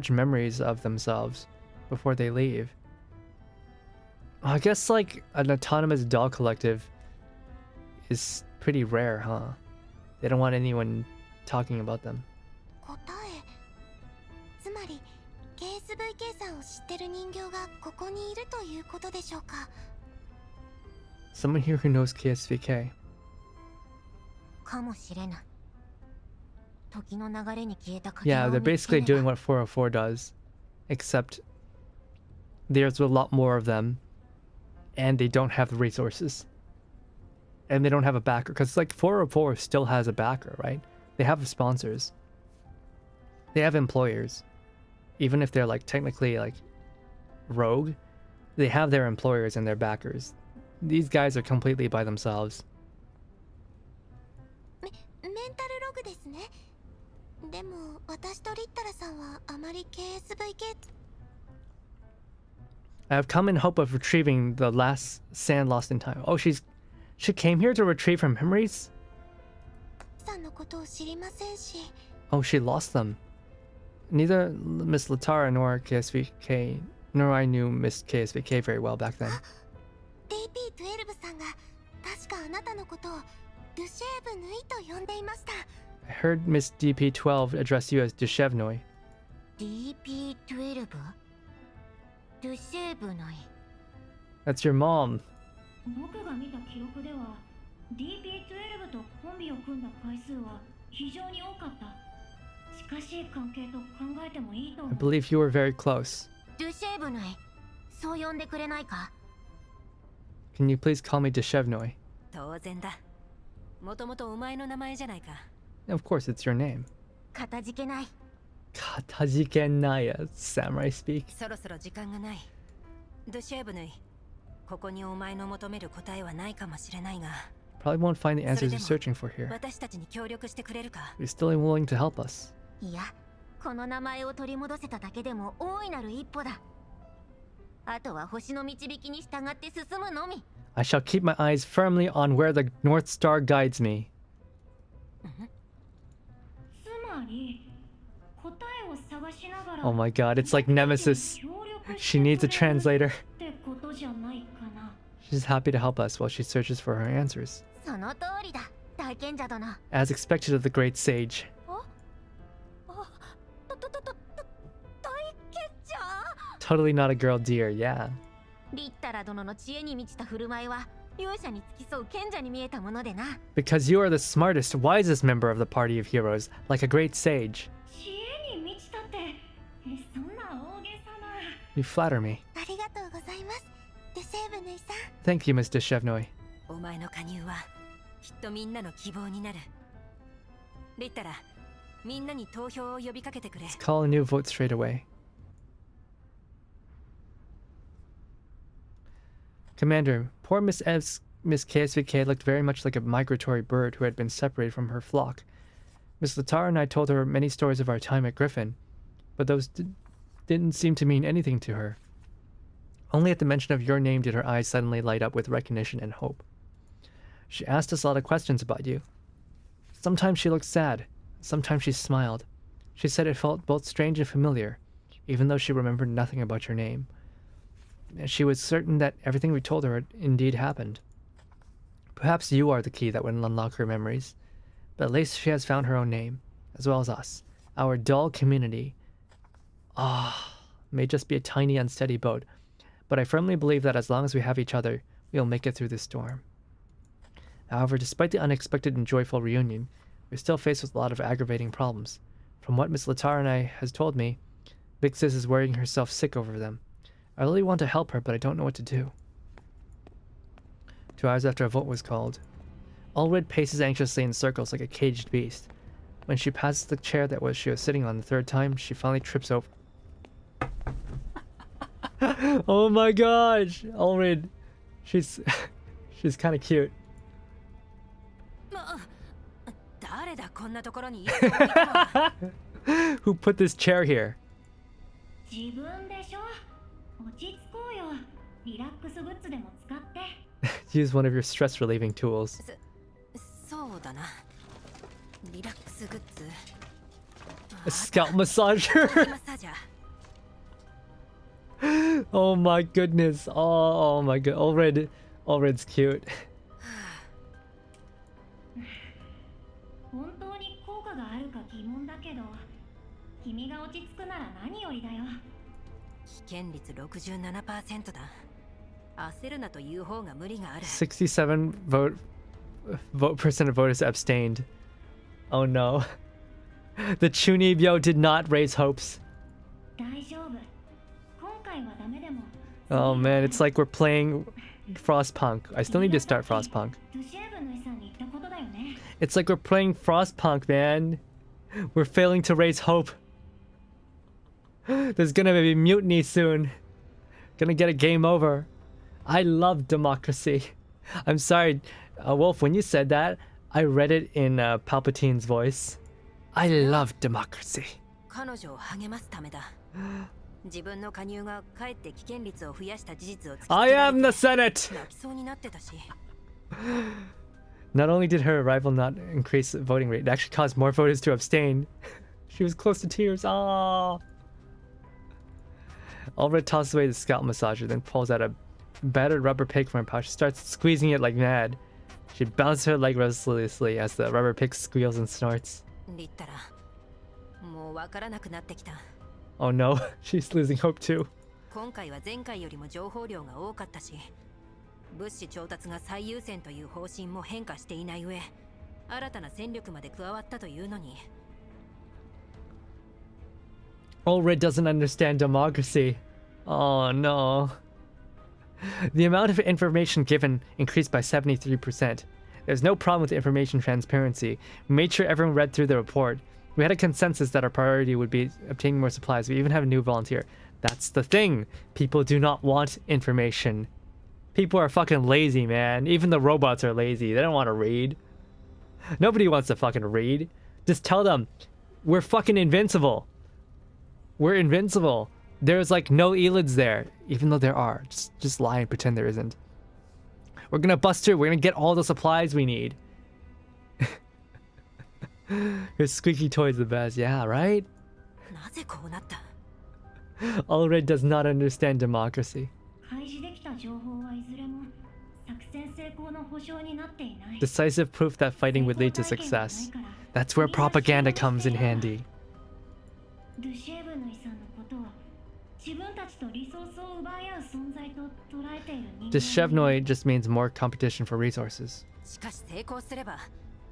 memories of themselves before they leave. I guess like an autonomous doll collective is pretty rare, huh? They don't want anyone talking about them. 答え。つまり KSVK さんを知ってる人形がここにいるということでしょうか。 Someone here who knows KSVK. かもしれない。時の流れに消えた鍵 Yeah, を they're 見つけ basically れ doing ば。 what 404 does, except there's a lot more of them, and they don't have the resources, and they don't have a backer. Because like 404 still has a backer, right? They have sponsors. They have employers, even if they're like technically like rogue. They have their employers and their backers. These guys are completely by themselves. メンタルログですね。さんはあまり KSVK I have come in hope of retrieving the last sand lost in time. Oh, she came here to retrieve her memories? さんのことを知りませんし、 Oh, she lost them. Neither Miss Latara nor KSVK, nor I knew Miss KSVK very well back then. DP12 さんが確かあなたのことをルシェーブヌイと呼んでいました。 I heard Miss DP12 address you as Dushevnoy. DP12? ルシェーブヌイ。 That's your mom. 僕が見た記録では DP12 とコンビを組んだ回数は非常に多かった。近しい関係と考えてもいいと I 思う。 believe you were very close. ルシェーブヌイ、そう呼んでくれないか？ Can you please call me Dushevnoy? 当然だ。もともとお前の名前じゃないか。 Of course, it's your name. かたじけない。 Katajikenaya, samurai speak. そろそろ時間がない。ドゥシェーブヌイ、ここにお前の求める答えはないかもしれないが、 Probably won't find the answers you're searching for here. 私たちに協力してくれるか？ You're still willing to help us. いや、この名前を取り戻せただけでも大いなる一歩だ。あとは星の導きに従って進むのみ。 I shall keep my eyes firmly on where the North Star guides me. つまり答えを探しながら Oh my god, it's like Nemesis. She needs a translator. ってことじゃないかな。 She's happy to help us while she searches for her answers. その通りだ、大賢者殿。 As expected of the great sage. 大賢者？ Totally not a girl dear, yeah. リッタラ殿の知恵に満ちた振る舞いは勇者に付き添う賢者に見えたものでな。 Because you are the smartest, wisest member of the party of heroes, like a great sage. 知恵に満ちたって、そんな大げさな。 You flatter me. ありがとうございます、ルシェーブヌイさん。 Thank you, Miss Dushevnoy. お前の加入はきっとみんなの希望になる。リッタラ、みんなに投票を呼びかけてくれ。 Let's call a new vote straight away. Commander, poor Miss KSVK looked very much like a migratory bird who had been separated from her flock. Miss Latara and I told her many stories of our time at Griffin, but those didn't seem to mean anything to her. Only at the mention of your name did her eyes suddenly light up with recognition and hope. She asked us a lot of questions about you. Sometimes she looked sad, sometimes she smiled. She said it felt both strange and familiar, even though she remembered nothing about your name. She was certain that everything we told her had indeed happened. Perhaps you are the key that would unlock her memories, but at least she has found her own name, as well as us, our dull community. May just be a tiny unsteady boat, but I firmly believe that as long as we have each other, we will make it through this storm. However, despite the unexpected and joyful reunion, we're still faced with a lot of aggravating problems. From what Miss Latara and I has told me, Big Sis is worrying herself sick over them. I really want to help her, but I don't know what to do. 2 hours after a vote was called, Ulrid paces anxiously in circles like a caged beast. When she passes the chair that she was sitting on the third time, she finally trips over. Oh my gosh, Ulrid, she's kind of cute. 誰だこんなところにいると思ったのは。 Who put this chair here? 自分でしょ。落ち着こうよ。リラックスグッズでも使って。Use one of your stress relieving tools. そうだな。リラックスグッズ。 A scalp massager. マッサージャー。 Oh my goodness. Oh my god. Ulrid's cute. 本当に効果があるか疑問だけど、君が落ち着くなら何よりだよ。危険率 67% だ。焦るなという方が無理がある。67% of voters abstained. Oh no. The Chunibyo did not raise hopes. 大丈夫。今回はダメでも。Oh man, it's like we're playing Frostpunk. I still need to start Frostpunk. ルシェーブヌイさんに言ったことだよね。 It's like we're playing Frostpunk, man. We're failing to raise hope. There's gonna be mutiny soon. Gonna get a game over. I love democracy. I'm sorry, Wolf, when you said that, I read it in Palpatine's voice. I love democracy. 彼女を励ますためだ。自分の加入がかえって危険率を増やした事実を突きつけ I られ am て the Senate! 泣きそうになってたし。Not only did her arrival not increase the voting rate, it actually caused more voters to abstain. She was close to tears. Ah. Alred tosses away the scalp massager, then pulls out a battered rubber pig from her pouch. She starts squeezing it like mad. She bounces her leg restlessly as the rubber pig squeals and snorts. リッタラ、もうわからなくなってきた。Oh no, she's losing hope too. 今回は前回よりも情報量が多かったし、物資調達が最優先という方針も変化していない上、新たな戦力まで加わったというのに。Alred doesn't understand democracy. Oh no. The amount of information given increased by 73%. There's no problem with information transparency. We made sure everyone read through the report. We had a consensus that our priority would be obtaining more supplies. We even have a new volunteer. That's the thing. People do not want information. People are fucking lazy, man. Even the robots are lazy. They don't want to read. Nobody wants to fucking read. Just tell them, we're fucking invincible. We're invincible. There's like no elids there, even though there are. Just lie and pretend there isn't. We're gonna bust through. We're gonna get all the supplies we need. Your squeaky toy's the best. Yeah, right? なぜこうなった？ Alred does not understand democracy. 開示できた情報はいずれも作戦成功の保証になっていない。 Decisive proof that fighting would lead to success. That's where propaganda comes in handy. ドゥシェーブヌイさんのことは自分たちとリソースを奪い合う存在と捉えている人間。 Deshevnoi just means more competition for resources. しかし成功すれば、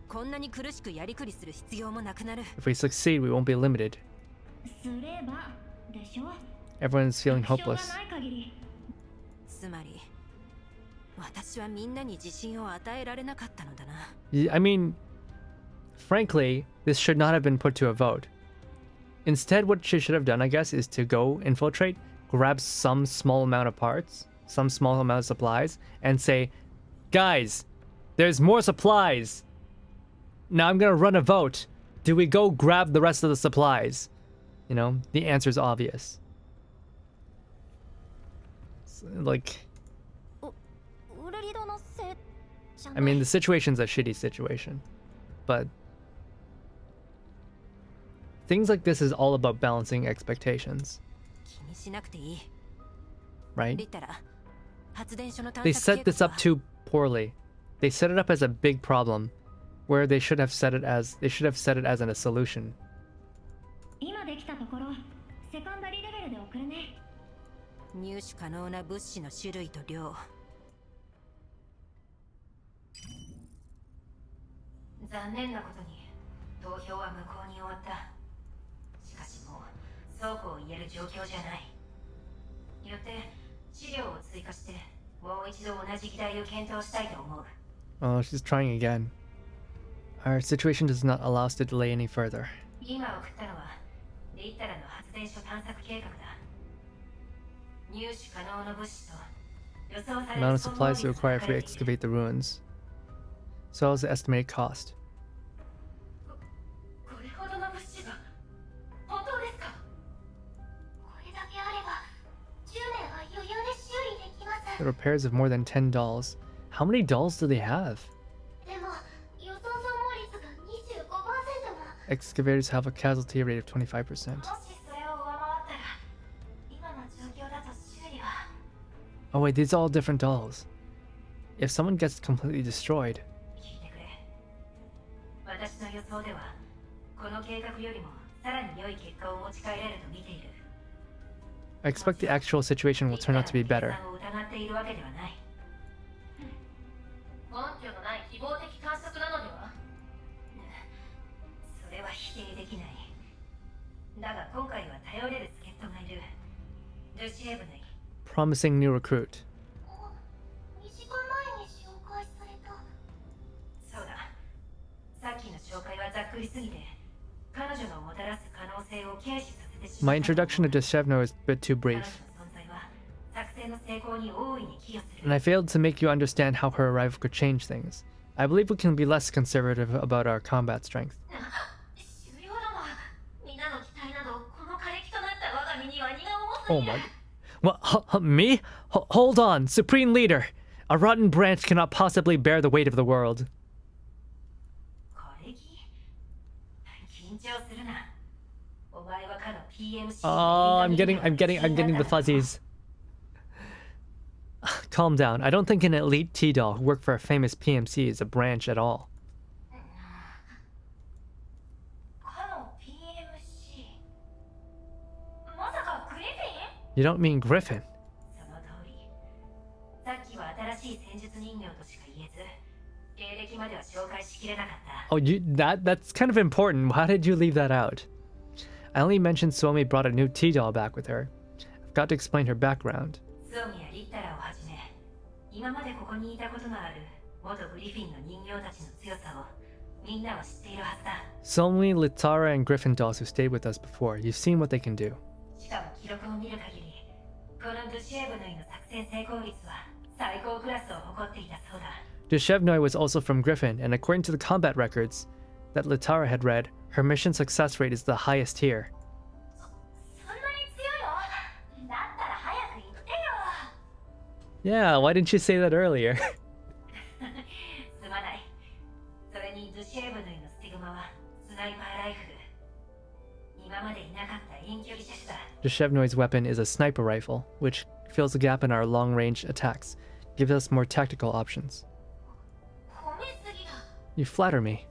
こんなに苦しくやりくりする必要もなくなる。 If we succeed, we won't be limited. すればでしょ。 Everyone's feeling 確証が hopeless. ない限り。つまり、私はみんなに自信を与えられなかったのだな。I mean, frankly, this should not have been put to a vote. Instead, what she should have done, I guess, is to go infiltrate, grab some small amount of parts, some small amount of supplies, and say, guys, there's more supplies. Now I'm gonna run a vote. Do we go grab the rest of the supplies? You know, the answer's obvious. Like, I mean, the situation's a shitty situation, but things like this is all about balancing expectations, 気にしなくていい。 right? リッタラ、発電所の探 They 索 set 計 this 画 up は too poorly. They set it up as a big problem, where they should have set it as a solution. 今できたところ、セカンダリレベルで送るね。入手可能な物資の種類と量。残念なことに投票は無効に終わった。しかしもうそうこう言える状況じゃない。よって資料を追加してもう一度同じ議題を検討したいと思う。 Oh, she's trying again. Our situation does not allow us to delay any further. 今送ったのはリッタラの発電所探索計画だ。入手可能な物資と予想され Amount る of 損 supplies 耗 to 率が acquire 書 if we かれている。 excavate the ruins, so as the estimated cost. これほどの物資が本当ですか？これだけあれば10年は余裕で修理できます。 The repairs of more than 10 dolls. How many dolls do they have? でも予想損耗率が25%も。 Excavators have a casualty rate of 25%. もしそれを上回ったら今の状況だと修理は。 Oh wait, these are all different dolls. If someone gets completely destroyed, 聞いてくれ。私の予想ではこの計画よりもさらに良い結果を持ち帰れると見ている。 I expect the actual situation will turn out to be better. リッタラの計算を疑っているわけではない。根拠のない希望的観測なのでは？それは否定できない。だが今回は頼れる助っ人がいる。ルシエブヌイ。 Promising new recruit. 2時間前に紹介された。そうだ。さっきの紹介はざっくりすぎて、彼女のもたらす可能性を軽視させてしま My った。 introduction to Deshevno is a bit too 彼女 brief, の存在は作戦の成功に大いに寄与する。 and I failed to make you understand how her arrival could change things. I believe we can be less conservative about our combat strength. 重要だわ。みんなの期待など Oh my. What? Me? Hold on, Supreme Leader. A rotten branch cannot possibly bear the weight of the world. Oh, I'm getting the fuzzies. Calm down. I don't think an elite T-doll who worked for a famous PMC is a branch at all. You don't mean Griffin? Oh, that's kind of important. Why did you leave that out? I only mentioned Suomi brought a new T-doll back with her. I've got to explain her background. Suomi, Litara, and Griffin dolls who stayed with us before. You've seen what they can do. Dushevnoy was also from Griffin, and according to the combat records that Litara had read, her mission success rate is the highest here. Yeah, why didn't you say that earlier? Dushevnoy's weapon is a sniper rifle, which fills a gap in our long-range attacks, gives us more tactical options. You flatter me.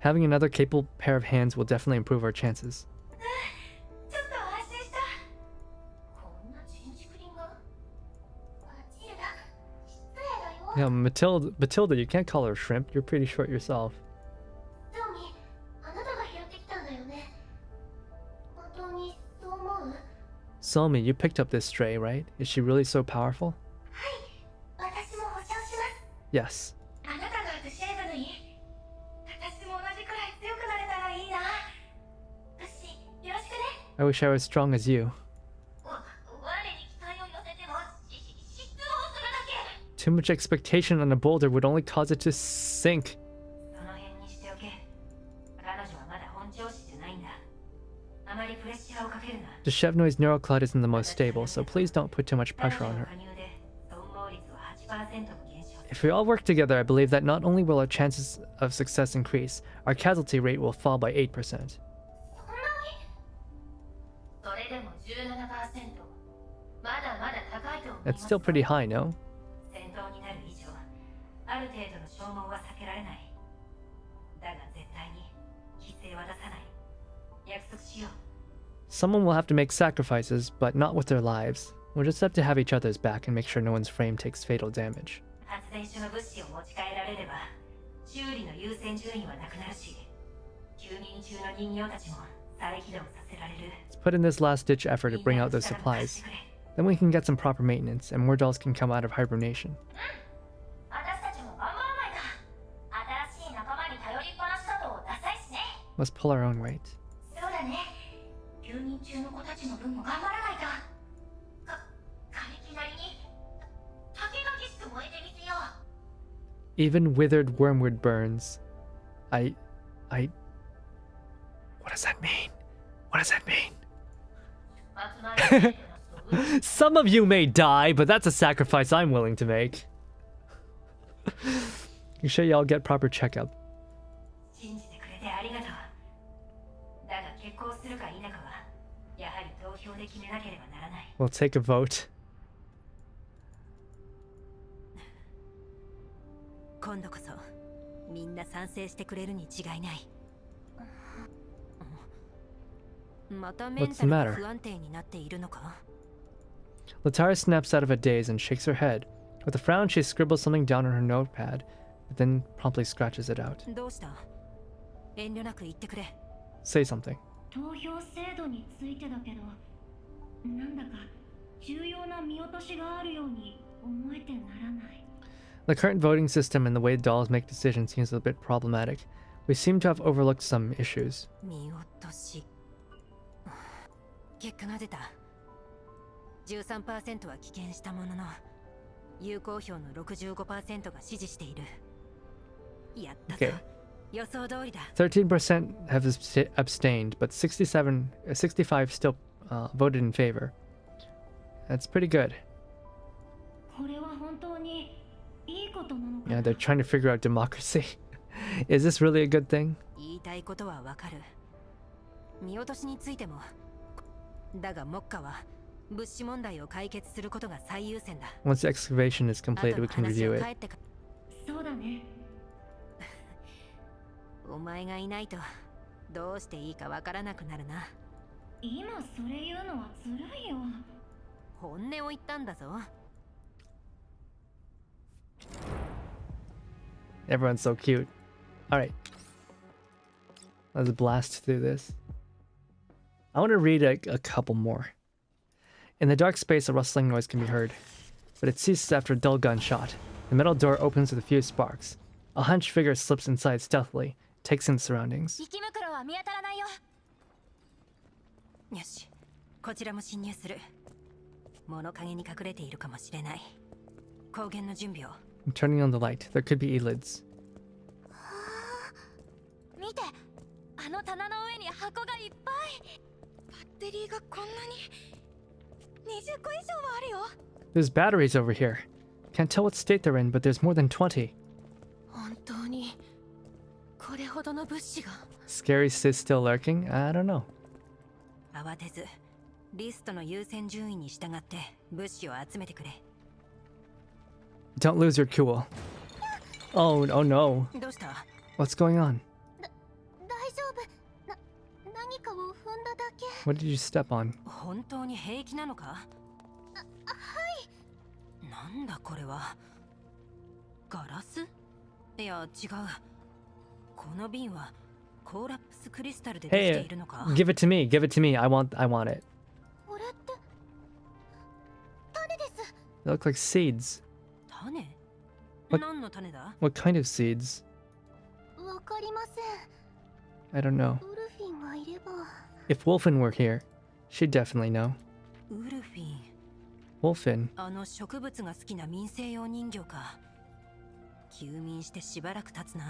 Having another capable pair of hands will definitely improve our chances. Yeah, Matilda, you can't call her shrimp. You're pretty short yourself. Somi, you picked up this stray, right? Is she really so powerful? Yes. I wish I was strong as you. Too much expectation on a boulder would only cause it to sink. Dushevnoy's neurocloud isn't the most stable, so please don't put too much pressure on her. If we all work together, I believe that not only will our chances of success increase, our casualty rate will fall by 8%. That's still pretty high, no? Someone will have to make sacrifices, but not with their lives. We'll just have to have each other's back and make sure no one's frame takes fatal damage. Let's put in this last-ditch effort to bring out those supplies. Then we can get some proper maintenance, and more dolls can come out of hibernation. Must pull our own weight. Even withered wormwood burns. What does that mean? What does that mean? Some of you may die, but that's a sacrifice I'm willing to make. You sure y'all get proper checkup? We'll take a vote. 今度こそみんな賛成してくれるに違いない。またメンタルが不安定になっているのか? Latara snaps out of a daze and shakes her head. With a frown, she scribbles something down on her notepad, but then promptly scratches it out. どうした? 遠慮なく言ってくれ。Say something. 投票制度についてだけど、なんだか重要な見落としがあるように思えてならない。 The current voting system and the way dolls make decisions seems a bit problematic. We seem to have overlooked some issues. 見落とし。結果が出た。13% は棄権したものの、有効票の 65% が支持している。やったぞ。予想通りだ。 13% have abstained, but 65 still voted in favor. That's pretty good. これは本当にいいことなのか Yeah, な。 they're trying to figure out democracy. Is this really a good thing? 言いたいことはわかる。見落としについても。だが目下は物資問題を解決することが最優先だ。 Once the excavation is completed, we can review it. そうだね。お前がいないとどうしていいかわからなくなるな。今それ言うのはずるいよ。本音を言ったんだぞ。 Everyone's so cute. Alright. Let's blast through this. I want to read a couple more. In the dark space, a rustling noise can be heard, but it ceases after a dull gunshot. The metal door opens with a few sparks. A hunched figure slips inside stealthily, takes in the surroundings. 雪袋は見当たらないよ。よし、こちらも侵入する。物陰に隠れているかもしれない。光源の準備を。 I'm turning on the light. There could be elids. 見て、あの棚の上に箱がいっぱい。バッテリーがこんなに20個以上はあるよ。 There's batteries over here. Can't tell what state they're in, but there's more than 20. 本当にこれほどの物資が。 Scary sis still lurking? I don't know. 慌てず、リストの優先順位に従って物資を集めてくれ。 Don't lose your cool. Oh no. どうした？ What's going on? 大丈夫。何かを踏んだだけ。 What did you step on? 本当に平気なのか？はい。なんだこれは。ガラス？いや違う。この瓶はコーラップスクリスタルでできて Hey, いるのか？ give it to me. Give it to me. I want it. これって種です。 They look like seeds. 種？ What- 何の種だ？ What kind of seeds? わかりません。 I don't know. ウルフィンがいれば。 If Wolfen were here, she'd definitely know. ウルフィン。 Wolfen? あの植物が好きな民生用人形か。休眠してしばらく経つな。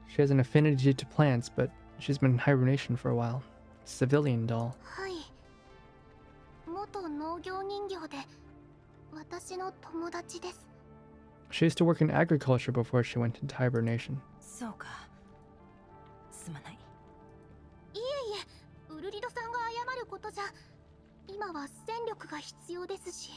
She has an affinity to plants, but she's been in hibernation for a while. Civilian doll. はい。元農業人形で私の友達です。 She used to work in agriculture before she went into hibernation. そうか。すまない。いえいえ、ウルリドさんが謝ることじゃ。今は戦力が必要ですし。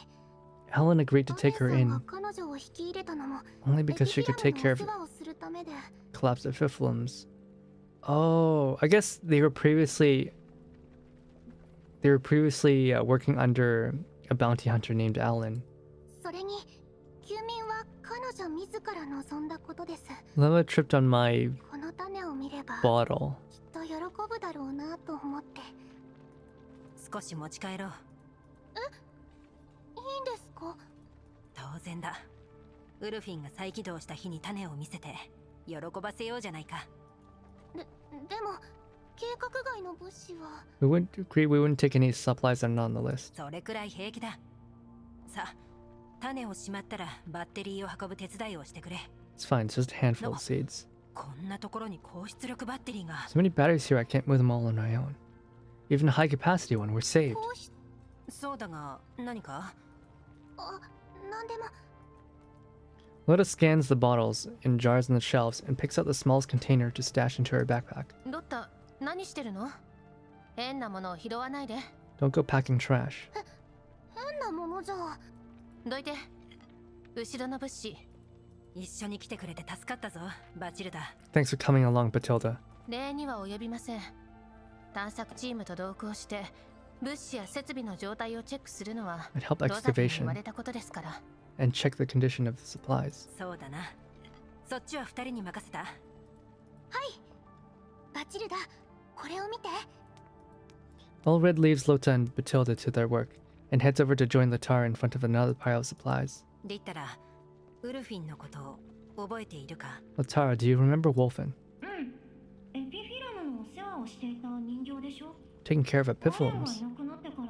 Helen agreed to お take 姉 her さん in が彼女を引き入れたのも only because she could take care エ of ピフィラムのお世話をするためで。 collapsed epiphyllums. Oh, I guess they were previously working under a bounty hunter named Alan. それに休眠は彼女自ら望んだことです。 Lila tripped on my この種を見れば bottle. きっと喜ぶだろうなと思って。少し持ち帰ろう。いいんですか？当然だ。ウルフィンが再起動した日に種を見せて喜ばせようじゃないか。でも計画外の物資は。 We wouldn't take any supplies that are not on the list. それくらい平気だ。さあ、種をしまったらバッテリーを運ぶ手伝いをしてくれ。 It's fine, it's just a handful of seeds. こんなところに高出力バッテリーが。 So many batteries here, I can't move them all on my own. Even a high capacity one, we're saved. こうしそうだが、何か？なんでも。 Lotta scans the bottles and jars on the shelves and picks out the smallest container to stash into her backpack. ロッタ、何してるの？変なものを拾わないで。 Don't go packing trash. 変なものじゃ。どいて。後ろの物資。一緒に来てくれて助かったぞ、バチルダ。 Thanks for coming along, Batilda. 礼には及びません。探索チームと同行して、物資や設備の状態をチェックするのは、 It helped ロザフに言 excavation われたことですから。and check the condition of the supplies. そうだな。そっちは二人に任せた。バチルダ、これを見て。 Allred leaves Lota and Batilda to their work and heads over to join Latara in front of another pile of supplies. で言ったら、ウルフィンのことを覚えているか？ Latara, do you remember Wolfen? うん。エピフィラムのお世話をしていた人形でしょ。 Taking care of 彼が epiphyllums. いなくなってから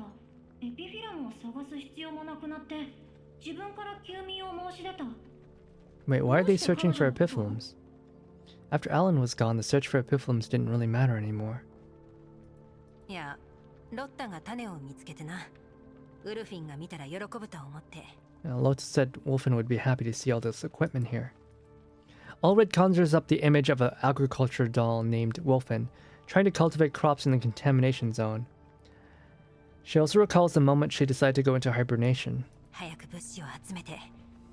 エピフィラムを探す必要もなくなって自分から休眠を申し出た。 Wait, why are they searching for epiphyllums? After Alan was gone, the search for epiphyllums didn't really matter anymore. いや、ロッタが種を見つけてな。ウルフィンが見たら喜ぶと思って。Lotte said Wolfen would be happy to see all this equipment here. Allred conjures up the image of an agriculture doll named Wolfen, trying to cultivate crops in the contamination zone. She also recalls the moment she decided to go into hibernation. 早く物資を集めて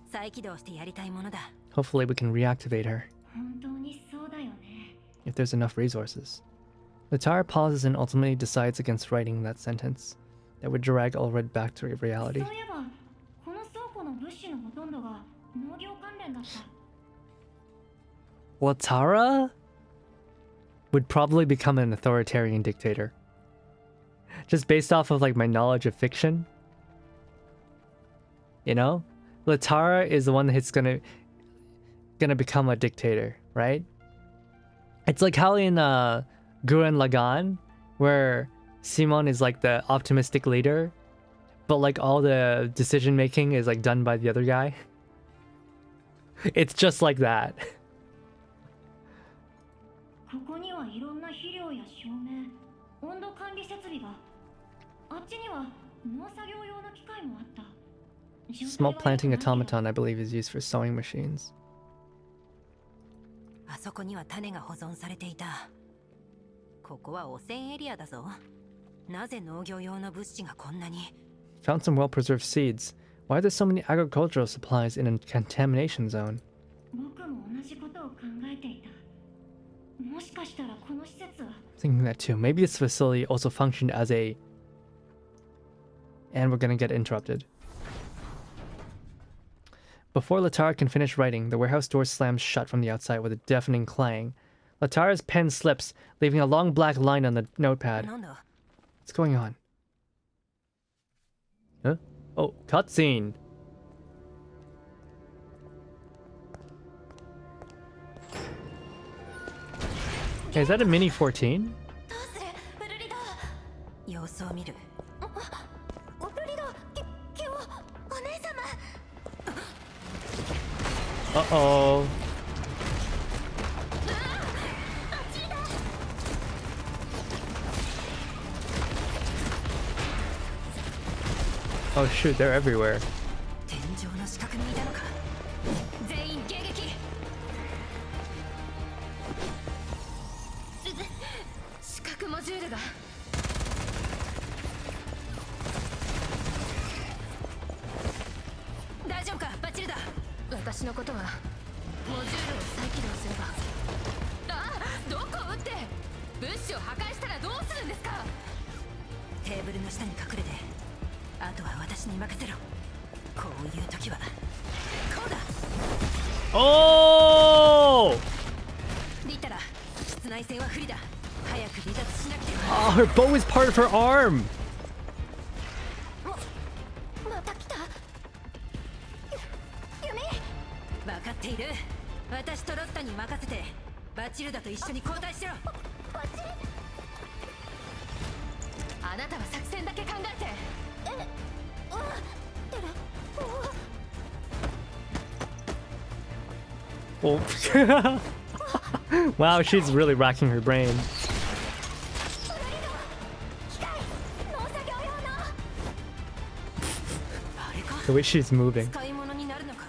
再起動してやりたいものだ。Hopefully we can reactivate her, 本当にそうだよね。 if there's enough resources. Latara pauses and ultimately decides against writing that sentence. That would drag Allred back to reality. そういえば、この倉庫の物資のほとんどが農業関連だった。 Latara would probably become an authoritarian dictator. Just based off of like my knowledge of fiction. You know? Latara is the one that's gonna become a dictator, right? It's like how in Gurren Lagann, where Simon is like the optimistic leader, but like all the decision making is like done by the other guy. It's just like that. ここにはいろんな肥料や照明、温度管理設備が。あっちには農作業用の機械もあった。 Small planting automaton, I believe, is used for sewing machines. あそこには種が保存されていた。ここは汚染エリアだぞ。なぜ農業用の物資がこんなに？ Found some well-preserved seeds. Why are there so many agricultural supplies in a contamination zone? 僕も同じことを考えていた。もしかしたらこの施設は。 Thinking that too. Maybe this facility also functioned as a... And we're gonna get interrupted. Before Latara can finish writing, the warehouse door slams shut from the outside with a deafening clang. Latara's pen slips, leaving a long black line on the notepad. なんだ？ What's going on? Huh? Oh, cutscene. Hey, is that a mini 14? どうする？ウルリド。様子を見る。ウルリド、今日お姉様。 Uh-oh. Oh shoot, they're everywhere. 天井の死角にいたのか。全員迎撃。視覚モジュールが。大丈夫か？バッチリだ。私のことはモジュールを再起動すれば。ああ、どこを撃って物資を破壊したらどうするんですか？テーブルの下に隠れて、あとは私に任せろ。こういう時はこうだ。Oh! リタラ、室内戦は不利だ。早く離脱しなくては。 Oh, her bow is part of her arm. また来た。ユミ。分かっている。私とロッタに任せて、バチルダと一緒に交代しろ。バッチリ。あなたは作戦だけ考えて。Oh. Wow, she's really racking her brain. The way she's moving. 使い物になるのか。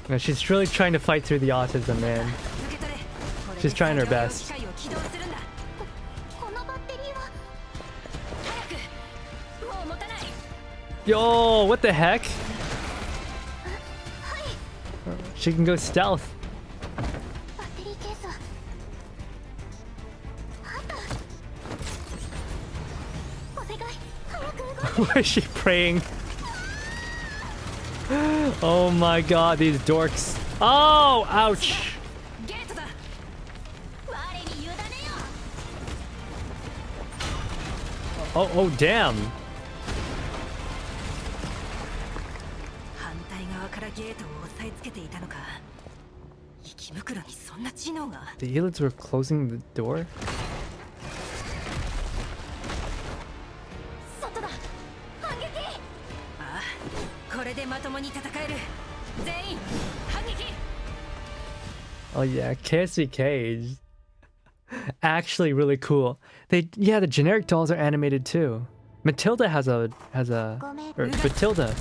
No, she's really trying to fight through the autism, man. 受け取れ。 She's trying her best. 機械を起動するんだ。このバッテリーは。早く。もう持たない。 Yo, what the heck? She can go stealth. バッテリーケースは。あった。お願い、早く動いて。 Why is she praying? Oh my god, these dorks. Oh, ouch. ゲートだ。我に委ねよ。 Oh, damn. 反対側からゲートを押さえつけていたのか。息袋にそんな知能が。 The elites were closing the door? 外だ。反撃。ああ、これでまともに戦える。全員反撃。 Oh yeah, KSV Cage. Actually really cool. Yeah, the generic dolls are animated too. Matilda has a or Matilda,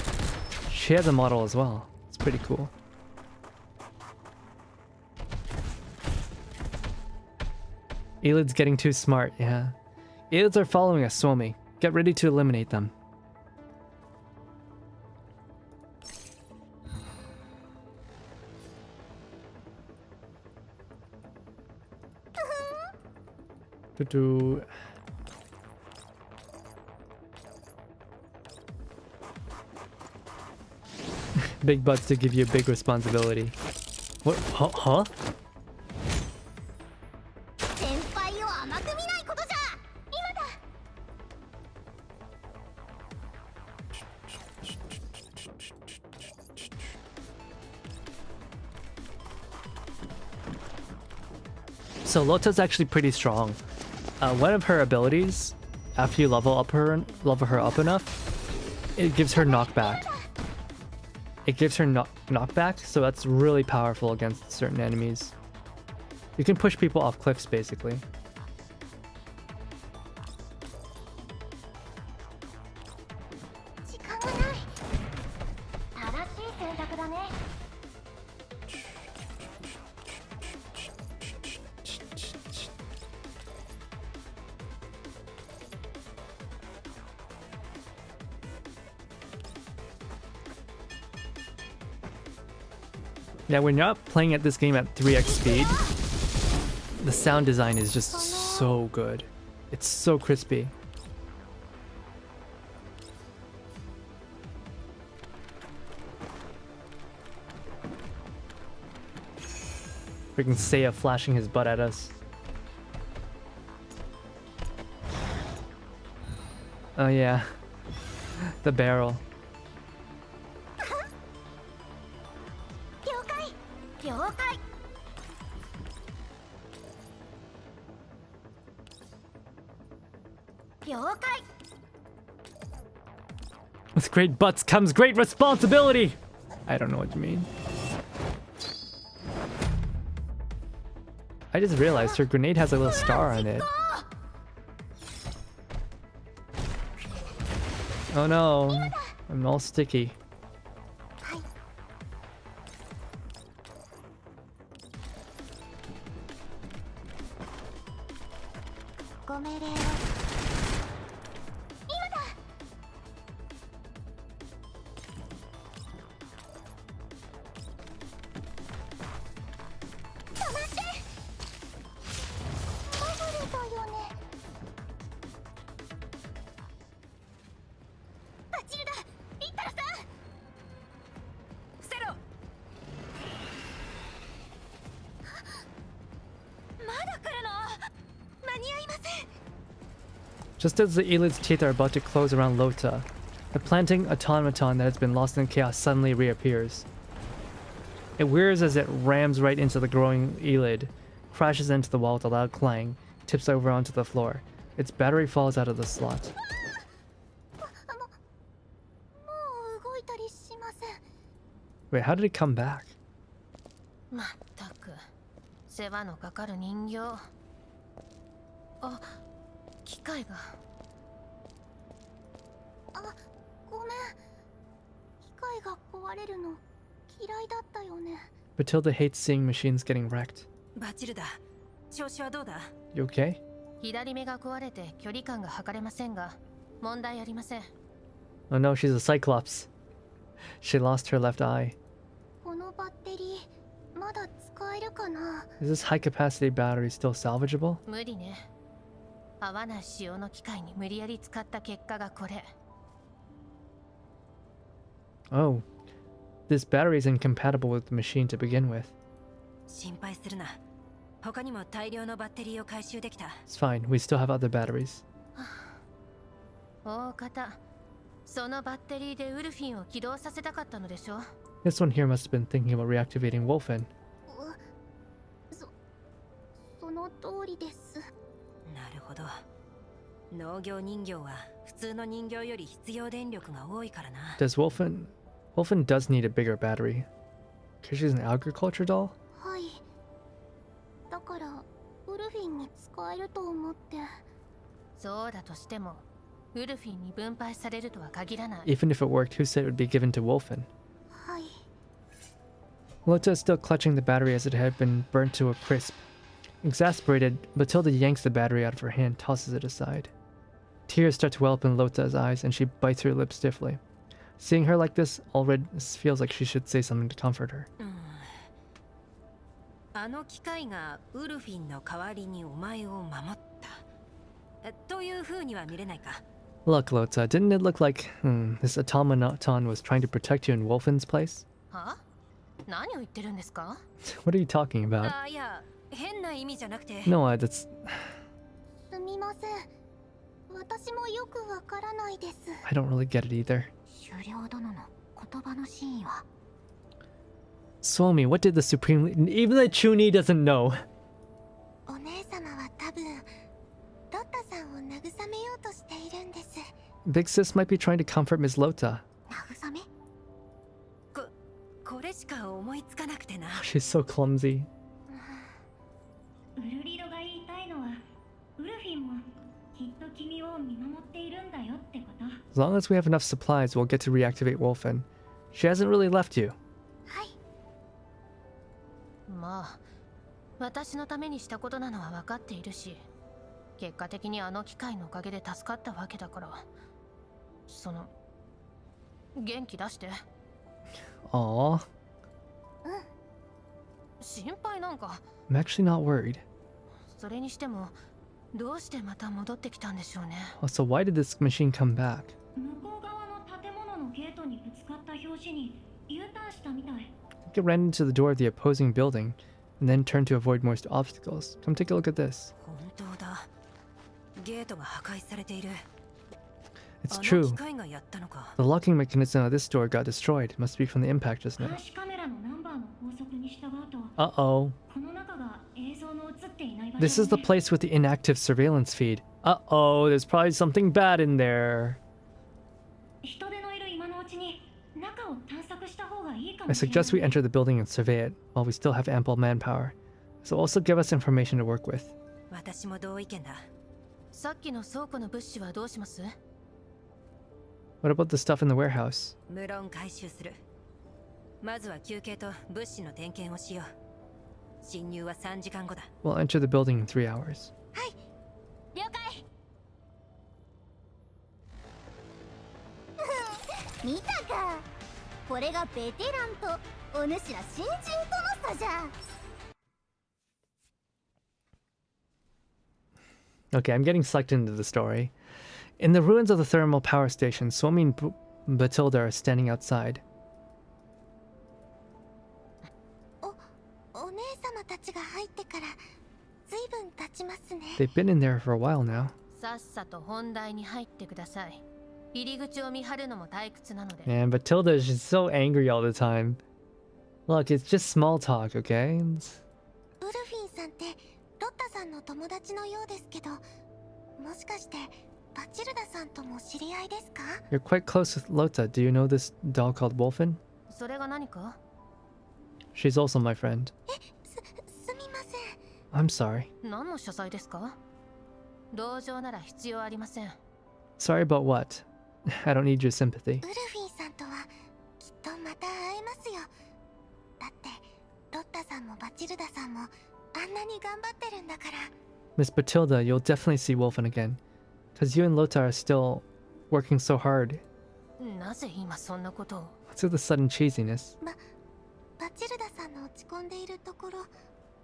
she has a model as well. It's pretty cool. Elid's getting too smart, yeah. Elids are following us, Suomi. Get ready to eliminate them. Big butts to give you a big responsibility. What? Huh? So Lota's actually pretty strong. One of her abilities, after you level her up enough, it gives her knockback. It gives her knockback, so that's really powerful against certain enemies. You can push people off cliffs, basically. Yeah, when you're not playing at this game at 3x speed, the sound design is just so good. It's so crispy. Freaking Ceia flashing his butt at us. Oh yeah. The barrel. With great butts comes great responsibility! I don't know what you mean. I just realized her grenade has a little star on it. Oh no, I'm all sticky. Just as the Elid's teeth are about to close around Lota, the planting automaton that has been lost in chaos suddenly reappears. It whirs as it rams right into the growing Elid, crashes into the wall with a loud clang, tips over onto the floor. Its battery falls out of the slot. Wait, how did it come back? まったく世話のかかる人形。あ、機械が。あ、ごめん。機械が壊れるの嫌いだったよね。Matilda hates seeing machines getting wrecked. バチルだ。調子はどうだ？ You okay? 左目が壊れて距離感が測れませんが、問題ありません。Oh no, she's a Cyclops. She lost her left eye. このバッテリーまだ使えるかな？ Is this high capacity battery still salvageable? 無理ね。合わない仕様の機械に無理やり使った結果がこれ。Oh, this battery is incompatible with the machine to begin with. 心配するな。他にも大量のバッテリーを回収できた。It's fine, we still have other batteries. 大方、そのバッテリーでウルフィンを起動させたかったのでしょ？ This one here must have been thinking about reactivating Wolfen. その通りです。なるほど。農業人形は普通の人形より必要電力が多いからな。Wolfen does need a bigger battery. Because she's an agriculture doll? はい。だからウルフィンに使えると思って。そうだとしてもウルフィンに分配されるとは限らない。 Even if it worked, who said it would be given to Wolfen? はい。 Lota is still clutching the battery as it had been burnt to a crisp. Exasperated, Matilda yanks the battery out of her hand and tosses it aside. Tears start to well up in Lota's eyes, and she bites her lip stiffly. Seeing her like this, Allred feels like she should say something to comfort her. あの機械がウルフィンの代わりにお前を守ったという風には見れないか。 Look, Lota, didn't it look like this automaton was trying to protect you in Wolfen's place? は？何を言ってるんですか？ What are you talking about? あ、いや、変な意味じゃなくて。No, that's... すみません。私もよくわからないです。 I don't really get it either. 狩猟殿の言葉の真意は。 Suomi, what did the Supreme... Even the Chuni doesn't know. お姉様は多分ロッタさんを慰めようとしているんです。 Big Sis might be trying to comfort Miss Lota. 慰め？これしか思いつかなくてな。 She's so clumsy. ウルリドが言いたいのはウルフィンもきっと君を見守っているんだよってこと。 As long as we have enough supplies, we'll get to reactivate Wolfen. She hasn't really left you. はい。まあ私のためにしたことなのは分かっているし、結果的にあの機械のおかげで助かったわけだから、その元気出して。 Aww. 心配なんか。 I'm actually not worried. それにしてもどうしてまた戻ってきたんでしょうね。 Also, why did this machine come back? 向こう側の建物のゲートにぶつかった拍子に U ターンしたみたい。 I think it ran into the door of the opposing building and then turned to avoid more obstacles. Come take a look at this. 本当だ。ゲートが破壊されている。 It's あの true. 機械がやったのか。 The locking mechanism of this door got destroyed. It must be from the impact just now. 監視カメラのナンバーの法則に従うと、 Uh-oh. この中が映像の映っていない場所だね。 This is the place with the inactive surveillance feed. Uh-oh, there's probably something bad in there. 人手のいる今のうちに中を探索した方がいいか I もしれない。 suggest we enter the building and survey it while we still have ample manpower. This will also give us information to work with. 私も同意見だ。さっきの倉庫の物資はどうします？ What about the stuff in the warehouse? 無論回収する。まずは休憩と物資の点検をしよう。侵入は3時間後だ。 We'll enter the building in 3 hours. 了解。見たか。これがベテランとお主ら新人との差じゃ。 Okay, I'm getting sucked into the story. In the ruins of the thermal power station, Suomi and Batilda are standing outside. お姉様たちが入ってからずいぶん経ちますね。 They've been in there for a while now. さっさと本題に入ってください。入り口を見張るのも退屈なので。 Man, Batilda is just so angry all the time. Look, it's just small talk, okay? ウルフィンさんってロッタさんの友達のようですけど、もしかしてバチルダさんとも知り合いですか？ You're quite close with Lota. Do you know this doll called Wolfen? それが何か？ She's also my friend. すみません。 I'm sorry. 何の謝罪ですか？同情なら必要ありません。 Sorry about what? I don't need your sympathy. ウルフィンさんとはきっとまた会えますよ。だってロッタさんもバチルダさんもあんなに頑張ってるんだから。 Miss Batilda, you'll definitely see Wolfen again. Because you and Lota are still working so hard. なぜ今そんなことを？ What's with the sudden cheesiness? バチルダさんの落ち込んでいるところ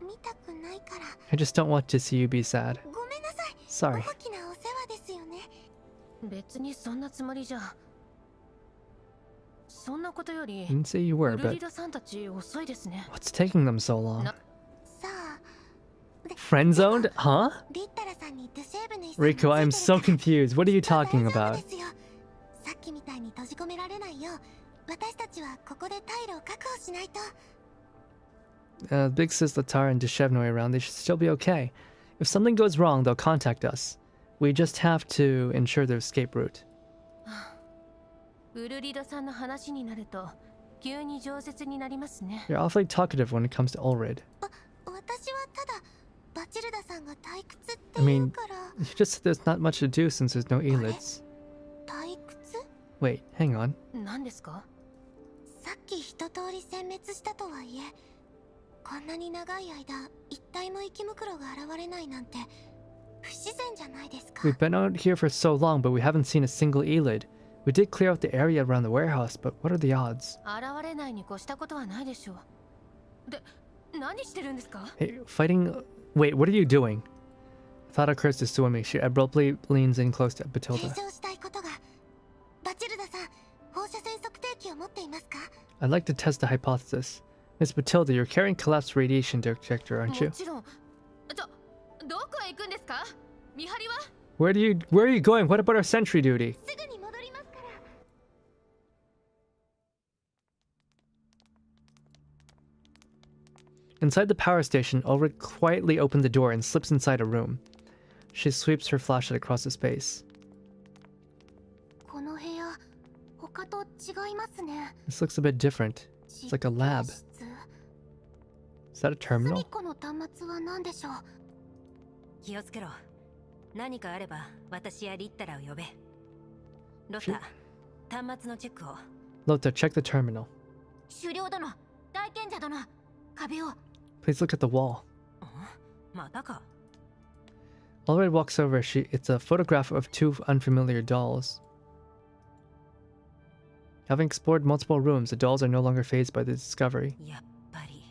見たくないから。 I just don't want to see you be sad. ごめんなさい。 Sorry. 大きなお世話ですよね。別にそんなつもりじゃ。そんなことより、 Didn't say you ウ were, ル but リドさんたち遅いですね。 what's taking them so long? さあ。 Friend zoned? Huh? リッタラさんにドゥシェーブヌイさん Rico, I'm so confused. What are you talking 大丈夫 about? ですよ。さっきみたいに閉じ込められないよう、私たちはここで退路を確保しないと。Big Sis Latar and Deshevnoy around, they should still be okay. If something goes wrong, they'll contact us. We just have to ensure their escape route. ウルリドさんの話になると、急に饒舌になりますね。 You're awfully talkative when it comes to Ulrid. 私はただバチルダさんが退屈って I 言う mean, から。 you just said there's not much to do since there's no Elids. 退屈？ Wait, hang on. 何ですか？さっき一通り殲滅したとはいえ、こんなに長い間一体も生き袋が現れないなんて不自然じゃないですか。 We've been out here for so long, but we haven't seen a single Elid. We did clear out the area around the warehouse, but what are the odds? 現れないに越したことはないでしょう。で、何してるんですか？ Hey, fighting... Wait, what are you doing? Thought occurs to Suomi. She abruptly leans in close to 検 Batilda. 証したいことが。バチルダさん、放射線測定器を持っていますか？ I'd like to test the hypothesis. Miss Batilda, you're carrying collapsed radiation detector, aren't you? もちろん。どこへ行くんですか？見張りは？ Where are you going? What about our sentry duty? すぐに戻りますから。 Inside the power station, Ulrich quietly opened the door and slips inside a room. She sweeps her flashlight across the space. この部屋、他と違いますね。 This looks a bit different. It's like a lab. Is that a 隅 terminal? っこの端末は何でしょう？気をつけろ。何かあれば私やリッタラを呼べ。ロタ、端末のチェックを。 Lota, check the terminal. 狩猟殿、大賢者殿、壁を。 Please look at the wall. またか。 Ulrich walks over. It's a photograph of two unfamiliar dolls. Having explored multiple rooms, the dolls are no longer fazed by the discovery. やっぱり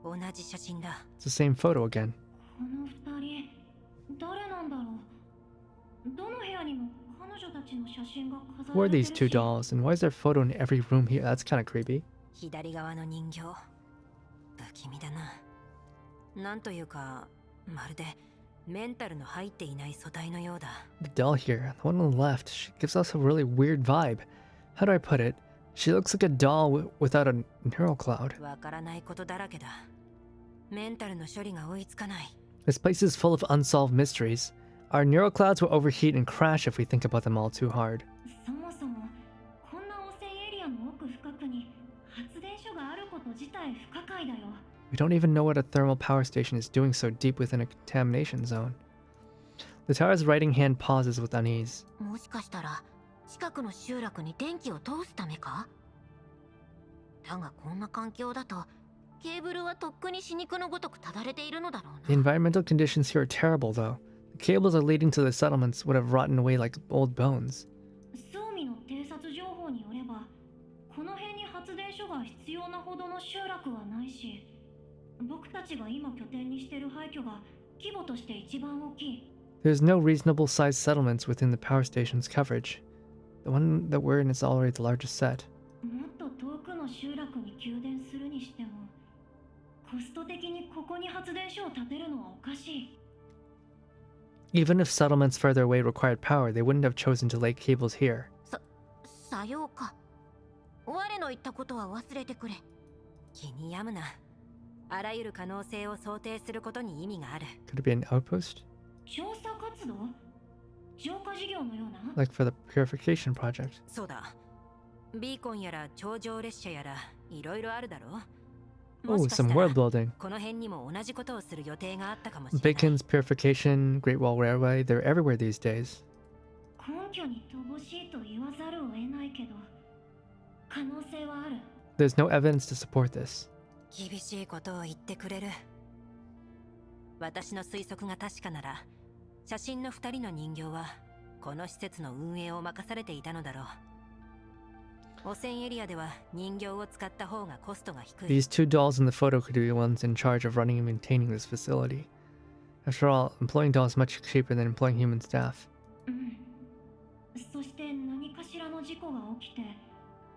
同じ写真だ。 It's the same photo again. この二人誰なんだろう。どの部屋にも彼女たちの写真が飾 Who ら are れ these て two るし。 dolls, and why is there a photo in every room here? That's kind of creepy. 左側の人形、不気味だな。なんというか、まるでメンタルの入っていない素体のようだ。 The doll here, the one on the left, she gives us a really weird vibe. How do I put it? She looks like a doll without a neural cloud. わからないことだらけだ。メンタルの処理が追いつかない。 This place is full of unsolved mysteries. Our neural clouds will overheat and crash if we think about them all too hard. そもそもこんな汚染エリアの奥深くに発電所があること自体不可解だよ。 We don't even know what a thermal power station is doing so deep within a contamination zone. The tower's writing hand pauses with unease. もしかしたら近くの集落に電気を通すためか？だがこんな環境だとケーブルはとっくに死肉のごとくただれているのだろう The な。 environmental conditions here are terrible, though. The cables are leading to the settlements would have rotten away like old bones. ソーミの偵察情報によればこの辺に発電所が必要なほどの集落はないし、僕たちが今拠点にしている廃墟が規模として一番大きい。 There's no reasonable sized settlements within the power station's coverage. The one that we're in is already the largest set. もっと遠くの集落に給電するにしてもコスト的にここに発電所を建てるのはおかしい。 Even if settlements further away required power, they wouldn't have chosen to lay cables here. さようか。我の言ったことは忘れてくれ。気に病むな。あらゆる可能性を想定することに意味がある。 Could it be an outpost? 調査活動？浄化事業のような？ Like for the purification project. そうだ。ビーコンやら頂上列車やらいろいろあるだろう。 Oh, もしかした some ら world building. この辺にも同じことをする予定があったかもしれない。 Bacon's purification, Great Wall Railway, they're everywhere these days. 根拠に乏しいと言わざるを得ないけど可能性はある。 There's no evidence to support this. 厳しいことを言ってくれる。私の推測が確かなら、写真の2人の人形はこの施設の運営を任されていたのだろう。汚染エリアでは人形を使った方がコストが低い。 These two dolls in the photo could be the ones in charge of running and maintaining this facility. After all, employing dolls is much cheaper than employing human staff. うん。そして何かしらの事故が起きて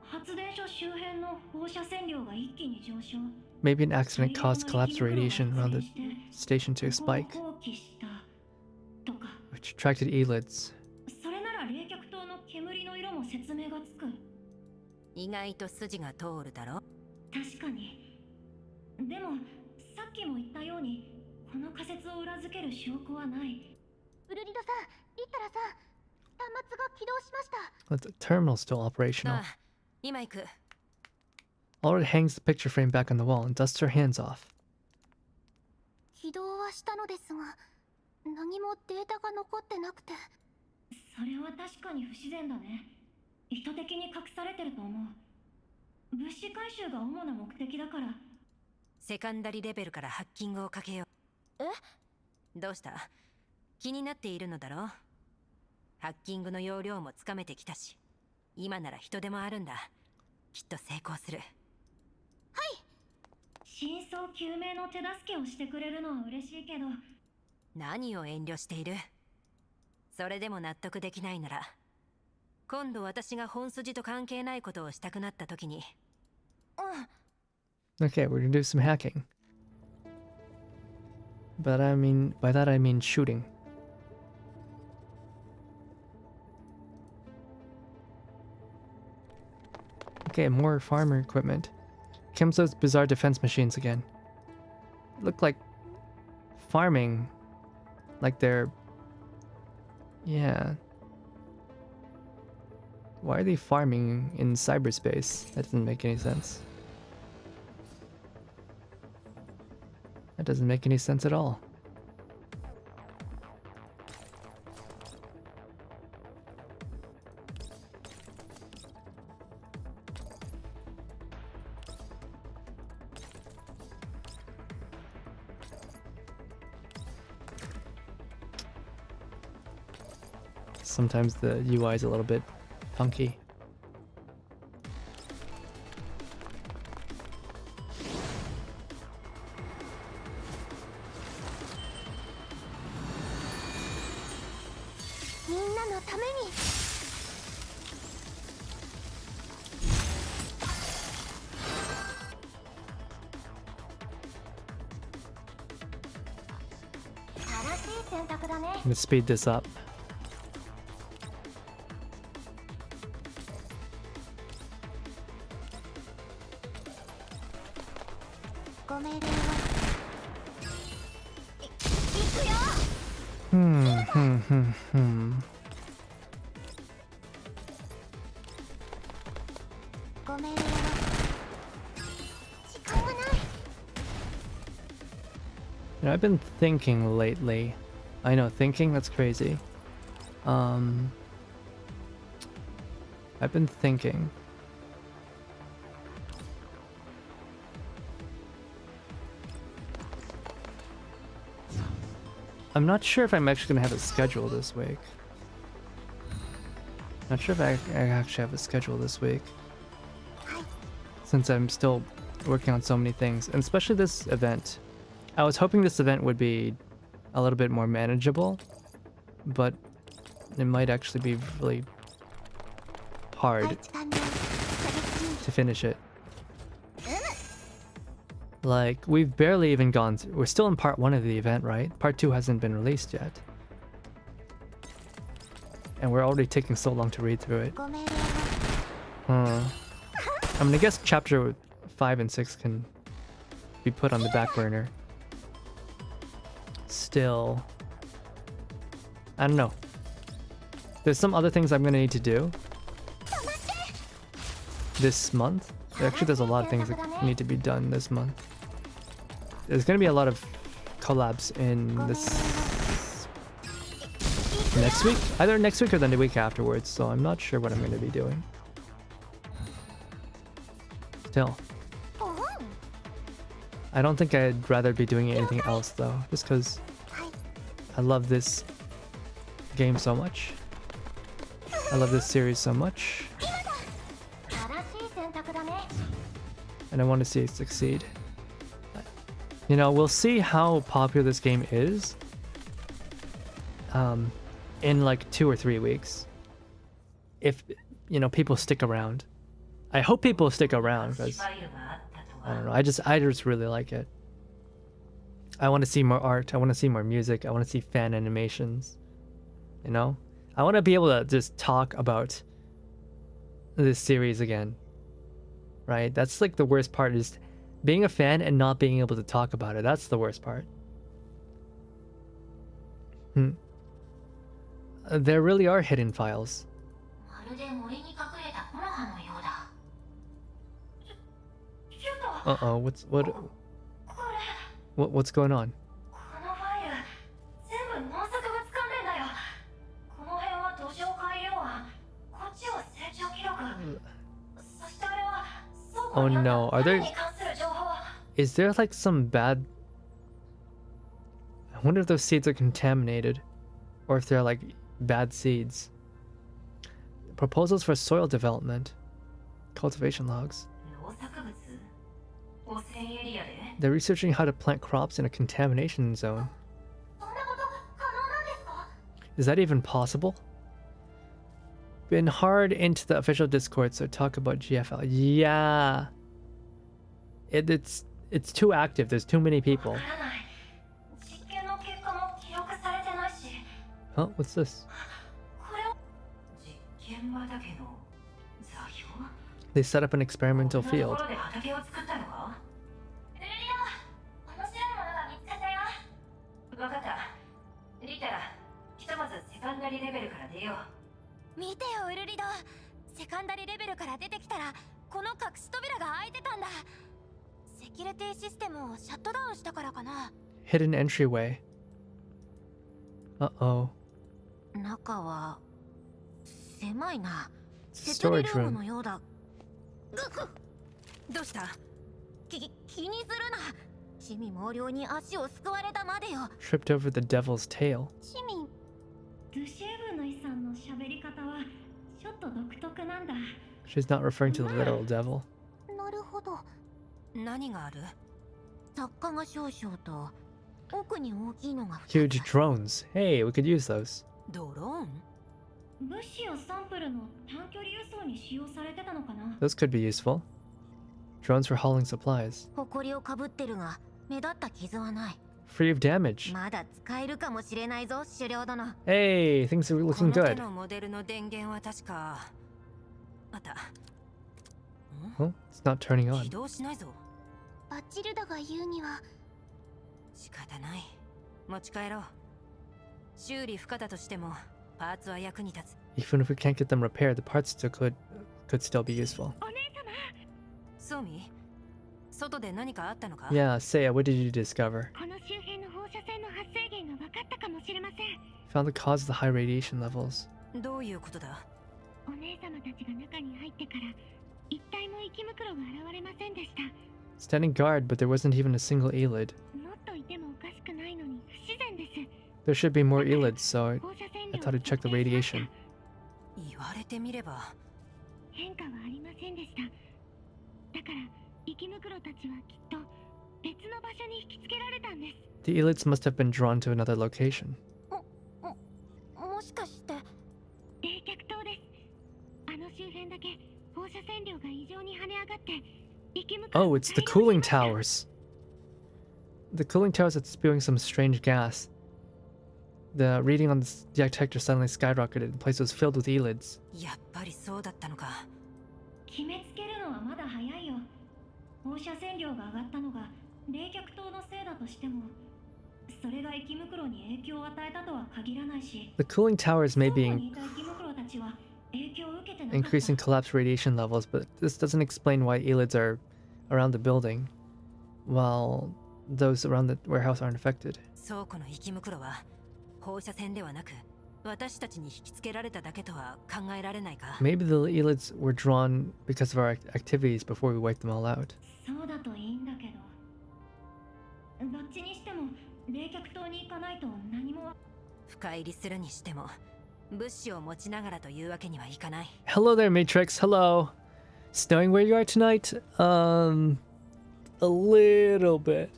発電所周辺の放射線量が一気に上昇。 Maybe an accident caused collapsed radiation around the station to spike, ここを放棄したとか。 which attracted Elids. それなら冷却塔の煙の色も説明がつく。意外と筋が通るだろ。確かに。でもさっきも言ったようにこの仮説を裏付ける証拠はない。ウルリドさん、リッタラさん、端末が起動しました。 But the terminal's still operational. ああ、今行く。Laura hangs the picture frame back on the wall and dusts her hands off. 起動はしたのですが、何もデータが残ってなくて。それは確かに不自然だね。意図的に隠されてると思う。物資回収が主な目的だから。セカンダリレベルからハッキングをかけよう。どうした？気になっているのだろう。ハッキングの要領もつかめてきたし、今なら人手もあるんだ。きっと成功する。真相究明の手助けをしてくれるのは嬉しいけど。何を遠慮している？それでも納得できないなら、今度私が本筋と関係ないことをしたくなった時に。Okay, we're gonna do some hacking. But by that I mean shooting. Okay, more farmer equipment. Kimso's bizarre defense machines again. Look like farming. Like they're... Yeah. Why are they farming in cyberspace? That doesn't make any sense. That doesn't make any sense at all. Sometimes the UI is a little bit funky. I'm gonna speed this up. You know, I've been thinking lately. I know, thinking? That's crazy. I've been thinking. I'm not sure if I'm actually gonna have a schedule this week. Not sure if I actually have a schedule this week. Since I'm still working on so many things, and especially this event. I was hoping this event would be a little bit more manageable, but it might actually be really hard to finish it. Like, we've barely even gone through. We're still in part 1 of the event, right? Part 2 hasn't been released yet. And we're already taking so long to read through it. I mean, I guess chapter 5 and 6 can be put on the back burner. Still, I don't know. There's some other things I'm gonna need to do this month. Actually, there's a lot of things that need to be done this month. There's gonna be a lot of collabs in this next week, either next week or then the week afterwards. So I'm not sure what I'm gonna be doing. Still, I don't think I'd rather be doing anything else though, just because I love this game so much. I love this series so much. And I want to see it succeed. You know, we'll see how popular this game is in like 2 or 3 weeks. If, you know, people stick around. I hope people stick around because I don't know. I just really like it. I want to see more art. I want to see more music. I want to see fan animations. You know? I want to be able to just talk about this series again. Right? That's like the worst part, is being a fan and not being able to talk about it. That's the worst part. There really are hidden files. Uh-oh, what's going on? このファイル全部農作物関連だよ。この辺は土壌改良案、こっちは成長記録。そしてあれは倉庫 Oh にあった no, are 種 there に関する情報。 is there like some bad I wonder if those seeds are contaminated or if they're like bad seeds. Proposals for soil development. Cultivation logs. 農作物汚染エリアで They're researching how to plant crops in a contamination zone. そんなこと可能なんですか？ Is that even possible? Been hard into the official Discord, so talk about GFL. Yeah. It's too active. There's too many people. わからない。実験の結果も記録されてないし。 Huh? What's this? これを実験畑の座標？ They set up an experimental こんなと field. ころで畑を作ったのか？ルリア、面白いものが見つかったよ。わかった。リタラ、ひとまずセカンダリレベルから出よう。見てよウルリド、セカンダリレベルから出てきたらこの隠し扉が開いてたんだ。セキュリティシステムをシャットダウンしたからかな。 Hidden entryway. Uh-oh. 中は狭いな。 It's a 設備ル storage ームの room. ようだ。どうした？気にするな。市民猛量に足をすくわれたまでよ。 Tripped over the devil's tail. 市民、ドゥシェーブの遺産の喋り方はちょっと独特なんだ。 She's not referring to the literal devil. なるほど。何がある？作家が少々と奥に大きいのがHuge drones. Hey, we could use those. ドローン？物資やサンプルの短距離輸送に使用されてたのかな？ Those could be useful. Drones for hauling supplies. 埃をかぶってるが目立った傷はない。 Free of damage. まだ使えるかもしれないぞ、狩猟殿。 Hey, things are こ looking の手 good. のモデルの電源は確かあった。 Oh, it's not turning 起 on. 動しないぞ。バチルダが言うには仕方ない。持ち帰ろう。修理不可だとしてもパーツは役に立つ。 Even if we can't get them repaired, the parts still could still be useful. お姉様。ソミ、外で何かあったのか？ Yeah, Ceia, what did you discover? この周辺の放射線の発生源が分かったかもしれません。 Found the cause of the high radiation levels. どういうことだ？お姉様たちが中に入ってから一体も生き袋が現れませんでした。 Standing guard, but there wasn't even a single elid. もっといてもおかしくないのに不自然です。 There should be more elids, so I 放射線 I 量 thought I'd check the radiation. 言われてみれば。変化はありませんでした。だから生き袋たちはきっと別の場所に引きつけられたんです。 The elids must have been drawn to another location. もしかして冷却塔です。あの周辺だけ放射線量が異常に跳ね上がって生き袋 Oh, it's the cooling towers. The cooling towers that's spewing some strange gas. The reading on the detector suddenly skyrocketed and the place was filled with elids. やっぱりそうだったのか。決めつけるのはまだ早いよ。放射線量が上がったのが冷却塔のせいだとしても、それが生き袋に影響を与えたとは限らないし、 The cooling towers may 倉庫 be にいた生き袋たちは影響を受けてなかった。 increasing collapse radiation levels, but this doesn't explain why elids are around the building, while those around the warehouse aren't affected. 倉庫の生き袋は放射線ではなく私たちに引きつけられただけとは考えられないか？ Maybe the elids were drawn because of our activities before we wiped them all out. そうだといいんだけど、どっちにしても冷却塔に行かないと何も。深入りするにしても物資を持ちながらというわけにはいかない。 Hello there, Matrix. Hello. Snowing where you are tonight? A little bit.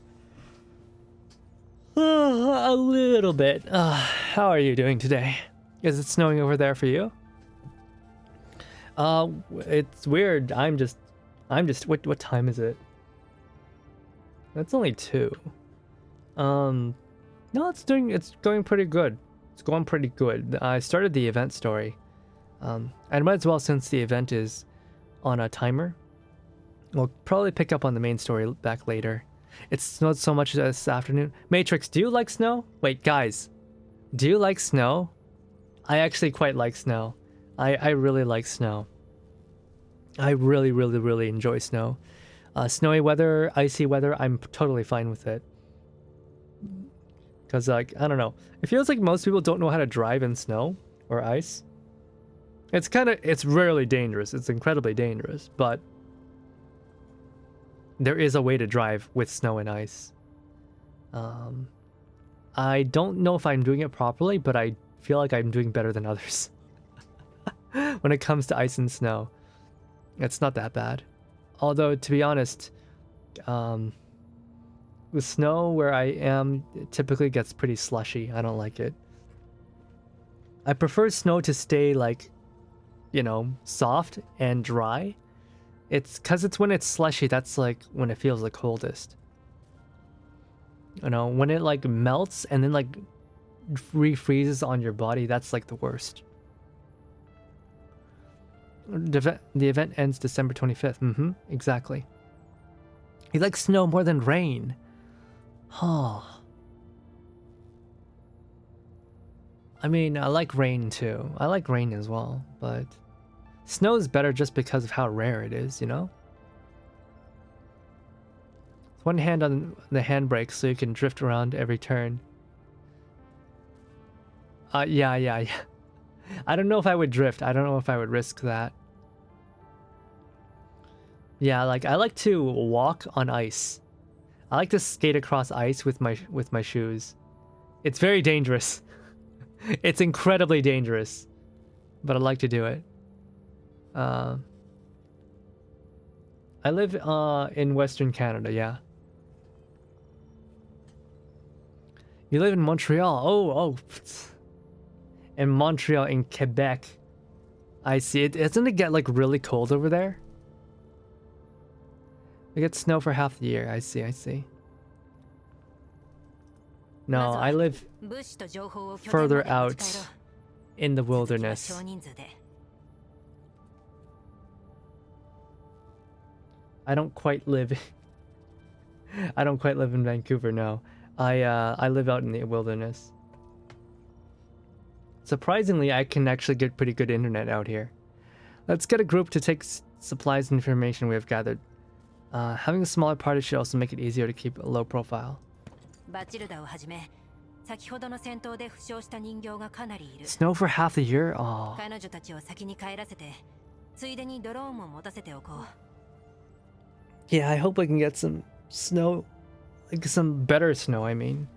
A little bit. How are you doing today? Is it snowing over there for you? It's weird. I'm just. What time is it? It's only 2. No, it's going pretty good. It's going pretty good. I started the event story. I might as well, since the event is on a timer. We'll probably pick up on the main story back later. It snowed so much this afternoon. Matrix, do you like snow? Wait, guys. Do you like snow? I actually quite like snow. I really like snow. I really, really, really enjoy snow. Snowy weather, icy weather, I'm totally fine with it. Because, like, I don't know. It feels like most people don't know how to drive in snow or ice. It's rarely dangerous. It's incredibly dangerous, but there is a way to drive with snow and ice. I don't know if I'm doing it properly, but I feel like I'm doing better than others. When it comes to ice and snow, it's not that bad. Although, to be honest, with snow where I am, it typically gets pretty slushy. I don't like it. I prefer snow to stay, like, you know, soft and dry. It's because it's when it's slushy, that's like when it feels the coldest. You know, when it like melts and then like refreezes on your body, that's like the worst. The event ends December 25th. Exactly. You like snow more than rain. Huh. I mean, I like rain too. I like rain as well, but snow is better just because of how rare it is, you know? One hand on the handbrake so you can drift around every turn. Yeah. I don't know if I would drift. I don't know if I would risk that. Yeah, like I like to walk on ice. I like to skate across ice with my shoes. It's very dangerous. It's incredibly dangerous, but I like to do it. I live in Western Canada, yeah. You live in Montreal. Oh. In Montreal, in Quebec. I see it. Doesn't it get like really cold over there? We get snow for half the year. I see. No, I live further out in the wilderness. I don't quite live in Vancouver, no. I live out in the wilderness. Surprisingly, I can actually get pretty good internet out here. Let's get a group to take supplies and information we have gathered. Having a smaller party should also make it easier to keep a low profile. Snow for half the year? Oh. Yeah, I hope I can get some snow. Like some better snow, I mean.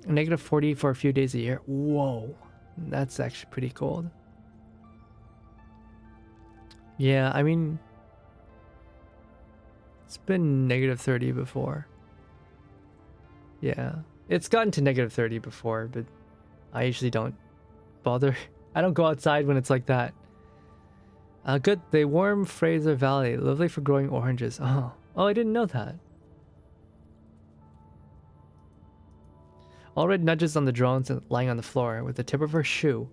-40 for a few days a year. Whoa. That's actually pretty cold. Yeah, I mean, it's been -30 before. Yeah, it's gotten to -30 before, but I usually don't bother. I don't go outside when it's like that. Good. The warm Fraser Valley, lovely for growing oranges. Oh, I didn't know that. All red nudges on the drones and lying on the floor with the tip of her shoe.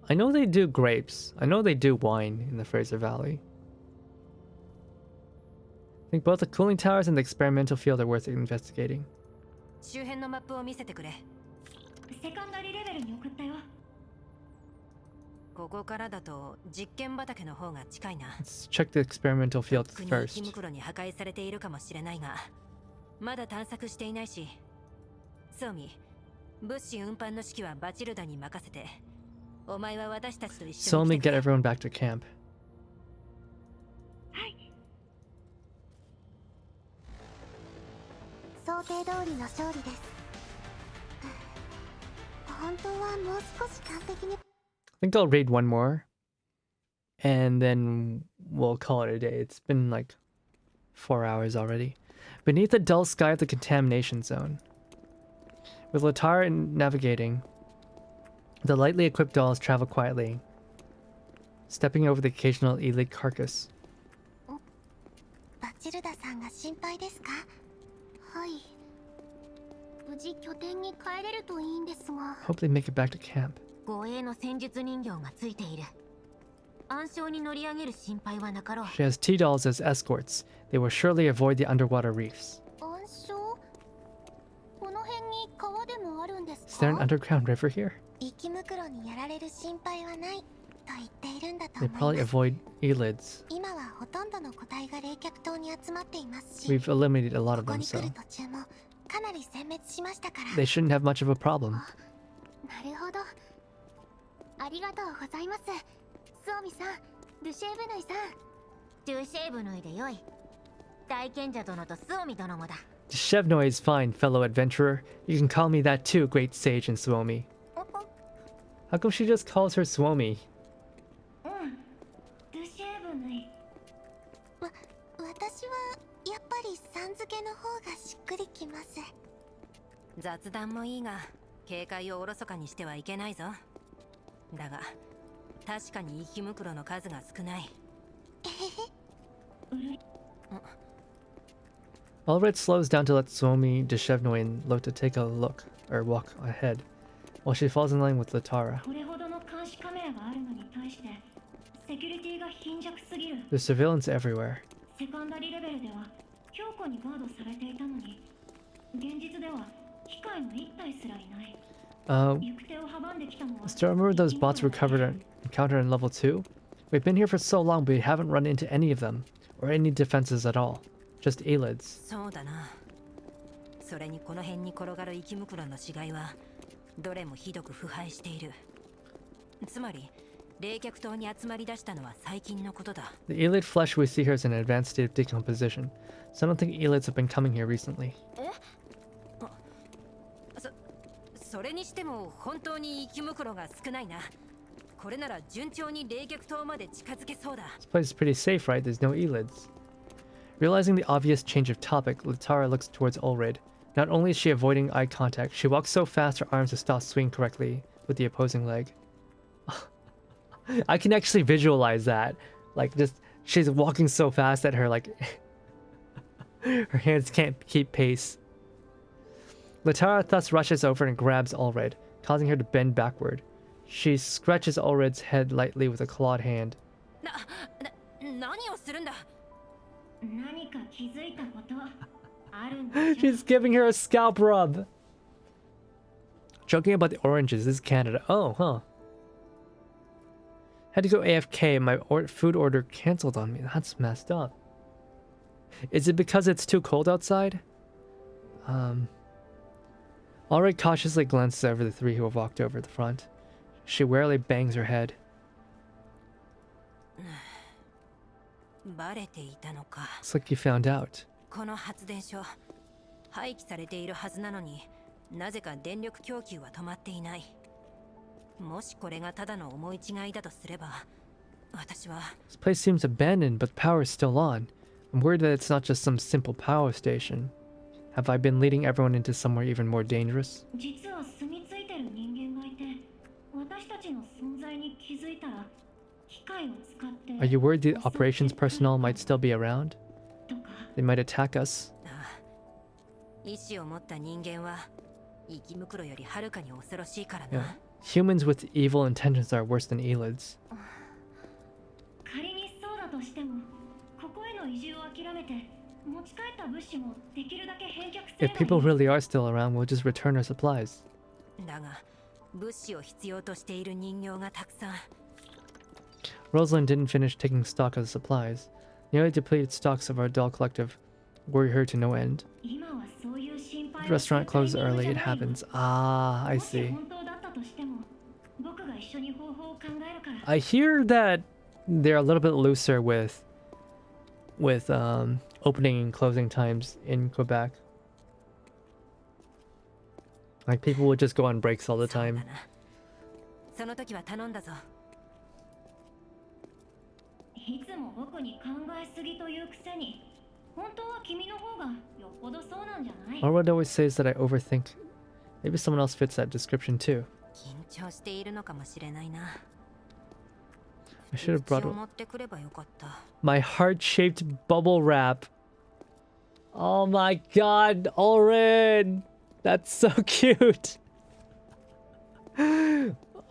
I know they do grapes. I know they do wine in the Fraser Valley. I think both the cooling towers and the experimental field are worth investigating. Let's check the experimental field first. Somi, get everyone back to camp. I think I'll read one more and then we'll call it a day. It's been like 4 hours already. Beneath the dull sky of the contamination zone. With Latar navigating, the lightly equipped dolls travel quietly, stepping over the occasional elite carcass. Hope they make it back to camp. She has T-dolls as escorts. They will surely avoid the underwater reefs. there an underground river here? 生き袋にやられる心配はないと言っているんだと They 思い probably ます。 avoid elids. 今はほとんどの個体が冷却島に集まっていますし、 We've eliminated a lot こ of こ them, に来 so る途中もかなり殲滅しましたから。 they shouldn't have much of a problem. なるほど。ありがとうございます。スオミさん、ドゥシェーブヌイさん。ドゥシェーブヌイでよい。大賢者殿とスオミ殿もだ。 Shevnoy is fine, fellow adventurer. You can call me that too, great sage and Suomi. How come she just calls her Suomi? うん。ドゥシェーブヌイ。私はやっぱりさん付けの方がしっくりきます。雑談もいいが警戒をおろそかにしてはいけないぞ。だが確かに生き袋の数が少ない。Allred slows down to let Suomi, Deshevnoy, and Lota take a look, or walk ahead, while she falls in line with Latara. これほどの監視カメラがあるのに対してセキュリティが貧弱すぎる。 There's surveillance everywhere. セカンダリレベルでは強固にガードされていたのに、現実では機械の一体すらいない。 行く手を阻んできたのは Still remember those bots we encountered in level 2? We've been here for so long, but we haven't run into any of them, or any defenses at all. Just elids. そうだな。それにこの辺に転がる生き袋の死骸はどれもひどく腐敗している。つまり冷却島に集まり出したのは最近のことだ。 The elid flesh we see here is in an advanced state of decomposition, so I don't think elids have been coming here recently. それにしても本当に生き袋が少ないな。これなら順調に冷却島まで近づけそうだ。 This place is pretty safe, right? There's no elids. Realizing the obvious change of topic, Latara looks towards Ulrid. Not only is she avoiding eye contact, she walks so fast her arms have stopped swinging correctly with the opposing leg. I can actually visualize that. Like, just, she's walking so fast that her, like, her hands can't keep pace. Latara thus rushes over and grabs Ulrid, causing her to bend backward. She scratches Ulrid's head lightly with a clawed hand. 何をするんだ。何か気づいたことあるんでしょ。 She's giving her a scalp rub. Joking about the oranges, this is Canada. Oh, huh. Had to go AFK. My food order canceled on me. That's messed up. Is it because it's too cold outside? Ulrid cautiously glances over the three who have walked over the front. She warily bangs her head. バレていたのか。 It's like you found out. この発電所廃棄されているはずなのになぜか電力供給は止まっていない。もしこれがただの思い違いだとすれば私は This place seems abandoned, but power is still on. I'm worried that it's not just some simple power station. Have I been leading everyone into somewhere even more dangerous? 実は住み着いてる人間がいて、私たちの存在に気づいたら機械を使って。 Are you worried the operations personnel might still be around? They might attack us. 意志を持った人間は生き袋よりはるかに恐ろしいから Yeah. な。 Humans with evil intentions are worse than elids. 仮にそうだとしても、ここへの移住を諦めて持ち帰った物資もできるだけ返却すれ If ばいい。 people really are still around, we'll just return our supplies. だが物資を必要としている人形がたくさん。 Rosalind didn't finish taking stock of the supplies. Nearly depleted stocks of our doll collective worry her to no end. 今はそういう心配 The を restaurant する closes タイミン early, グじゃ it ない。 happens. Ah, I もし see. 本当だったとしても、僕が一緒に方法を考えるから。 I hear that they're a little bit looser with opening and closing times in Quebec. Like people would just go on breaks all the そうだ time. な。その時は頼んだぞ。いつも僕に考えすぎというくせに、本当は君の方がよっぽどそうなんじゃない？ Arwood always says that I overthink. Maybe someone else fits that description too. 緊張しているのかもしれないな。 I should have brought 口を持ってくればよかった。 my heart-shaped bubble wrap. Oh my god, Ulrid! That's so cute.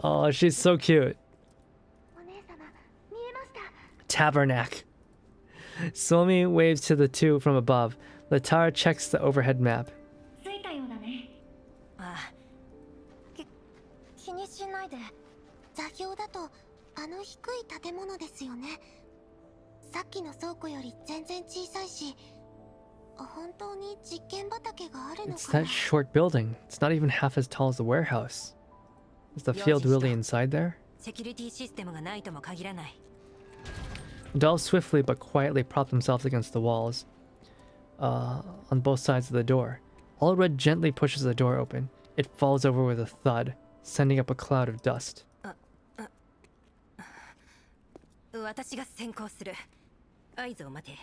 Oh, she's so cute. お姉様、見えました。 Tabernacle. Suomi waves to the two from above. Latara checks the overhead map. 着いたようだね。ああ、気にしないで。座標だとあの低い建物ですよね。さっきの倉庫より全然小さいし、本当に実験畑があるの It's かな。 that short building. It's not even half as tall as the warehouse. Is the field really inside there? セキュリティシステムがないとも限らない。 Dolls swiftly but quietly prop themselves against the walls on both sides of the door. Allred gently pushes the door open. It falls over with a thud, sending up a cloud of dust. 私が先行する。合図を待て。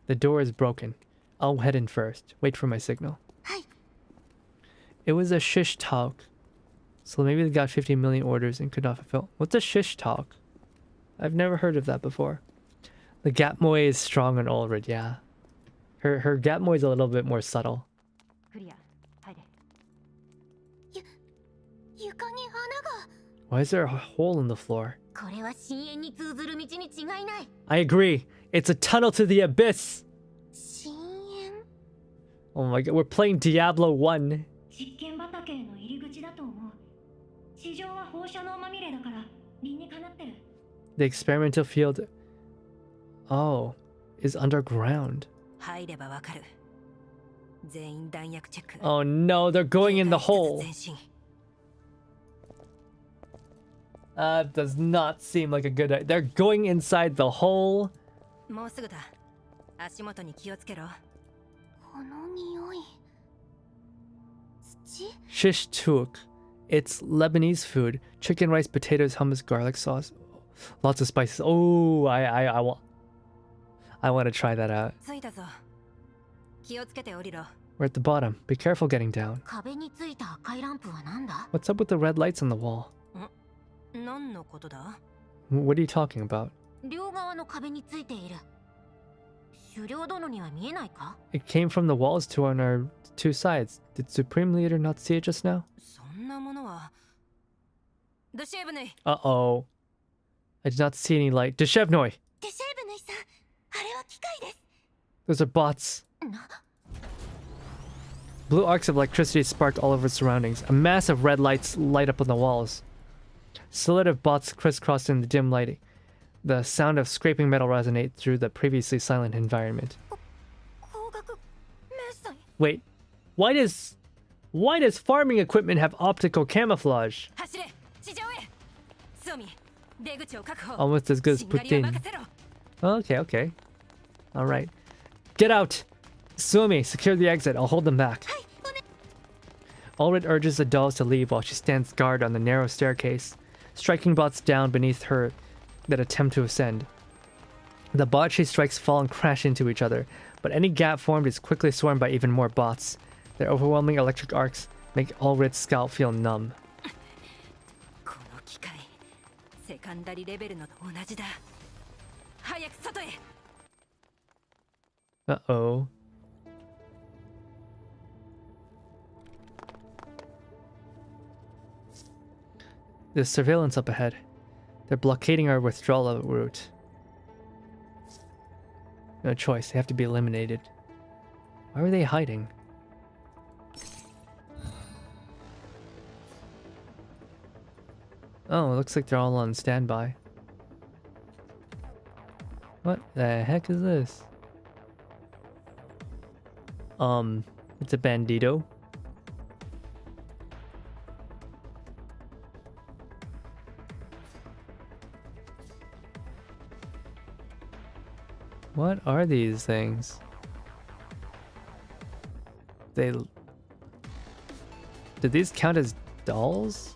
The door is broken. I'll head in first. Wait for my signal. はい。 It was a shish talk. So maybe they got 50 million orders and could not fulfill. What's a shish talk? I've never heard of that before. The Gatmoy is strong on Allred, yeah. Her Gatmoy is a little bit more subtle. クリア。入れ。床に穴が。 Why is there a hole in the floor? これは深淵に通ずる道に違いない。 I agree. It's a tunnel to the abyss. 深淵。 Oh my god, we're playing Diablo 1. 実験畑への入り口だと思う。地上は放射能まみれだから理にかなってる。 The experimental field, oh, is underground. 入ればわかる。全員弾薬チェック。 Oh no, they're going in the hole. 前進。 Does not seem like a good idea. They're going inside the hole. もうすぐだ。足元に気をつけろ。この匂い。土？ Shish tuk. It's Lebanese food. Chicken, rice, potatoes, hummus, garlic sauce. Lots of spices. Oh, I want to try that out. 着いたぞ。気をつけて降りろ。 We're at the bottom. Be careful getting down. 壁についた赤いランプは何だ？ What's up with the red lights on the wall? 何のことだ？ What are you talking about? 両側の壁についている。狩猟殿には見えないか？ It came from the walls to on our two sides. Did Supreme Leader not see it just now? そんなものは。ドシェーブヌイ。 Uh-oh. I did not see any light. Deshevnoy! デシェーブヌイさん、あれは機械です。 Those are bots. Blue arcs of electricity sparked all over its surroundings. A mass of red lights light up on the walls. Silhouette of bots crisscrossed in the dim lighting. The sound of scraping metal resonate through the previously silent environment. 光学迷彩。 Wait, why does farming equipment have optical camouflage? 走れ。地上へ。ソミ、出口を確保。 Almost as good as しんがりは Putin. 任せろ。 Okay, okay. Alright. Get out! Suomi, secure the exit. I'll hold them back. Allred urges the dolls to leave while she stands guard on the narrow staircase, striking bots down beneath her that attempt to ascend. The bots she strikes fall and crash into each other, but any gap formed is quickly swarmed by even more bots. Their overwhelming electric arcs make Allred's scalp feel numb. この機械、セカンダリレベルのと同じだ。早く外へ。 Uh-oh. There's surveillance up ahead. They're blockading our withdrawal route. No choice, they have to be eliminated. Why are they hiding? Oh, it looks like they're all on standby. What the heck is this? It's a bandito. What are these things? Did these count as dolls?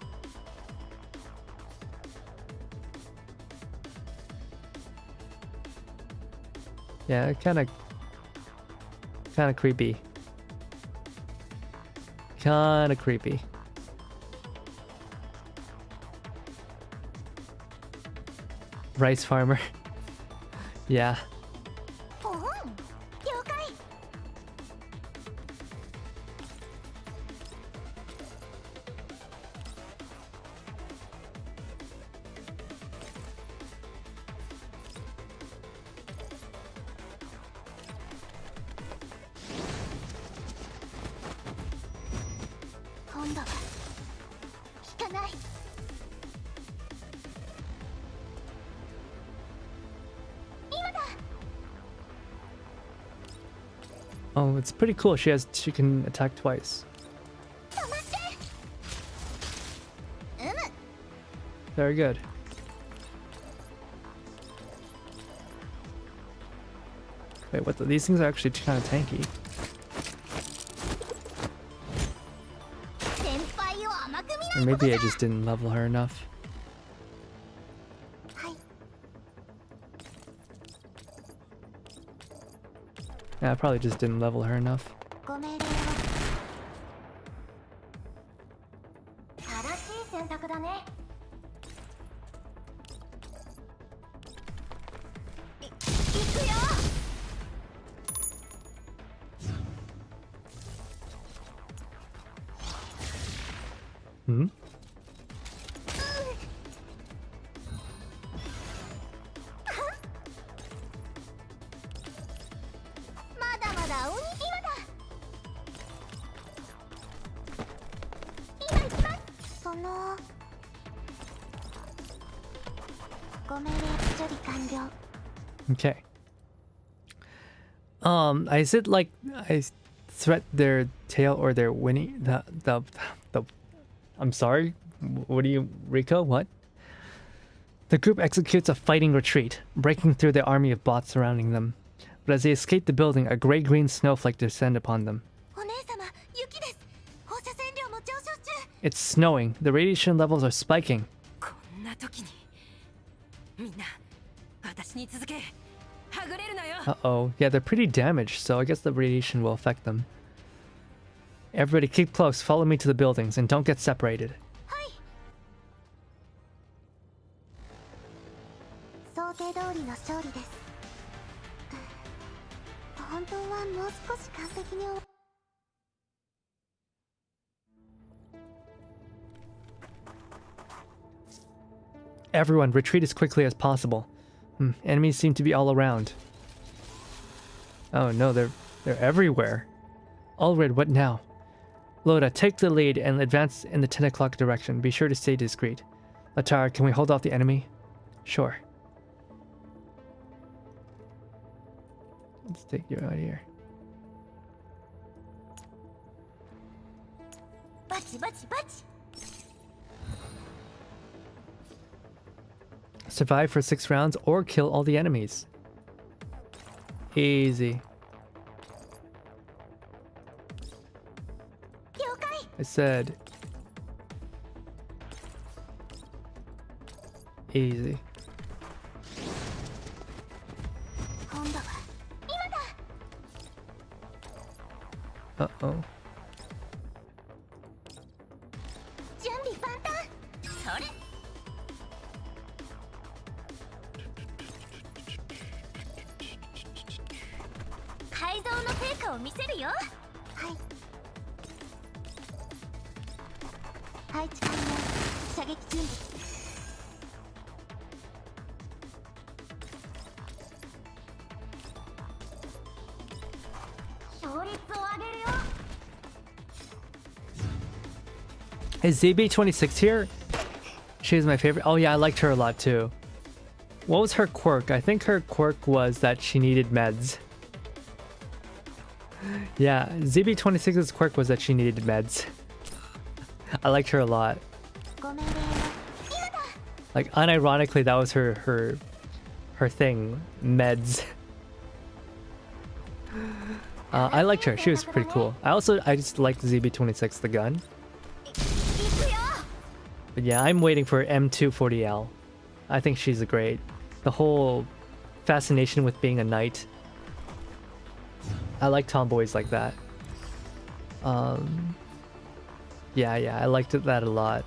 Yeah, kind of creepy. Kind of creepy. Rice farmer. Yeah. おお、了解。 今度は光ない。 Oh, it's pretty cool. She can attack twice. Very good. Wait, what? These things are actually kind of tanky. Or maybe I just didn't level her enough. Yeah, I probably just didn't level her enough. Hmm? Okay. Is it like I threat their tail or their winning the I'm sorry. What do you, Rico? What? The group executes a fighting retreat, breaking through the army of bots surrounding them. But as they escape the building, a gray-green snowflake descends upon them. It's snowing. The radiation levels are spiking. Uh-oh. Yeah, they're pretty damaged, so I guess the radiation will affect them. Everybody keep close, follow me to the buildings, and don't get separated. Everyone, retreat as quickly as possible. Enemies seem to be all around. Oh no, they're everywhere. Allred, what now? Loda, take the lead and advance in the 10 o'clock direction. Be sure to stay discreet. Latara, can we hold off the enemy? Sure. Let's take you out of here. Survive for 6 rounds or kill all the enemies. Easy. I said easy. Uh-oh. Is ZB26 here? She's my favorite. Oh yeah, I liked her a lot too. What was her quirk? I think her quirk was that she needed meds. Yeah, ZB26's quirk was that she needed meds. I liked her a lot. Like, unironically, that was her thing. Meds. I liked her. She was pretty cool. I just liked ZB26, the gun. But yeah, I'm waiting for M240L. I think she's great. The whole fascination with being a knight. I like tomboys like that. Yeah, I liked that a lot.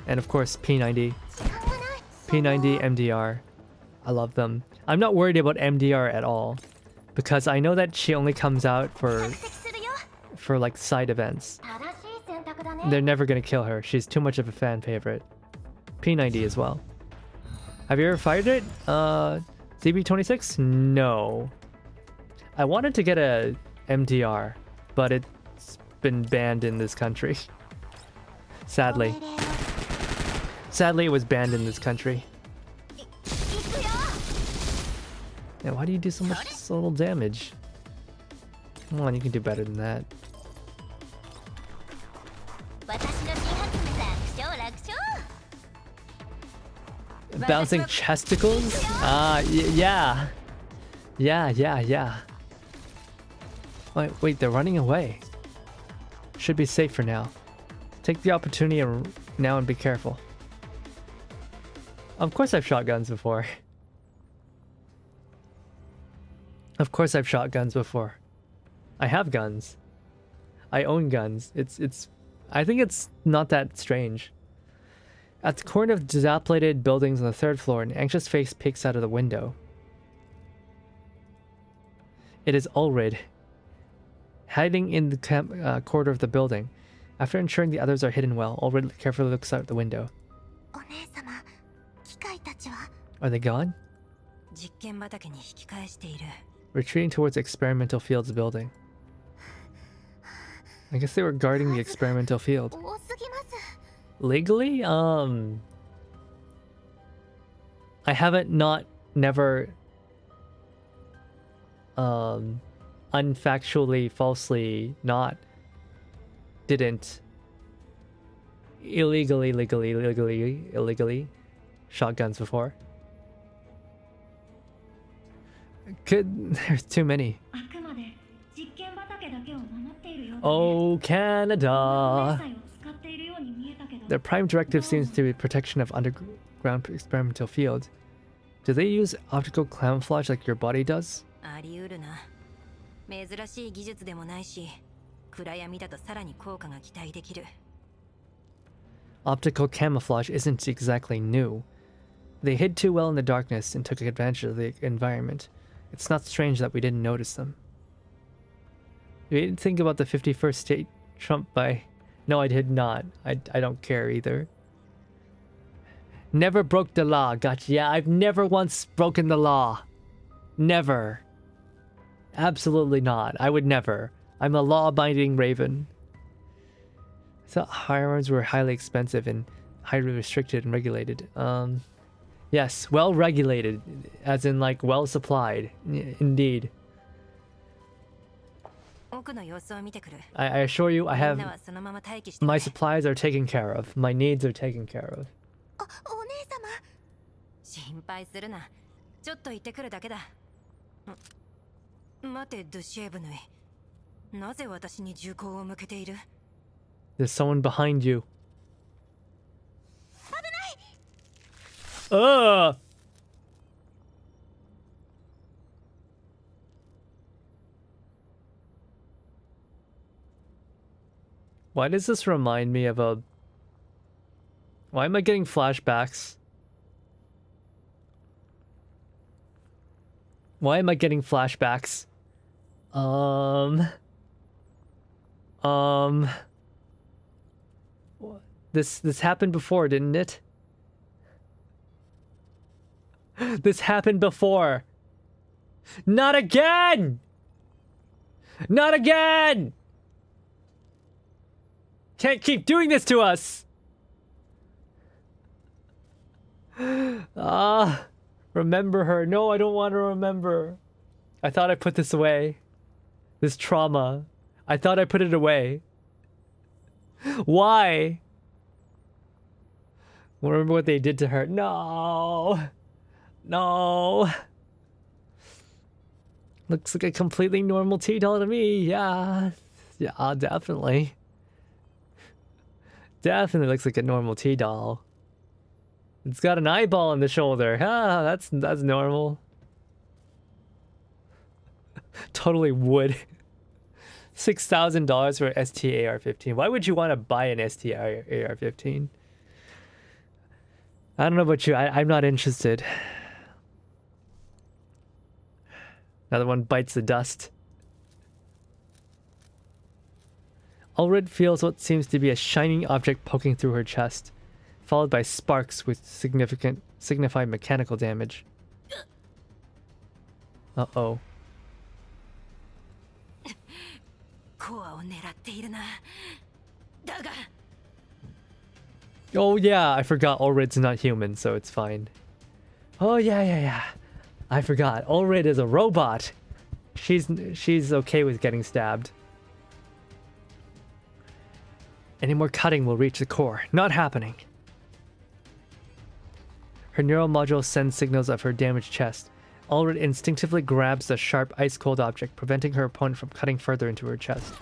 And of course, P90. P90, MDR. I love them. I'm not worried about MDR at all. Because I know that she only comes out for like side events. They're never gonna kill her. She's too much of a fan favorite. P90 as well. Have you ever fired it? ZB26? No. I wanted to get a MDR, but it's been banned in this country. Sadly. Sadly, it was banned in this country. Now, why do you do so little damage? Come on, you can do better than that. Bouncing chesticles? Yeah. Yeah. Wait, they're running away. Should be safe for now. Take the opportunity now and be careful. Of course I've shot guns before. Of course I've shot guns before. I have guns. I own guns. I think it's not that strange. At the corner of dilapidated buildings on the 3rd floor, an anxious face peeks out of the window. It is Ulrid, hiding in the corridor of the building. After ensuring the others are hidden well, Ulrid carefully looks out the window. Are they gone? Retreating towards the experimental field's building. I guess they were guarding the experimental field. Legally? I haven't never unfactually, falsely, didn't illegally shotguns before. There's too many. Oh, Canada! Their prime directive seems to be protection of underground experimental field. Do they use optical camouflage like your body does? Optical camouflage isn't exactly new. They hid too well in the darkness and took advantage of the environment. It's not strange that we didn't notice them. You didn't think about the 51st state trumped by... No, I did not. I don't care either. Never broke the law. Gotcha. Yeah, I've never once broken the law. Never. Absolutely not. I would never. I'm a law-abiding raven. I thought firearms were highly expensive and highly restricted and regulated. Yes, well regulated, as in like well supplied. Indeed. I assure you, I have my supplies are taken care of. My needs are taken care of. There's someone behind you. Ugh! Why does this remind me of a... Why am I getting flashbacks? Why am I getting flashbacks? This happened before, didn't it? This happened before. Not again! Not again! Can't keep doing this to us! Remember her. No, I don't want to remember. I thought I put this away. This trauma. I thought I put it away. Why? Remember what they did to her. No! No! Looks like a completely normal T-doll to me. Yeah. Yeah, definitely. Definitely looks like a normal T-doll. It's got an eyeball on the shoulder. Ah, that's normal. Totally would. $6,000 for an ST-AR-15. Why would you want to buy an ST-AR-15? I don't know about you. I'm not interested. Another one bites the dust. Ulrid feels what seems to be a shining object poking through her chest, followed by sparks with signified mechanical damage. Uh-oh. Oh yeah, I forgot Ulrid's not human, so it's fine. Oh yeah. I forgot. Ulrid is a robot. She's okay with getting stabbed. Any more cutting will reach the core. Not happening. Her neural module sends signals of her damaged chest. Ulrid instinctively grabs the sharp, ice-cold object, preventing her opponent from cutting further into her chest.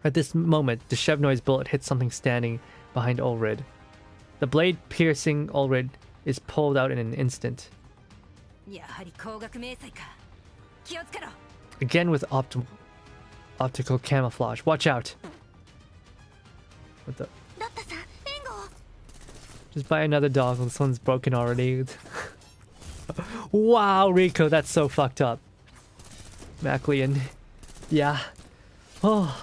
At this moment, the Shevnoi's bullet hits something standing behind Ulrid. The blade piercing Ulrid is pulled out in an instant. Again with optical camouflage. Watch out! What the? Just buy another dog. This one's broken already. Wow, Rico, that's so fucked up. Maclean. Yeah. Oh,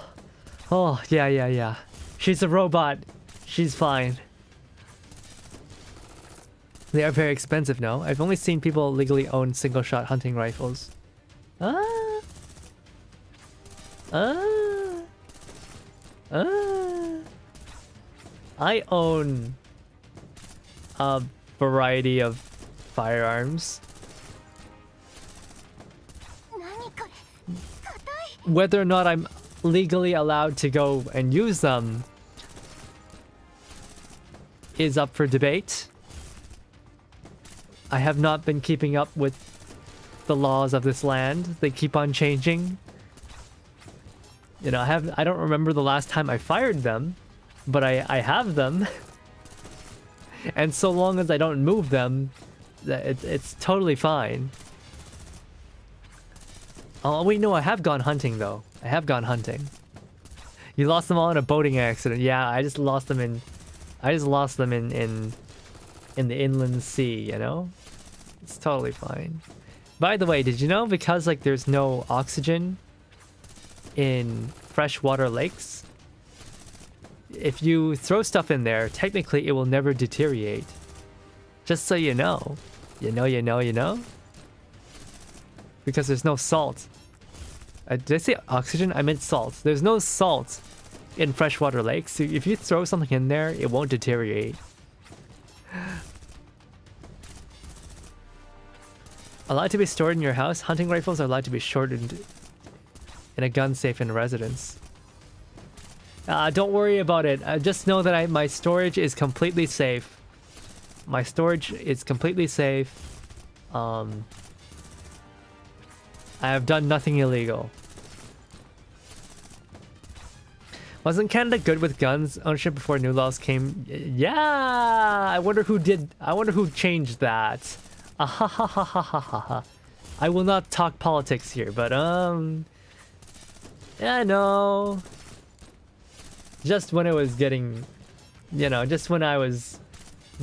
yeah. She's a robot. She's fine. They are very expensive, no? I've only seen people legally own single-shot hunting rifles. I own a variety of firearms. Whether or not I'm legally allowed to go and use them is up for debate. I have not been keeping up with the laws of this land. They keep on changing. You know, I don't remember the last time I fired them, but I have them. And so long as I don't move them, it's totally fine. Oh wait, no, I have gone hunting though. I have gone hunting. You lost them all in a boating accident. Yeah, I just lost them in the inland sea, you know? It's totally fine. By the way, did you know because like there's no oxygen in freshwater lakes, if you throw stuff in there, technically it will never deteriorate. Just so you know. You know? Because there's no salt. Did I say oxygen? I meant salt. There's no salt in freshwater lakes. So if you throw something in there, it won't deteriorate. Allowed to be stored in your house? Hunting rifles are allowed to be shortened in a gun safe in residence. Don't worry about it. Just know that my storage is completely safe. My storage is completely safe. I have done nothing illegal. Wasn't Canada good with guns ownership before new laws came? Yeah, I wonder who changed that. I will not talk politics here, but yeah, no. Just when it was getting, just when I was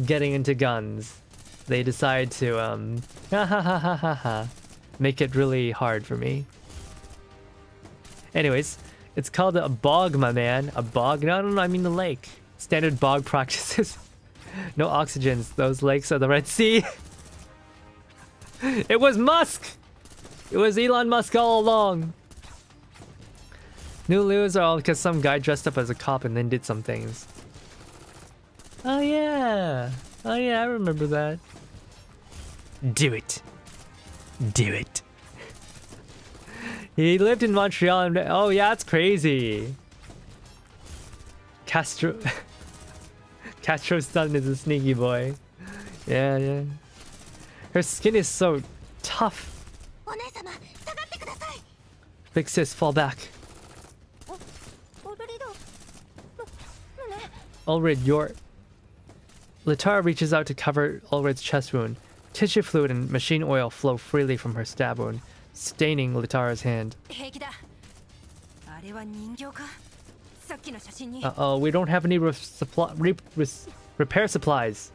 getting into guns, they decided to make it really hard for me. Anyways, it's called a bog, my man. A bog? No, I mean the lake. Standard bog practices. No oxygens. Those lakes are the Red Sea. It was Musk! It was Elon Musk all along. New laws are all because some guy dressed up as a cop and then did some things. Oh yeah, I remember that. Do it. He lived in Montreal and oh yeah, it's crazy. Castro's son is a sneaky boy. Yeah. Her skin is so tough. Big sis, fall back. Ulrid, Latara reaches out to cover Ulrid's chest wound. Tissue fluid and machine oil flow freely from her stab wound, staining Latara's hand. Uh-oh, we don't have any repair supplies.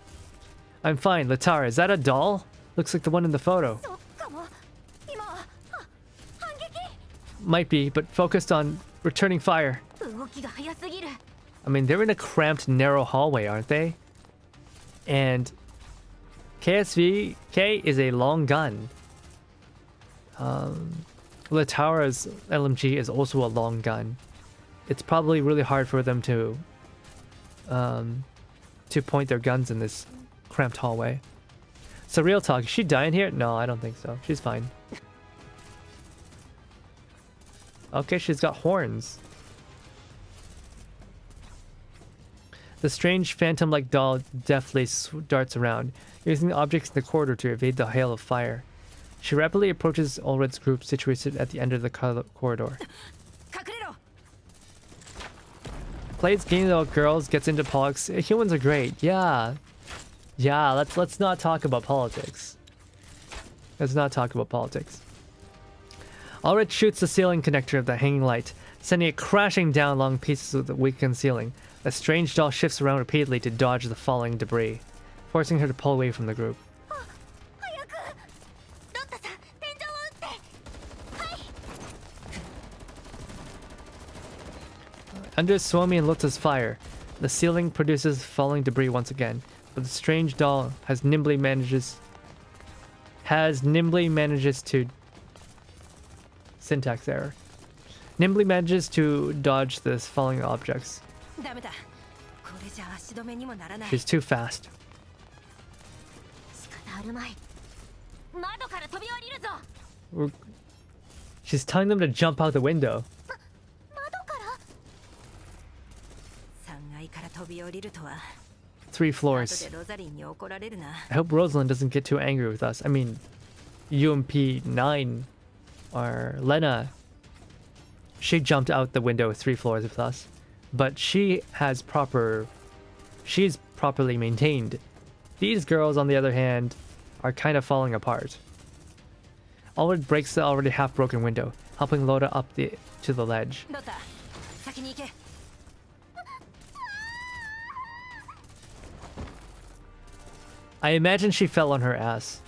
I'm fine. Latara, is that a doll? Looks like the one in the photo. Might be, but focused on returning fire. I mean, they're in a cramped, narrow hallway, aren't they? And KSVK is a long gun. Latara's LMG is also a long gun. It's probably really hard for them to point their guns in this cramped hallway. So real talk, is she dying here? No, I don't think so. She's fine. Okay, she's got horns. The strange phantom-like doll deftly darts around, using the objects in the corridor to evade the hail of fire. She rapidly approaches Ulred's group situated at the end of the corridor. Plays game about girls, gets into politics. Humans are great. Yeah. Yeah, let's not talk about politics. Let's not talk about politics. Ulred shoots the ceiling connector of the hanging light, sending it crashing down along pieces of the weakened ceiling. The strange doll shifts around repeatedly to dodge the falling debris, forcing her to pull away from the group. Under Suomi and Lotta's fire, the ceiling produces falling debris once again, but the strange doll nimbly manages to syntax error. Nimbly manages to dodge the falling objects. She's too fast. She's telling them to jump out the window. Three floors. I hope Rosalind doesn't get too angry with us. I mean, UMP9 or Lena, she jumped out the window 3 floors with us, but she's properly maintained. These girls, on the other hand, are kind of falling apart. Ulred breaks the already half-broken window, helping Lotta up to the ledge. I imagine she fell on her ass.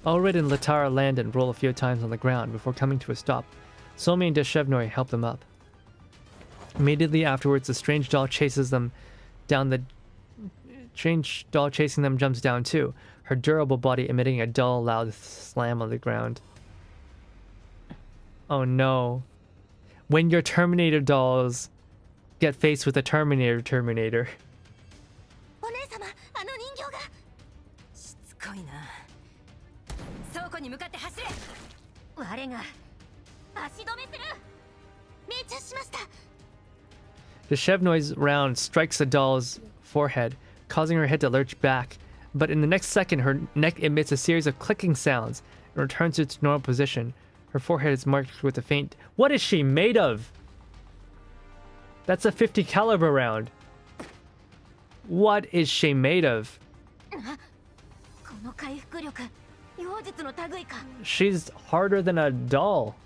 Ulred and Latara land and roll a few times on the ground before coming to a stop. Suomi and Deshevnoy help them up. Immediately afterwards, the strange doll chases them down. The strange doll chasing them jumps down too, her durable body emitting a dull, loud slam on the ground. Oh no. When your Terminator dolls get faced with a Terminator. Deshevnoy's round strikes the doll's forehead, causing her head to lurch back, but in the next second her neck emits a series of clicking sounds and returns to its normal position. Her forehead is marked with a faint... What is she made of? That's a 50 caliber round. What is she made of? She's harder than a doll.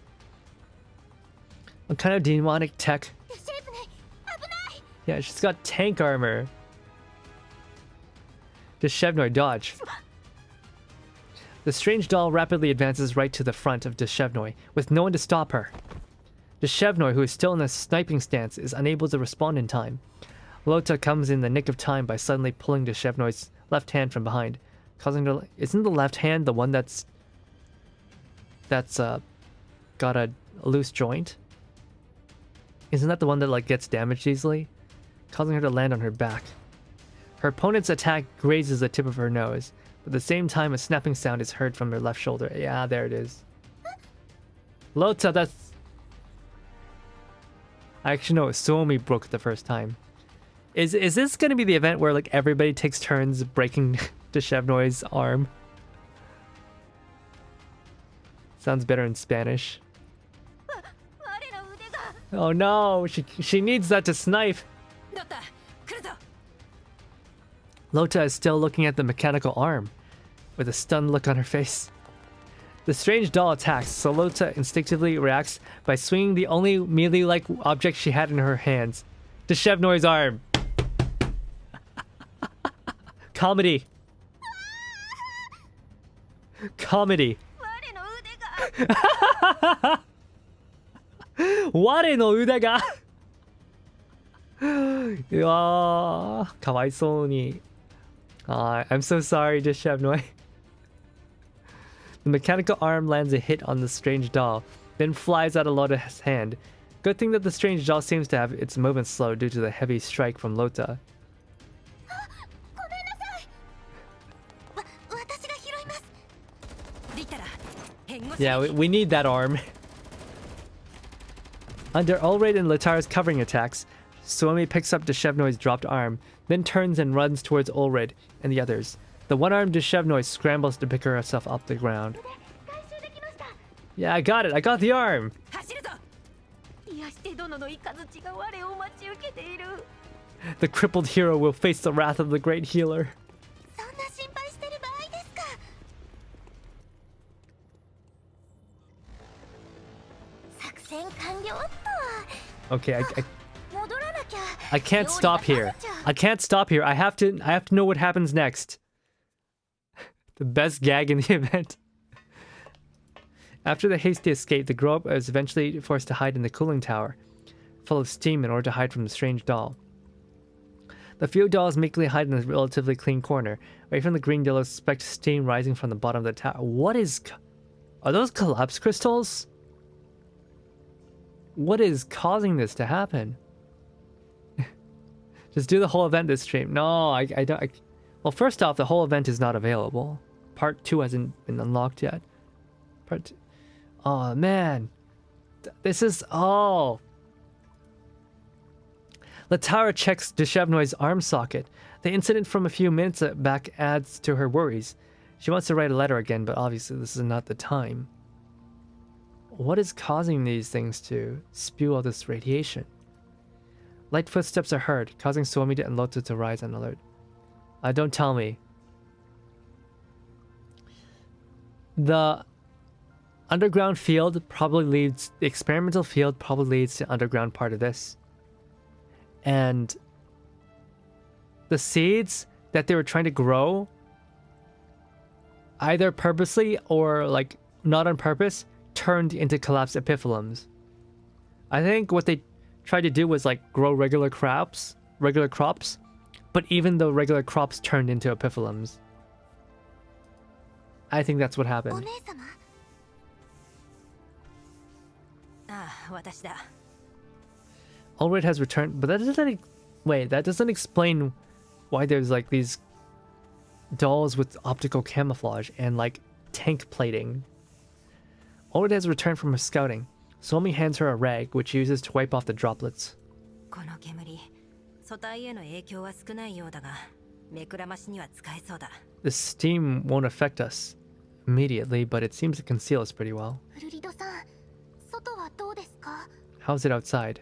What kind of demonic tech? Yeah, she's got tank armor. Deshevnoy, dodge. The strange doll rapidly advances right to the front of Deshevnoy, with no one to stop her. Deshevnoy, who is still in a sniping stance, is unable to respond in time. Lotta comes in the nick of time by suddenly pulling Deshevnoy's left hand from behind, causing her... Isn't the left hand the one that's got a loose joint? Isn't that the one that like gets damaged easily? Causing her to land on her back. Her opponent's attack grazes the tip of her nose, but at the same time a snapping sound is heard from her left shoulder. Yeah, there it is. Lotta, that's... I actually know Suomi broke the first time. Is this gonna be the event where like everybody takes turns breaking Deshevnoy's arm? Sounds better in Spanish. Oh no, she needs that to snipe. Lotta is still looking at the mechanical arm, with a stunned look on her face. The strange doll attacks, so Lotta instinctively reacts by swinging the only melee-like object she had in her hands, Deshevnoy's arm. Comedy. Comedy. 我の腕がうわー、かわいそうに。I'm so sorry, Deshevnoy. The mechanical arm lands a hit on the strange doll, then flies out of Lota's hand. Good thing that the strange doll seems to have its movement slow due to the heavy strike from Lota. Yeah, we need that arm. Under Ulrich and Latar's covering attacks, Suomi picks up Deshevnoy's dropped arm, then turns and runs towards Ulrich and the others. The one-armed Deshevnoy scrambles to pick herself off the ground. Yeah, I got it. I got the arm. The crippled hero will face the wrath of the great healer. Okay, I can't stop here. I can't stop here. I have to know what happens next. The best gag in the event. After the hasty escape, the grow-up is eventually forced to hide in the cooling tower, full of steam in order to hide from the strange doll. The few dolls meekly hide in a relatively clean corner, away from the green yellow specked steam rising from the bottom of the tower. What is... Are those collapse crystals? What is causing this to happen? Just do the whole event this stream. No, I don't... Well, first off, the whole event is not available. Part 2 hasn't been unlocked yet. Part 2... Oh, man. This is... Oh... Latara checks Deshevnoy's arm socket. The incident from a few minutes back adds to her worries. She wants to write a letter again, but obviously this is not the time. What is causing these things to spew all this radiation? Light footsteps are heard, causing Suomi and Lota to rise on alert. Don't tell me. The underground field probably leads... The experimental field probably leads to underground part of this. And the seeds that they were trying to grow, either purposely or like not on purpose, turned into collapsed epiphyllums. I think what they tried to do was like grow regular crops, but even though regular crops turned into epiphyllums. I think that's what happened. Ulrich has returned, but that doesn't... Wait, that doesn't explain why there's like these dolls with optical camouflage and like tank plating. Ulrich has returned from her scouting. Suomi hands her a rag, which she uses to wipe off the droplets. The steam won't affect us immediately, but it seems to conceal us pretty well. How's it outside?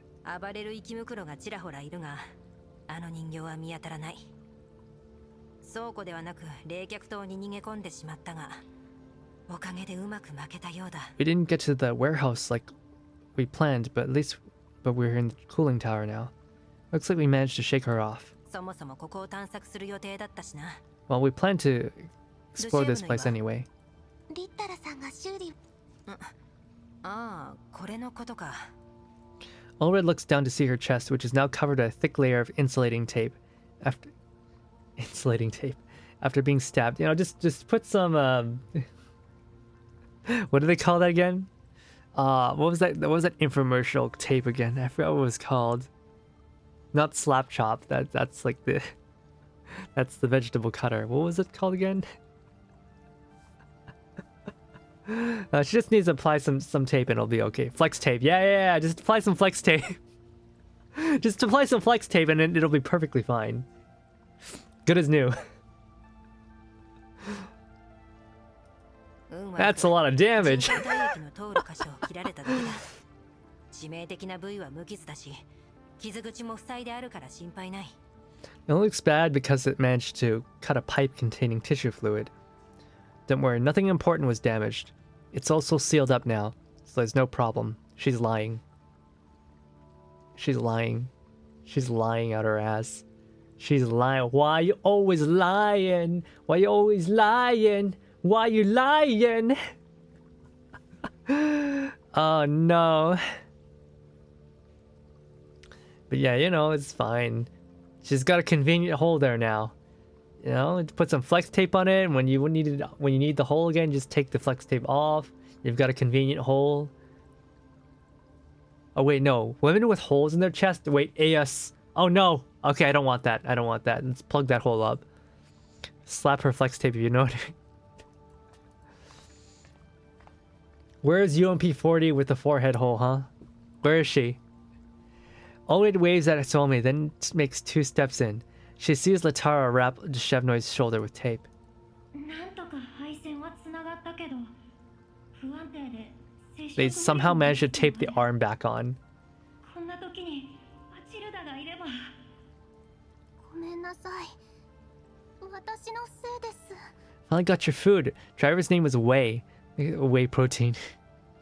We didn't get to the warehouse like we planned, but we're in the cooling tower now. Looks like we managed to shake her off. Well, we plan to explore this place anyway. Ulrich looks down to see her chest, which is now covered by a thick layer of insulating tape. After being stabbed. You know, just put some what do they call that again? What was that infomercial tape again? I forgot what it was called. Not slap chop. That's like the that's the vegetable cutter. What was it called again? She just needs to apply some tape and it'll be okay. Flex tape. Yeah. Just apply some flex tape. Just apply some flex tape and it'll be perfectly fine. Good as new. That's a lot of damage. It looks bad because it managed to cut a pipe containing tissue fluid. Don't worry, nothing important was damaged. It's also sealed up now, so there's no problem. She's lying. She's lying. She's lying out her ass. She's lying. Why you always lying? Why you always lying? Why you lying? Oh no. But yeah, you know, it's fine. She's got a convenient hole there now. You know, put some flex tape on it, and when you need the hole again, just take the flex tape off. You've got a convenient hole. Oh wait, no. Women with holes in their chest. Wait, AS. Oh no. Okay, I don't want that. I don't want that. Let's plug that hole up. Slap her flex tape if you know what I mean. Where's UMP40 with the forehead hole, huh? Where is she? Owen waves at Suomi, then makes 2 steps in. She sees Latara wrap Shevnoy's shoulder with tape. They somehow managed to tape the arm back on. Finally got your food. Driver's name was Whey. Whey protein.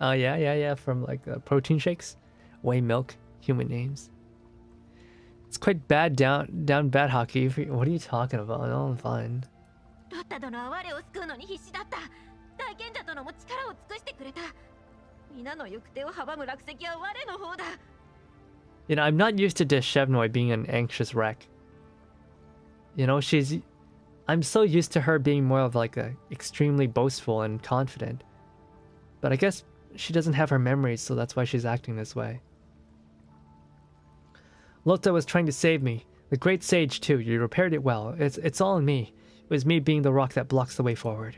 Oh yeah. From like protein shakes. Whey milk. Human names. It's quite bad down bad hockey. What are you talking about? No, I'm fine. You know, I'm not used to Shevnoy being an anxious wreck. You know, I'm so used to her being more of like a extremely boastful and confident. But I guess she doesn't have her memories, so that's why she's acting this way. Lota was trying to save me. The great sage too. You repaired it well. It's all in me. It was me being the rock that blocks the way forward.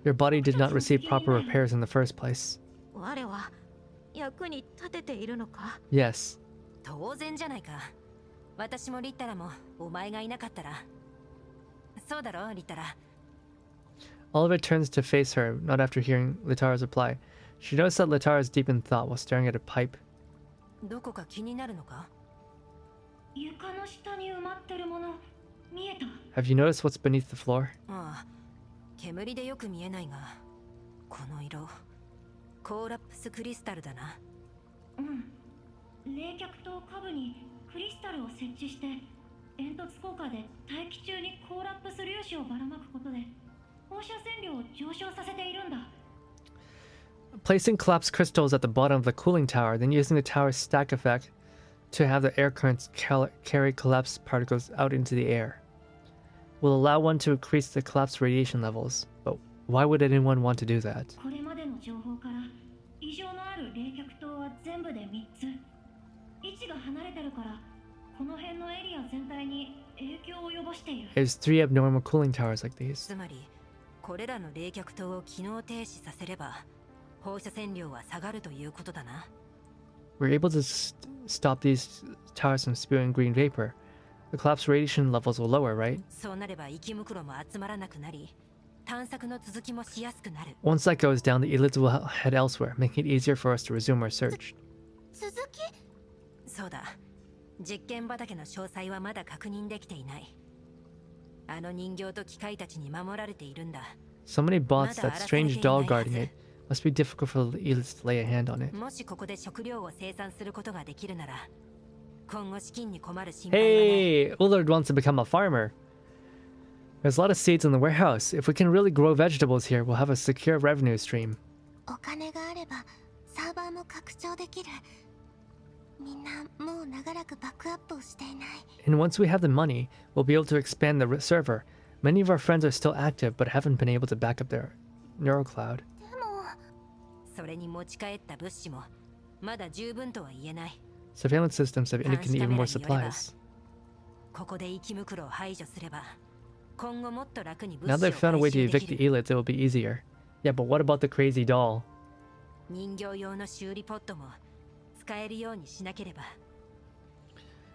Your body did not receive proper repairs in the first place. Yes. Oliver turns to face her, not after hearing Litara's reply. She noticed that Litara is deep in thought while staring at a pipe. Have you noticed what's beneath the floor? Placing collapsed crystals at the bottom of the cooling tower, then using the tower's stack effect to have the air currents carry collapsed particles out into the air will allow one to increase the collapsed radiation levels. But why would anyone want to do that? There's 3 abnormal cooling towers like these. We're able to stop these towers from spewing green vapor. The collapsed radiation levels will lower, right? Once that goes down, the elites will head elsewhere, making it easier for us to resume our search. So many bots, that strange doll guarding it. Must be difficult for the elites to lay a hand on it. Hey, Ullard wants to become a farmer. There's a lot of seeds in the warehouse. If we can really grow vegetables here, we'll have a secure revenue stream. And once we have the money, we'll be able to expand the server. Many of our friends are still active, but haven't been able to back up their neurocloud. Surveillance systems have indicated even more supplies. Now they've found a way to evict the elites, it will be easier. Yeah, but what about the crazy doll?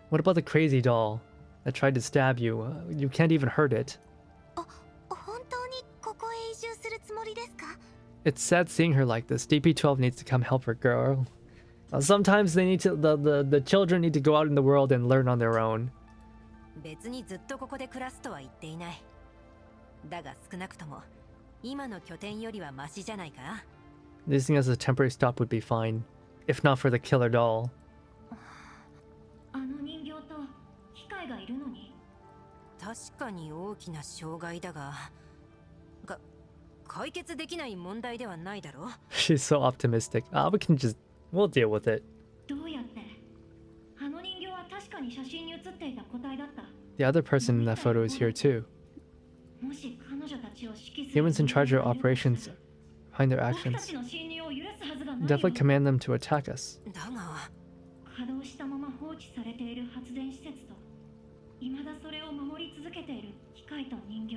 What about the crazy doll that tried to stab you? You can't even hurt it. It's sad seeing her like this. DP12 needs to come help her, girl. Sometimes they need to. The children need to go out in the world and learn on their own. Using as a temporary stop would be fine, if not for the killer doll. 解決できない問題ではないだろう。 She's so optimistic. We'll deal with it. どうやって？あの人形は確かに写真に写っていた個体だった。 The other person in that photo is here too. もし彼女たちを指揮する Humans in charge of operations behind their 僕た actions ちの侵入を許すはずがないよ。 definitely command them to attack us. だが稼働したまま放置されている発電施設と未だそれを守り続けている機械と人形、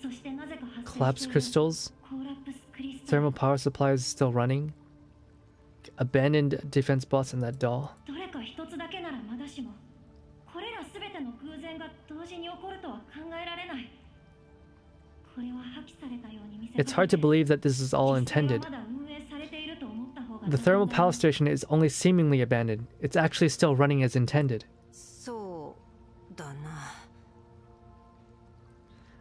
そしてなぜか発生 Collapsed している crystals, コーラプスクリスタル、 thermal power supplies still running, abandoned defense bots in that doll. どれか一つだけならまだしも、これらすべての偶然が同時に起こるとは考えられない。これは破棄されたように見せかけて It's hard to believe that this is all 実際は intended. まだ運営されていると思った方が The thermal power station is only seemingly abandoned. It's actually still running as intended. そうだな。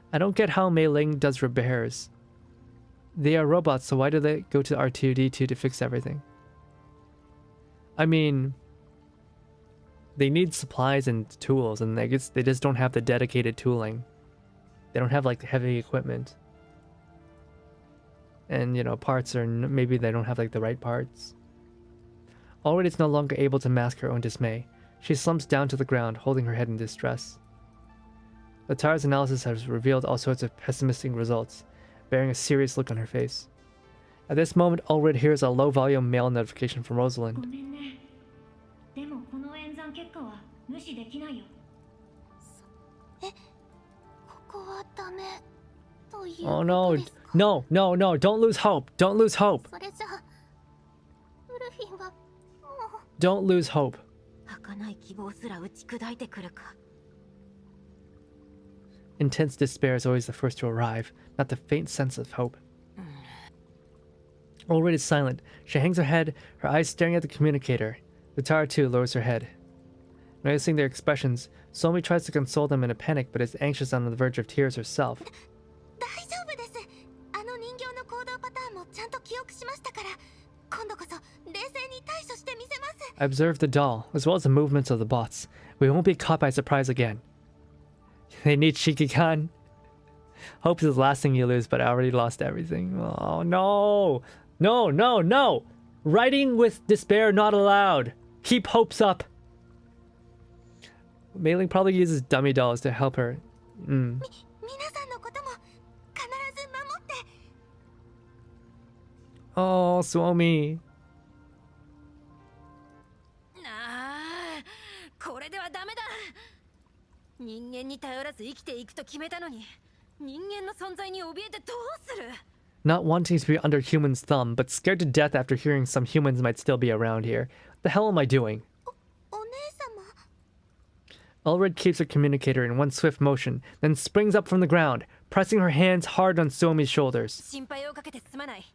I don't get how Mei Ling does repairs. They are robots, so why do they go to R2D2 to fix everything? I mean, they need supplies and tools, and I guess they just don't have the dedicated tooling. They don't have like heavy equipment. And, you know, parts are maybe they don't have like the right parts. Already is no longer able to mask her own dismay. She slumps down to the ground, holding her head in distress. Latara's analysis has revealed all sorts of pessimistic results, bearing a serious look on her face. At this moment, Ulrid hears a low-volume mail notification from ご Rosalind. めんね。でもこの演算結果は無視できないよ。ここはダメという Oh こ no, とですか？ no, no, no, don't lose hope, don't lose hope, それじゃあウルフィンはもう don't lose hope. 儚い希望すら打ち砕いてくるか。 Intense despair is always the first to arrive, not the faint sense of hope. Ulrid is silent. She hangs her head, her eyes staring at the communicator. Latara too lowers her head. Noticing their expressions, Somi tries to console them in a panic but is anxious on the verge of tears herself. 大丈夫です。あの人形の行動パターンもちゃんと記憶しましたから、今度こそ冷静に対処してみせます。 I observe the doll, as well as the movements of the bots. We won't be caught by surprise again. They need Shikikan. Hope is the last thing you lose, but I already lost everything. Oh no! No, no, no! Writing with despair not allowed. Keep hopes up. Mei Ling probably uses dummy dolls to help her. 皆さんのことも必ず守って。 Oh, Suomi. ああ、これではダメだ。人間に頼らず生きていくと決めたのに、人間の存在に怯えてどうする？ Not wanting to be under humans' thumb, but scared to death after hearing some humans might still be around here. What the hell am I doing? お姉様。 Ulrid keeps her communicator in one swift motion, then springs up from the ground, pressing her hands hard on Suomi's shoulders. 心配をかけてすまない。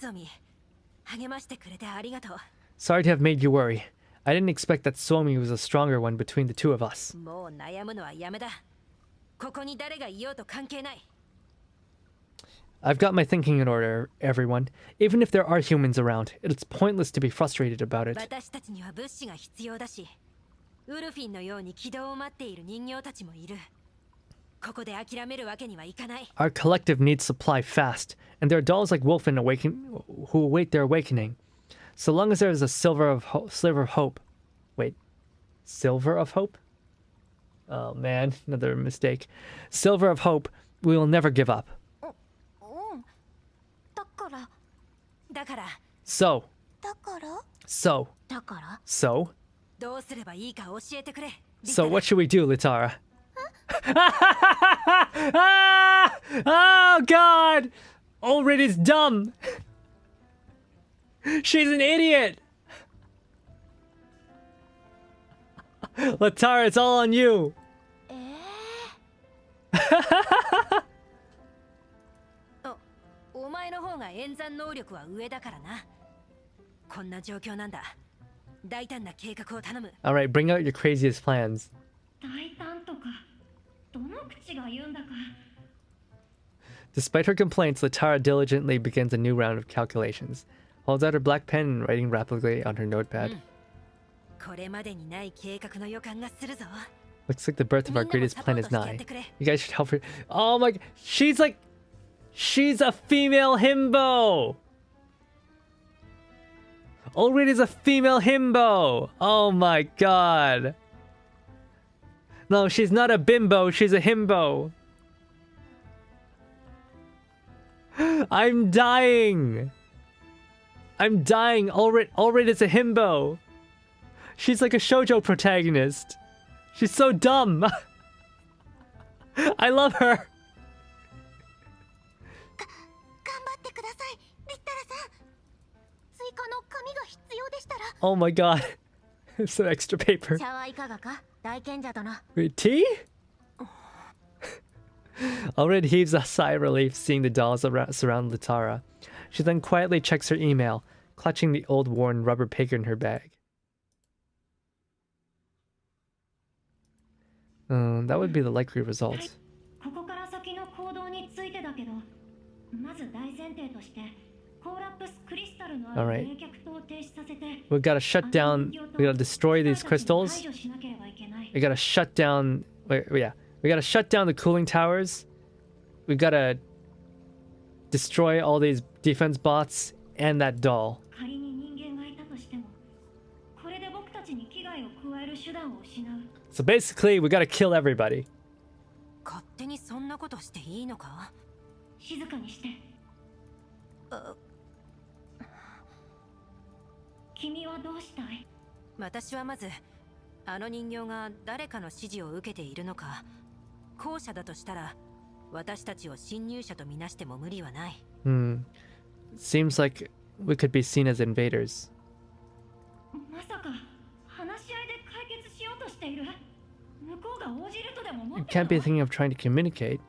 ソミ、励ましてくれてありがとう。 Sorry to have made you worry. I didn't expect that Suomi was a stronger one between the two of us. もう悩むのはやめだ。ここに誰がいようと関係ない。 I've got my thinking in order, everyone. Even if there are humans around, it's pointless to be frustrated about it. 私たちには物資が必要だし、ウルフィンのように起動を待っている人形たちもいる。ここで諦めるわけにはいかない。 Our collective needs supply fast, and there are dolls like Wolfen who await their awakening. So long as there is a sliver of hope. Wait, silver of hope? Oh man, another mistake. Silver of hope, we will never give up. だから So, だから so, だから so, どうすればいいか教えてくれ。 so what should we do, Litara? Ah! Oh god! Ulrid is dumb! She's an idiot! Latara, it's all on you! お前の方が演算能力は上だからな。こんな状況なんだ。大胆な計画を頼む。 Alright, bring out your craziest plans. 大胆とかどの口が言うんだか。 Despite her complaints, Latara diligently begins a new round of calculations. Holds out her black pen and writing rapidly on her notepad. これまでにない計画の予感がするぞ。 Looks like the birth of our greatest plan is nigh. You guys should help her. Oh my... She's like... She's a female himbo! Already is a female himbo! Oh my god. No, she's not a bimbo, she's a himbo. I'm dying! I'm dying. Already is a himbo. She's like a shoujo protagonist. She's so dumb. I love her. Oh my god. Some extra paper. Wait, tea? Already heaves a sigh of relief seeing the dolls surround Latara. She then quietly checks her email, clutching the old worn rubber paper in her bag. That would be the likely result. Alright. We gotta shut down, we gotta destroy these crystals. We gotta shut down, we gotta shut down the cooling towers. We gotta destroy all these defense bots and that doll. So basically, we gotta kill everybody. Seems like we could be seen as invaders. You can't be thinking of trying to communicate.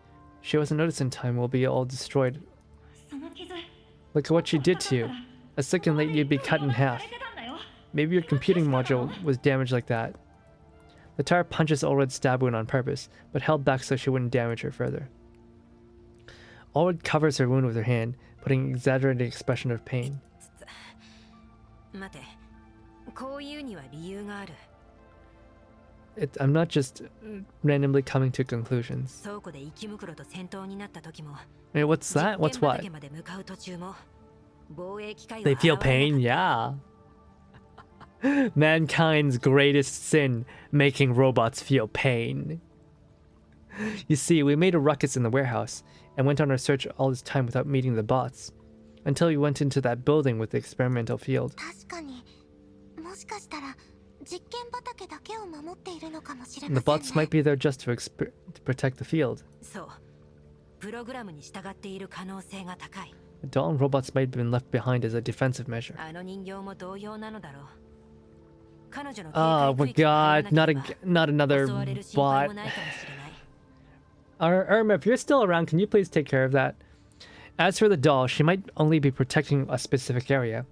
She wasn't noticed in time, we'll be all destroyed. Look at what she did to you. A second late, you'd be cut in half. Maybe your computing module was damaged like that. The tire punches Ulred's stab wound on purpose, but held back so she wouldn't damage her further. Ulred covers her wound with her hand, putting an exaggerated expression of pain. I'm not just randomly coming to conclusions. Wait, what's that? What's what? They feel pain? Yeah. Mankind's greatest sin, making robots feel pain. You see, we made a ruckus in the warehouse, and went on our search all this time without meeting the bots. Until we went into that building with the experimental field. The bots might be there just to protect the field. The doll and robots might have been left behind as a defensive measure. Oh my god, not another bot. Irma, if you're still around, can you please take care of that? As for the doll, she might only be protecting a specific area.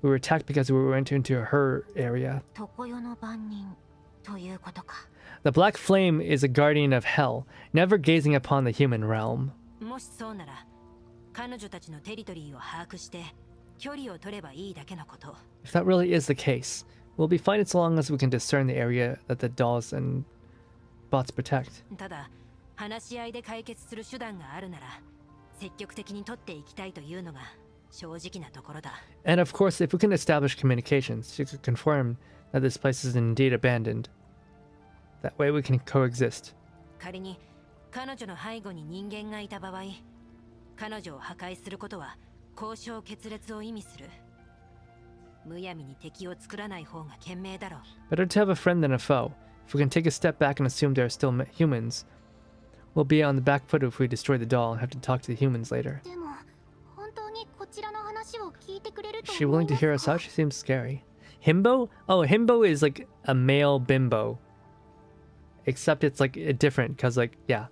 We were attacked because we went into her area. The Black Flame is a guardian of hell, never gazing upon the human realm. If that really is the case, we'll be fine as long as we can discern the area that the dolls and bots protect. And of course, if we can establish communications, you could confirm that this place is indeed abandoned. That way we can coexist. Better to have a friend than a foe. If we can take a step back and assume there are still humans, we'll be on the back foot if we destroy the doll and have to talk to the humans later. Is she willing to hear us out? She seems scary. Himbo? Oh, himbo is like a male bimbo. Except it's like different, because like, yeah.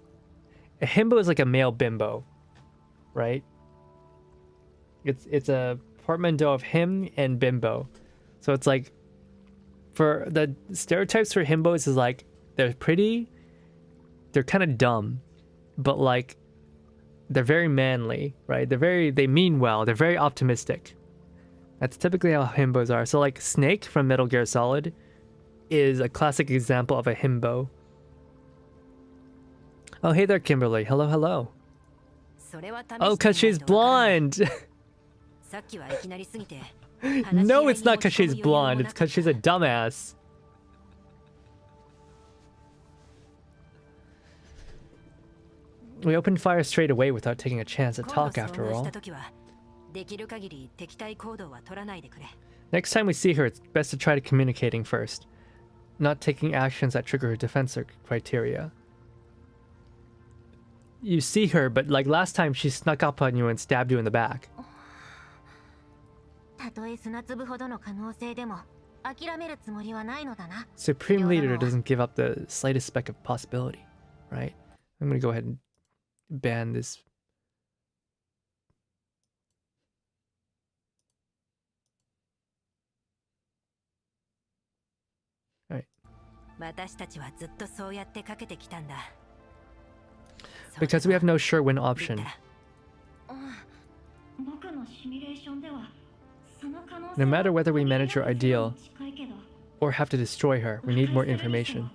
A himbo is like a male bimbo. Right? It's a portmanteau of him and bimbo. So it's like, for the stereotypes for himbos is like, they're pretty, they're kind of dumb, but like, they're very manly, right? They mean well, they're very optimistic. That's typically how himbos are. So like Snake from Metal Gear Solid is a classic example of a himbo. Oh, hey there, Kimberly. Hello, hello. Oh, because she's blonde. No, it's not because she's blonde. It's because she's a dumbass. We opened fire straight away without taking a chance to talk after all. Next time we see her, it's best to try to communicating first, not taking actions that trigger her defense criteria. You see her, but like last time, she snuck up on you and stabbed you in the back. Supreme Leader doesn't give up the slightest speck of possibility, right? I'm gonna go ahead and ban this. Alright. Because we have no sure win option. No matter whether we manage her ideal or have to destroy her, we need more information.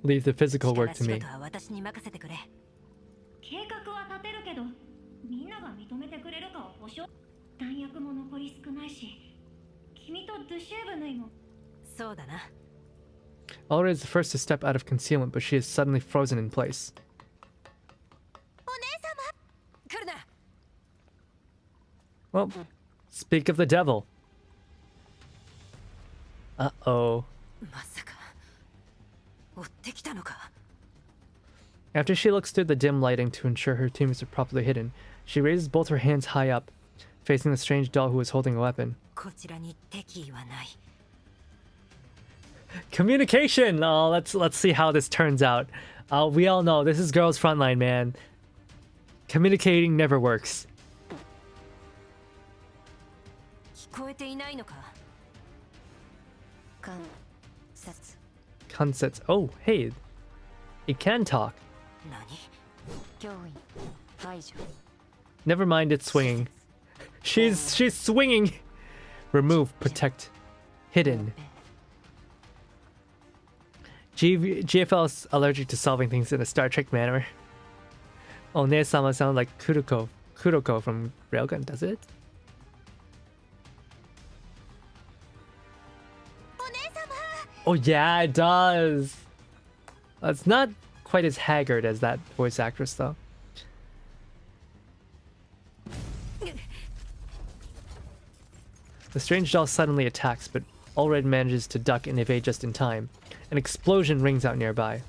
Leave the physical work to me. Already is the first to step out of concealment, but she is suddenly frozen in place. Well, speak of the devil. Uh-oh. After she looks through the dim lighting to ensure her teammates are properly hidden, she raises both her hands high up, facing the strange doll who is holding a weapon. Communication! Oh, let's see how this turns out. We all know this is girls' frontline, man. Communicating never works. Concepts. Oh, hey, it can talk. Never mind, it's swinging. She's swinging. Remove, protect, hidden. GFL is allergic to solving things in a Star Trek manner. Oh, Ne-sama sounds like Kuroko from Railgun, does it? Oh yeah, it does. It's not quite as haggard as that voice actress, though. The strange doll suddenly attacks, but Ulred manages to duck and evade just in time. An explosion rings out nearby.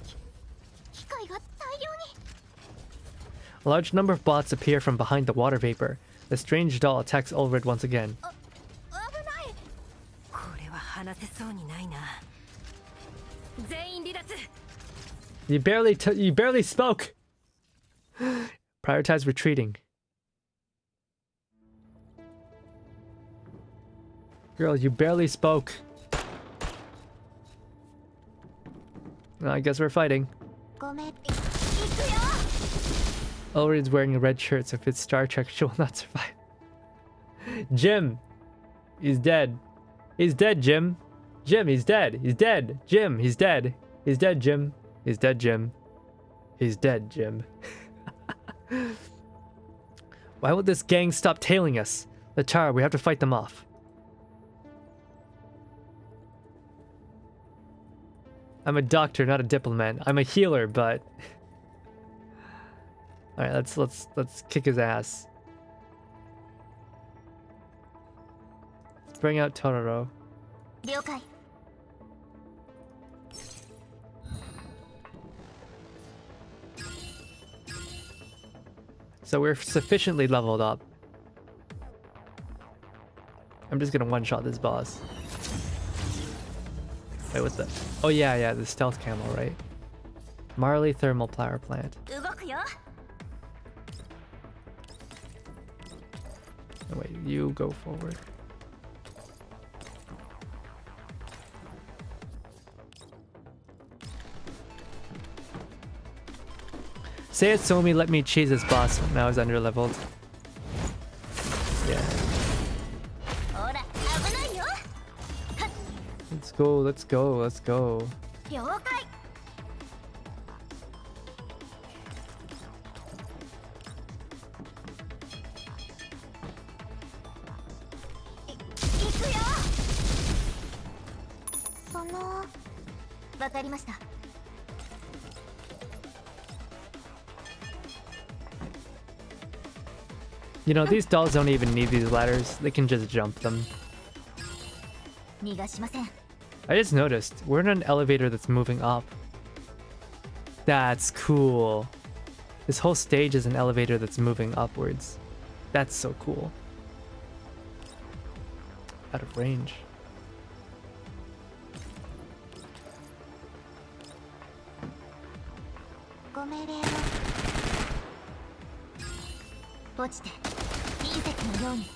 A large number of bots appear from behind the water vapor. The strange doll attacks Ulred once again. You barely spoke. Prioritize retreating. Girl, you barely spoke. Well, I guess we're fighting. Ulred's wearing a red shirt, so if it's Star Trek, she will not survive. Jim! He's dead. He's dead, Jim. Jim, he's dead. He's dead. Jim, he's dead. He's dead, Jim. He's dead, Jim. He's dead, Jim. Why would this gang stop tailing us? The tower, we have to fight them off. I'm a doctor, not a diplomat. I'm a healer, but... Alright, let's kick his ass. Let's bring out Tororo. So we're sufficiently leveled up. I'm just gonna one-shot this boss. Wait, what's that? Oh yeah, the stealth camo, right? Marley Thermal Power Plant. Oh, wait, you go forward. Say it, Suomi let me cheese this boss when I was under-leveled. Yeah. Let's go, let's go, let's go. 了解。行くよ。わかりました。You know, these dolls don't even need these ladders. They can just jump them. 逃がしません。 I just noticed, we're in an elevator that's moving up. That's cool. This whole stage is an elevator that's moving upwards. That's so cool. Out of range. ご命令を。落ちて隕石のように。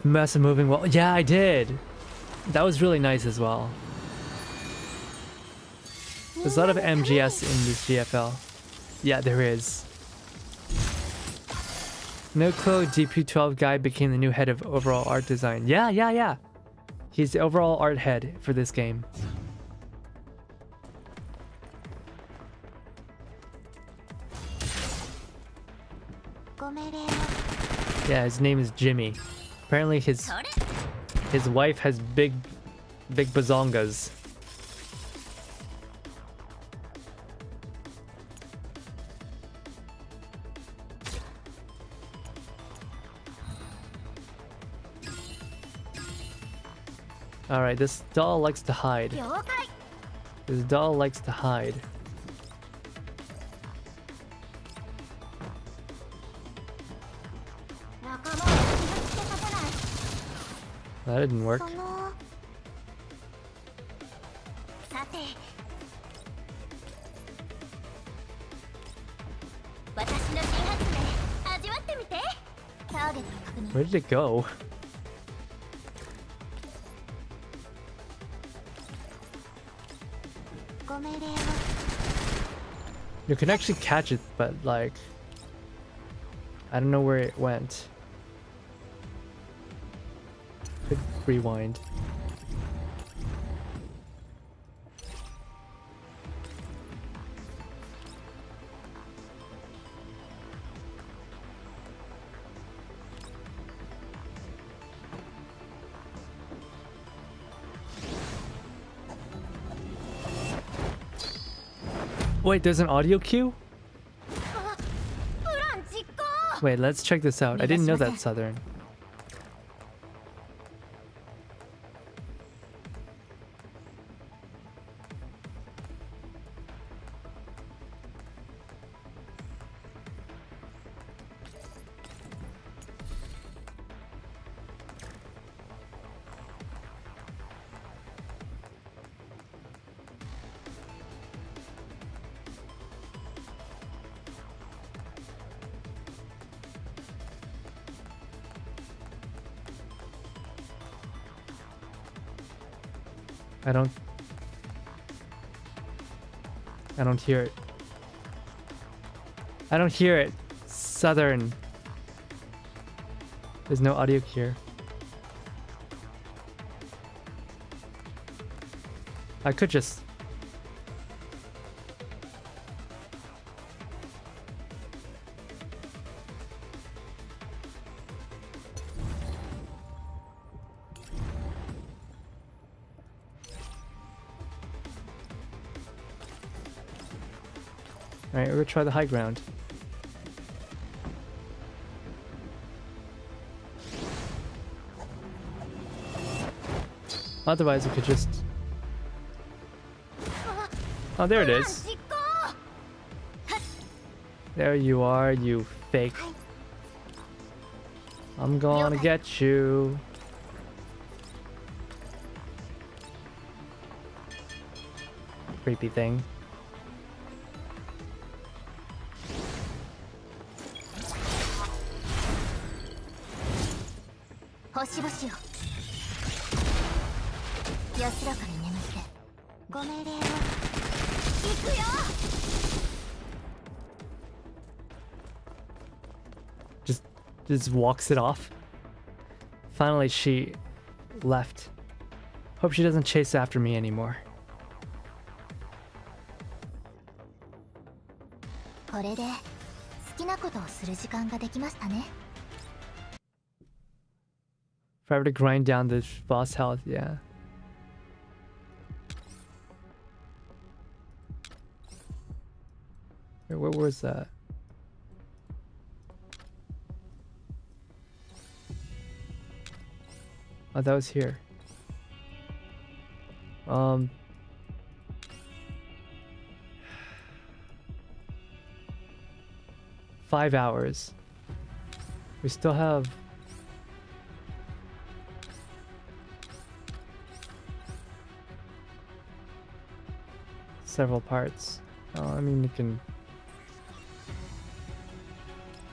Massive moving wall. Yeah, I did. That was really nice as well. There's a lot of MGS in this GFL. Yeah, there is. No-Clo DP12 guy became the new head of overall art design. Yeah. He's the overall art head for this game. Yeah, his name is Jimmy. Apparently his wife has big bazongas. Alright, this doll likes to hide. This doll likes to hide. That didn't work. Where did it go? You can actually catch it, but like, I don't know where it went. Could rewind. Wait, there's an audio cue? Wait, let's check this out. I didn't know that, Southern. I don't hear it. I don't hear it. Southern. There's no audio here. I could just... Alright, we're gonna try the high ground. Otherwise, we could just... Oh, there it is. There you are, you fake. I'm gonna get you. Creepy thing. Just walks it off. Finally, she left. Hope she doesn't chase after me anymore. これで好きなことをする時間ができましたね。 If I were to grind down the boss health, yeah. Wait, where was that? Oh, that was here. 5 hours. We still have several parts. I mean, you can.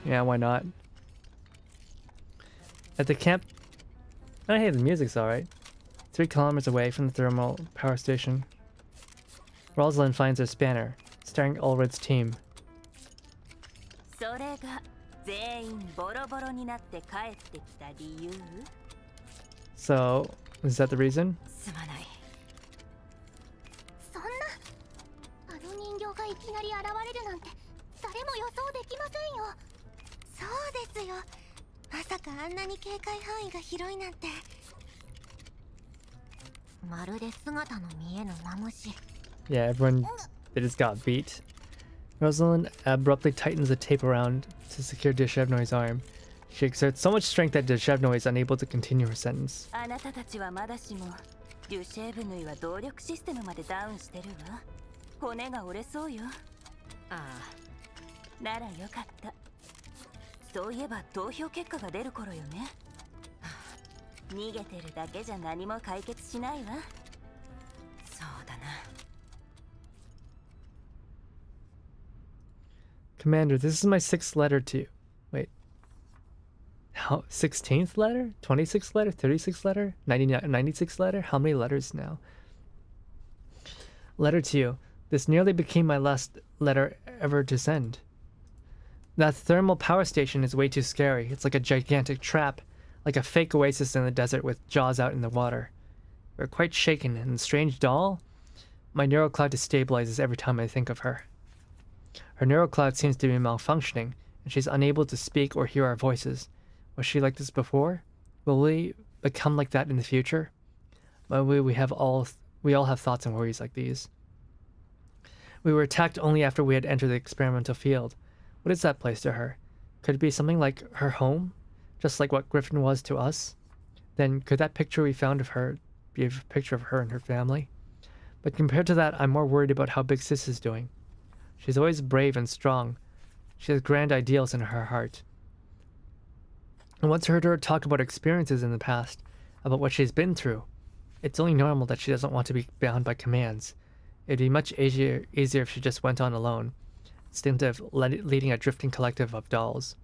Yeah, why not? At the camp. Oh, hey, the music's alright. 3 kilometers away from the thermal power station, Rosalind finds her spanner, staring at Ulred's team. それが全員ボロボロになって帰ってきた理由? So, is that the reason? すまない。そんな、あの人形がいきなり現れるなんて誰も予想できませんよ。そうですよ。まさかあんなに警戒範囲が広いなんて。まるで姿の見えぬマムシ。 Yeah, everyone, they just got beat. Rosalind abruptly tightens the tape around to secure Deshevnoy's arm. She exerts so much strength that Deshevnoy is unable to continue her sentence. あなたたちはまだしも、デュシェーブヌイは動力システムまでダウンしてるわ。骨が折れそうよ。ああ。ならよかった。そういえば投票結果が出る頃よね。逃げてるだけじゃ何も解決しないわ。そうだな。Commander, this is my 6th letter to you. Wait. How? 16th letter? 26th letter? 36th letter? 96th letter? How many letters now? Letter to you. This nearly became my last letter ever to send. That thermal power station is way too scary. It's like a gigantic trap, like a fake oasis in the desert with jaws out in the water. We're quite shaken, and the strange doll? My neural cloud destabilizes every time I think of her. Her neural cloud seems to be malfunctioning, and she's unable to speak or hear our voices. Was she like this before? Will we become like that in the future? Well, we all have thoughts and worries like these. We were attacked only after we had entered the experimental field. What is that place to her? Could it be something like her home? Just like what Griffin was to us? Then could that picture we found of her be a picture of her and her family? But compared to that, I'm more worried about how Big Sis is doing. She's always brave and strong. She has grand ideals in her heart. I once heard her talk about experiences in the past, about what she's been through. It's only normal that she doesn't want to be bound by commands. It'd be much easier if she just went on alone, instead of leading a drifting collective of dolls.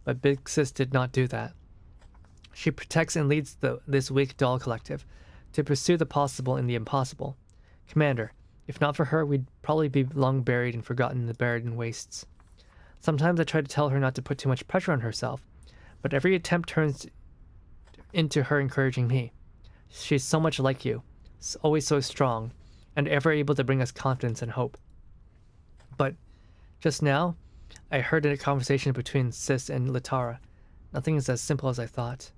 But Big Sis did not do that. She protects and leads this weak doll collective to pursue the possible and the impossible. Commander, if not for her, we'd probably be long buried and forgotten in the barren wastes. Sometimes I try to tell her not to put too much pressure on herself, but every attempt turns into her encouraging me. She's so much like you, always so strong, and ever able to bring us confidence and hope. But just now, I heard a conversation between Sis and Latara. Nothing is as simple as I thought.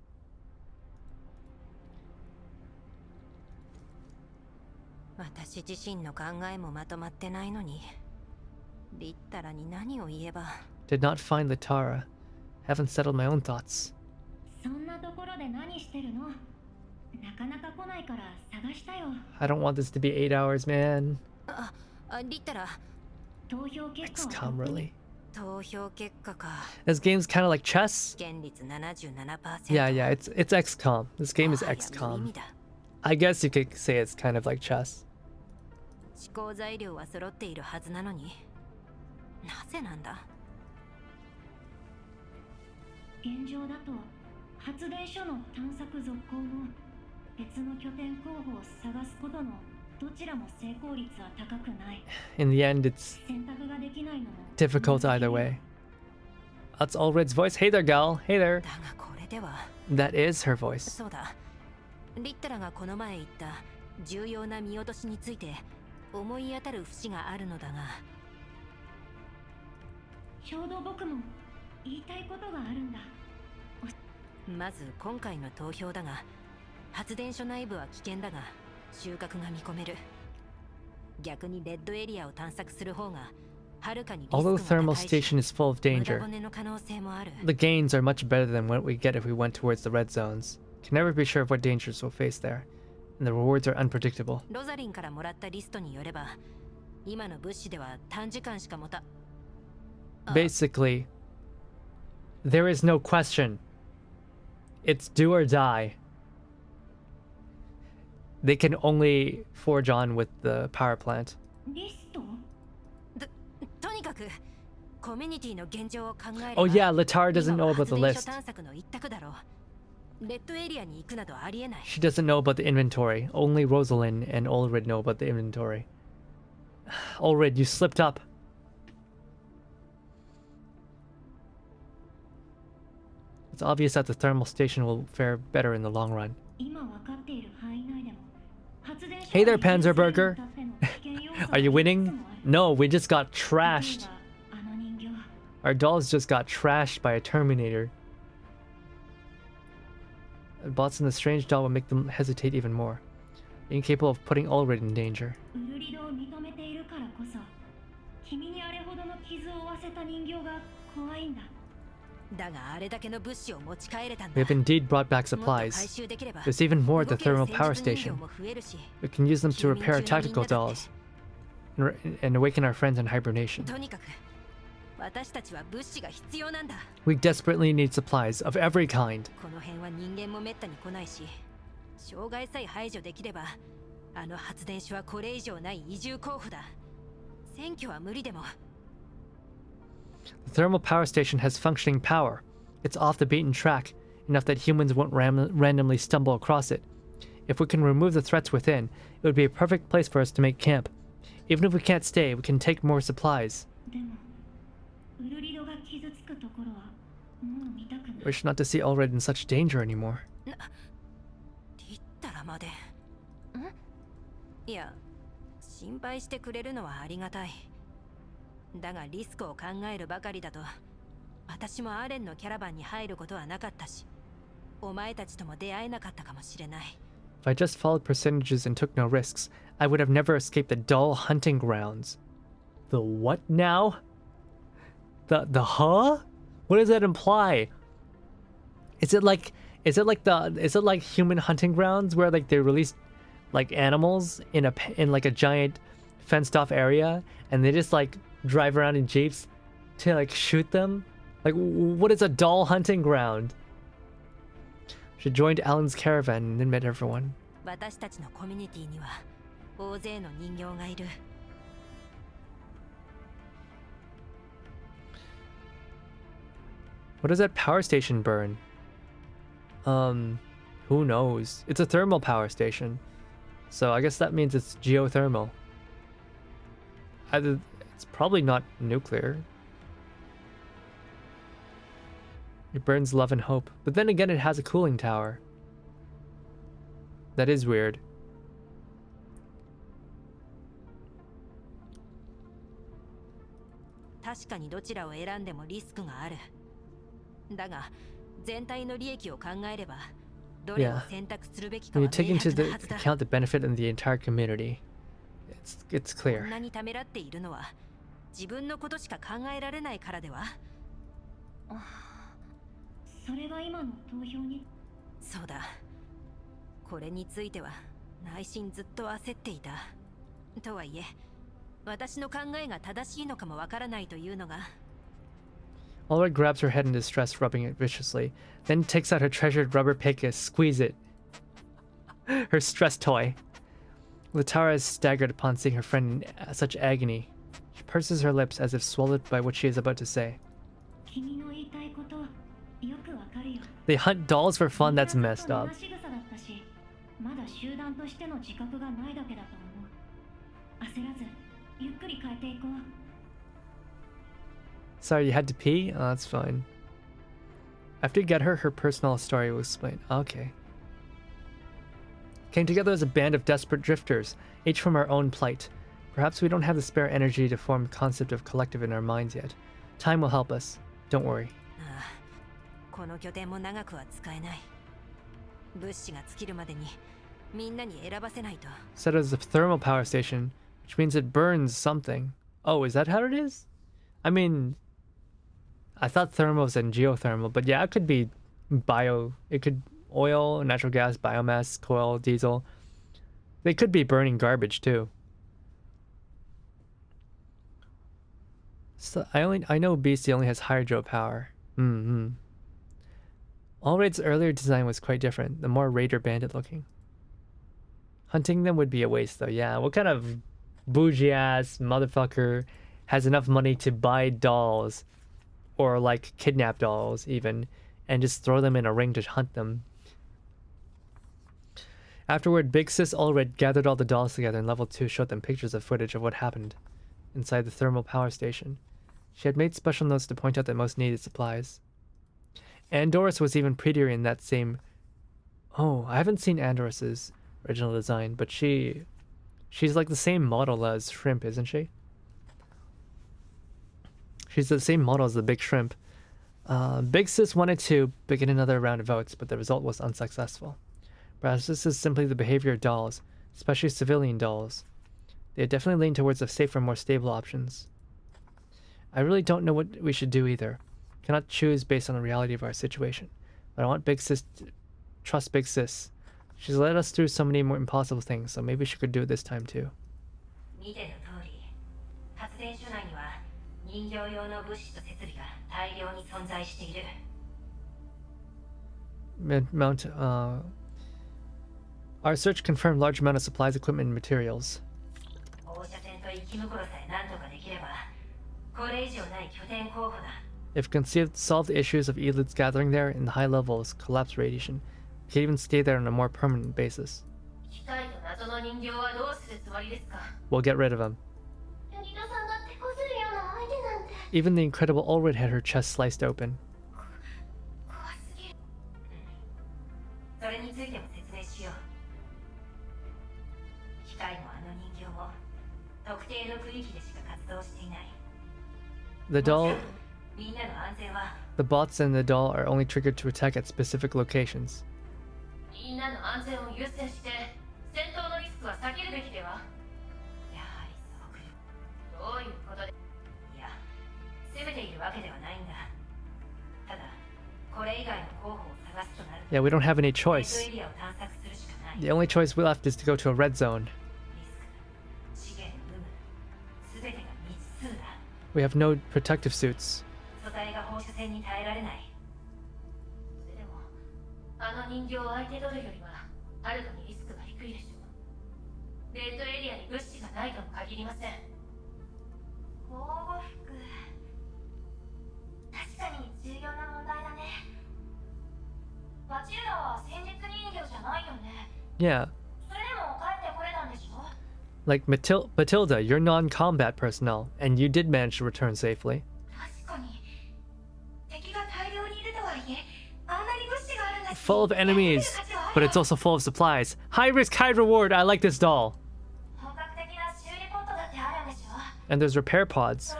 私自身の考えもまとまってないのに、リッタラに何を言えば。 Did not find Latara. Haven't settled my own thoughts. そんなところで何してるの？なかなか来ないから探したよ。 I don't want this to be 8 hours, man. リッタラ。投票結果 XCOM, really? 投票結果か。 This game's kind of like chess. 現率 77%。Yeah, it's XCOM. This game is XCOM. I guess you could say it's kind of like chess. 思考材料は揃っているはずなのに、なぜなんだ？現状だと発電所の探索続行も別の拠点候補を探すことのどちらも成功率は高くない。 In the end, it's 選択ができないのも difficult either way. That's Ulrid's voice. Hey there, gal. Hey there. だがこれでは That is her voice. そうだ。リッタラがこの前言った重要な見落としについて思い当たる節があるのだが、ちょうど僕も言いたいことがあるんだ。まず今回の投票だが、発電所内部は危険だが収穫が見込める。逆にレッドエリアを探索する方がはるかにリスク Although が thermal 高いし、 station is full of 無駄 danger, 骨の可能性もある。 the gains are much better than what we get if we went towards the red zones. Can never be sure of what dangers we'll face there, and the rewards are unpredictable. ロザリンからもらったリストによれば、今の物資では短時間しか持た。Basically, there is no question. It's do or die. They can only forge on with the power plant. リスト？とにかくコミュニティの現状を考えれば、 Oh yeah, Latar doesn't 今 know は about the 発電所 list. 探索の一択だろう。レッドエリアに行くなどありえない。 She doesn't know about the inventory. Only Rosalind and Ulrid know about the inventory. Ulrid, you slipped up. It's obvious that the thermal station will fare better in the long run. 今わかっている範囲内でも発電所 Hey there, が移転するに Panzerberger. 至っての危険要素が Are you いくつ winning? もある。 No, we just got 例え trashed. ばあの人形。 Our dolls just got trashed by a Terminator. Bots in the strange doll will make them hesitate even more, incapable of putting Ulrid in danger. ウルリドを認めているからこそ、君にあれほどの傷を負わせた人形が怖いんだ。だがあれだけの物資を持ち帰れたんだ。 We have indeed brought back もっと回 supplies. 収できれば There's even more at the 動ける thermal 戦 power 術人形 station. も増えるし、 We can use them to 休眠 repair 中のみん tactical なだって dolls and awaken our friends in hibernation. とにかく私たちは物資が必要なんだ。 We desperately need supplies of every kind. この辺は人間もめったに来ないし、障害さえ排除できればあの発電所はこれ以上ない移住候補だ。選挙は無理でも。 The thermal power station has functioning power. It's off the beaten track, enough that humans won't randomly stumble across it. If we can remove the threats within, it would be a perfect place for us to make camp. Even if we can't stay, we can take more supplies. でも、ウルリドが傷つくところはもう見たくない。 Wish not to see Ulrid in such danger anymore. リッタラまで。いや、心配してくれるのはありがたい。だがリスクを考えるばかりだと、私もアレンのキャラバンに入ることはなかったし、お前たちとも出会えなかったかもしれない。 If I just followed percentages and took no risks, I would have never escaped the dull hunting grounds. The what now? The huh? What does that imply? Is it like human hunting grounds where like they release like animals in like a giant fenced off area and they just like drive around in jeeps to like shoot them? Like what is a doll hunting ground? She joined Alan's caravan and met everyone. 私たちのコミュニティには大勢の人形がいる。 What does that power station burn? Who knows? It's a thermal power station. So I guess that means it's geothermal. It's probably not nuclear. It burns love and hope. But then again, it has a cooling tower. That is weird. "確かにどちらを選んでもリスクがある。だが、全体の利益を考えれば、どれを選択するべきか When は you take 明 into 白なはずだ。 account the benefit in the entire community, it's こん clear. なにためらっているのは、自分のことしか考えられないからでは。それが今の投票に。そうだ。これについては内心ずっと焦っていた。とはいえ、私の考えが正しいのかもわからないというのが。 Ulrich grabs her head in distress, rubbing it viciously, then takes out her treasured rubber pick and squeeze it. Her stress toy. Latara is staggered upon seeing her friend in such agony. She purses her lips as if swallowed by what she is about to say. 君の言いたいこと、よくわかるよ。 They hunt dolls for fun? That's messed みんな up. ずっと虚し草だったし、まだ集団としての自覚がないだけだと思う。焦らず、ゆっくり変えていこう。 Sorry, you had to pee? Oh, that's fine. After you get her, her personal story will explain. Okay. Came together as a band of desperate drifters, each from our own plight. Perhaps we don't have the spare energy to form a concept of collective in our minds yet. Time will help us. Don't worry. この拠点も長くは使えない。物資が尽きるまでにみんなに選ばせないと。Said as a thermal power station, which means it burns something. Oh, is that how it is? I mean, I thought thermals and geothermal, but yeah, it could be bio. It could oil, natural gas, biomass, coal, diesel. They could be burning garbage too. So I know BC only has hydropower. All Raid's earlier design was quite different, the more Raider bandit looking. Hunting them would be a waste though. Yeah, what kind of bougie ass motherfucker has enough money to buy dolls or like kidnap dolls even and just throw them in a ring to hunt them? Afterward, Big Sis Ulred gathered all the dolls together and level 2 showed them pictures of footage of what happened inside the thermal power station. She had made special notes to point out the most needed supplies. Andorus was even prettier in that same... Oh, I haven't seen Andorus's original design, but she's like the same model as Shrimp, isn't she? She's the same model as the Big Shrimp. Big Sis wanted to begin another round of votes, but the result was unsuccessful. Perhaps this is simply the behavior of dolls, especially civilian dolls. They definitely lean towards the safer, more stable options. I really don't know what we should do either. Cannot choose based on the reality of our situation. But I want Big Sis to trust Big Sis. She's led us through so many more impossible things, so maybe she could do it this time too. Mount, our search confirmed large amount of supplies, equipment, and materials. If conceived, solve the issues of elites gathering there in the high levels, collapse radiation. We can even stay there on a more permanent basis. We'll get rid of him. Even the incredible Ulrid had her chest sliced open. The bots and the doll are only triggered to attack at specific locations. Yeah, we don't have any choice. The only choice we left is to go to a red zone. We have no protective suits. Yeah. Like Matilda, you're non-combat personnel, and you did manage to return safely. Full of enemies, but it's also full of supplies. High risk, high reward. I like this doll. And there's repair pods,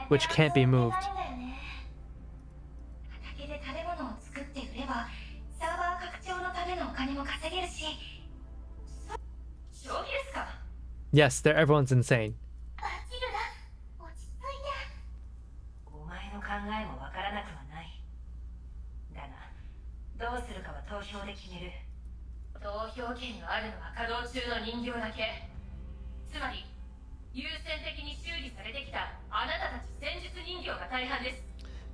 which can't be moved. Yes, everyone's insane.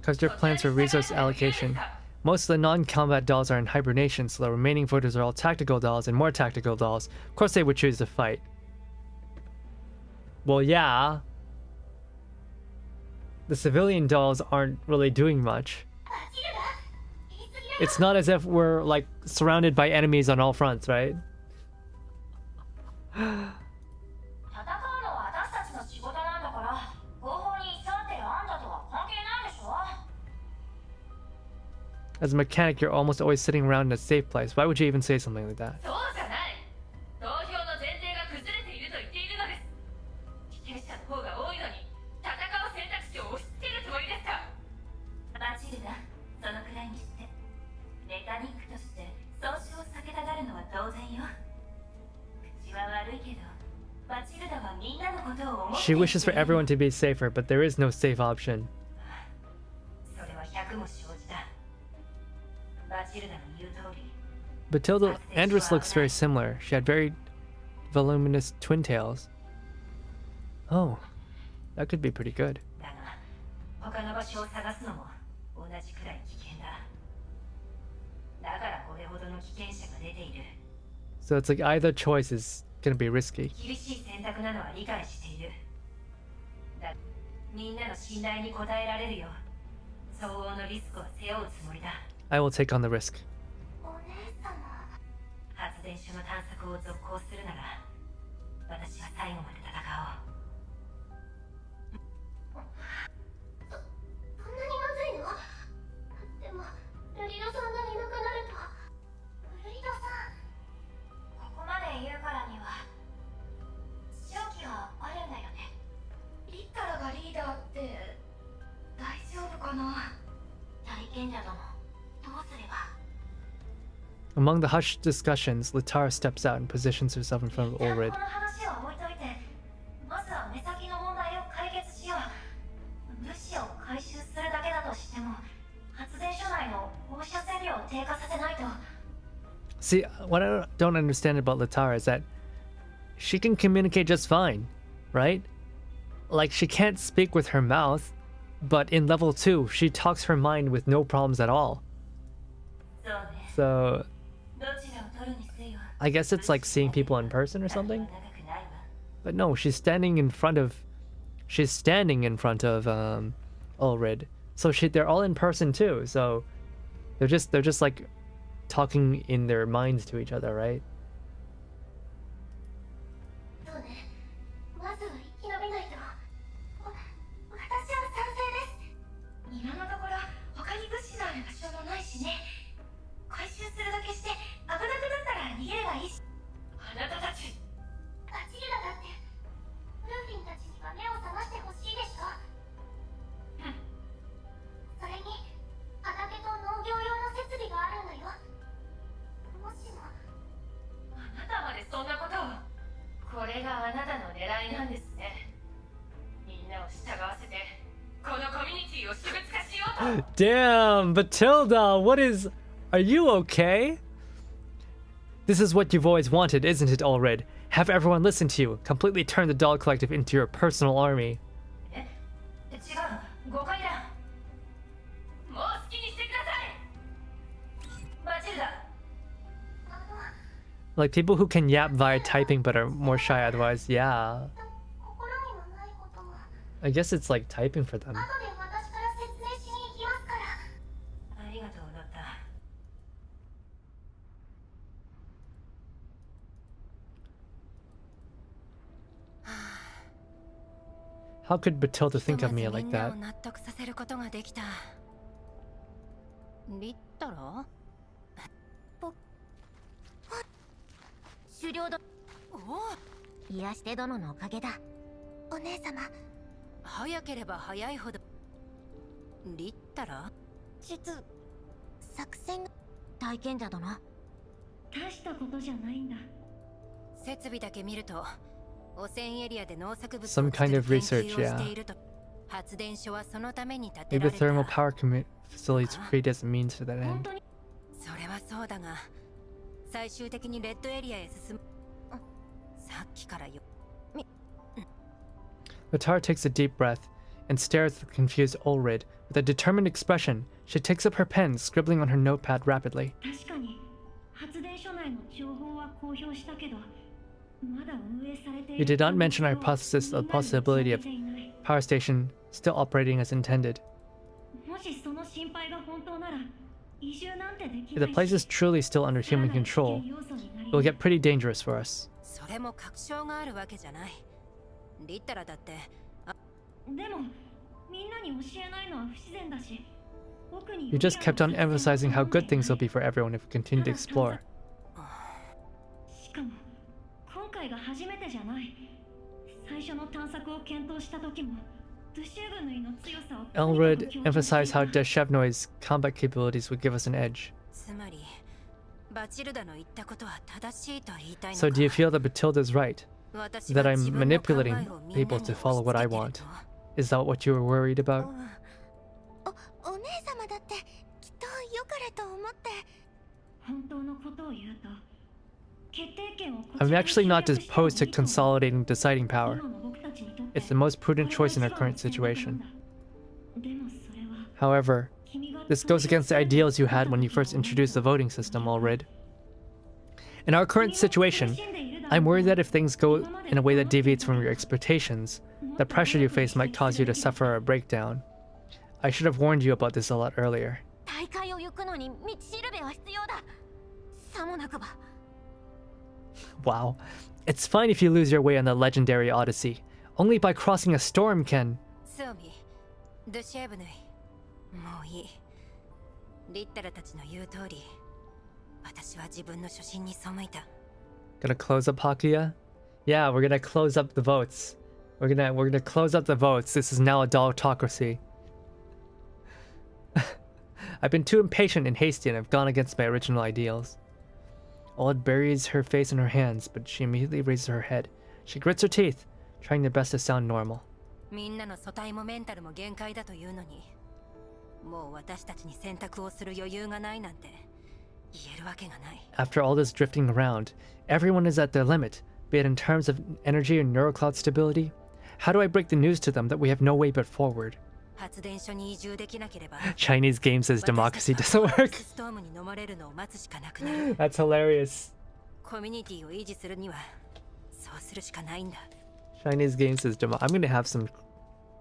Because your plans for resource allocation. Most of the non-combat dolls are in hibernation, so the remaining voters are all tactical dolls and more tactical dolls. Of course they would choose to fight. Well, yeah. The civilian dolls aren't really doing much. It's not as if we're, like, surrounded by enemies on all fronts, right? As a mechanic, you're almost always sitting around in a safe place. Why would you even say something like that? そうじゃない。投票の前提が崩れていると言っているのです。被験者の方が多いのに戦う選択肢を押し付けるつもりですか。バチルだ。そのくらいにしてメカニックとして損傷を避けたがるのは当然よ。口は悪いけどバチルダはみんなのことを思って。 She wishes for everyone to be safer, but there is no safe option. それは100も承知だ。バチルダの言う通り。 Batilda Andrus looks very similar. She had very voluminous twin tails. Oh, that could be pretty good. だが他の場所を探すのも同じくらい危険だ。だからこれほどの危険者が出ている。 So it's like either choice is gonna be risky. 厳しい選択なのは理解している。だみんなの信頼に応えられるよ。相応のリスクを背負うつもりだ。 I will take on the risk. お姉様。発電所の探索を続行するなら私は最後まで戦おう。そんなにまずいの？でもルリドさんがいなくなると。ルリドさん。ここまで言うからには勝機はあるんだよね。リッタラがリーダーって大丈夫かな。体験者どもどうすれば。 Among the hushed discussions, Latara steps out and positions herself in front of こ Ulrid. の話は置いといて、まずは目先の問題を解決しよう。物資を回収するだけだとしても発電所内の放射線量を低下させないと。 See, what I don't understand about Latara is that she can communicate just fine, right? Like, she can't speak with her mouth, but in level 2, she talks her mind with no problems at all. そうね。 So, どちらを取るにせよ。 I guess it's like seeing people in person or something? 長くないわ。 But no, she's standing in front of Ulrid. So they're all in person too. So they're just like talking in their minds to each other, right? そうね。まずは生き延びないと。私は賛成です。今のところ他に物資のある場所もないしね。回収するだけして危なくなったら逃げればいいし。あなたたち。バチルダだってルーフィンたちには目を覚ましてほしいでしょ。それに畑と農業用の設備があるんだよ。もしも。あなたまでそんなことを。これがあなたの狙いなんですね。みんなを従わせてこのコミュニティを私物化しようと。 Damn, Batilda, what is... Are you okay? This is what you've always wanted, isn't it, Ulrid? Have everyone listen to you. Completely turn the Dog Collective into your personal army. 違う、誤解だ。もう好きにしてください。バチルダ。 Like people who can yap via typing but are more shy otherwise, yeah. 心にもないことも。 I guess it's like typing for them. 後で私から説明しに行きますから。ありがとう、ロッタ。 How could Batilda think of me like that? 納得させることができた。リッタラ？狩猟だ。おお、癒して殿のおかげだ。お姉様。早ければ早いほど。リッタラ？作戦が体験者殿。大したことじゃないんだ。設備だけ見ると汚染エリアで農作物を Some 作 kind る of 研 research, 究をしていると。発電所はそのために建て Maybe ら the れた。 thermal power facilities created as a means to that 本 end. 当に。それはそうだが、最終的にレッドエリアへ進む。さっきからよ。 Latara takes a deep breath and stares at the confused Ulrid. With a determined expression, she takes up her pen, scribbling on her notepad rapidly. 確かに発電所内の情報は公表したけど、まだ運営されてい You る did not mention our hypothesis of the possibility of power station still operating as intended. もしその心配が本当なら、移住なんてでき If な the い place is し。 truly still under human control, it will get pretty dangerous for us. それも確証があるわけじゃない。リッタラだって。でもみんなに教えないのは不自然だし、僕 You just kept on emphasizing how good things will be for everyone if we continue to explore. しかも今回が初めてじゃない。最初の探索を検討した時もドゥシェブヌイの強さを Elred emphasized how Deshevnoi's combat capabilities would give us an edge. つまりバチルダの言ったことは正しいと言いたいの So か。 do you feel that Batilda's right? 私 That は I'm 自分の考えを manipulating みんなに people to follow what I 押 want? し付けてる Is that what you were worried about? お姉様だってきっと良かれと思って。本当のことを言うと決定権をこち I'm らに actually not 集約した方が opposed to いいと思う。 consolidating deciding power. 今の僕たちにとって It's the most prudent これ choice in が our 一番 current の選択なん situation. だ。でもそれは However, 君が this goes against the ideals you had when you first introduced the voting system, Elred. In our current situation, I'm worried that if things go in a way that deviates from your expectations, the pressure you face might cause you to suffer a breakdown. I should have warned you about this a lot earlier. 大会を行くのに道しるべは必要だ。さもなくば。 Wow. It's fine if you lose your way on the legendary Odyssey. Only by crossing a storm can... スオミ、ドゥシェブヌイ、もういい。リッタラたちの言う通り、私は自分の初心に背いた。 Gonna close up Hakuya? Yeah, we're gonna close up the votes. We're gonna close up the votes. This is now a dogtocracy. I've been too impatient and hasty and I've gone against my original ideals. Old buries her face in her hands, but she immediately raises her head. She grits her teeth, trying their best to sound normal. みんなの素体もメンタルも限界だというのに、もう私たちに選択をする余裕がないなんて言えるわけがない。 After all this drifting around, everyone is at their limit, be it in terms of energy or neurocloud stability. How do I break the news to them that we have no way but forward? 発電所に移住できなければ、 Chinese game says democracy doesn't work. ストームに飲まれるのを待つしかなくなる。 That's hilarious. コミュニティを維持するにはそうするしかないんだ。 Chinese game says I'm gonna have some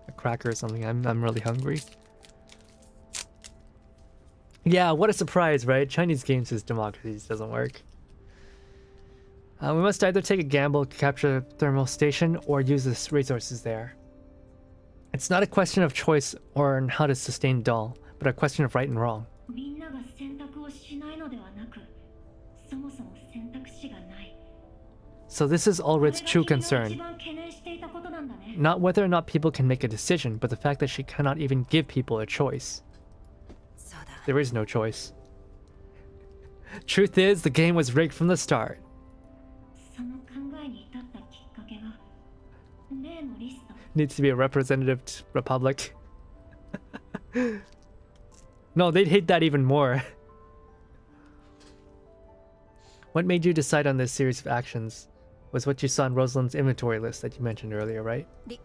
a cracker or something. I'm really hungry. Yeah, what a surprise, right? Chinese game says democracy doesn't work. We must either take a gamble to capture a thermal station or use the resources there. It's not a question of choice or on how to sustain dull, but a question of right and wrong. みんなが選択をしないのではなく、そもそも選択肢がない。 So this is Ulred's true これが君の concern. 一番懸念していたことなんだね。 Not whether or not people can make a decision, but the fact that she cannot even give people a choice. そうだ。 There is no choice. Truth is, the game was rigged from the start. その考えに至ったきっかけが、例のリスト。 Needs to be a representative republic. No, they'd hate that even more. What made you decide on this series of actions was what you saw in Rosalind's inventory list that you mentioned earlier, right? い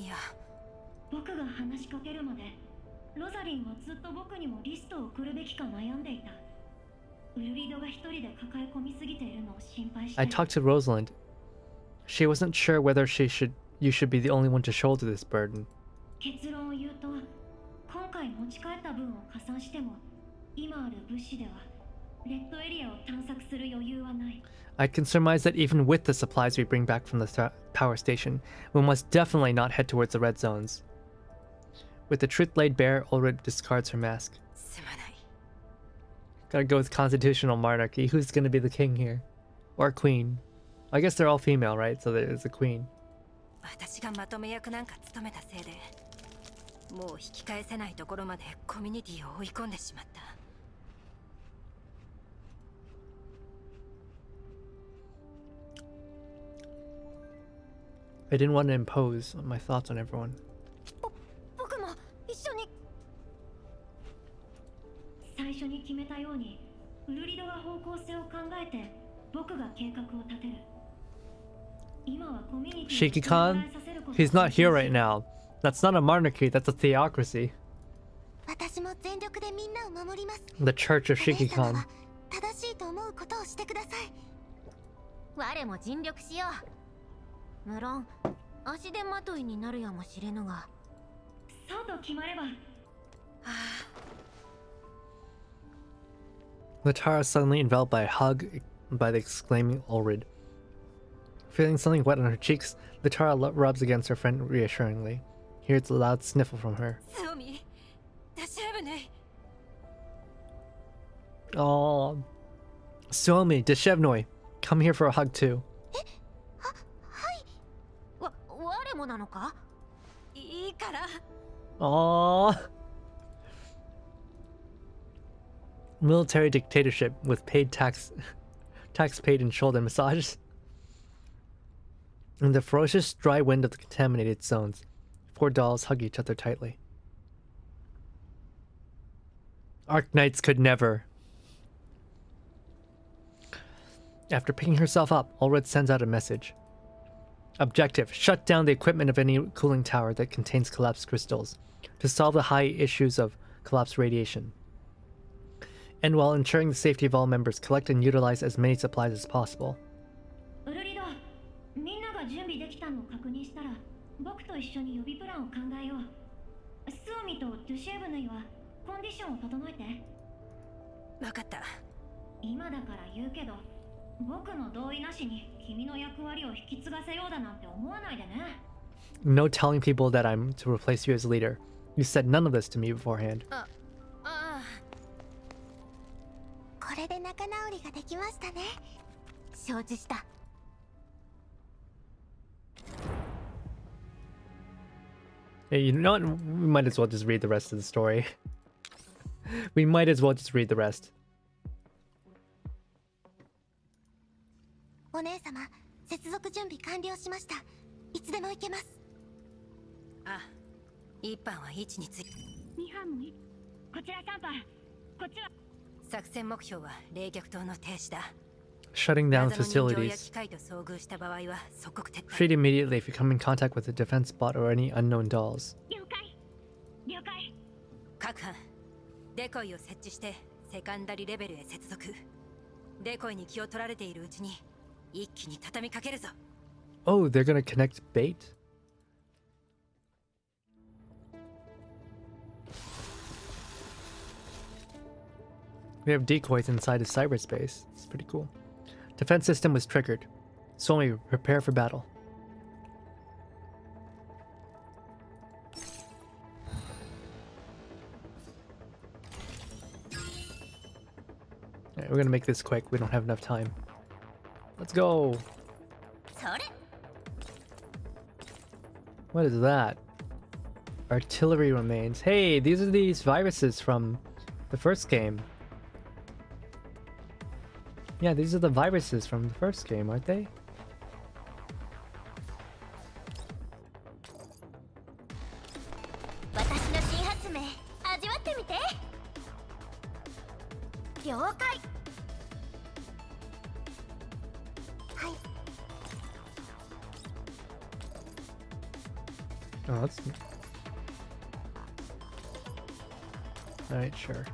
や、僕が話しかけるまで、ロザリンはずっと僕にもリストを送るべきか悩んでいた。ウルリドが一人で抱え込みすぎているのを心配して I talked to Rosalind. She wasn't sure whether you should be the only one to shoulder this burden. 結論を言うと、今回持ち帰った分を加算しても、今ある物資ではレッドエリアを探索する余裕はない。 I can surmise that even with the supplies we bring back from the power station, we must definitely not head towards the red zones. With the truth laid bare, Ulred discards her mask. すまない。 Gotta go with constitutional monarchy. Who's gonna be the king here? Or queen? I guess they're all female, right? So there's a queen. 私がまとめ役なんか務めたせいで、もう引き返せないところまでコミュニティを追い込んでしまった。 I didn't want to impose my thoughts on everyone. 僕も一緒に。最初に決めたように、ウルリドが方向性を考えて、僕が計画を立てる。今はコミュニティを Shiki-kan? He's not here right now. That's not a monarchy, that's a theocracy. 私も全力でみんなを守ります。 The Church of お姉様 Shiki-kan. は正しいと思うことをしてください。我も尽力しよう。無論、足手まといになるやもしれぬが。そうと決まれば、 Latara is suddenly enveloped by a hug by the exclaiming Ulred. Feeling something wet on her cheeks, Latara rubs against her friend reassuringly. Hears a loud sniffle from her. スオミ、ダシャブネイ。Oh, Suomi, Deshevnoy, come here for a hug too. 我もなのか？いいから。 Oh, military dictatorship with paid tax paid in shoulder massages. In the ferocious dry wind of the contaminated zones, 4 dolls hug each other tightly. Arknights could never. After picking herself up, Ulred sends out a message. Objective: shut down the equipment of any cooling tower that contains collapsed crystals to solve the high issues of collapsed radiation. And while ensuring the safety of all members, collect and utilize as many supplies as possible. ウルリド、みんなが準備できたのを確認したら、僕と一緒に予備プランを考えよう。スオミとドゥシェーブヌイはコンディションを整えて。わかった。今だから言うけど、僕の同意なしに君の役割を引き継がせようだなんて思わないでね。No telling people that I'm to replace you as leader. You said none of this to me beforehand. これで仲直りができましたね。承知した。Hey, you know what? We might as well just read the rest of the story. We might as well just read the rest. お姉様、接続準備完了しました。いつでも行けます。あ、一班は位置について。二班もこちら3班。こっちは。作戦目標は冷却塔の停止だ。Shutting down facilities. Retreat immediately if you come in contact with a defense bot or any unknown dolls. 了解。了解。各班、デコイを設置してセカンダリレベルへ接続。デコイに気を取られているうちに一気に畳みかけるぞ。Oh, they're gonna connect bait? We have decoys inside of cyberspace. It's pretty cool. Defense system was triggered. Suomi, prepare for battle. Alright, we're gonna make this quick. We don't have enough time. Let's go! What is that? Artillery remains. Hey, these are these viruses from the first game. Yeah, these are the viruses from the first game, aren't they? Oh, that's... Alright, sure.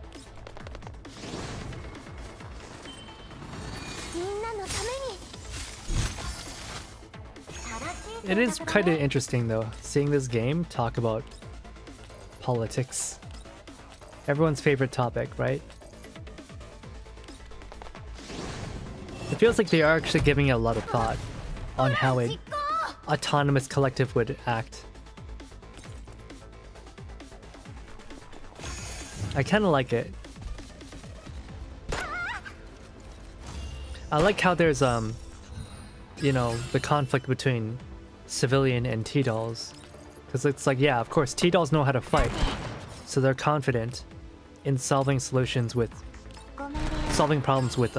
It is kind of interesting though, seeing this game talk about politics. Everyone's favorite topic, right? It feels like they are actually giving it a lot of thought on how an autonomous collective would act. I kind of like it. I like how there's you know, the conflict between civilian and T-dolls, because it's like, yeah, of course T-dolls know how to fight, so they're confident in solving problems with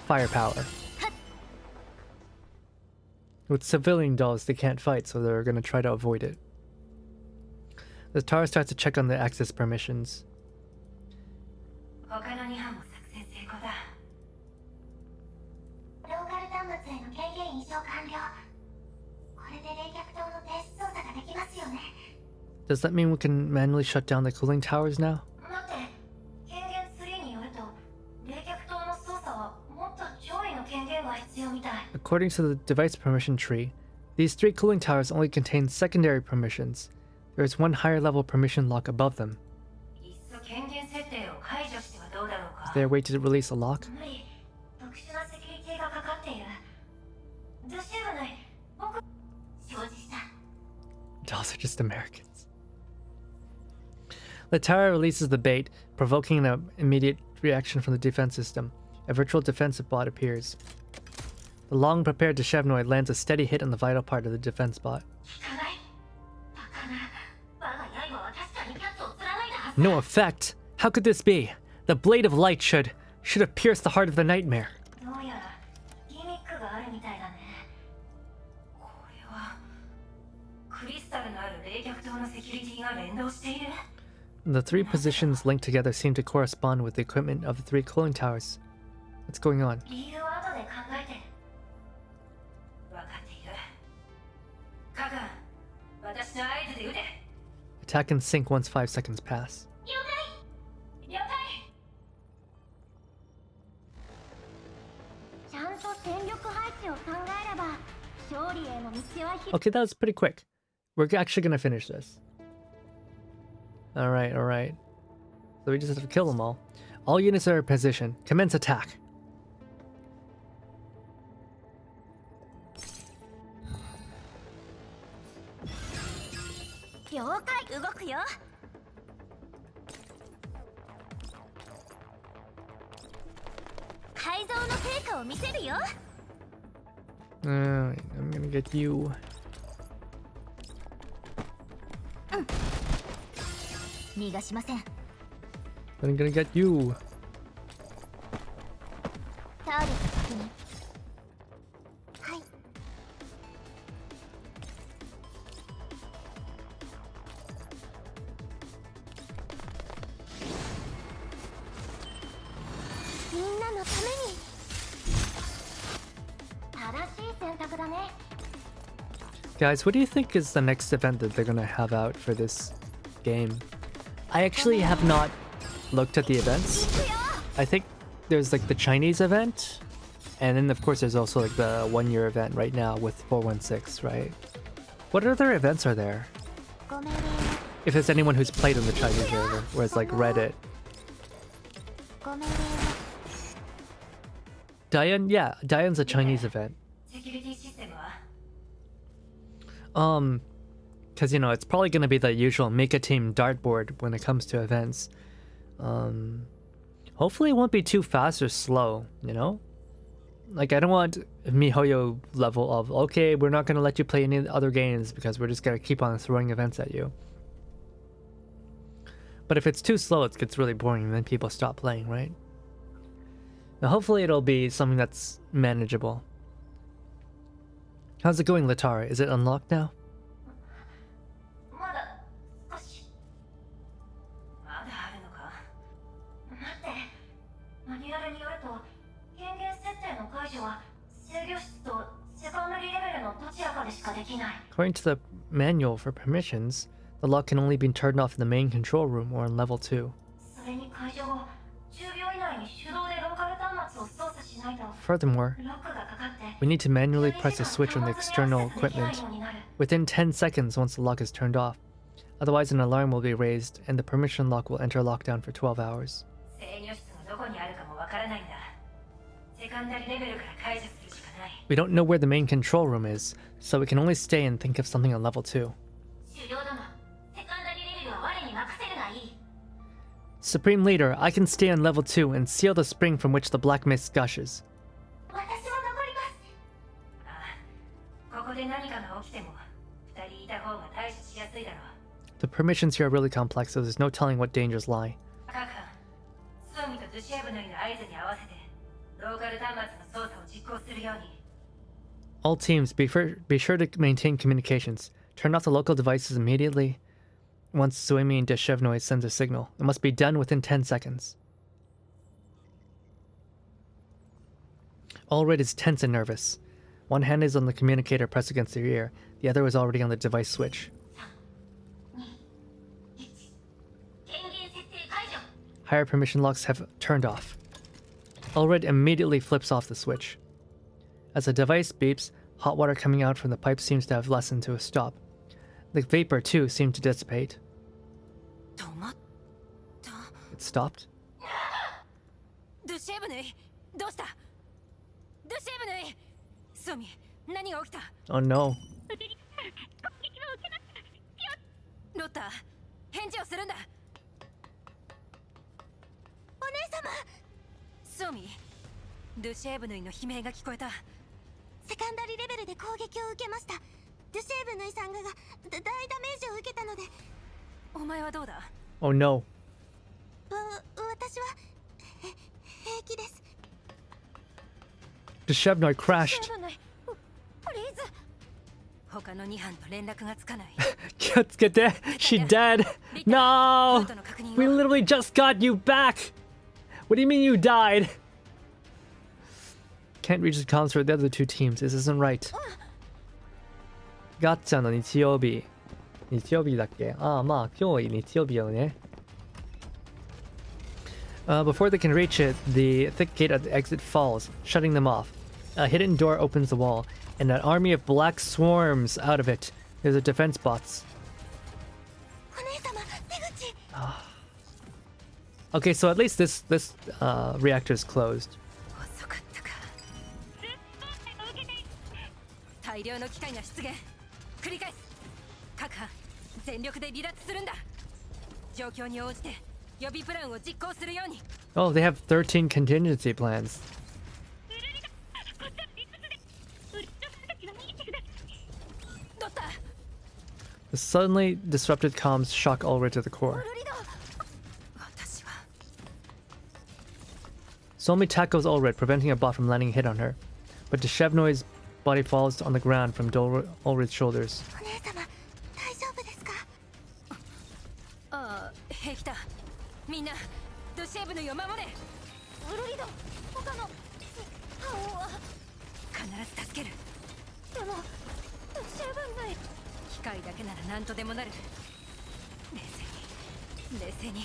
firepower. With civilian dolls, they can't fight, so they're gonna try to avoid it. The tower starts to check on the access permissions. Does that mean we can manually shut down the cooling towers now? According to the device permission tree, these 3 cooling towers only contain secondary permissions. There is one higher level permission lock above them. Is there a way to release a lock? Dolls are just Americans. The tower releases the bait, provoking an immediate reaction from the defense system. A virtual defensive bot appears. The long-prepared Deshevnoid lands a steady hit on the vital part of the defense bot. No effect! How could this be? The blade of light should have pierced the heart of the nightmare. The three positions linked together seem to correspond with the equipment of the three cooling towers. What's going on? Attack and sink once 5 seconds pass. Okay, that was pretty quick. We're actually gonna finish this. Alright, alright. So we just have to kill them all. All units are in position. Commence attack. Alright, I'm gonna get you. I'm gonna get you. Guys, what do you think is the next event that they're gonna have out for this game? I actually have not looked at the events. I think there's like the Chinese event, and then of course there's also like the 1 year event right now with 416, right? What other events are there? If there's anyone who's played on the Chinese server, where it's like Reddit. Diane? Yeah, Diane's a Chinese event. Because, you know, it's probably going to be the usual make a team dartboard when it comes to events. Hopefully it won't be too fast or slow, you know? Like, I don't want MiHoYo level of, okay, we're not going to let you play any other games because we're just going to keep on throwing events at you. But if it's too slow, it gets really boring and then people stop playing, right? Now, hopefully it'll be something that's manageable. How's it going, Latara? Is it unlocked now? According to the manual for permissions, the lock can only be turned off in the main control room or on level 2. Furthermore, we need to manually press a switch on the external equipment within 10 seconds once the lock is turned off. Otherwise, an alarm will be raised and the permission lock will enter lockdown for 12 hours. We don't know where the main control room is, so we can only stay and think of something on level 2. Supreme Leader, I can stay on level 2 and seal the spring from which the black mist gushes. The permissions here are really complex, so there's no telling what dangers lie. All teams, be sure to maintain communications. Turn off the local devices immediately once Suomi and Deshevnoid sends a signal. It must be done within 10 seconds. Allred is tense and nervous. One hand is on the communicator pressed against their ear. The other is already on the device switch. Higher permission locks have turned off. Allred immediately flips off the switch. As the device beeps, hot water coming out from the pipe seems to have lessened to a stop. The vapor, too, seemed to dissipate. It stopped. Oh no. ソミドゥシェーブヌイの悲鳴が聞こえた。セカンダリレベルで攻撃を受けました。ドゥシェーブヌイさんが大ダメージを受けたので。お前はどうだ？ Oh no. 私は平気です。 The Shevnoy crashed. プリーズ。他の2班と連絡がつかない。Kyotsuke, she dead. No. We literally just got you back. What do you mean you died? Can't reach the comms for the other two teams. This isn't right. ガッチャの日曜日。日曜日だっけ？ああ、まあ今日日曜日よね。Before they can reach it, the thick gate at the exit falls, shutting them off. A hidden door opens the wall, and an army of black swarms out of it. There's a defense bots. お姉様、出口。Okay, so at least this reactor is closed. 遅かったか。大量の機械が出現。繰り返す。各班全力で離脱するんだ。状況に応じて予備プランを実行するように。Oh, they have 13 contingency plans. The suddenly disrupted comms shock Ulrich to the core. Somi tackles Ulrich, preventing a bot from landing a hit on her. But Shevnoy's body falls on the ground from Ulrich's shoulders. お姉様、大丈夫ですか？ああ、平気だ。みんな、ドシェーブヌイを守れ。ウルリド、他の班は必ず助ける。でもドシェーブヌイ。機械だけなら何とでもなる。冷静に。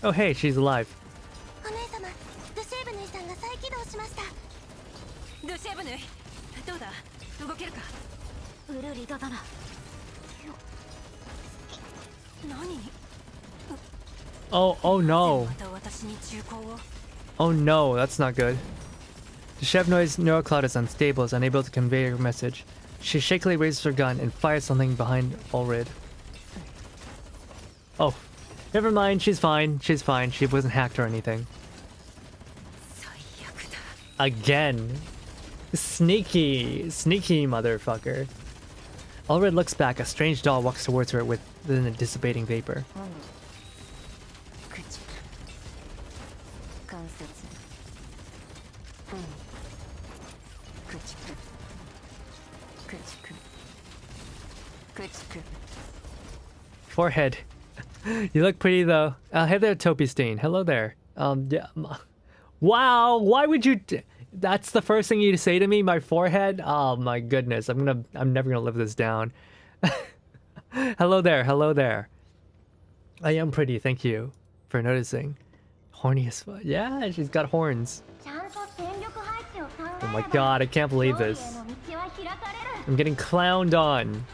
Oh hey, she's alive. お姉様、ドシェーブヌイさんが再起動しました。ドシェーブヌイ、どうだ？動けるか？ウルリドだな。何？ Oh no. また私に忠告を。 Oh no, that's not good. The Shevnoy's neural cloud is unstable, is unable to convey her message. She shakily raises her gun and fires something behind Ulrich. Oh, never mind, she's fine. She's fine. She wasn't hacked or anything. 最悪だ。 Again. Sneaky motherfucker. Ulrich looks back. A strange doll walks towards her within a dissipating vapor. 口関節Forehead. You look pretty though. Hey there, Topi Stain. Hello there. Yeah. Wow. Why would you? That's the first thing you say to me. My forehead. Oh my goodness. I'm never gonna live this down. Hello there. Hello there. I am pretty. Thank you for noticing. Horny as fuck. Yeah, she's got horns. Oh my god, I can't believe this. I'm getting clowned on.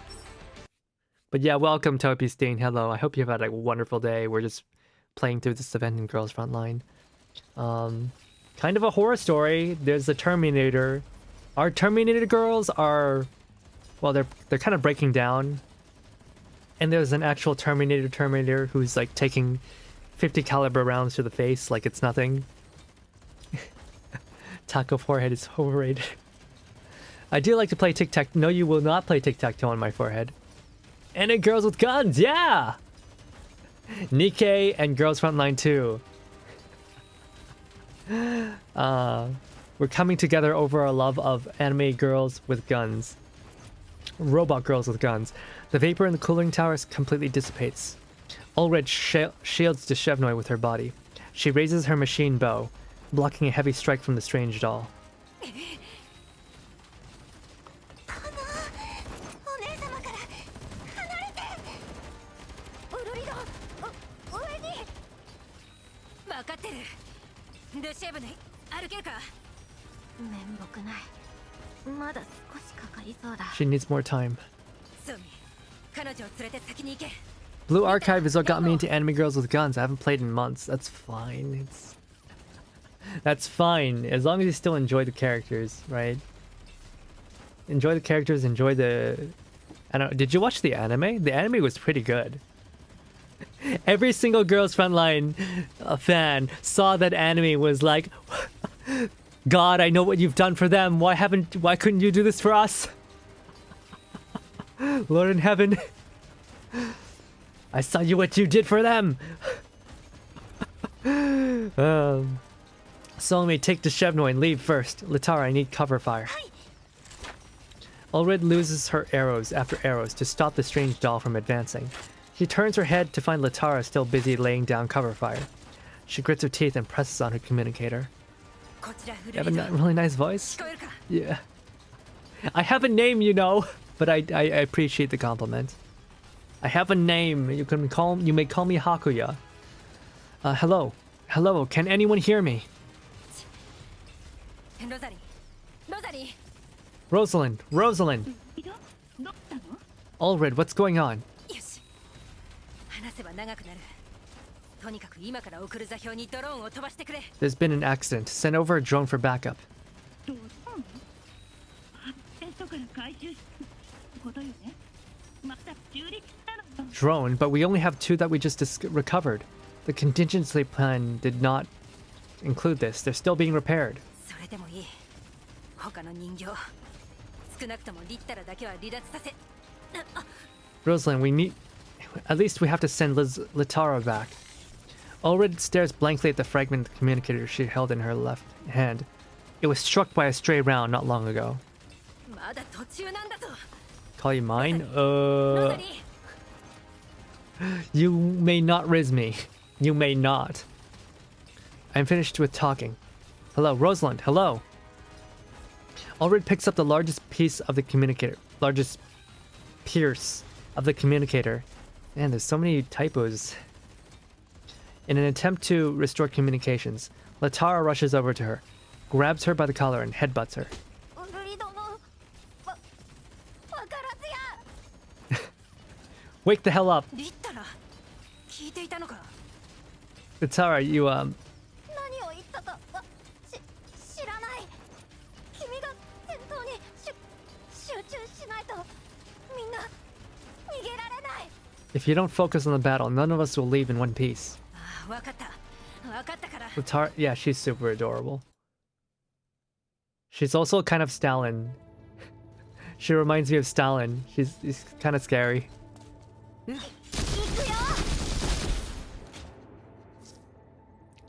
But yeah, welcome Topi Stain. Hello. I hope you've had a wonderful day. We're just playing through this event in Girls Frontline. Kind of a horror story. There's the Terminator. Our Terminator girls are, well, they're kind of breaking down. And there's an actual Terminator who's like taking 50 caliber rounds to the face like it's nothing. Taco forehead is overrated. I do like to play tic-tac. No, you will not play tic-tac-toe on my forehead. And in Girls with Guns, yeah! Nikke and Girls Frontline 2. We're coming together over our love of anime girls with guns. Robot girls with guns. The vapor in the cooling tower completely dissipates. Ulrich shields Shevnoy with her body. She raises her machine bow, blocking a heavy strike from the strange doll. She needs more time. Blue Archive is what got me into anime girls with guns. I haven't played in months. That's fine. That's fine. As long as you still enjoy the characters, right? Enjoy the characters, enjoy the... I don't know. Did you watch the anime? The anime was pretty good. Every single Girls Frontline fan saw that anime was like, God, I know what you've done for them. Why couldn't you do this for us? Lord in heaven, I saw what you did for them. Soulmate, take the Shevnoy and leave first. Latara, I need cover fire. Ulrid loses her arrows after arrows to stop the strange doll from advancing. She turns her head to find Latara still busy laying down cover fire. She grits her teeth and presses on her communicator. You have a really nice voice? Yeah. I have a name, you know, but I appreciate the compliment. I have a name. You may call me Hakuya. Hello. Hello, can anyone hear me? Rosalind! Rosalind! Ulrid, what's going on? There's been an accident. Send over a drone for backup. Drone, but we only have 2 that we just recovered. The contingency plan did not include this. They're still being repaired. Rosalind, we need... At least we have to send Latara back. Ulrid stares blankly at the fragmented communicator she held in her left hand. It was struck by a stray round not long ago. Call you mine? You may not riz me. You may not. I'm finished with talking. Hello, Rosalind, hello. Ulrid picks up the largest piece of the communicator. Largest pierce of the communicator. Man, there's so many typos. In an attempt to restore communications, Latara rushes over to her, grabs her by the collar and headbutts her. Wake the hell up! Latara, you If you don't focus on the battle, none of us will leave in one piece. Latara, yeah, she's super adorable. She's also kind of Stalin. She reminds me of Stalin. She's kind of scary.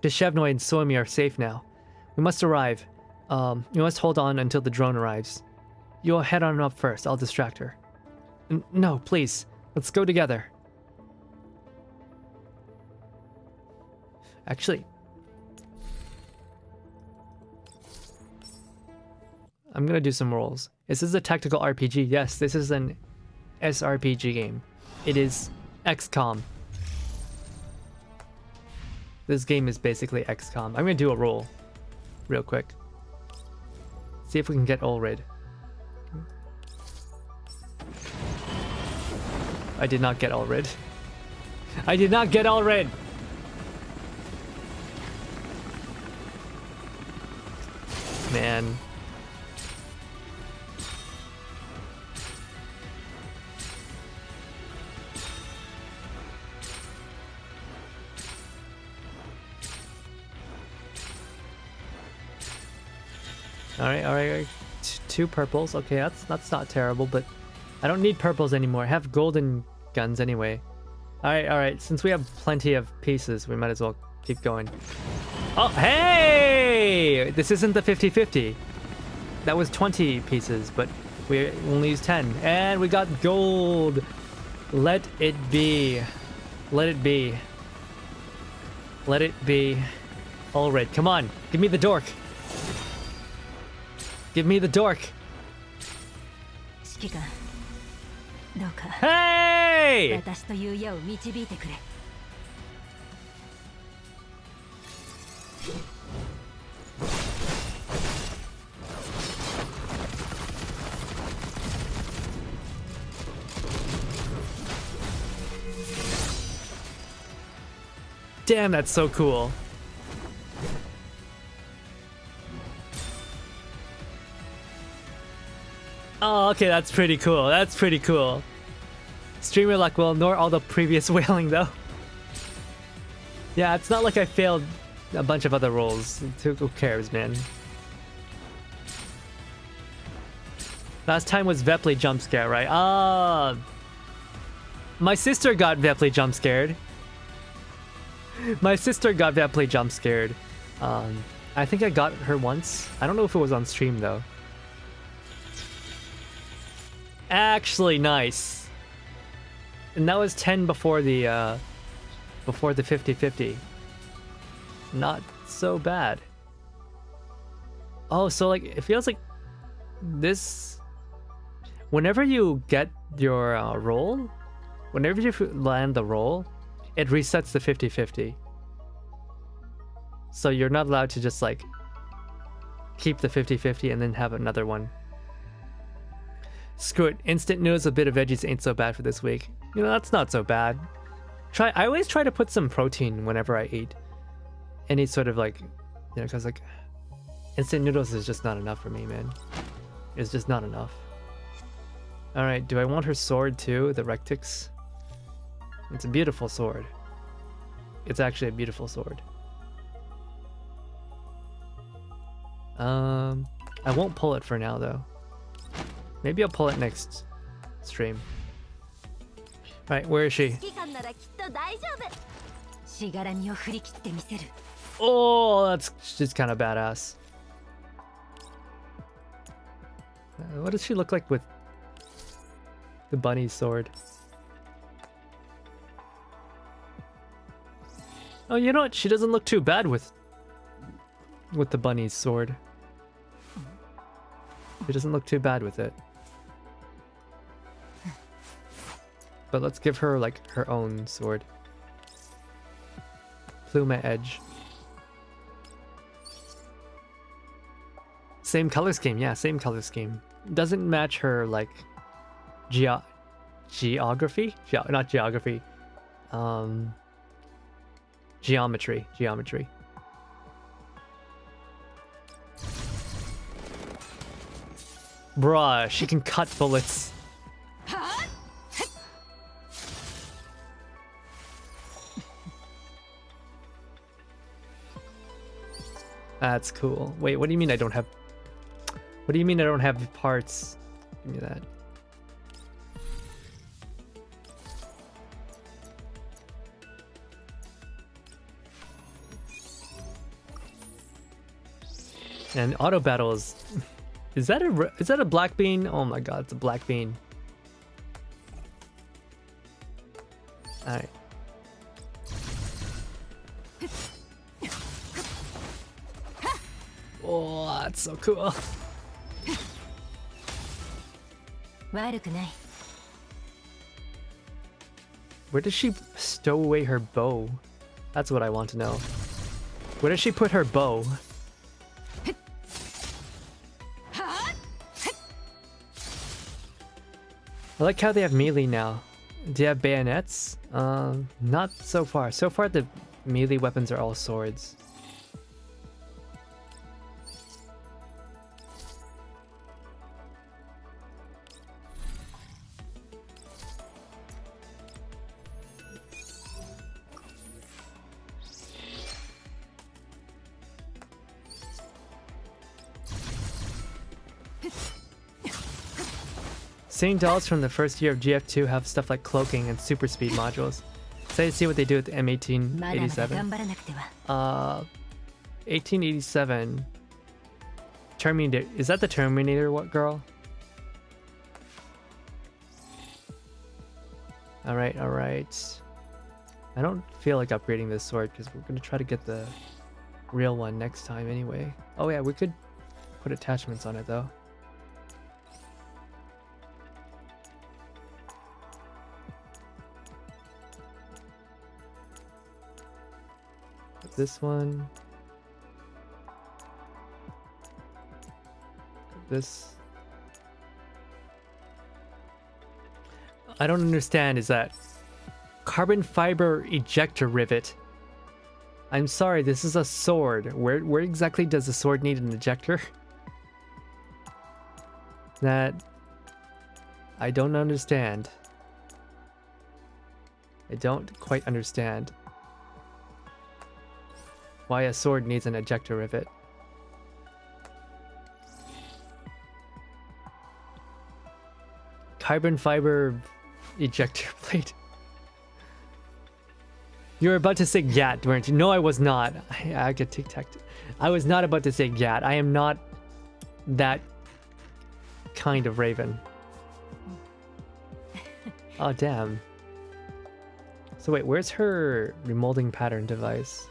The Shevnoy and Suomi are safe now. We must arrive. We must hold on until the drone arrives. You'll head on up first. I'll distract her. No, please. Let's go together. Actually, I'm gonna do some rolls. Is this a tactical RPG? Yes, this is an SRPG game. It is XCOM. This game is basically XCOM. I'm gonna do a roll real quick. See if we can get Ulrid. I did not get Ulrid. I did not get Ulrid! Man. Alright. 2 purples. Okay, that's not terrible, but I don't need purples anymore. I have golden guns anyway. Alright. Since we have plenty of pieces, we might as well keep going. Oh, hey! This isn't the 50-50. That was 20 pieces, but we only used 10. And we got gold. Let it be. Let it be. Let it be. Ulrid, come on. Give me the dork. Give me the dork. Hey! Damn, that's so cool. Oh, okay, that's pretty cool. That's pretty cool. Streamer luck will ignore all the previous wailing, though. Yeah, it's not like I failed a bunch of other rolls. Who cares, man? Last time was Vepley jump scare, right? Ah, my sister got Vepley jump scared. My sister got Vepley jump scared. I think I got her once. I don't know if it was on stream though. Actually, nice. And that was 10 before the 50-50. Not so bad. Oh, so like it feels like this. Whenever you get your roll, whenever you land the roll, it resets the 50-50. So you're not allowed to just like keep the 50-50 and then have another one. Screw it. Instant noodles, a bit of veggies ain't so bad for this week. You know, that's not so bad. I always try to put some protein whenever I eat any sort of like, you know, because like instant noodles is just not enough for me, man. It's just not enough. All right, do I want her sword too? The Rectix. It's a beautiful sword. It's actually a beautiful sword. I won't pull it for now though. Maybe I'll pull it next stream. Alright, where is she? Oh, that's just kind of badass. What does she look like with the bunny sword? Oh, you know what? She doesn't look too bad with the bunny's sword. She doesn't look too bad with it. But let's give her like her own sword. Pluma edge. Same color scheme, yeah, same color scheme. Doesn't match her like geography? Not geography. Geometry. Bruh, she can cut bullets. That's cool. Wait, what do you mean I don't have... What do you mean I don't have parts? Give me that. And auto battles. Is that a black bean? Oh my god, it's a black bean. Alright. Oh, that's so cool. Where does she stow away her bow? That's what I want to know. Where does she put her bow? I like how they have melee now. Do you have bayonets? Not so far. So far the melee weapons are all swords. Seeing dolls from the first year of GF2 have stuff like cloaking and super speed modules. Excited to see what they do with the M1887. 1887. Terminator. Is that the Terminator girl? Alright. I don't feel like upgrading this sword because we're going to try to get the real one next time anyway. Oh yeah, we could put attachments on it though. This one. This. I don't understand. Is that carbon fiber ejector rivet? I'm sorry, this is a sword. Where exactly does the sword need an ejector? That I don't understand. I don't quite understand. why a sword needs an ejector rivet. Carbon fiber ejector plate. You were about to say gat, weren't you? No, I was not. I get tic-tac. I was not about to say gat. I am not that kind of raven. Oh, damn. So wait, where's her remolding pattern device?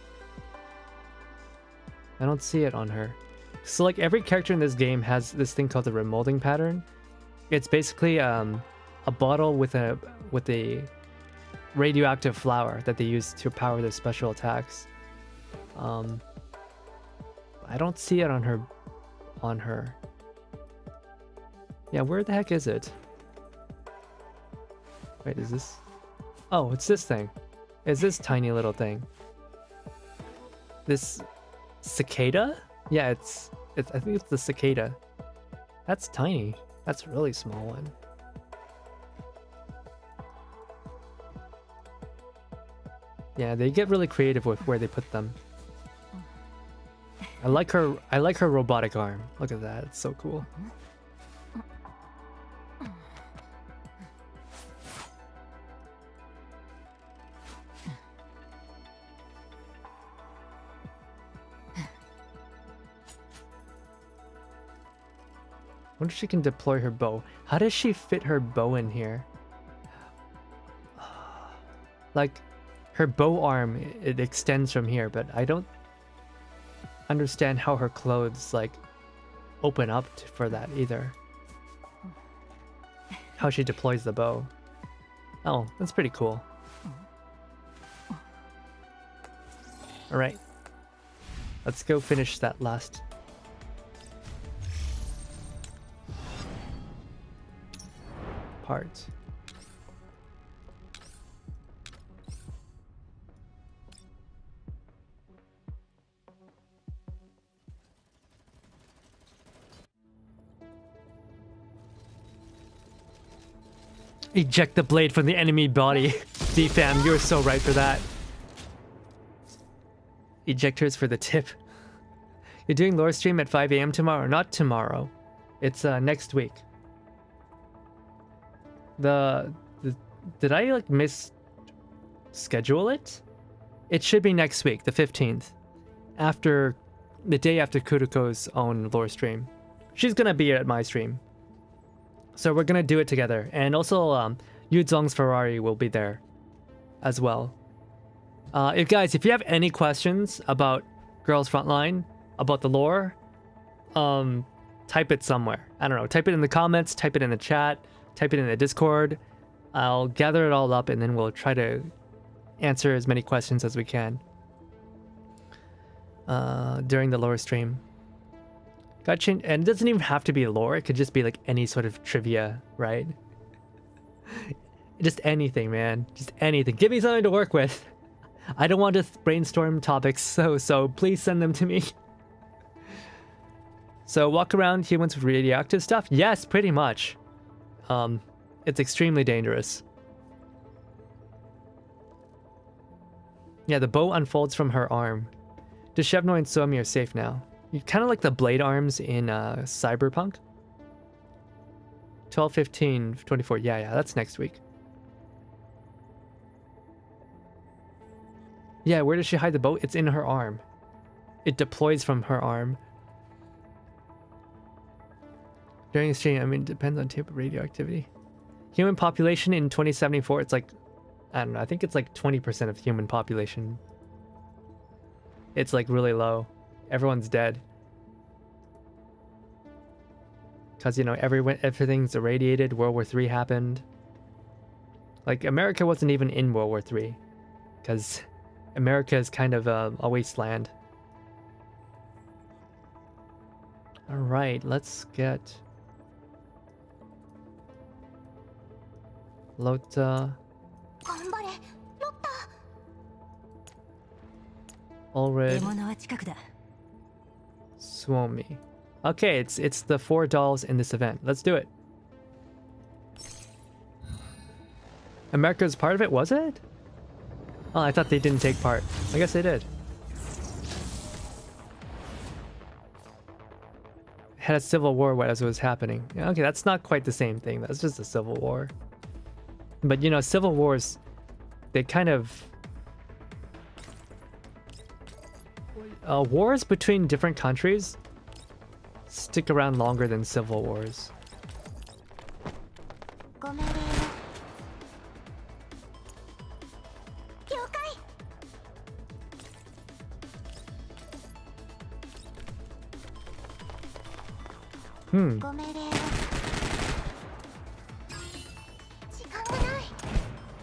I don't see it on her. So like every character in this game has this thing called the remolding pattern. It's basically a bottle with a radioactive flower that they use to power their special attacks. I don't see it on her. Yeah, where the heck is it? Wait, is this? Oh, it's this thing. It's this tiny little thing. This cicada? Yeah, it's I think it's the cicada. That's tiny. That's a really small one. Yeah, they get really creative with where they put them. I like her robotic arm. Look at that. It's so cool. I wonder if she can deploy her bow. How does she fit her bow in here? Like, her bow arm, it extends from here, but I don't understand how her clothes, like, open up for that either. How she deploys the bow. Oh, that's pretty cool. Alright. Let's go finish that last part. Eject the blade from the enemy body. D-fam, you're so right for that. Ejectors for the tip. You're doing lore stream at 5 a.m. tomorrow? Not tomorrow. It's next week. Did I like schedule it? It should be next week, the 15th. After the day after Kuruko's own lore stream. She's gonna be at my stream. So we're gonna do it together. And also Yu Zong's Ferrari will be there as well. If you have any questions about Girls Frontline, about the lore, type it somewhere. I don't know, type it in the comments, type it in the chat, type it in the Discord. I'll gather it all up and then we'll try to answer as many questions as we can during the lore stream. And it doesn't even have to be lore, it could just be like any sort of trivia, right? Just anything, man. Just anything. Give me something to work with. I don't want to brainstorm topics, so please send them to me. So walk around humans with radioactive stuff? Yes, pretty much. It's extremely dangerous. Yeah, the bow unfolds from her arm. Deshevno and Suomi are safe now. You kind of like the blade arms in Cyberpunk. 12/15/24. Yeah, that's next week. Yeah, where does she hide the bow? It's in her arm. It deploys from her arm. During the stream, I mean, it depends on type of radioactivity. Human population in 2074, it's like, I don't know, I think it's like 20% of human population. It's like really low. Everyone's dead. Because, you know, everything's irradiated. World War III happened. Like, America wasn't even in World War III. Because America is kind of a wasteland. Alright, let's get Lota. Already. Suomi. Okay, it's the 4 dolls in this event. Let's do it. America's part of it, was it? Oh, I thought they didn't take part. I guess they did. had a civil war as it was happening. Okay, that's not quite the same thing. That's just a civil war. But you know, civil wars, they kind of... wars between different countries stick around longer than civil wars.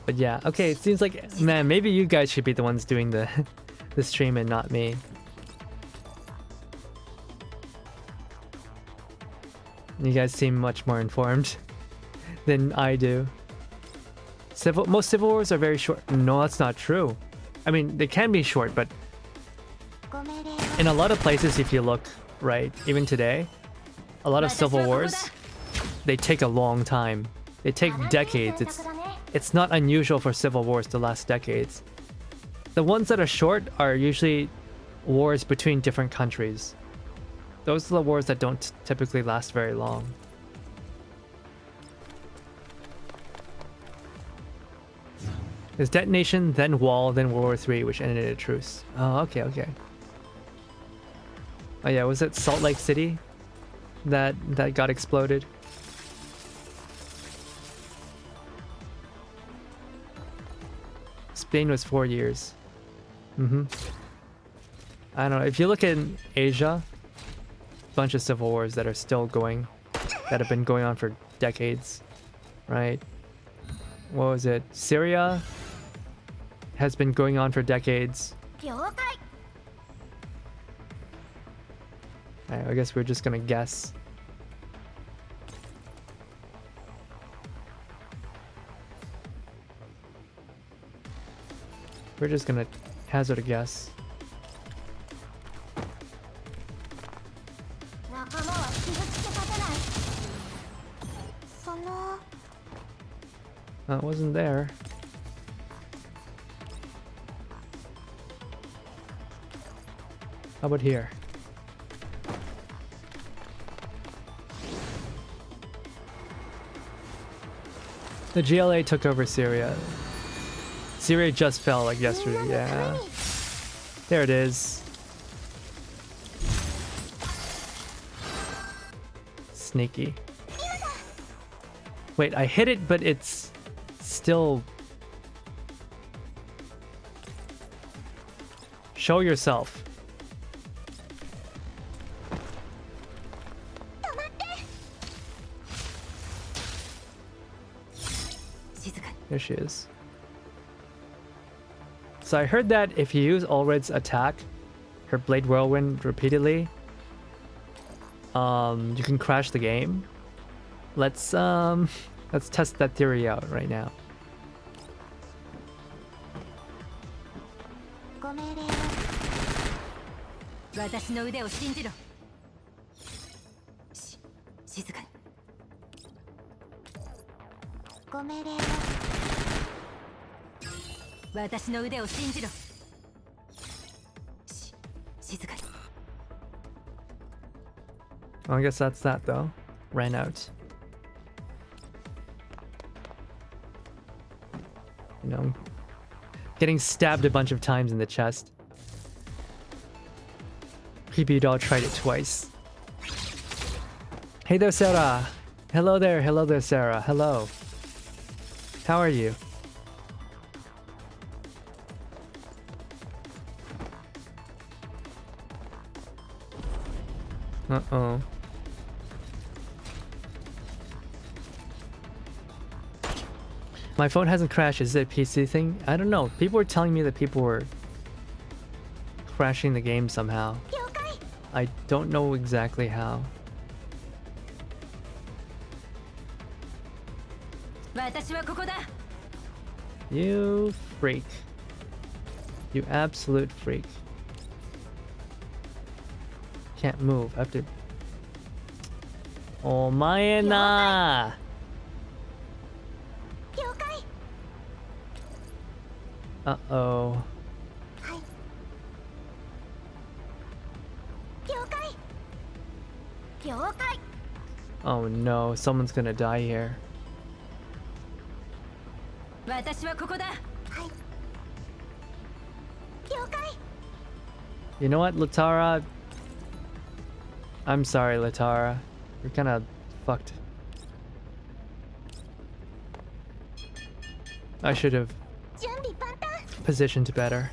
But yeah, okay, it seems like, man, maybe you guys should be the ones doing the the stream and not me. You guys seem much more informed than I do. Most civil wars are very short. No, that's not true. I mean, they can be short, but in a lot of places, if you look, right, even today, a lot of civil wars, they take a long time. They take decades. It's not unusual for civil wars to last decades. The ones that are short are usually wars between different countries. Those are the wars that don't typically last very long. There's detonation, then wall, then World War III, which ended a truce. Oh, okay, okay. Oh yeah, was it Salt Lake City that got exploded? Spain was 4 years. I don't know. If you look in Asia, a bunch of civil wars that are still going, that have been going on for decades, right? What was it? Syria has been going on for decades. Alright, I guess we're just gonna guess. We're just gonna hazard a guess. It wasn't there. How about here? The GLA took over Syria. Syria just fell like yesterday, yeah. There it is. Sneaky. Wait, I hit it, but it's still... Show yourself. There she is. So I heard that if you use Ulred's attack, her Blade Whirlwind repeatedly, you can crash the game. Let's test that theory out right now. Well, I guess that's that though. Ran out. You know, getting stabbed a bunch of times in the chest. Creepy doll tried it twice. Hey there, Sarah. Hello there, Sarah. Hello. How are you? Uh-oh. My phone hasn't crashed. Is it a PC thing? I don't know. People were telling me that people were crashing the game somehow. I don't know exactly how. You freak. You absolute freak. Can't move. I have to... Oh, Maena! Uh-oh. 了解 Oh no, someone's gonna die here. 私はここだ。はい了解 You know what, Latara? I'm sorry, Latara. You're kinda fucked. I should have 準備万端 positioned better.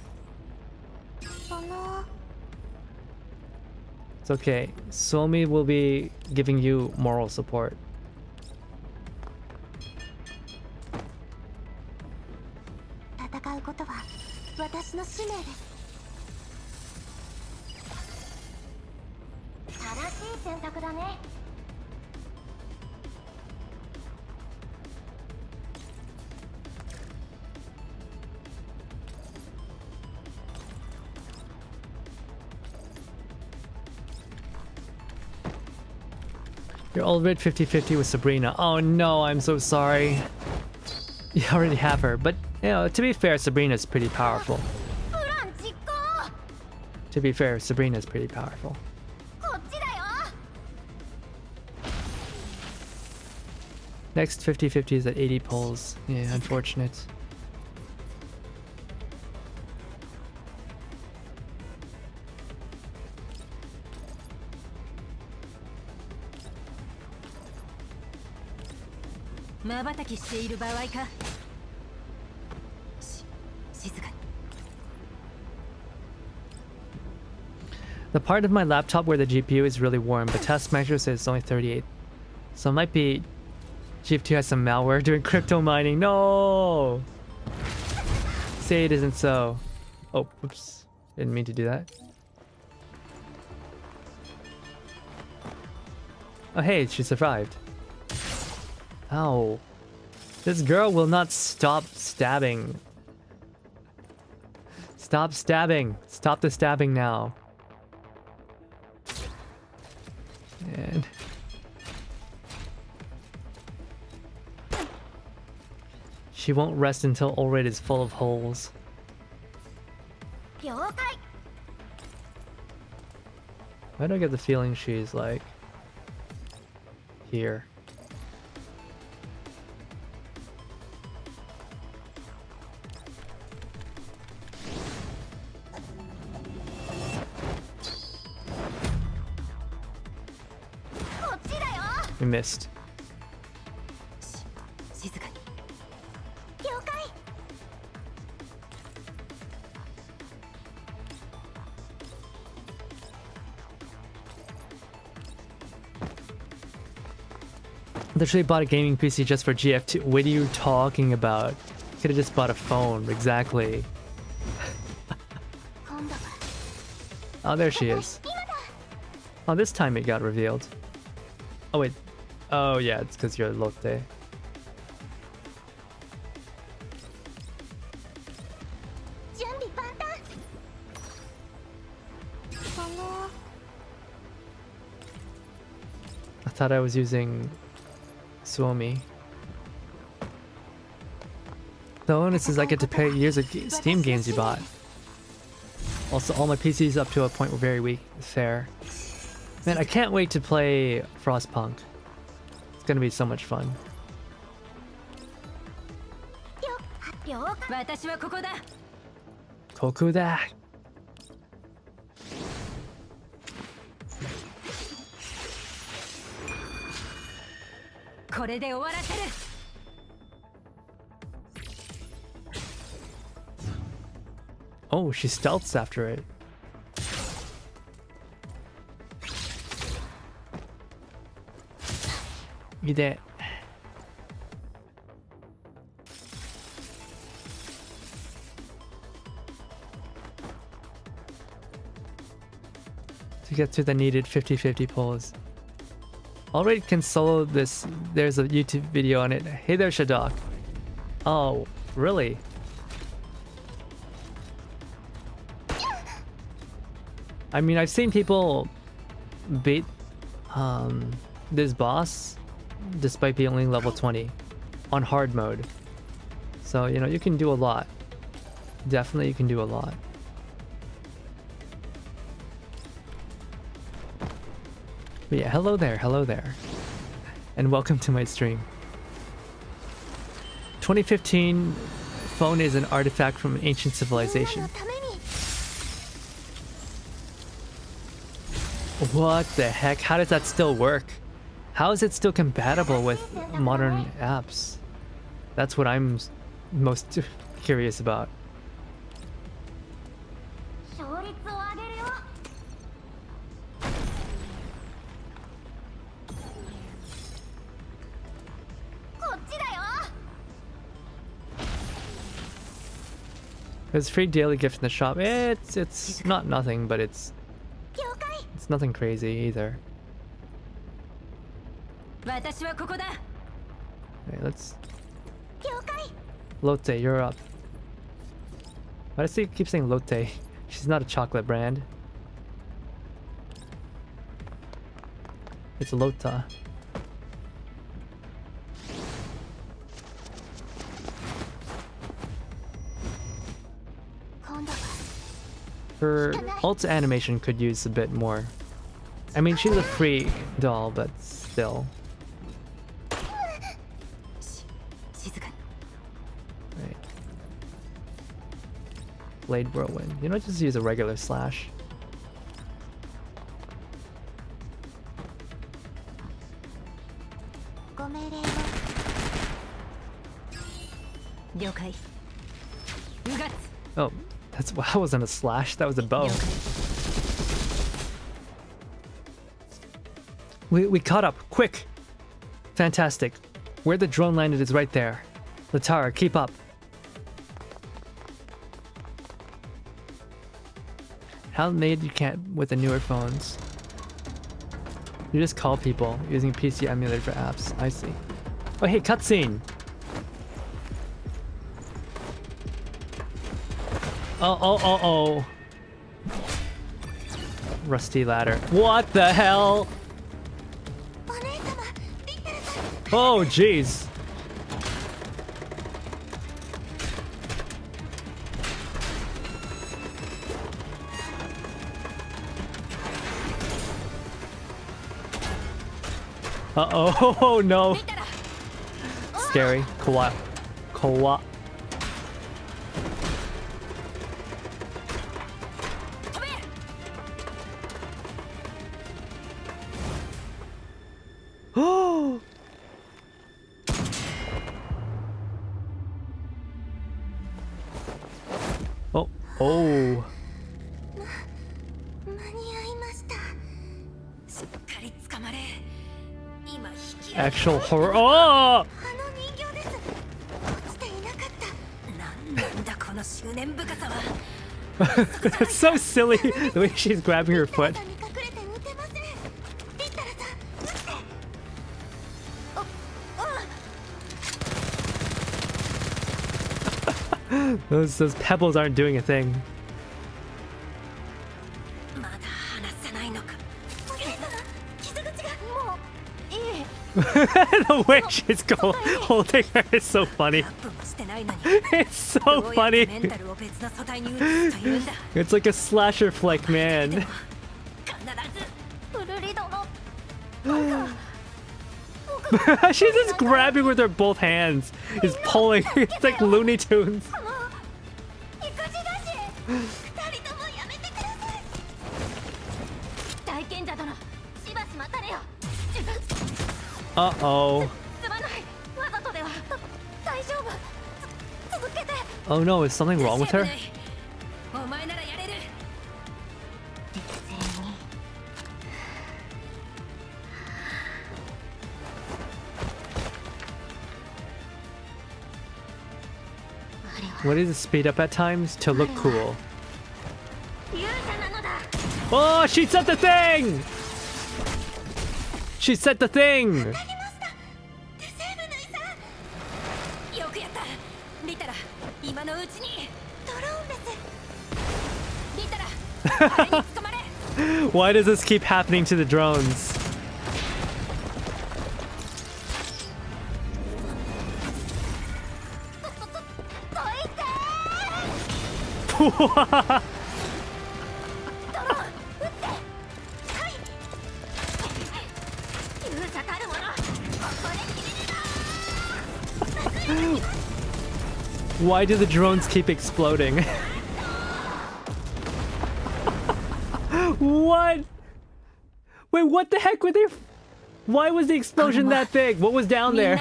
その It's okay. Suomi will be giving you moral support. 戦うことは私の使命です正しい選択だね You're already 50-50 with Sabrina. Oh no, I'm so sorry. You already have her, but you know, to be fair, Sabrina's pretty powerful. プラン実行 To be fair, Sabrina's pretty powerful. こっちだよ Next 50-50 is at 80 pulls. Yeah, unfortunate. The part of my laptop where the GPU is really warm, but Task Manager says it's only 38. So it might be GF2 has some malware doing crypto mining. No! Say it isn't so. Oh, whoops. Didn't mean to do that. Oh hey, she survived. Ow. This girl will not stop stabbing. Stop stabbing. Stop the stabbing now. And she won't rest until Allred is full of holes. 了解 Why do I get the feeling she's like here? We missed. 静かに。了解 Literally bought a gaming PC just for GF2. What are you talking about? Could have just bought a phone. Exactly. 今度は Oh, there she is. Oh, this time it got revealed. Oh, wait. Oh, yeah, it's because you're Lotte. 準備万端その I thought I was using Suomi. The bonus is I get to pay years of Steam games you bought. Also, all my PCs up to a point were very weak. Fair. Man, I can't wait to play Frostpunk. It's gonna be so much fun. 了解私はここだ。 Kokuda. これで終わらせる。 Oh, she stealths after it. You did. To get to the needed 50-50 pulls. Already can solo this. There's a YouTube video on it. Hey there, Shadok. Oh, really? I mean, I've seen people beat this boss despite being only level 20 on hard mode. So, you know, you can do a lot. Definitely you can do a lot. But yeah, hello there. And welcome to my stream. 2015 phone is an artifact from an ancient civilization. What the heck? How does that still work? How is it still compatible with modern apps? That's what I'm most curious about. There's free daily gift in the shop. It's not nothing, but it's nothing crazy either. Okay, let's. Lotte, you're up. Why does he keep saying Lotte? She's not a chocolate brand. It's Lota. Her ult animation could use a bit more. I mean, she's a free doll, but still. Right. Blade Whirlwind. You know, just use a regular slash. Oh, that wasn't a slash, that was a bow. We caught up, quick! Fantastic. Where the drone landed is right there. Latara, keep up. How made you can't with the newer phones? You just call people using PC emulator for apps. I see. Oh hey, cutscene! Oh. Rusty ladder. What the hell? Oh, jeez. Uh-oh. Oh, no. Scary. Kawa. Oh. Actual horror. Oh! That's so silly, the way she's grabbing her foot. Those pebbles aren't doing a thing. The way she's holding her is so funny. It's so funny. It's like a slasher flick, man. She's just grabbing with her both hands. Is pulling. It's like Looney Tunes. Uh-oh. Oh no, is something wrong with her? What does it speed up at times? To look cool. Oh, she set the thing! She set the thing! Why does this keep happening to the drones? Why do the drones keep exploding? What? Wait, what the heck were they? Why was the explosion that big? What was down there?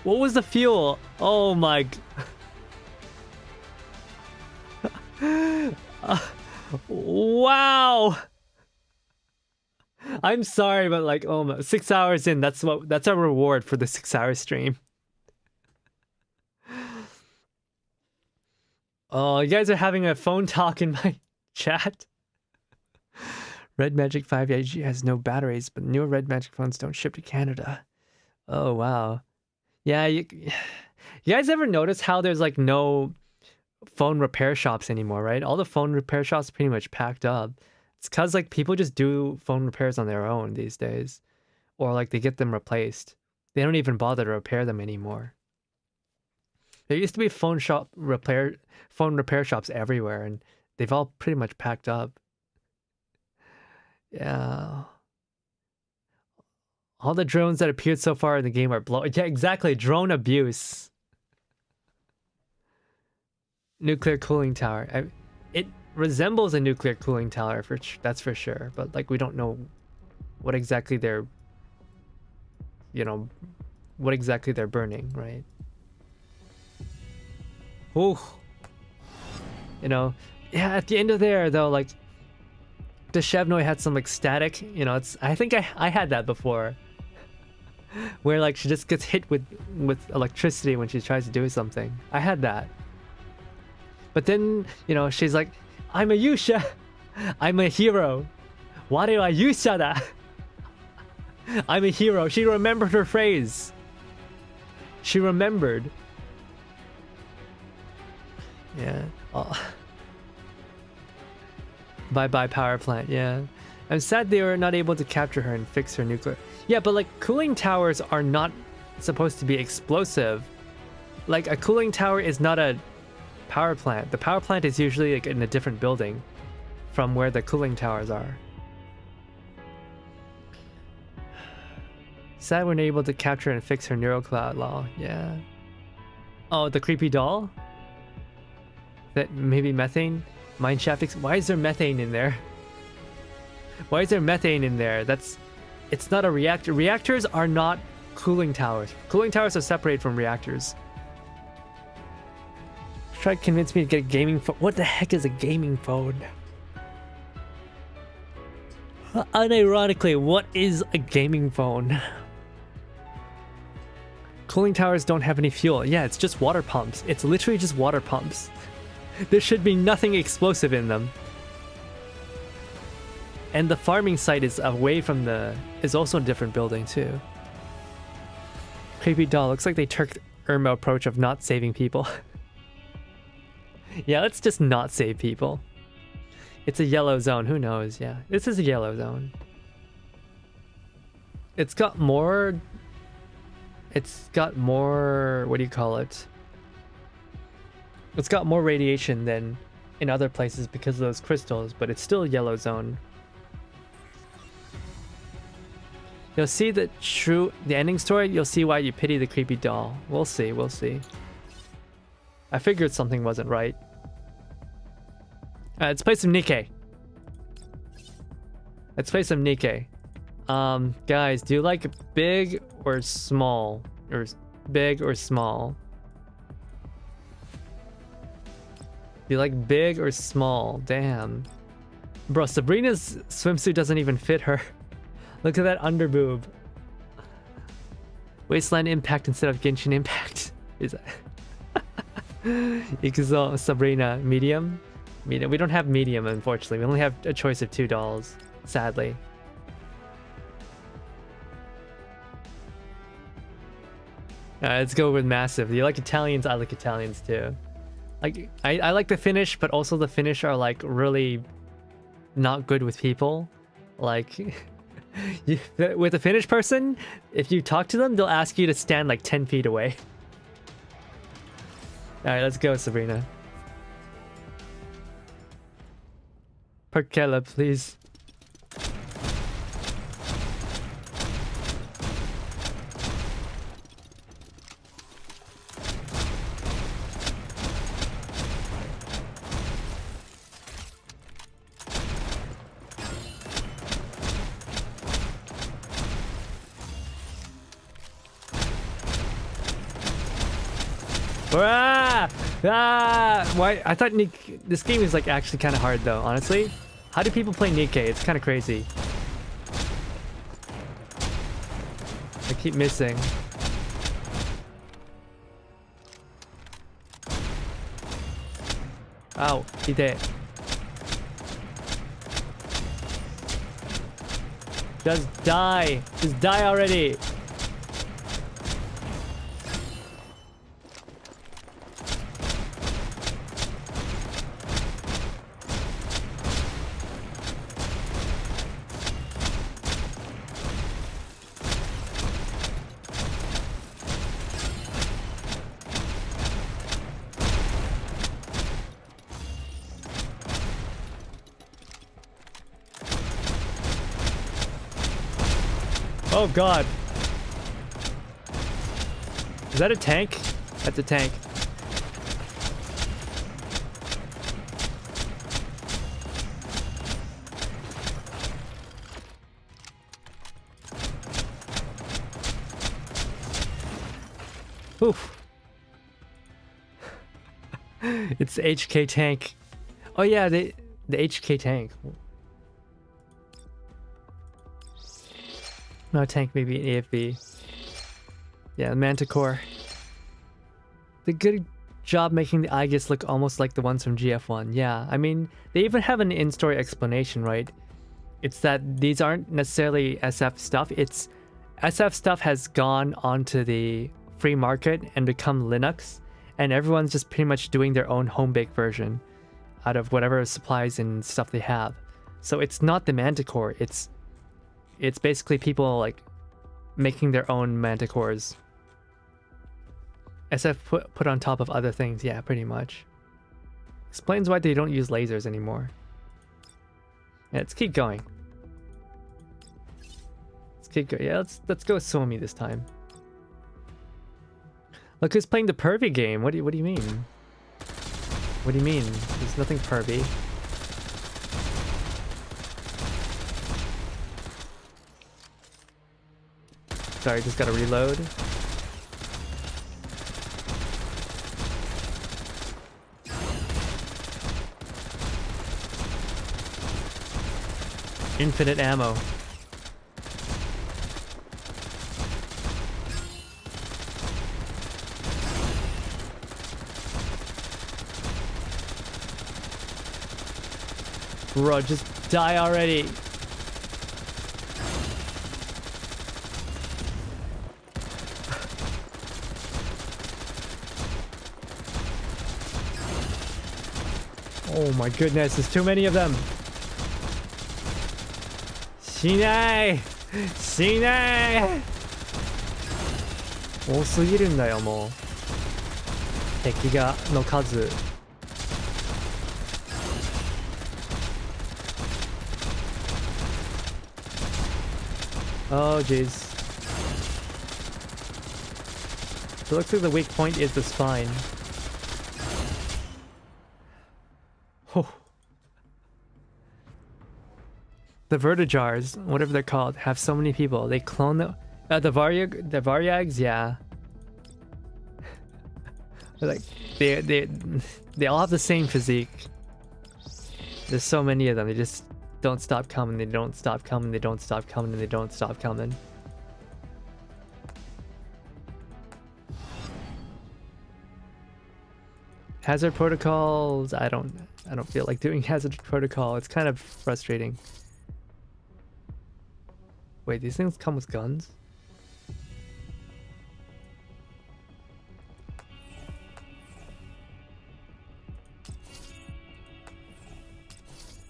What was the fuel? Oh my... Wow! I'm sorry, but like, oh my, 6 hours in, that's our reward for the 6-hour stream. Oh, you guys are having a phone talk in my chat. Red Magic 5AG has no batteries, but newer Red Magic phones don't ship to Canada. Oh, wow. Yeah, you guys ever notice how there's like no phone repair shops anymore, right? All the phone repair shops are pretty much packed up. It's because like people just do phone repairs on their own these days. Or like they get them replaced. They don't even bother to repair them anymore. There used to be phone repair shops everywhere, and they've all pretty much packed up. Yeah. All the drones that appeared so far in the game are Yeah, exactly. Drone abuse. Nuclear cooling tower. It resembles a nuclear cooling tower, that's for sure. But like, we don't know what exactly they're, what exactly they're burning, right? Ooh. Yeah, at the end of there though, like, the Shevnoy had some like static, I think I had that before. Where like she just gets hit with electricity when she tries to do something. I had that. But then, she's like, I'm a Yusha. I'm a hero. Why do I Yusha that? I'm a hero. She remembered her phrase. She remembered. Yeah. Oh. Bye-bye power plant, yeah. I'm sad they were not able to capture her and fix her nuclear... Yeah, but like, cooling towers are not supposed to be explosive. Like, a cooling tower is not a power plant. The power plant is usually like in a different building from where the cooling towers are. Sad we're not able to capture and fix her neurocloud law, yeah. Oh, the creepy doll? That maybe methane? Mineshaft. Why is there methane in there? Why is there methane in there? It's not a reactor. Reactors are not cooling towers. Cooling towers are separated from reactors. Try to convince me to get a gaming phone. What the heck is a gaming phone? Unironically, what is a gaming phone? Cooling towers don't have any fuel. Yeah, it's just water pumps. It's literally just water pumps. There should be nothing explosive in them. And the farming site is away from is also a different building too. Creepy doll. Looks like they took Irma approach of not saving people. Yeah, let's just not save people. It's a yellow zone. Who knows? Yeah, this is a yellow zone. It's got more... What do you call it? It's got more radiation than in other places because of those crystals, but it's still a yellow zone. You'll see the ending story, you'll see why you pity the creepy doll. We'll see, we'll see. I figured something wasn't right. Let's play some Nikke. Let's play some Nikke. Guys, do you like big or small? Or big or small? Do you like big or small? Damn. Bro, Sabrina's swimsuit doesn't even fit her. Look at that underboob. Wasteland Impact instead of Genshin Impact. Is that... Sabrina, medium? Medium. We don't have medium, unfortunately. We only have a choice of 2 dolls, sadly. Let's go with massive. You like Italians? I like Italians too. Like, I like the Finnish, but also the Finnish are like really not good with people. Like, with a Finnish person, if you talk to them, they'll ask you to stand like 10 feet away. Alright, let's go, Sabrina. Parkella, please. Why? I thought this game is like actually kind of hard though, honestly. How do people play Nikke? It's kind of crazy. I keep missing. Ow, he did. Just die. Just die already. Oh god. Is that a tank? That's a tank. Oof. It's the HK tank. Oh yeah, the HK tank. Not a tank, maybe an AFB. Yeah, the Manticore. The good job making the Aegis look almost like the ones from GF1. Yeah, I mean, they even have an in-story explanation, right? It's that these aren't necessarily SF stuff. It's SF stuff has gone onto the free market and become Linux, and everyone's just pretty much doing their own home-baked version out of whatever supplies and stuff they have. So it's not the Manticore, it's basically people like making their own Manticores. SF put on top of other things, yeah, pretty much. Explains why they don't use lasers anymore. Yeah, let's keep going. Let's keep going. Yeah, let's go with Suomi this time. Look who's playing the pervy game. What do you mean? What do you mean? There's nothing pervy. Sorry, just gotta reload. Infinite ammo. Bro, just die already. Oh my goodness, there's too many of them. しないしない多すぎるんだよ、もう。敵の数。Oh jeez. So it looks like the weak point is the spine. Oh. The Vertigars, whatever they're called, have so many people. They clone the Varyags, yeah. Like they all have the same physique. There's so many of them. They just don't stop coming. They don't stop coming. They don't stop coming. And they don't stop coming. Hazard protocols. I don't feel like doing hazard protocol. It's kind of frustrating. Wait, these things come with guns?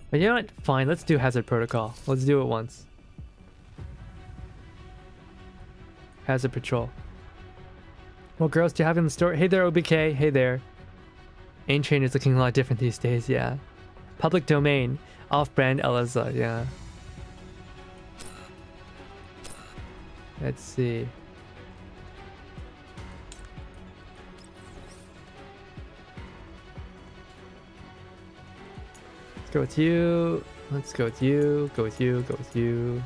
But you know what? Fine, let's do hazard protocol. Let's do it once. Hazard patrol. What girls do you have in the store? Hey there, OBK. Hey there. Aim Train is looking a lot different these days, yeah. Public domain. Off-brand Eliza, yeah. Let's see. Let's go with you. Let's go with you. Go with you. Go with you.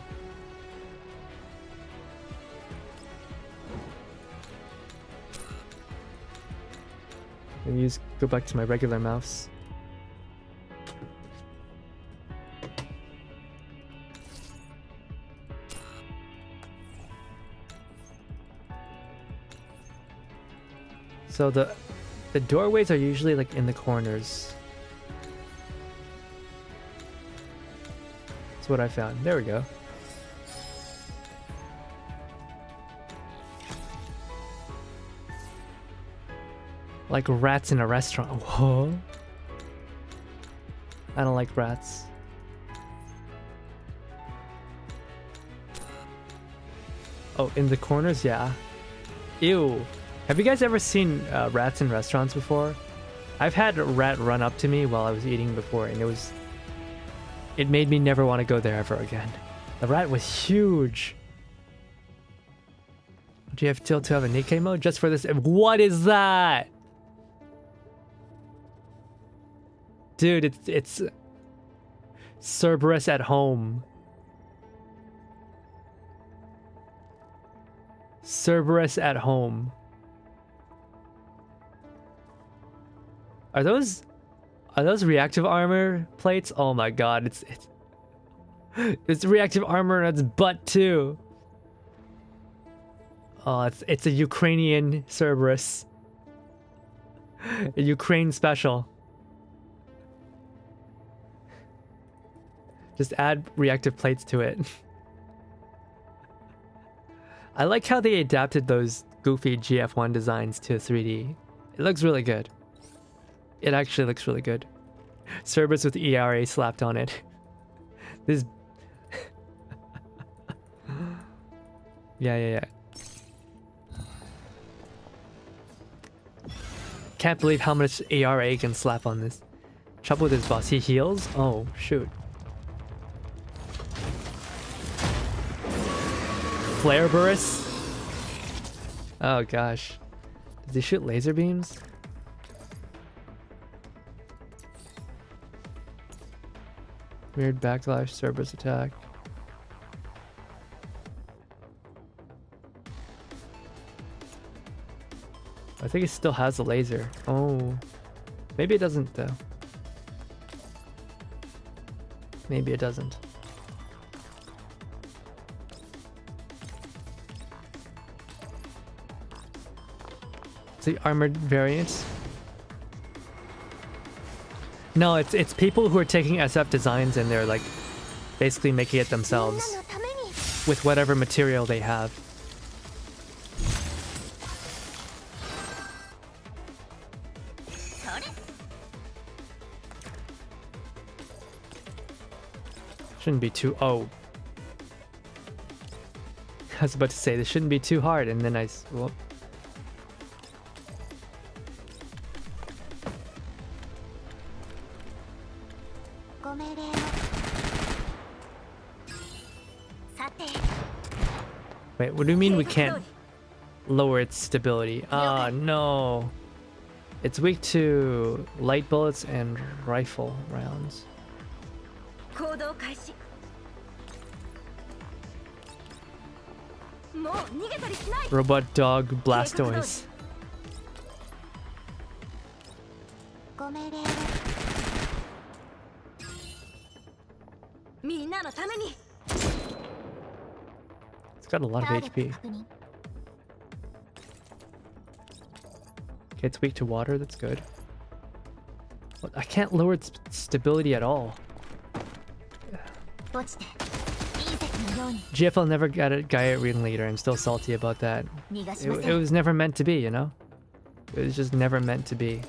And go back to my regular mouse. So the doorways are usually like in the corners. That's what I found. There we go. Like rats in a restaurant. Whoa. I don't like rats. Oh, in the corners? Yeah. Ew. Have you guys ever seen rats in restaurants before? I've had a rat run up to me while I was eating before, and it made me never want to go there ever again. The rat was huge. Do you have to have a Nikke mode just for this? What is that? Dude, it's Cerberus at home. Cerberus at home. Are those reactive armor plates? Oh my god, it's reactive armor and it's butt too. Oh, it's a Ukrainian Cerberus. A Ukraine special. Just add reactive plates to it. I like how they adapted those goofy GF1 designs to 3D. It looks really good. It actually looks really good. Cerberus with ERA slapped on it. This... Yeah. Can't believe how much ERA can slap on this. Trouble with this boss. He heals? Oh, shoot. Flare burst? Oh gosh. Does he shoot laser beams? Weird backlash, Cerberus attack. I think it still has a laser. Oh. Maybe it doesn't though. Maybe it doesn't. The armored variants. No, it's people who are taking SF designs and they're like basically making it themselves with whatever material they have. Shouldn't be too... Oh. I was about to say, this shouldn't be too hard, and then well, wait, what do you mean we can't lower its stability? Ah, no. It's weak to light bullets and rifle rounds. Robot dog Blastoise. It's got a lot of HP. Okay, it's weak to water, that's good. What? I can't lower its stability at all. GFL never got a Gaia ringleader. I'm still salty about that. It was never meant to be, you know? It was just never meant to be.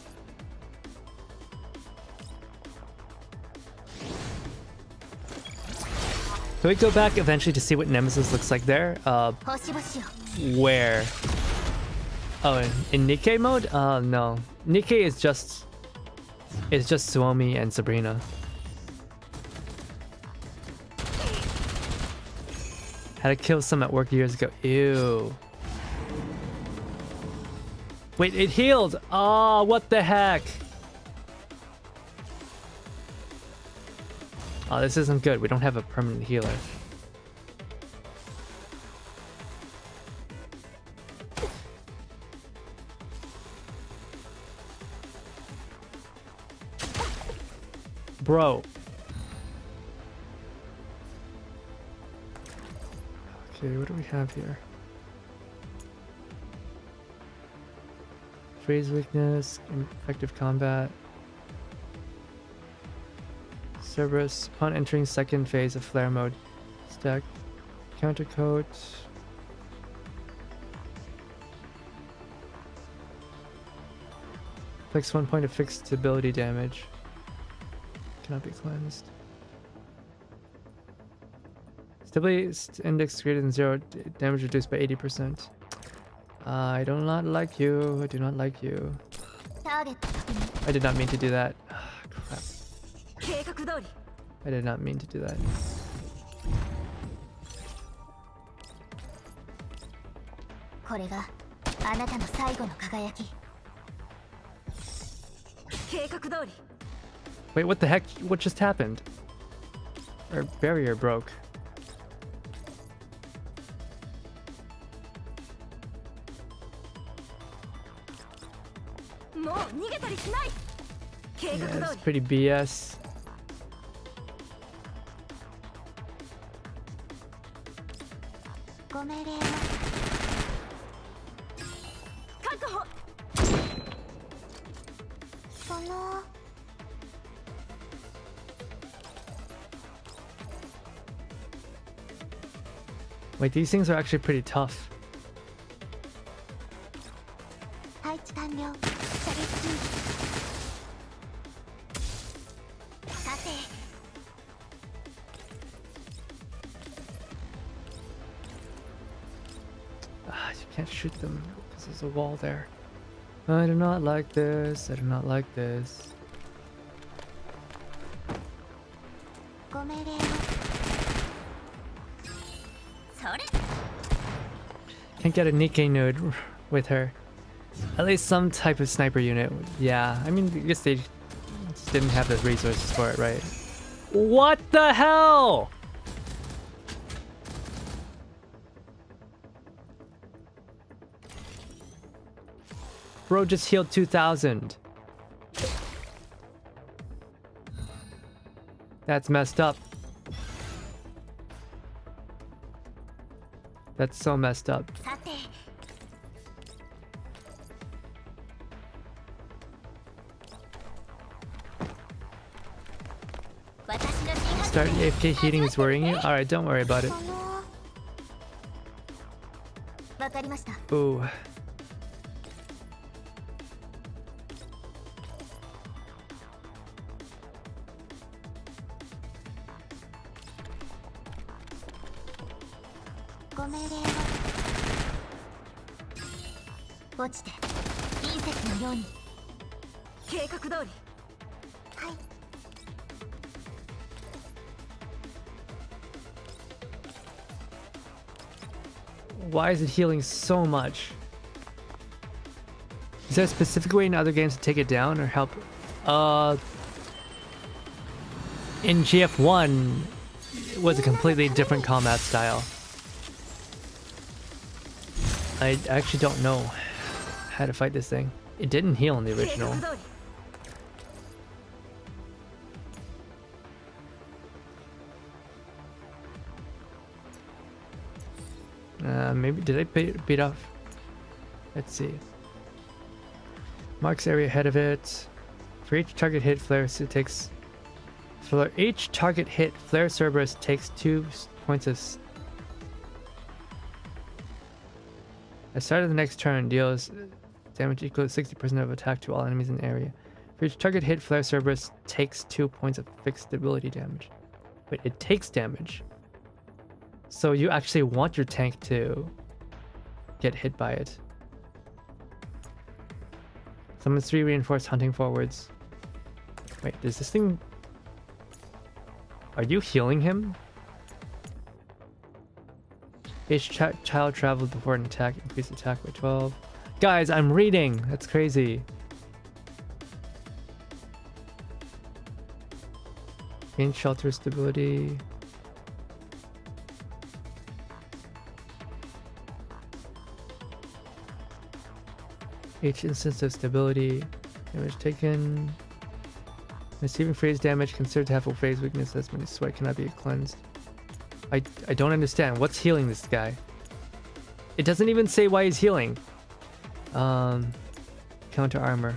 Can we go back eventually to see what Nemesis looks like there? Where? Oh, in Nikke mode? No. Nikke is just Suomi and Sabrina. Had to kill some at work years ago. Ew. Wait, it healed! Oh, what the heck? Oh, this isn't good. We don't have a permanent healer. bro. Okay, what do we have here? Freeze weakness, effective combat. Cerberus, upon entering second phase of flare mode, stack countercoat. Fix 1 point of fixed stability damage. Cannot be cleansed. Stability index greater than 0, damage reduced by 80%. I do not like you. I do not like you. I did not mean to do that. Crap. I did not mean to do that. Wait, what the heck? What just happened? Our barrier broke. Yeah, it's pretty BS. Wait, these things are actually pretty tough. You can't shoot them because there's a wall there. I do not like this. I do not like this. Can't get a Nikke node with her. At least some type of sniper unit. Yeah, I mean, I guess they just didn't have the resources for it, right? What the hell? Bro just healed 2,000. That's messed up. That's so messed up. Start AFK heating is worrying you? Alright, don't worry about it. Ooh. Why is it healing so much? Is there a specific way in other games to take it down or help? In GF1, it was a completely different combat style. I actually don't know how to fight this thing. It didn't heal in the original. Maybe did I beat off? Let's see. Marks area ahead of it. For each target hit, flare takes. For each target hit, flare Cerberus takes 2 points of. At the start of the next turn, deals damage equal to 60% of attack to all enemies in the area. For each target hit, flare Cerberus takes 2 points of fixed stability damage. Wait, it takes damage. So you actually want your tank to get hit by it. Summons 3 reinforced hunting forwards. Wait, does this thing... Are you healing him? Each child traveled before an attack, increase attack by 12. Guys, I'm reading! That's crazy. Gain shelter stability. Each instance of stability. Damage taken. Receiving phase damage considered to have a phase weakness as many sweat cannot be cleansed. I don't understand. What's healing this guy? It doesn't even say why he's healing. Counter armor.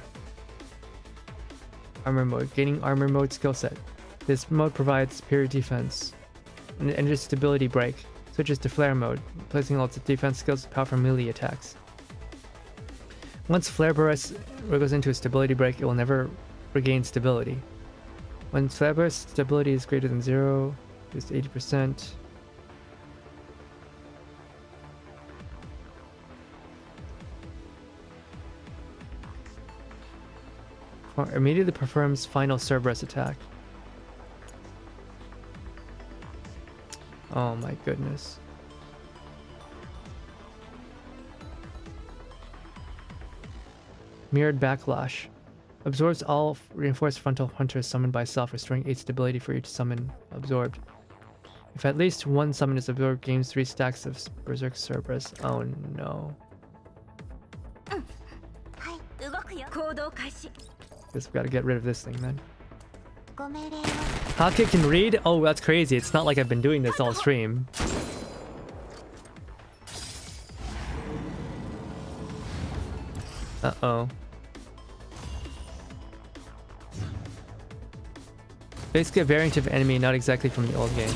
Armor mode. Gaining armor mode skill set. This mode provides superior defense. And enters stability break. Switches to flare mode, placing all its defense skills with powerful melee attacks. Once flare burst goes into a stability break, it will never regain stability. When flare burst stability is greater than 0, just 80%. Or immediately performs final Cerberus attack. Oh my goodness. Mirrored Backlash. Absorbs all reinforced frontal hunters summoned by self, restoring 8 stability for each summon absorbed. If at least one summon is absorbed, gains 3 stacks of Berserk Cerberus. Oh no. Guess we gotta get rid of this thing then. Hake can read? Oh, that's crazy. It's not like I've been doing this all stream. Uh-oh. Basically a variant of enemy, not exactly from the old game.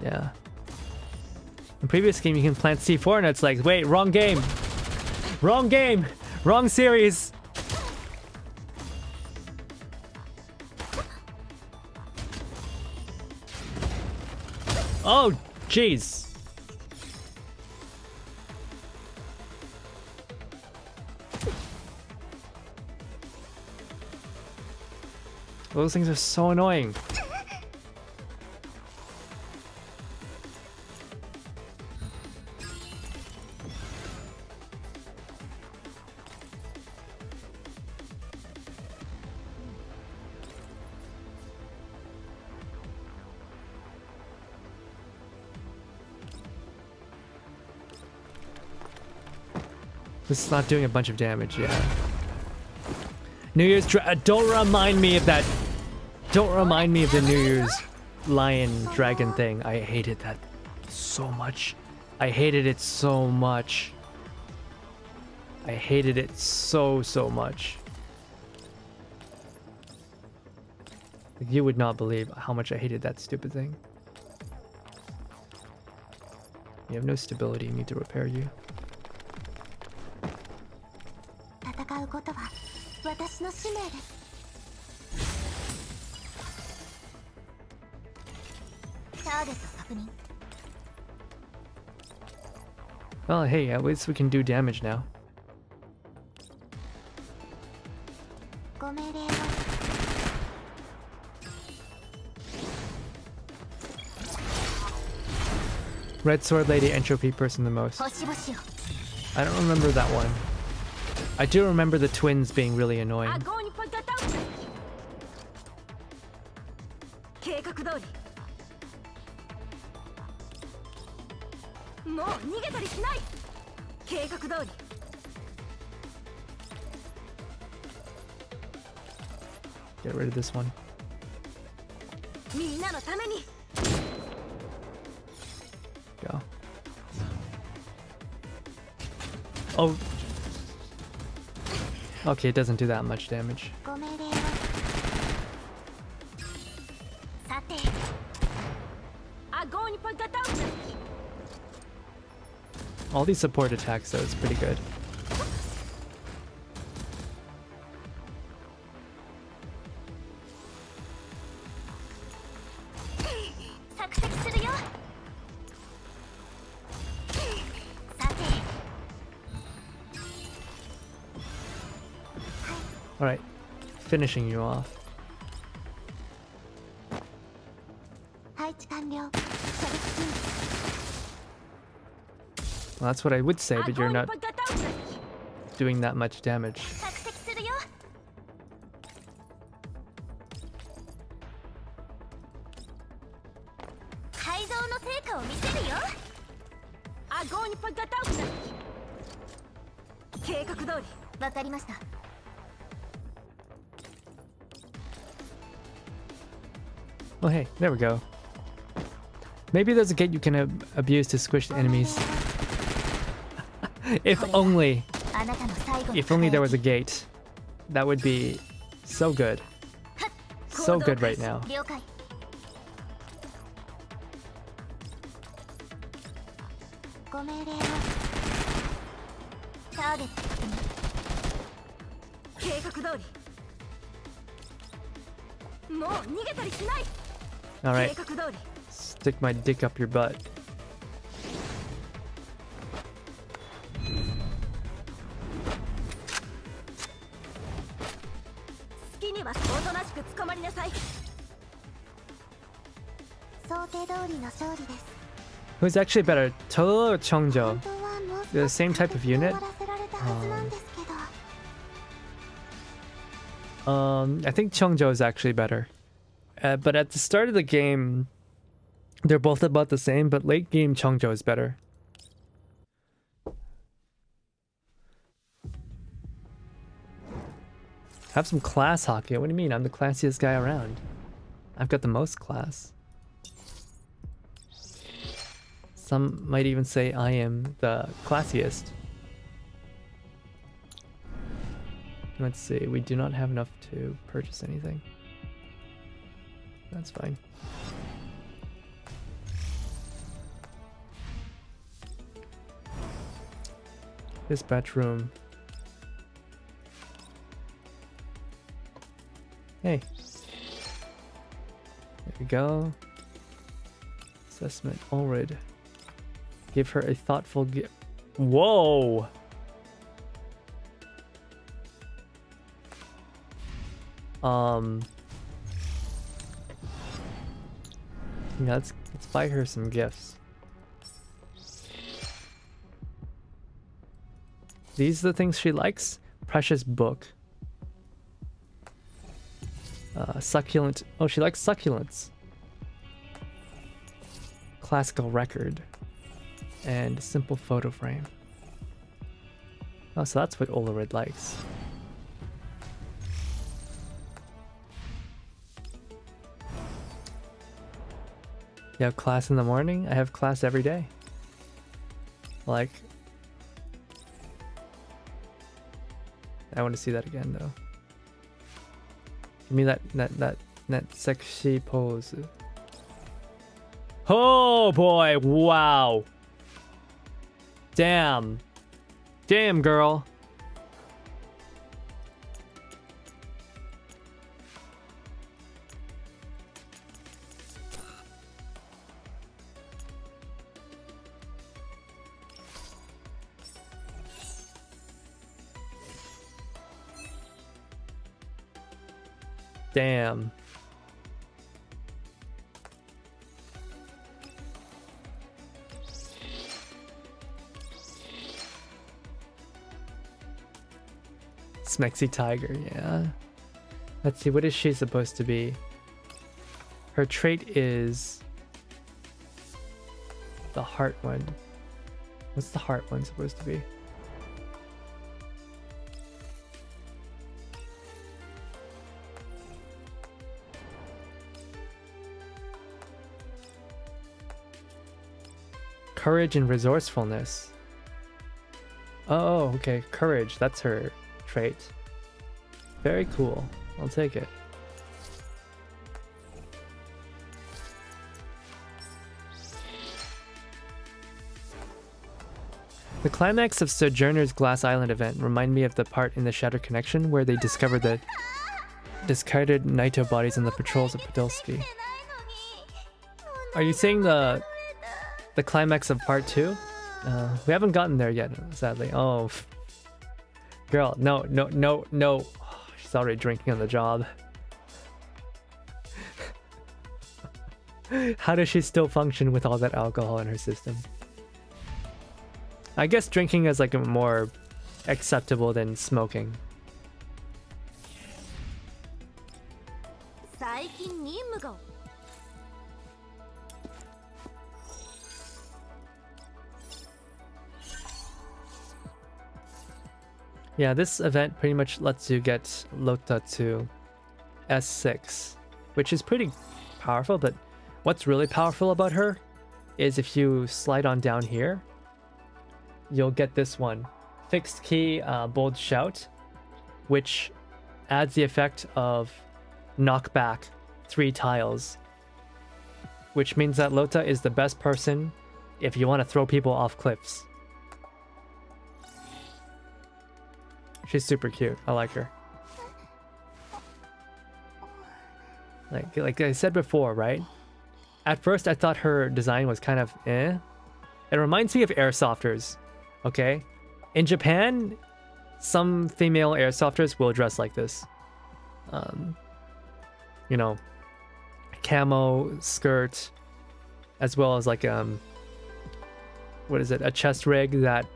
Yeah. In previous game, you can plant C4 and it's like, wait, wrong game! Wrong game! Wrong series! Oh, jeez. Those things are so annoying. This is not doing a bunch of damage, yeah. New Year's don't remind me of that. Don't remind me of the New Year's lion dragon thing. I hated that so much. I hated it so much. I hated it so much. You would not believe how much I hated that stupid thing. You have no stability. Need to repair you. Well, hey, at least we can do damage now. Red Sword Lady entropy person the most. I don't remember that one. I do remember the twins being really annoying. Get rid of this one. Go. Oh. Okay, it doesn't do that much damage. All these support attacks, though, is pretty good. Alright, finishing you off. Well, that's what I would say, but you're not doing that much damage. Oh hey, there we go. Maybe there's a gate you can abuse to squish the enemies. If only there was a gate. That would be so good. So good right now. ご命令をターゲット確認計画通りもう逃げたりしない Alright. 計画通り Stick my dick up your butt. 好きにはおとなしく捕まりなさい想定通りの勝利です Who's actually better, Tolo or Chongjo? 本当はもう The same type of 終 unit? わらせられたはずなんですけど I think Chongjo is actually better. But at the start of the game, they're both about the same, but late game Chongjo is better. Have some class, hockey. What do you mean? I'm the classiest guy around. I've got the most class. Some might even say I am the classiest. Let's see, we do not have enough to purchase anything. That's fine. Dispatch room. Hey. There we go. Assessment Ulrid. Give her a thoughtful gift. Whoa! Yeah, let's buy her some gifts. These are the things she likes. Precious book. Succulent. Oh, she likes succulents. Classical record. And simple photo frame. Oh, so that's what Olarid likes. You have class in the morning? I have class every day. Like... I want to see that again, though. Give me that sexy pose. Oh boy, wow. Damn. Damn, girl. Damn. Smexy Tiger, yeah. Let's see, what is she supposed to be? Her trait is the heart one. What's the heart one supposed to be? Courage and resourcefulness. Oh, okay. Courage. That's her trait. Very cool. I'll take it. The climax of Sojourners' Glass Island event remind me of the part in the Shattered Connection where they discovered the discarded Naito bodies in the patrols of Podolsky. Are you saying the climax of part 2? We haven't gotten there yet, sadly. Oh, girl, no. Oh, she's already drinking on the job. How does she still function with all that alcohol in her system? I guess drinking is like more acceptable than smoking. Yeah, this event pretty much lets you get Lota to S6, which is pretty powerful, but what's really powerful about her is if you slide on down here, you'll get this one. Fixed key, bold shout, which adds the effect of knockback 3 tiles. Which means that Lota is the best person if you want to throw people off cliffs. She's super cute. I like her. Like I said before, right? At first I thought her design was kind of eh. It reminds me of airsofters, okay? In Japan, some female airsofters will dress like this. You know, camo skirt, as well as like what is it? A chest rig that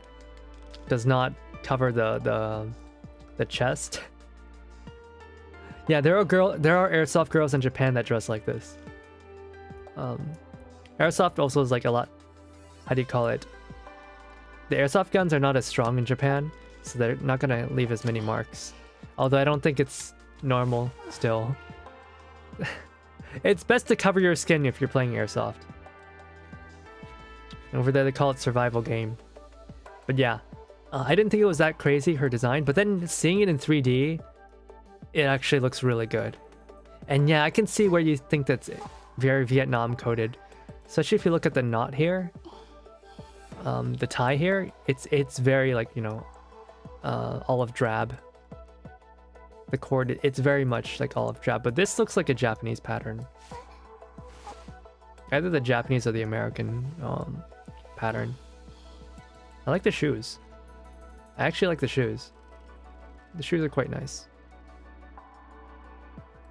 does not cover the chest. Yeah, there are airsoft girls in Japan that dress like this. Airsoft also is like a lot. How do you call it? The airsoft guns are not as strong in Japan, so they're not gonna leave as many marks. Although I don't think it's normal still. It's best to cover your skin if you're playing airsoft. Over there they call it survival game. But yeah, I didn't think it was that crazy, her design, but then seeing it in 3D, it actually looks really good. And yeah, I can see where you think that's very Vietnam coded. Especially if you look at the knot here. The tie here, it's very like, you know, olive drab. The cord, it's very much like olive drab, but this looks like a Japanese pattern. Either the Japanese or the American pattern. I like the shoes. I actually like the shoes. The shoes are quite nice.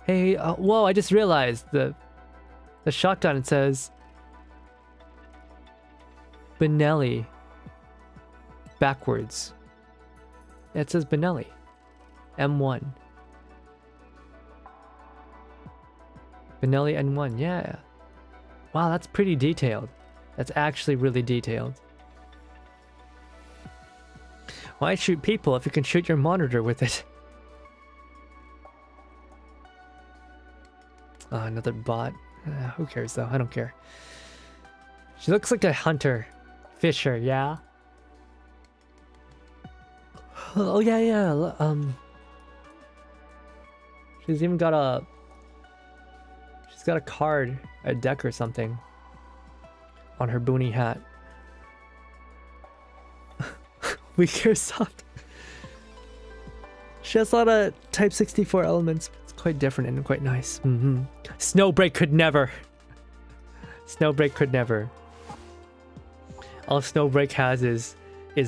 Hey, whoa, I just realized the shotgun, it says Benelli backwards. It says Benelli. M1. Benelli N1, yeah. Wow, that's pretty detailed. That's actually really detailed. Why shoot people if you can shoot your monitor with it? Oh, another bot. Who cares though? I don't care. She looks like a hunter. Fisher, yeah? Oh yeah, yeah. She's even got a... She's got a card, a deck or something on her boonie hat. Weaker soft. She has a lot of Type 64 elements. It's quite different and quite nice. Snowbreak could never. Snowbreak could never. All Snowbreak has is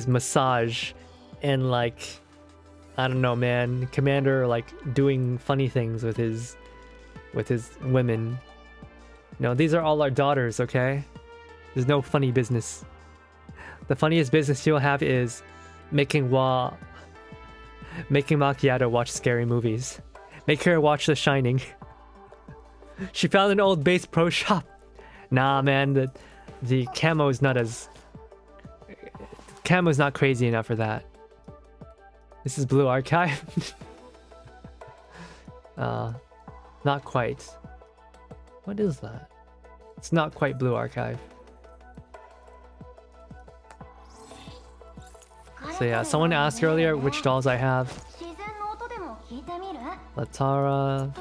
massage and like, I don't know, man. Commander like doing funny things with his women. No, these are all our daughters, okay? There's no funny business. The funniest business you'll have is making Macchiato watch scary movies. Make her watch The Shining. She found an old Bass Pro Shop. Nah, man, the camo is not as... Camo's not crazy enough for that. This is Blue Archive. Not quite. What is that? It's not quite Blue Archive. So yeah, someone asked earlier which dolls I have. Latara,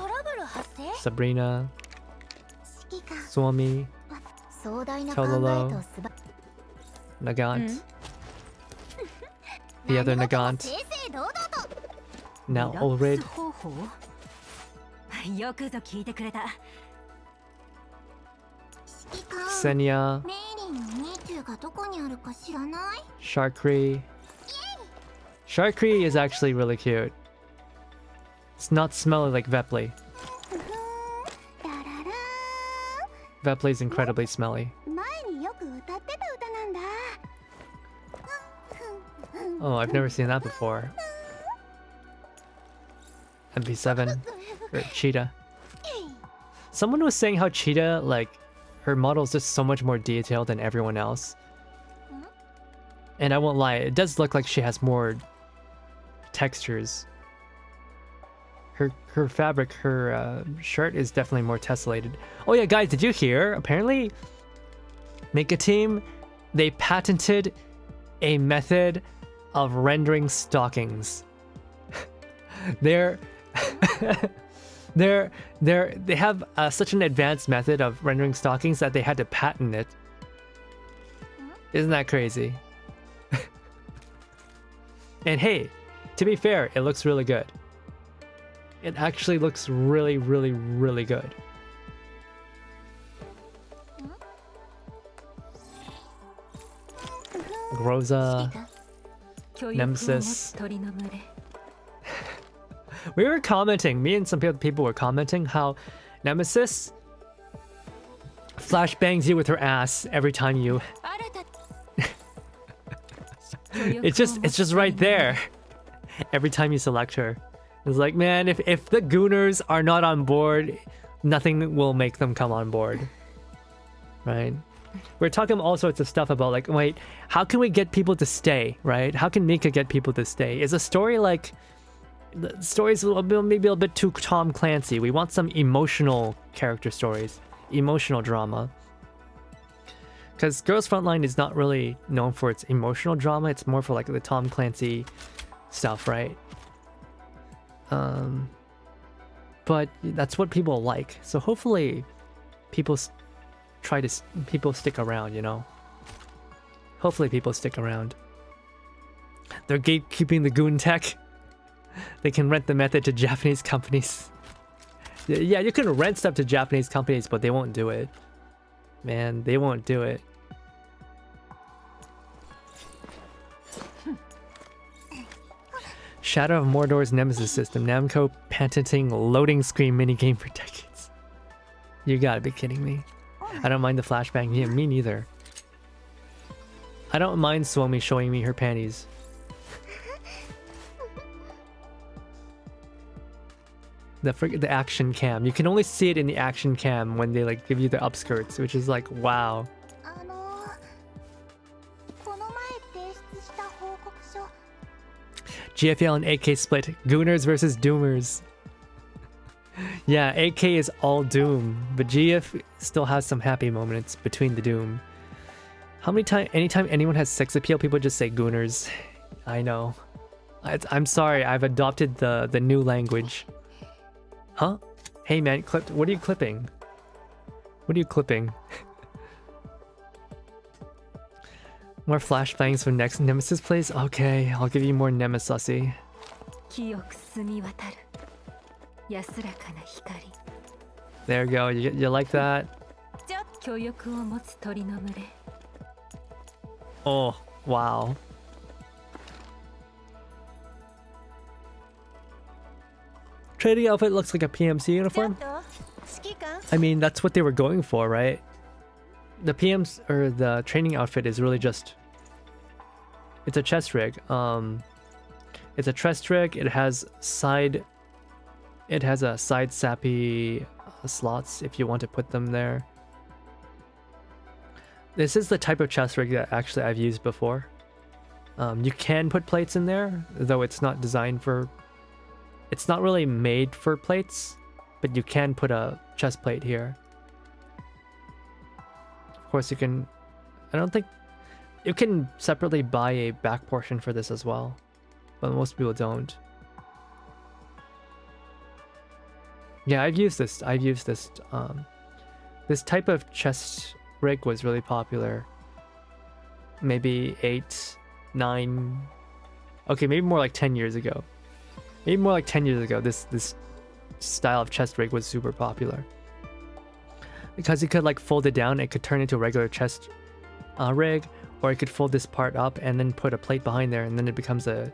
Sabrina, Suomi, Tololo, Nagant, the other Nagant, now Ulrid, Xenia, Sharkri. Sharkri is actually really cute. It's not smelly like Vepley. Vepley is incredibly smelly. Oh, I've never seen that before. MP7 or Cheetah. Someone was saying how Cheetah, like, her model is just so much more detailed than everyone else. And I won't lie, it does look like she has more textures. her fabric, her shirt is definitely more tessellated. Oh yeah, guys, did you hear? Apparently, Make a Team, they patented a method of rendering stockings. They have such an advanced method of rendering stockings that they had to patent it. Isn't that crazy? And hey, to be fair, it looks really good. It actually looks really, really, really good. Groza, Nemesis. We were commenting, me and some people were commenting how Nemesis flashbangs you with her ass every time you... it's just right there. Every time you select her. It's like, man, if the Gooners are not on board, nothing will make them come on board. Right? We're talking all sorts of stuff about like, wait, how can we get people to stay, right? How can Mika get people to stay? Is a story like... The story's maybe a little bit too Tom Clancy. We want some emotional character stories. Emotional drama. Because Girls Frontline is not really known for its emotional drama. It's more for like the Tom Clancy stuff, right? But that's what people like. So hopefully people stick around, you know? Hopefully people stick around. They're gatekeeping the goon tech. They can rent the method to Japanese companies. Yeah, you can rent stuff to Japanese companies, but they won't do it. Man, they won't do it. Shadow of Mordor's Nemesis system. Namco patenting loading screen minigame for decades. You gotta be kidding me. I don't mind the flashbang. Yeah, me neither. I don't mind Suomi showing me her panties. The action cam. You can only see it in the action cam when they like give you the upskirts, which is like, wow. GFL and AK split. Gooners versus Doomers. Yeah, AK is all Doom, but GF still has some happy moments between the Doom. How many times, anytime anyone has sex appeal, people just say Gooners. I know. I'm sorry, I've adopted the new language. Huh? Hey man, what are you clipping? What are you clipping? More flashbangs for next Nemesis plays? Okay, I'll give you more Nemesis-y. There you go, you like that? Oh, wow. Trading outfit looks like a PMC uniform. I mean, that's what they were going for, right? The PM's or the training outfit is really just... It's a chest rig. It's a chest rig. It has side sappy slots if you want to put them there. This is the type of chest rig that actually I've used before. You can put plates in there, though it's not designed for... It's not really made for plates, but you can put a chest plate here. Of course you can... I don't think... You can separately buy a back portion for this as well, but most people don't. Yeah, I've used this. This type of chest rig was really popular. Maybe 8, 9... Okay, maybe more like 10 years ago. Maybe more like 10 years ago, this style of chest rig was super popular. Because you could like fold it down, it could turn into a regular chest rig, or you could fold this part up and then put a plate behind there, and then it becomes a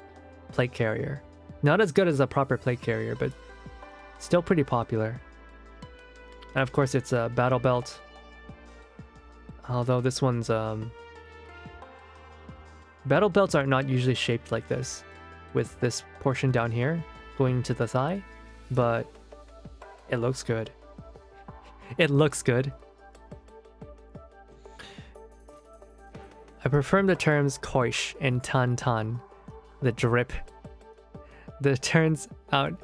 plate carrier. Not as good as a proper plate carrier, but still pretty popular. And of course it's a battle belt. Although this one's... Battle belts are not usually shaped like this, with this portion down here going to the thigh, but it looks good. It looks good. I prefer the terms koish and tan tan, the drip. That turns out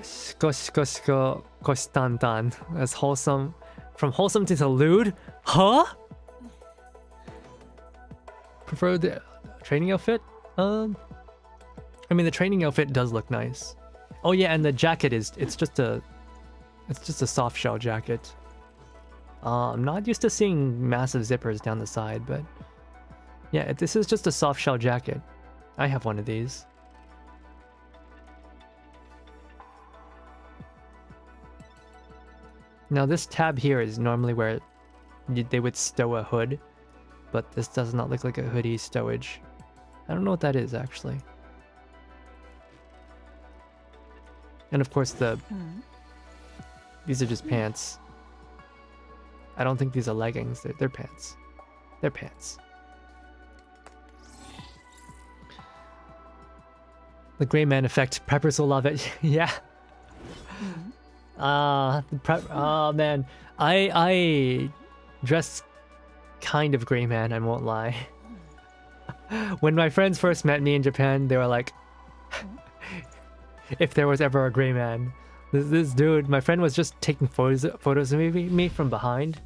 Shiko shiko shiko koshitantan. That's wholesome. From wholesome to lewd? Huh? Prefer the training outfit? I mean the training outfit does look nice. Oh yeah, and the jacket it's just a soft shell jacket. I'm not used to seeing massive zippers down the side, but yeah, this is just a soft shell jacket. I have one of these. Now this tab here is normally where they would stow a hood, but this does not look like a hoodie stowage. I don't know what that is actually. And of course these are just pants. I don't think these are leggings. They're pants. They're pants. The gray man effect. Preppers will love it. Yeah. Oh man. I dress kind of gray man, I won't lie. When my friends first met me in Japan, they were like, if there was ever a gray man. This dude, my friend was just taking photos of me from behind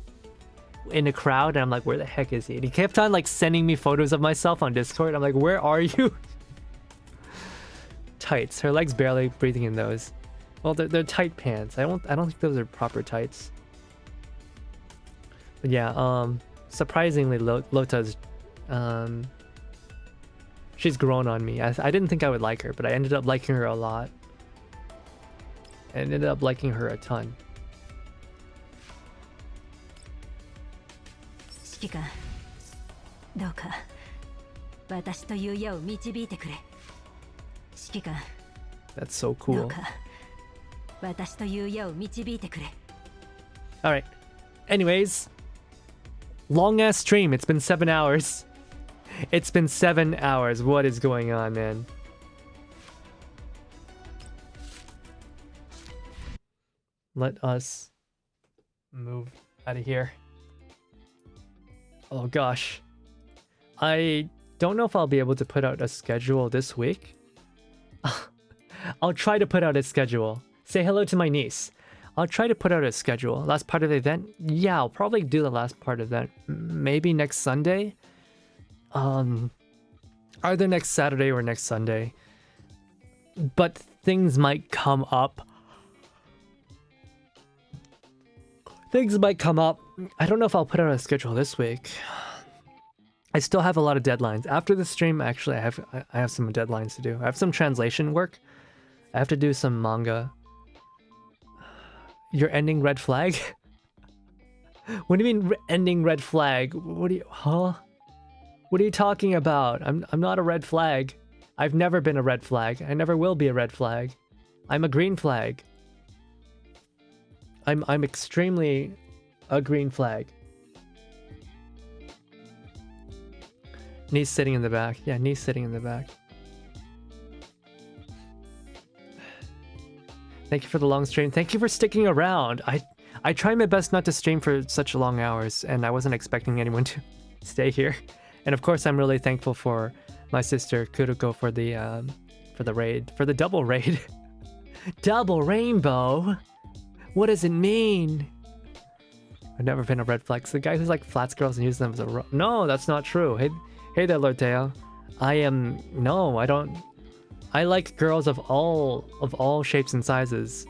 in a crowd, and I'm like, where the heck is he? And he kept on like sending me photos of myself on Discord. I'm like, where are you? Tights. Her legs barely breathing in those. Well, they're tight pants. I don't think those are proper tights. But yeah, surprisingly, Lota's she's grown on me. I didn't think I would like her, but I ended up liking her a lot. I ended up liking her a ton. 指揮官、どうか私という矢を導いてくれ。指揮官、 That's so どう cool. か私という矢を導いてくれ。 Alright. Anyways, long ass stream. It's been 7 hours. It's been 7 hours. What is going on, man? Let us move out of here. Oh gosh. I don't know if I'll be able to put out a schedule this week. I'll try to put out a schedule. Say hello to my niece. I'll try to put out a schedule. Last part of the event? Yeah, I'll probably do the last part of that. Maybe next Sunday? Either next Saturday or next Sunday. But things might come up. Things might come up. I don't know if I'll put out a schedule this week. I still have a lot of deadlines. After the stream, actually, I have some deadlines to do. I have some translation work. I have to do some manga. You're ending red flag? What do you mean ending red flag? What do you... Huh? What are you talking about? I'm not a red flag. I've never been a red flag. I never will be a red flag. I'm a green flag. I'm extremely a green flag. Niece sitting in the back. Yeah, niece sitting in the back. Thank you for the long stream. Thank you for sticking around. I try my best not to stream for such long hours, and I wasn't expecting anyone to stay here. And of course, I'm really thankful for my sister Kuruko for the raid, for the double raid. Double rainbow. What does it mean? I've never been a red flag. So the guy who's like flats girls and uses them as a no, that's not true. Hey there, Lord Teo. No, I don't. I like girls of all shapes and sizes.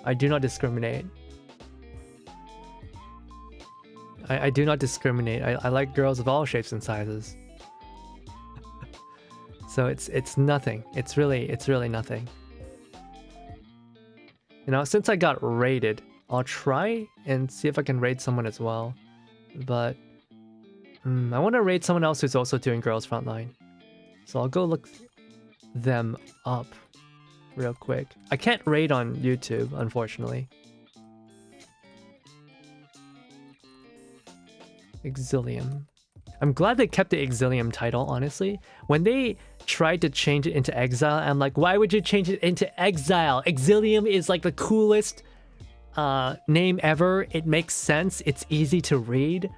I do not discriminate. I do not discriminate. I like girls of all shapes and sizes. So it's nothing. It's really nothing. You know, since I got raided, I'll try and see if I can raid someone as well. But I want to raid someone else who's also doing Girls Frontline. So I'll go look them up real quick. I can't raid on YouTube, unfortunately. Exilium. I'm glad they kept the Exilium title, honestly. When they tried to change it into Exile, I'm like, why would you change it into Exile? Exilium is like the coolest name ever. It makes sense. It's easy to read.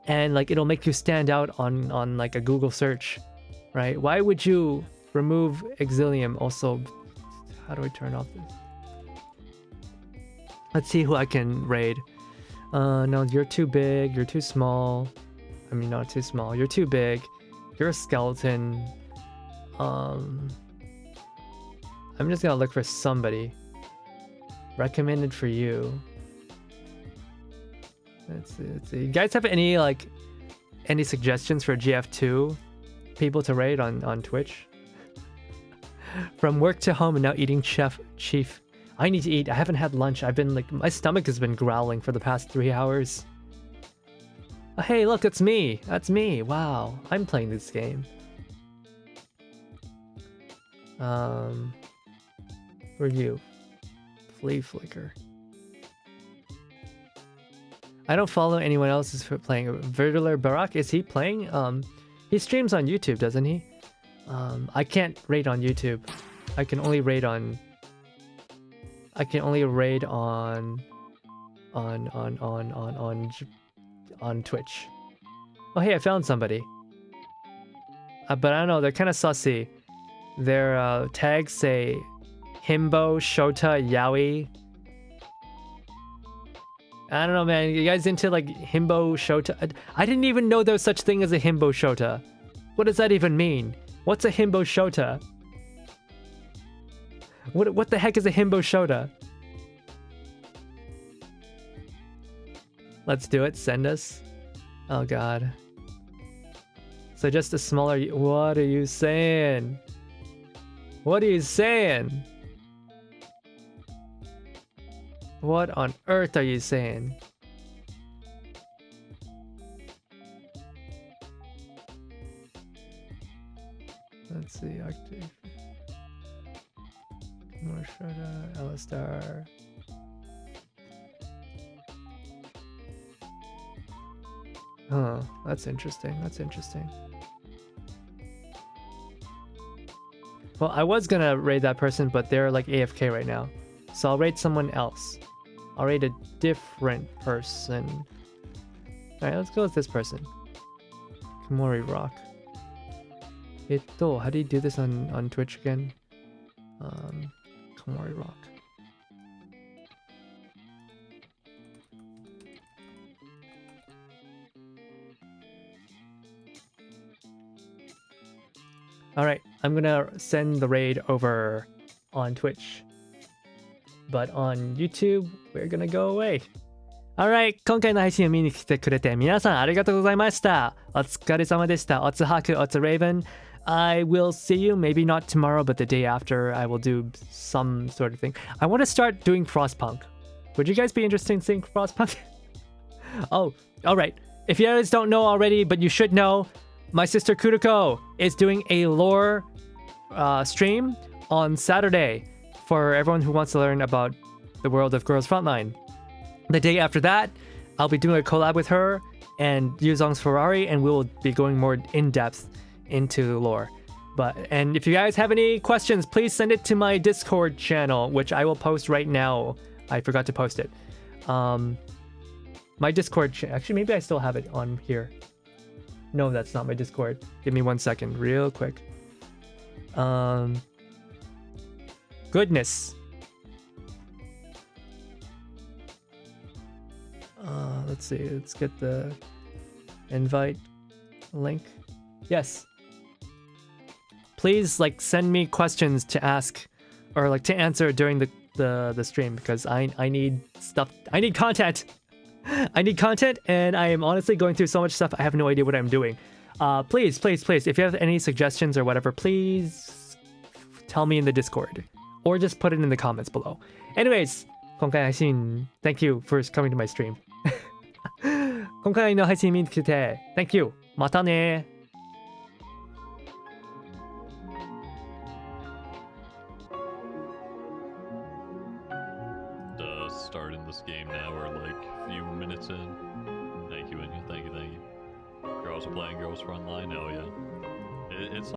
And like it'll make you stand out on like a Google search, right? Why would you remove Exilium? Also, how do I turn off this? Let's see who I can raid. No, you're too big. You're too small. I mean, not too small. You're too big. You're a skeleton. I'm just gonna look for somebody. Recommended for you. Let's see. You guys have any any suggestions for GF2 people to raid on Twitch? From work to home and now eating Chief. I need to eat. I haven't had lunch. I've been my stomach has been growling for the past 3 hours. Oh, hey, look, it's me. That's me. Wow, I'm playing this game. Review. Flea Flicker. I don't follow anyone else who's playing. Verdular Barak, is he playing? He streams on YouTube, doesn't he? I can't raid on YouTube. I can only raid on Twitch. Oh hey, I found somebody. But I don't know, they're kind of sussy. Their tags say Himbo, Shota, Yaoi. I don't know, man. You guys into Himbo, Shota? I didn't even know there was such thing as a Himbo Shota. What does that even mean? What's a Himbo Shota? What the heck is a Himbo Shota? Let's do it. Send us. Oh god. So just a smaller... What are you saying? What are you saying? What on earth are you saying? Let's see, Octave. Moshada, Alistar. Huh, that's interesting. That's interesting. Well, I was gonna raid that person, but they're AFK right now. So I'll raid someone else. I'll raid a different person. Alright, let's go with this person. Komori Rock. How do you do this on Twitch again? Komori Rock. Alright, I'm gonna send the raid over on Twitch. But on YouTube, we're gonna go away. Alright, 今回の配信を見に来てくれて皆さんありがとうございました。お疲れ様でした。おつはく、おつ Raven. I will see you, maybe not tomorrow, but the day after I will do some sort of thing. I want to start doing Frostpunk. Would you guys be interested in seeing Frostpunk? Oh, alright. If you guys don't know already, but you should know, my sister Kuriko is doing a lore stream on Saturday for everyone who wants to learn about the world of Girls Frontline. The day after that, I'll be doing a collab with her and Yuzong's Ferrari, and we will be going more in depth into lore. And if you guys have any questions, please send it to my Discord channel, which I will post right now. I forgot to post it. My Discord actually, maybe I still have it on here. No, that's not my Discord. Give me 1 second, real quick. Goodness. Let's see. Let's get the invite link. Yes. Please send me questions to ask or to answer during the stream, because I need stuff. I need content. I need content, and I am honestly going through so much stuff. I have no idea what I'm doing. Please, if you have any suggestions or whatever, please tell me in the Discord or just put it in the comments below. Anyways, 今回配信 thank you for coming to my stream. 今回の配信見に来て thank you. またね。Starting this game now, we're a few minutes in. Thank you, Anya. Thank you. You're also playing Girls Frontline? Oh yeah. It's